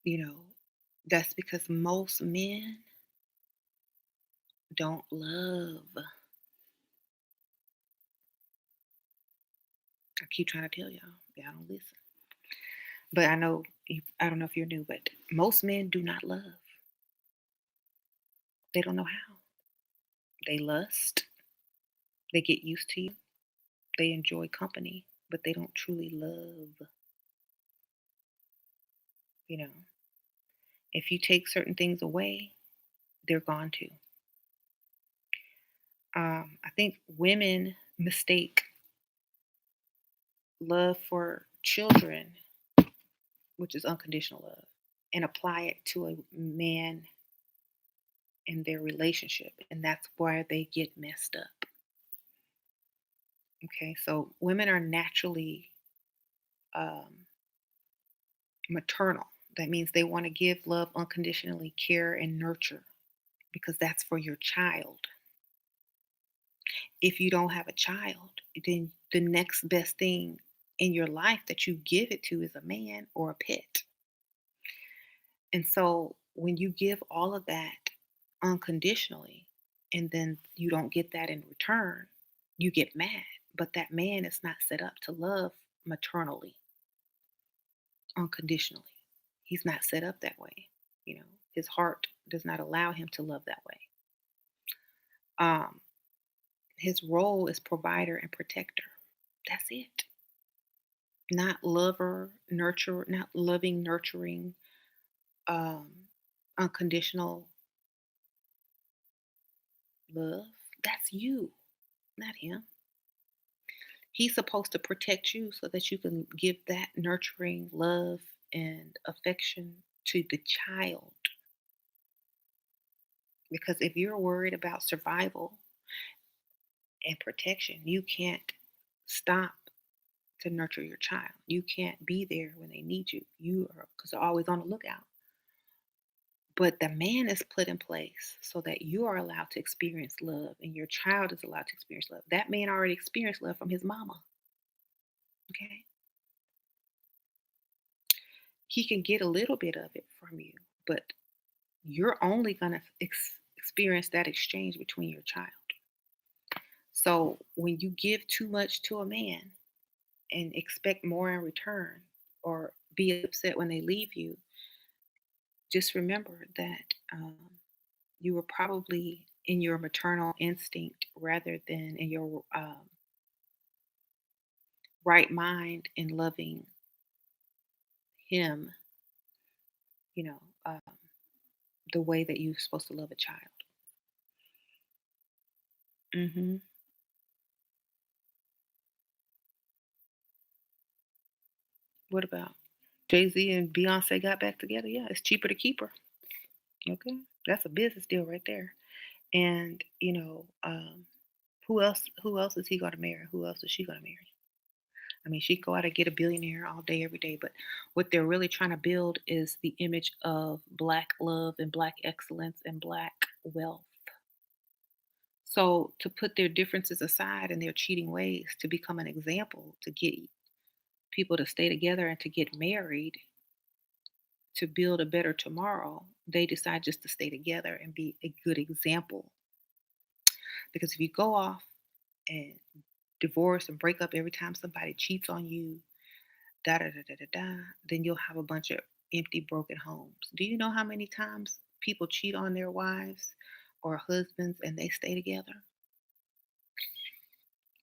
you know, that's because most men don't love. I keep trying to tell y'all don't listen. But I know, I don't know if you're new, but most men do not love. They don't know how. They lust, they get used to you, they enjoy company, but they don't truly love. You know, if you take certain things away, they're gone too. I think women mistake love for children, which is unconditional love, and apply it to a man in their relationship. And that's where they get messed up. Okay, so women are naturally um, maternal. That means they want to give love unconditionally, care, and nurture because that's for your child. If you don't have a child, then the next best thing in your life that you give it to is a man or a pet. And so when you give all of that unconditionally and then you don't get that in return, you get mad. But that man is not set up to love maternally, unconditionally. He's not set up that way. His heart does not allow him to love that way. Um, his role is provider and protector. That's it. Not lover, nurture, not loving, nurturing, um, unconditional love. That's you, not him. He's supposed to protect you so that you can give that nurturing love and affection to the child. Because if you're worried about survival and protection, you can't stop to nurture your child. You can't be there when they need you. You are because they're always on the lookout. But the man is put in place so that you are allowed to experience love and your child is allowed to experience love. That man already experienced love from his mama. Okay. He can get a little bit of it from you, but you're only going to experience that exchange between your child. So when you give too much to a man and expect more in return or be upset when they leave you, just remember that you were probably in your maternal instinct rather than in your right mind in loving him, you know, the way that you're supposed to love a child. hmm What about Jay Z and Beyonce got back together? Yeah, it's cheaper to keep her. Okay, that's a business deal right there. And who else? Who else is he going to marry? Who else is she going to marry? I mean, she go out and get a billionaire all day, every day. But what they're really trying to build is the image of black love and black excellence and black wealth. So to put their differences aside and their cheating ways to become an example to get people to stay together and to get married to build a better tomorrow, they decide just to stay together and be a good example. Because if you go off and divorce and break up every time somebody cheats on you, da da da da da da, then you'll have a bunch of empty, broken homes. Do you know how many times people cheat on their wives or husbands and they stay together?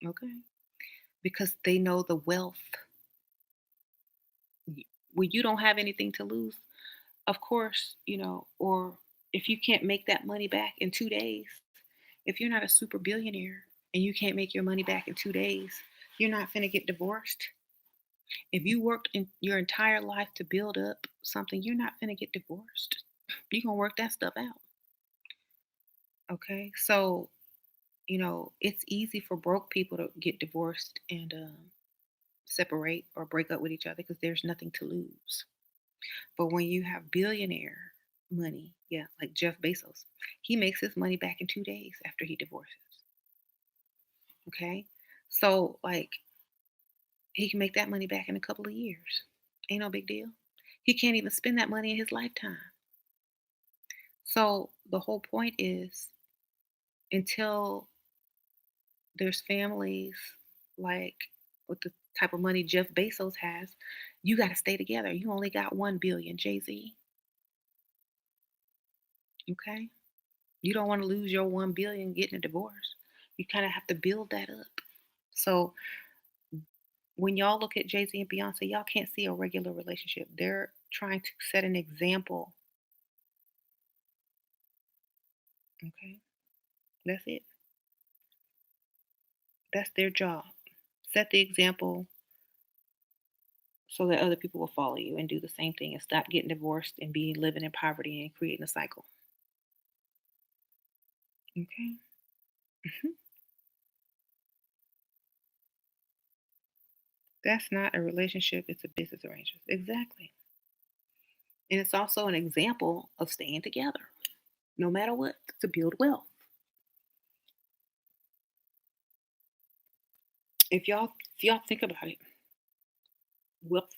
Okay. Because they know the wealth. When you don't have anything to lose, of course, or if you can't make that money back in 2 days, if you're not a super billionaire and you can't make your money back in 2 days, you're not going to get divorced. If you worked in your entire life to build up something, you're not going to get divorced. You're going to work that stuff out. Okay. So, it's easy for broke people to get divorced and separate or break up with each other because there's nothing to lose. But when you have billionaire money, yeah, like Jeff Bezos, he makes his money back in 2 days after he divorces. Okay. So, like, He can make that money back in a couple of years. Ain't no big deal. He can't even spend that money in his lifetime. So the whole point is until there's families like with the type of money Jeff Bezos has, you got to stay together. You only got 1 billion, Jay-Z, okay? You don't want to lose your 1 billion getting a divorce. You kind of have to build that up. So when y'all look at Jay-Z and Beyonce, y'all can't see a regular relationship. They're trying to set an example, okay? That's it. That's their job. Set the example so that other people will follow you and do the same thing and stop getting divorced and be living in poverty and creating a cycle. Okay. Mhm. That's not a relationship, it's a business arrangement. Exactly. And it's also an example of staying together, no matter what, to build wealth. If y'all think about it, wealth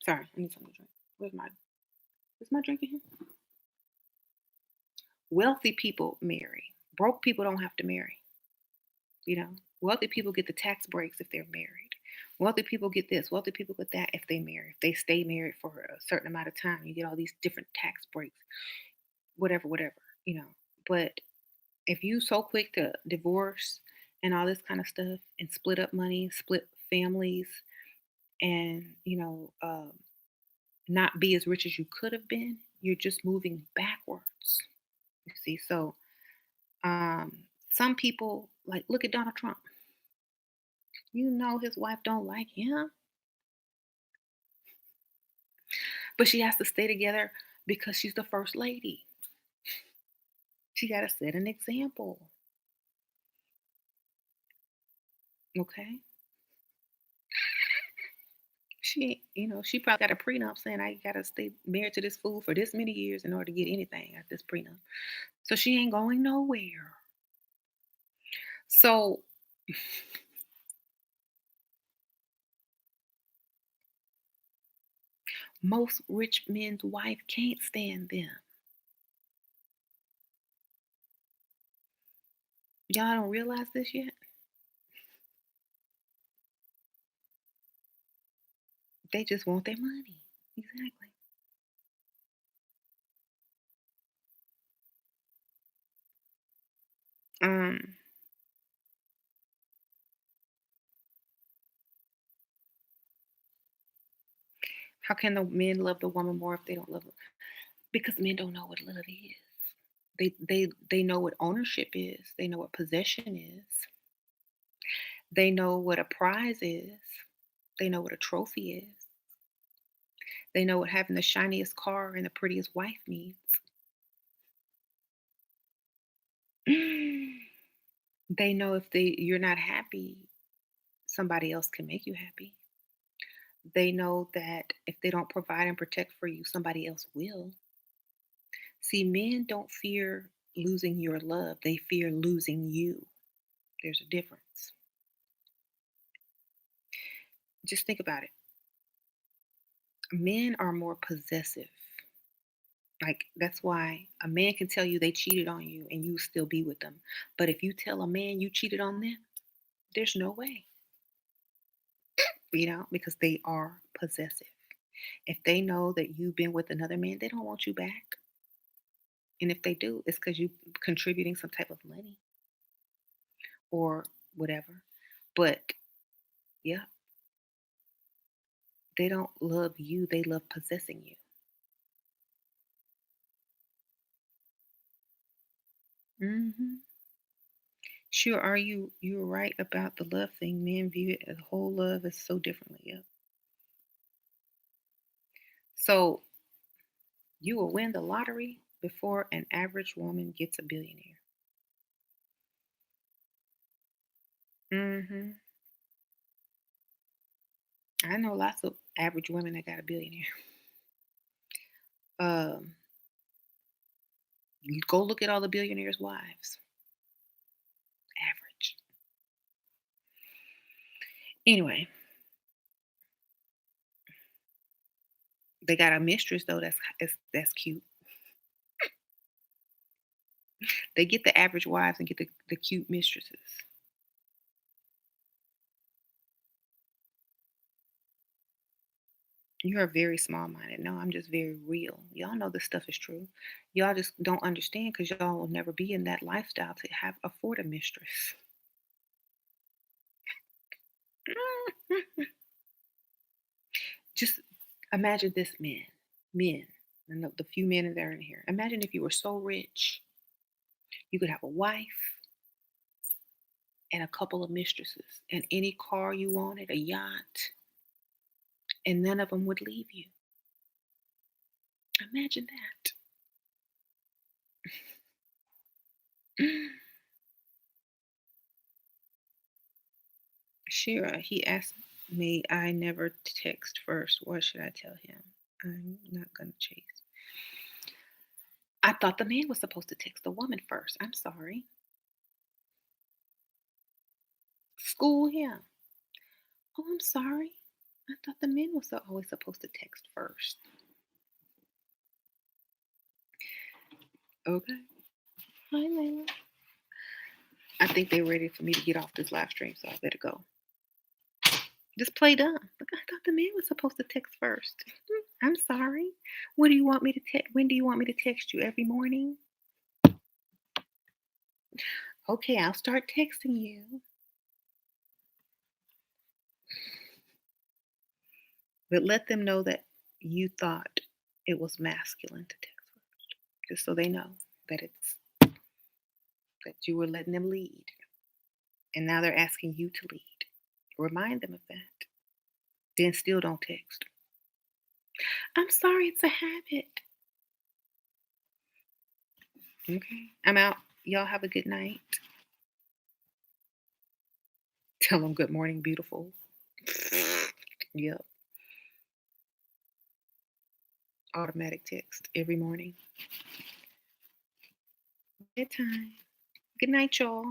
sorry, I need something to drink. Where's my drink in here? Wealthy people marry. Broke people don't have to marry. You know, wealthy people get the tax breaks if they're married. Wealthy people get this. Wealthy people get that if they marry. If they stay married for a certain amount of time, you get all these different tax breaks, whatever, whatever, you know. But if you so quick to divorce and all this kind of stuff and split up money, split families, and not be as rich as you could have been, you're just moving backwards. You see, so some people like look at Donald Trump. You know his wife don't like him, but she has to stay together because she's the first lady. She got to set an example. Okay. She probably got a prenup saying I got to stay married to this fool for this many years in order to get anything at this prenup. So she ain't going nowhere. So most rich men's wife can't stand them. Y'all don't realize this yet? They just want their money. Exactly. Um, how can the men love the woman more if they don't love her? Because men don't know what love is. They know what ownership is. They know what possession is. They know what a prize is. They know what a trophy is. They know what having the shiniest car and the prettiest wife means. They know if you're not happy, somebody else can make you happy. They know that if they don't provide and protect for you, somebody else will. See, men don't fear losing your love, they fear losing you. There's a difference. Just think about it. Men are more possessive. Like, that's why a man can tell you they cheated on you and you still be with them. But if you tell a man you cheated on them, there's no way, because they are possessive. If they know that you've been with another man, they don't want you back. And if they do, it's because you contributing some type of money or whatever. But yeah, they don't love you, they love possessing you. Hmm. Sure, you're right about the love thing. Men view it as whole love is so differently. Yeah. So you will win the lottery before an average woman gets a billionaire. Hmm. I know lots of average women that got a billionaire. Um, you go look at all the billionaires' wives. Average. Anyway, They got a mistress though that's cute. They get the average wives and get the cute mistresses. You're very small-minded. No, I'm just very real. Y'all know this stuff is true. Y'all just don't understand because y'all will never be in that lifestyle to have afford a mistress. Just imagine this, men, and the few men that are in here. Imagine if you were so rich, you could have a wife and a couple of mistresses and any car you wanted, a yacht, and none of them would leave you. Imagine that. Shira, he asked me, I never text first. What should I tell him? I'm not gonna chase. I thought the man was supposed to text the woman first. I'm sorry. School him. Oh, I'm sorry. I thought the men was always supposed to text first. Okay. Hi, Layla. I think they're ready for me to get off this live stream, so I better go. Just play dumb. Look, I thought the man was supposed to text first. I'm sorry. What do you want me to text? When do you want me to text you? Every morning? Okay, I'll start texting you. But let them know that you thought it was masculine to text first, just so they know that it's that you were letting them lead, and now they're asking you to lead. Remind them of that. Then still don't text. I'm sorry, it's a habit. Okay, I'm out. Y'all have a good night. Tell them good morning, beautiful. Yep, automatic text every morning. Bedtime. Good night, y'all.